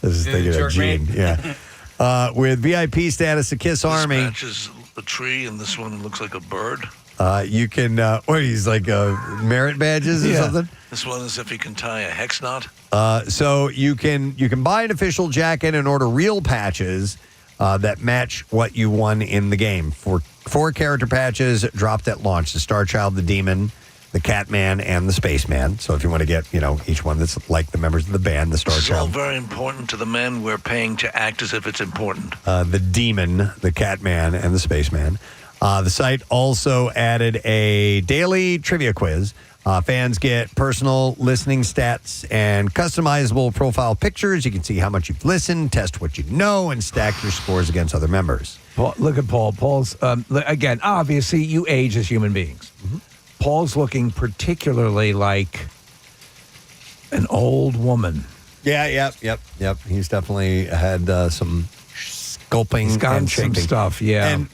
This is thinking of Gene. Yeah. With VIP status, the Kiss Army. This patch is a tree, and this one looks like a bird. You can, he's like merit badges or something? This one is if he can tie a hex knot. So you can buy an official jacket and order real patches that match what you won in the game. For 4 character patches dropped at launch: the Star Child, the Demon, the Catman, and the Spaceman. So if you want to get, each one that's like the members of the band, the Star This is all Child. very important to the men we're paying to act as if it's important. The Demon, the Catman, and the Spaceman. The site also added a daily trivia quiz. Fans get personal listening stats and customizable profile pictures. You can see how much you've listened, test what you know, and stack your scores against other members. Paul, look at Paul. Paul's, again, obviously, you age as human beings. Mm-hmm. Paul's looking particularly like an old woman. Yeah, yep. He's definitely had some sculpting He's got and some shaping stuff, yeah.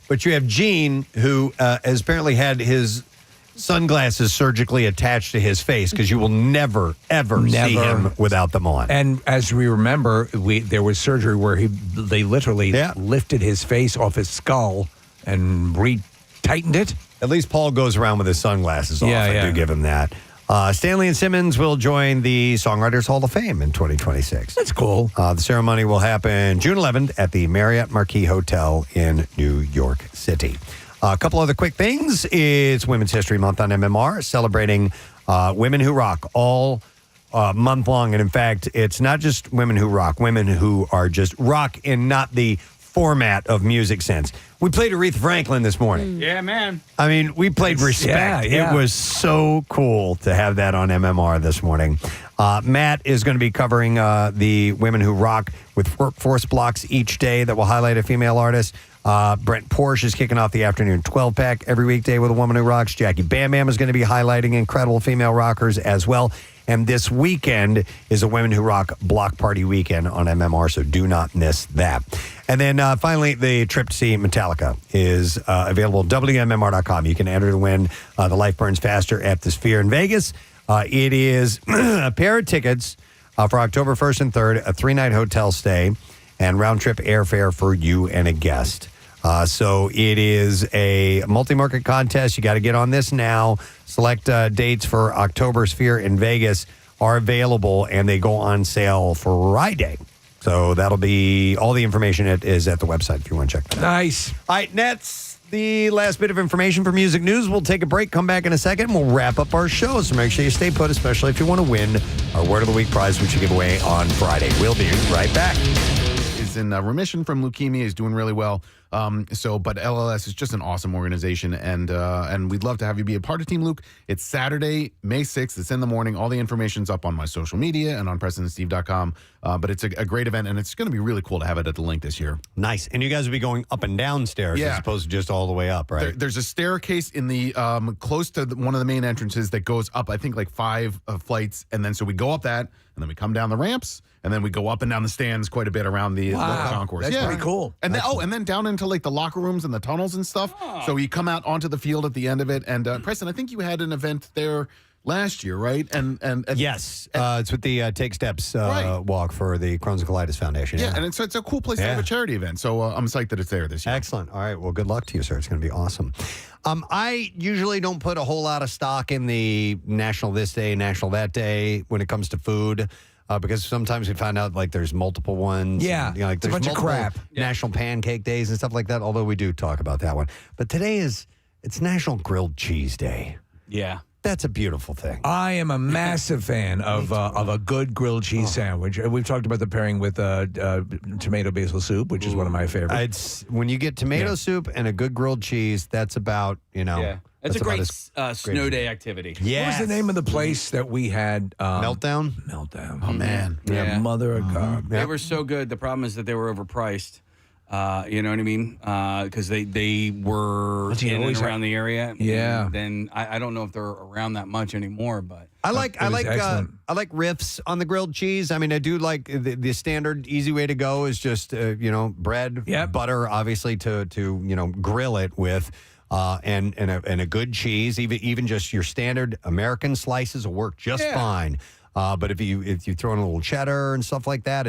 But you have Gene, who has apparently had his sunglasses surgically attached to his face, because you will never see him without them on. And as we remember, there was surgery where they literally lifted his face off his skull and tightened it. At least Paul goes around with his sunglasses off. I do give him that. Stanley and Simmons will join the Songwriters Hall of Fame in 2026. That's cool. The ceremony will happen June 11th at the Marriott Marquis Hotel in New York City. A couple other quick things. It's Women's History Month on MMR, celebrating women who rock all month long. And in fact, it's not just women who rock, women who are just rock in not the format of music sense. We played Aretha Franklin this morning. Yeah, man. I mean, we played Respect. Yeah. It was so cool to have that on MMR this morning. Matt is going to be covering the women who rock with force blocks each day that will highlight a female artist. Brent Porsche is kicking off the afternoon 12-pack every weekday with a woman who rocks. Jackie Bam Bam is going to be highlighting incredible female rockers as well. And this weekend is a Women Who Rock Block Party weekend on MMR, so do not miss that. And then finally, the trip to see Metallica is available at WMMR.com. You can enter to win the Life Burns Faster at the Sphere in Vegas. It is a pair of tickets for October 1st and 3rd, a 3-night hotel stay, and round-trip airfare for you and a guest. So it is a multi-market contest. You got to get on this now. Select dates for October Sphere in Vegas are available, and they go on sale Friday. So that'll be all the information is at the website if you want to check that out. Nice. All right, that's the last bit of information for music news. We'll take a break, come back in a second, and we'll wrap up our show. So make sure you stay put, especially if you want to win our Word of the Week prize, which we give away on Friday. We'll be right back. Is in remission from leukemia. He's doing really well. But LLS is just an awesome organization, and we'd love to have you be a part of Team Luke. It's Saturday, May 6th. It's in the morning. All the information's up on my social media and on PrestonandSteve.com. But it's a great event, and it's going to be really cool to have it at the link this year. Nice. And you guys will be going up and down stairs as opposed to just all the way up, right? There's a staircase in the close to one of the main entrances that goes up, I think, like 5 flights. And then so we go up that, and then we come down the ramps, and then we go up and down the stands quite a bit around the concourse. That's pretty cool. And then down into like the locker rooms and the tunnels and stuff. So you come out onto the field at the end of it. And Preston, I think you had an event there last year, right? And yes, it's with the Take Steps walk for the Crohn's and Colitis Foundation. Yeah, and it's a cool place to have a charity event. So I'm psyched that it's there this year. Excellent. All right. Well, good luck to you, sir. It's going to be awesome. I usually don't put a whole lot of stock in the National This Day, National That Day when it comes to food. Because sometimes we find out like there's multiple ones. Yeah, and, like it's a there's bunch of multiple crap. National Pancake Days and stuff like that. Although we do talk about that one, but today it's National Grilled Cheese Day. Yeah. That's a beautiful thing. I am a massive fan of a good grilled cheese sandwich. We've talked about the pairing with tomato basil soup, which is one of my favorites. When you get tomato soup and a good grilled cheese, that's about, Yeah. It's a great snow day activity. Yeah. What was the name of the place that we had? Meltdown? Meltdown. Oh, man. Yeah. Mother of God. They were so good. The problem is that they were overpriced. You know what I mean? Because they were in and around the area. Yeah. And then I don't know if they're around that much anymore, but I like riffs on the grilled cheese. I mean, I do like the standard easy way to go is just bread, butter, obviously to grill it with, and a good cheese. Even just your standard American slices will work just fine. But if you throw in a little cheddar and stuff like that,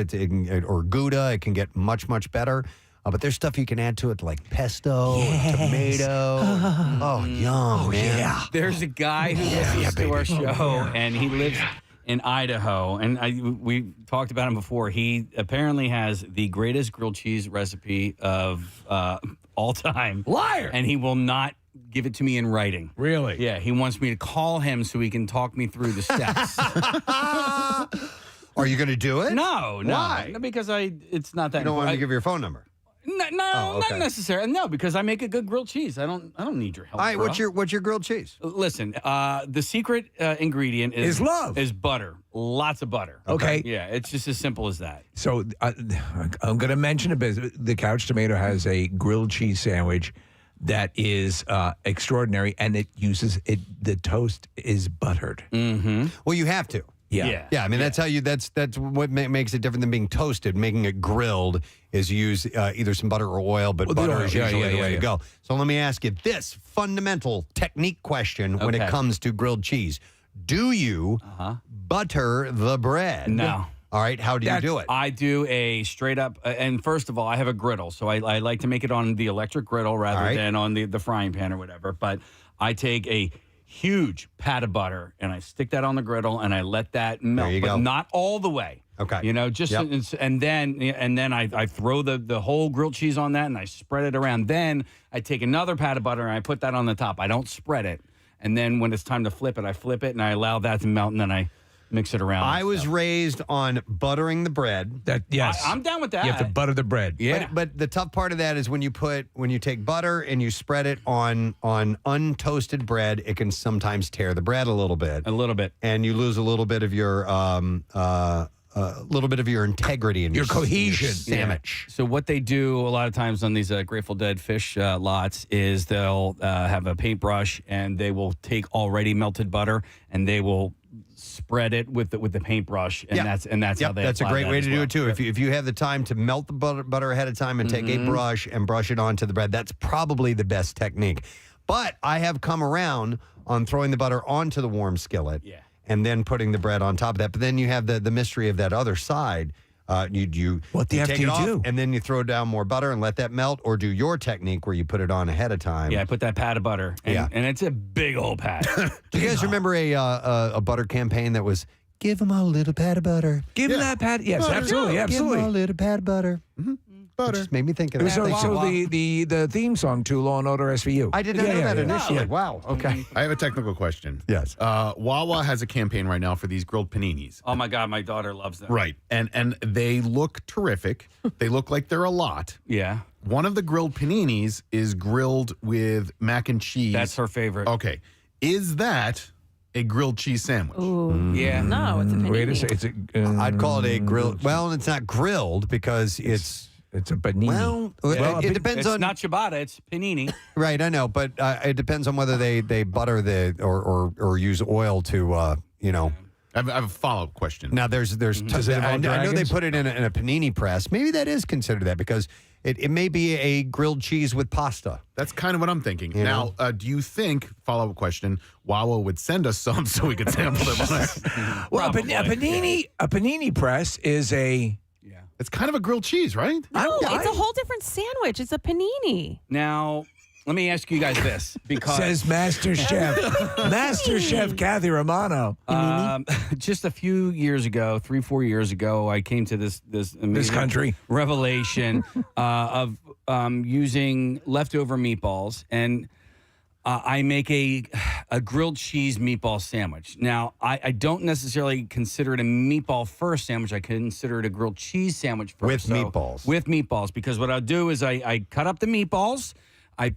or Gouda, it can get much better. But there's stuff you can add to it like pesto, tomato. Oh, yum, man. Yeah. There's a guy who listens to our show, and he lives in Idaho. And we talked about him before. He apparently has the greatest grilled cheese recipe of all time. Liar! And he will not give it to me in writing. Really? Yeah, he wants me to call him so he can talk me through the steps. Are you going to do it? No. Why? Because it's not that. You don't want to give your phone number. No, not necessarily. No, because I make a good grilled cheese. I don't need your help. All right, bro. what's your grilled cheese? Listen, the secret ingredient is love. Is butter. Lots of butter. Okay. Yeah, it's just as simple as that. So I'm going to mention a bit. The Couch Tomato has a grilled cheese sandwich that is extraordinary, and it uses it. The toast is buttered. Mm-hmm. Well, you have to. Yeah. I mean, that's how you. That's what makes it different than being toasted. Making it grilled is use either some butter or oil, but butter is usually the way to go. So let me ask you this fundamental technique question when it comes to grilled cheese: do you butter the bread? No. All right. How do you do it? I do a straight up, and first of all, I have a griddle, so I like to make it on the electric griddle rather than on the frying pan or whatever. But I take a huge pat of butter and I stick that on the griddle and I let that melt, but not all the way. Okay. Just and then I throw the whole grilled cheese on that and I spread it around. Then I take another pat of butter and I put that on the top. I don't spread it. And then when it's time to flip it, I flip it and I allow that to melt and then I mix it around. I was raised on buttering the bread. I'm down with that. You have to butter the bread. Yeah. But the tough part of that is when you take butter and you spread it on untoasted bread, it can sometimes tear the bread a little bit. And you lose a little bit of your integrity and your cohesion. Sandwich. So what they do a lot of times on these Grateful Dead fish lots is they'll have a paintbrush and they will take already melted butter and they will spread it with the paintbrush, and that's how they. That's a apply great that way as to do well. it too. If you have the time to melt the butter ahead of time and take a brush and brush it onto the bread, that's probably the best technique. But I have come around on throwing the butter onto the warm skillet, and then putting the bread on top of that. But then you have the mystery of that other side. You what the heck take do it you off, do? and then you throw down more butter and let that melt, or do your technique where you put it on ahead of time. Yeah, I put that pat of butter, and it's a big old pat. Do you guys remember a butter campaign that was give them a little pat of butter? Give them that pat. Yes, Butter. absolutely. Give them a little pat of butter. Butter. It just made me think of that. So the theme song to Law and Order SVU. I did not know that initially. Wow. Okay. I have a technical question. Yes. Wawa has a campaign right now for these grilled paninis. Oh my God, my daughter loves them. Right. And they look terrific. They look like they're a lot. Yeah. One of the grilled paninis is grilled with mac and cheese. That's her favorite. Okay. Is that a grilled cheese sandwich? Ooh. Yeah. No, it's a panini. Wait a second. I'd call it a grilled. Well, it's not grilled because it's a panini. Well, it depends it's on. not ciabatta, it's panini. Right, I know, but it depends on whether they butter or use oil to I have a follow-up question. Now there's I know they put it in a panini press. Maybe that is considered that because it may be a grilled cheese with pasta. That's kind of what I'm thinking. Now, do you think, follow-up question, Wawa would send us some so we could sample them on there? Well, a panini press is a... It's kind of a grilled cheese, right? No, it's a whole different sandwich. It's a panini. Now, let me ask you guys this, because says Master Chef Kathy Romano. Just a few years ago, 3-4 years ago, I came to this amazing country revelation of using leftover meatballs, and I make a grilled cheese meatball sandwich. Now, I don't necessarily consider it a meatball first sandwich. I consider it a grilled cheese sandwich first. With meatballs. With meatballs, because what I'll do is I cut up the meatballs, I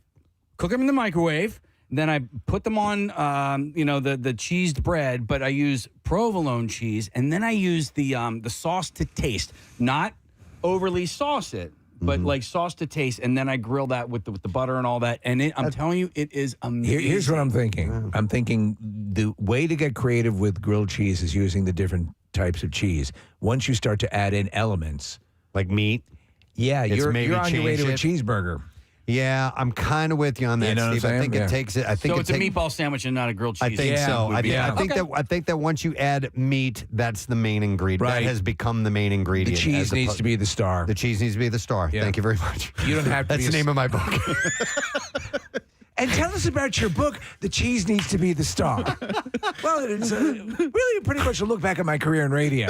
cook them in the microwave, then I put them on, the cheesed bread, but I use provolone cheese, and then I use the sauce to taste, not overly sauce it. But like sauce to taste, and then I grill that with the butter and all that. And I'm telling you, it is amazing. Here's what I'm thinking. I'm thinking the way to get creative with grilled cheese is using the different types of cheese. Once you start to add in elements. Like meat? Yeah, It's you're maybe on your way to a changed cheeseburger. Yeah, I'm kind of with you on that, You know what I'm Steve. I think saying? it Yeah. takes it. I think So it's a meatball sandwich and not a grilled cheese. I think so. would be- I think that once you add meat, that's the main ingredient. Right. That has become the main The ingredient. cheese as needs oppo- to be the star. The cheese needs to be the star. Yeah. Thank you very much. You don't have to That's be the name of my book. And tell us about your book, The Cheese Needs to Be the Star. Well, it's really pretty much a look back at my career in radio.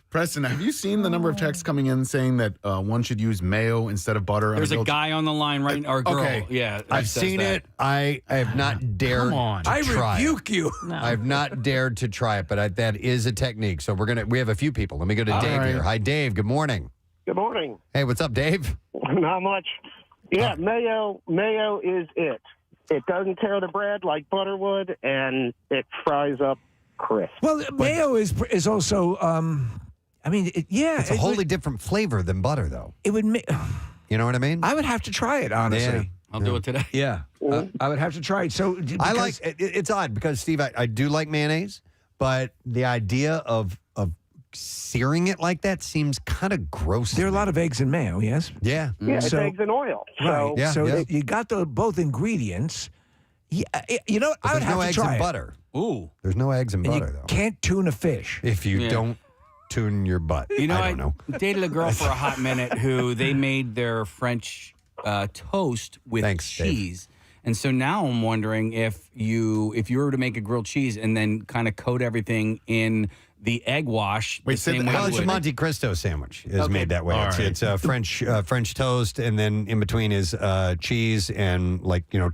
Preston, have you seen the number of texts coming in saying that one should use mayo instead of butter? There's a guy on the line right now, or girl. Okay. Yeah, that I've says seen that. it. I have not dared Come on. to I try rebuke you. I've not dared to try it, but that is a technique. So we have a few people. Let me go to All Dave right. here. Hi, Dave. Good morning. Good morning. Hey, what's up, Dave? Not much. Yeah, mayo is it. It doesn't tear the bread like butter would, and it fries up crisp. Well, mayo is also, It's a wholly different flavor than butter, though. It would make. You know what I mean? I would have to try it, honestly. Yeah. I'll do it today. Yeah, I would have to try it. So I like it's odd because Steve, I do like mayonnaise, but the idea of searing it like that seems kind of gross. There are a lot of eggs in mayo. Yes. Yeah. Yeah, it's eggs and oil. Right. So, Yeah, so yeah. you got both ingredients. Yeah, you know what? But I would there's have no to eggs try and it. butter. Ooh. There's no eggs and And butter you though. can't tune a fish. If you Yeah. don't tune your butt. You know, I don't know. dated a girl for a hot minute who they made their French toast with Thanks, Dave. cheese. And so now I'm wondering if you were to make a grilled cheese and then kind of coat everything in the egg wash Wait, the say same that- way Well, you it's a would. Monte Cristo sandwich is Okay. made that way. All It's right. French toast, and then in between is cheese and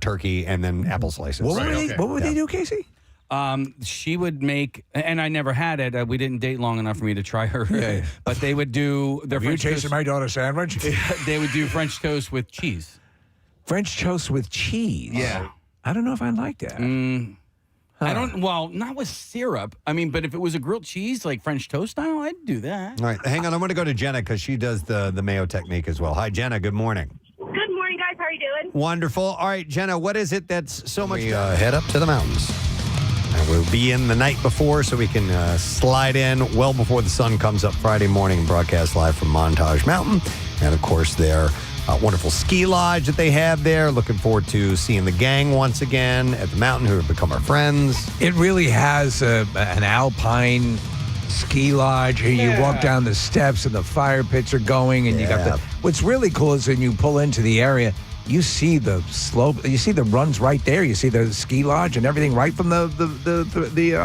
turkey, and then apple slices. What would they do, Casey? She would make, and I never had it. We didn't date long enough for me to try her. Yeah. But they would do their Have you French tasted toast. my daughter's sandwich? They would do French toast with cheese. French toast with cheese. Yeah. I don't know if I like that. I don't. Well, not with syrup. I mean, but if it was a grilled cheese like French toast style, I'd do that. All right, hang on. I'm going to go to Jenna because she does the mayo technique as well. Hi, Jenna. Good morning. Good morning, guys. How are you doing? Wonderful. All right, Jenna, what is it that's so much? We head up to the mountains. And we'll be in the night before so we can slide in well before the sun comes up Friday morning and broadcast live from Montage Mountain. And, of course, their wonderful ski lodge that they have there. Looking forward to seeing the gang once again at the mountain who have become our friends. It really has an alpine ski lodge. Here you walk down the steps and the fire pits are going, and you got the. What's really cool is when you pull into the area, you see the slope, you see the runs right there. You see the ski lodge and everything right from the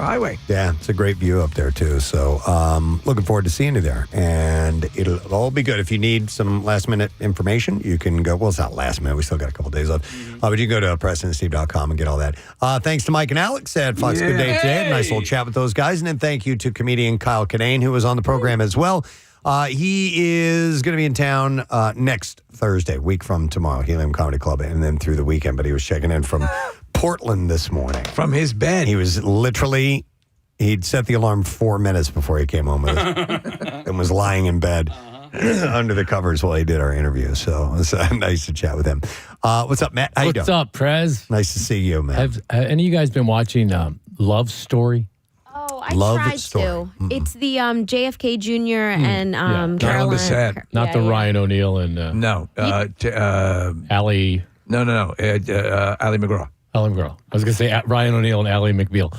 highway. Yeah, it's a great view up there too. So looking forward to seeing you there. And it'll all be good. If you need some last minute information, you can go. Well, it's not last minute. We still got a couple days left. But you can go to PrestonandSteve.com and get all that. Thanks to Mike and Alex at Fox Good Day today. Nice little chat with those guys. And then thank you to comedian Kyle Kinane, who was on the program as well. He is going to be in town next Thursday, week from tomorrow, Helium Comedy Club, and then through the weekend. But he was checking in from Portland this morning. From his bed. He was literally, he'd set the alarm 4 minutes before he came home with us and was lying in bed under the covers while he did our interview. So it was nice to chat with him. What's up, Matt? How you doing? What's up, Prez? Nice to see you, man. Have any of you guys been watching Love Story? Oh, I Love tried Story. to. It's the JFK Jr. and Carolyn Caroline. Bessette. Not the Ryan O'Neal and No. Allie. No. Ali McGraw. Ellen Girl. I was going to say Ryan O'Neal and Allie McBeal.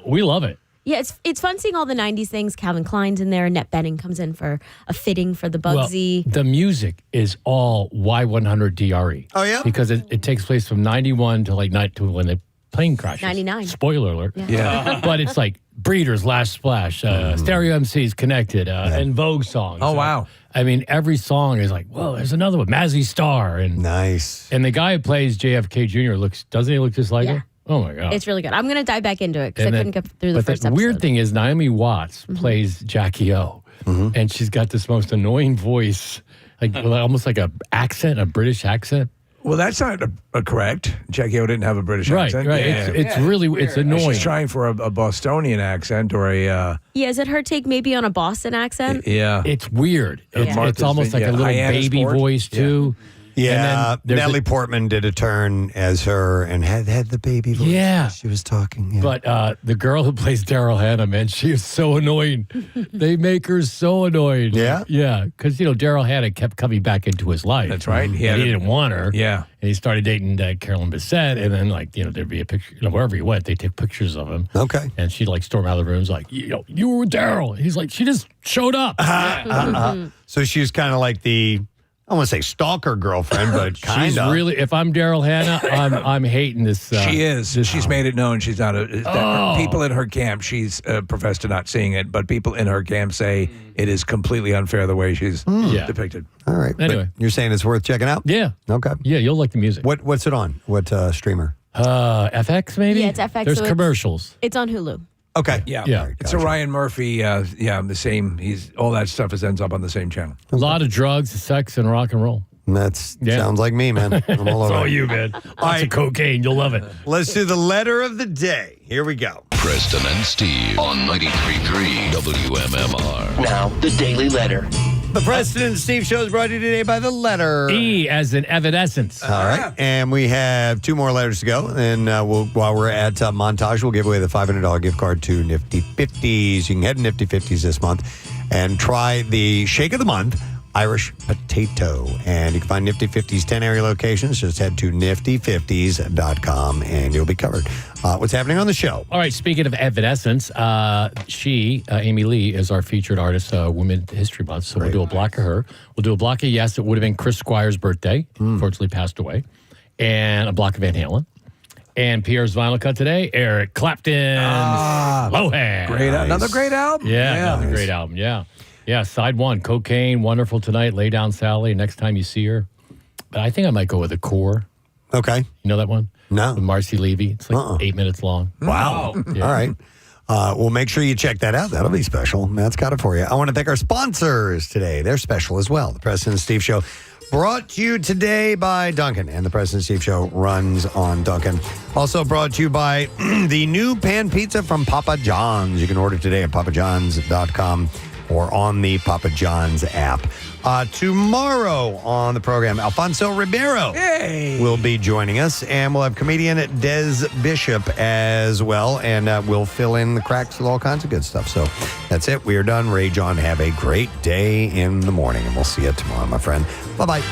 We love it. Yeah, it's fun seeing all the 90s things. Calvin Klein's in there. Annette Bening comes in for a fitting for the Bugsy. Well, the music is all Y100 DRE. Oh, yeah? Because it takes place from 91 to like to when the plane crashes. 99. Spoiler alert. Yeah. But it's like Breeders, Last Splash, Stereo MCs, Connected, and Vogue songs. Oh, wow. I mean, every song is like, whoa, there's another one, Mazzy Star. And nice. And the guy who plays JFK Jr. doesn't he look just like him? Oh, my God. It's really good. I'm going to dive back into it because I And couldn't then- get through the but first the episode. weird thing is Naomi Watts plays Jackie O, and she's got this most annoying voice, like almost like a British accent. Well, that's not correct. Jackie O didn't have a British Right, accent. right. It's really annoying. She's trying for a Bostonian accent or a. Yeah, is it her take maybe on a Boston accent? Yeah. It's weird. It's, Martha's it's almost like a little Hyannis baby Ford. voice, too. Yeah, And then there's Natalie Portman did a turn as her and had the baby voice. Yeah. She was talking. Yeah. But the girl who plays Daryl Hannah, man, she is so annoying. They make her so annoying. Yeah? Yeah. Because, Daryl Hannah kept coming back into his life. That's right. He didn't want her. Yeah. And he started dating Carolyn Bessette. And then, there'd be a picture, wherever he went, they'd take pictures of him. Okay. And she'd, storm out of the rooms like, you were with Daryl. He's like, she just showed up. So she was kind of like the, I don't want to say stalker girlfriend, but kind She's of. really, if I'm Daryl Hannah, I'm hating this. She is. She's made it known she's not people in her camp, she's professed to not seeing it, but people in her camp say it is completely unfair the way she's depicted. All right. Anyway. But you're saying it's worth checking out? Yeah. Okay. Yeah, you'll like the music. What's it on? What streamer? FX maybe? Yeah, it's FX. There's so commercials. It's on Hulu. Okay. Yeah. Yeah. All right, It's a Ryan Murphy, the same, all that stuff ends up on the same channel. A lot of drugs, sex, and rock and roll. Sounds like me, man. I'm all It's over all it. you, man. Lots of cocaine. You'll love it. Let's do the letter of the day. Here we go. Preston and Steve on 93.3 WMMR. Now, the Daily Letter. The Preston and Steve show is brought to you today by the letter E as in evanescence. All right. And we have two more letters to go. And while we're at montage, we'll give away the $500 gift card to Nifty 50s. You can head to Nifty 50s this month and try the Shake of the Month Irish Potato. And you can find Nifty 50s 10 area locations. Just head to nifty50s.com and you'll be covered. What's happening on the show? All right, speaking of evanescence, Amy Lee, is our featured artist, Women's History Month. So we'll do a block of her. We'll do a block of Yes, it would have been Chris Squire's birthday. Unfortunately passed away. And a block of Van Halen. And Pierre's vinyl cut today, Eric Clapton. Lohan. Great, another great album. Yeah, another great album. Yeah. Yeah, side one, Cocaine, Wonderful Tonight, Lay Down Sally, Next Time You See Her. But I think I might go with The Core. Okay. You know that one? No. With Marcy Levy. It's like 8 minutes long. Wow. Yeah. All right. Well, make sure you check that out. That'll be special. Matt's got it for you. I want to thank our sponsors today. They're special as well. The Preston and Steve Show brought to you today by Duncan. And the Preston and Steve Show runs on Duncan. Also brought to you by the new pan pizza from Papa John's. You can order today at papajohns.com or on the Papa John's app. Tomorrow on the program, Alfonso Ribeiro will be joining us, and we'll have comedian Des Bishop as well, and we'll fill in the cracks with all kinds of good stuff. So that's it. We are done. Rage on. Have a great day in the morning, and we'll see you tomorrow, my friend. Bye-bye.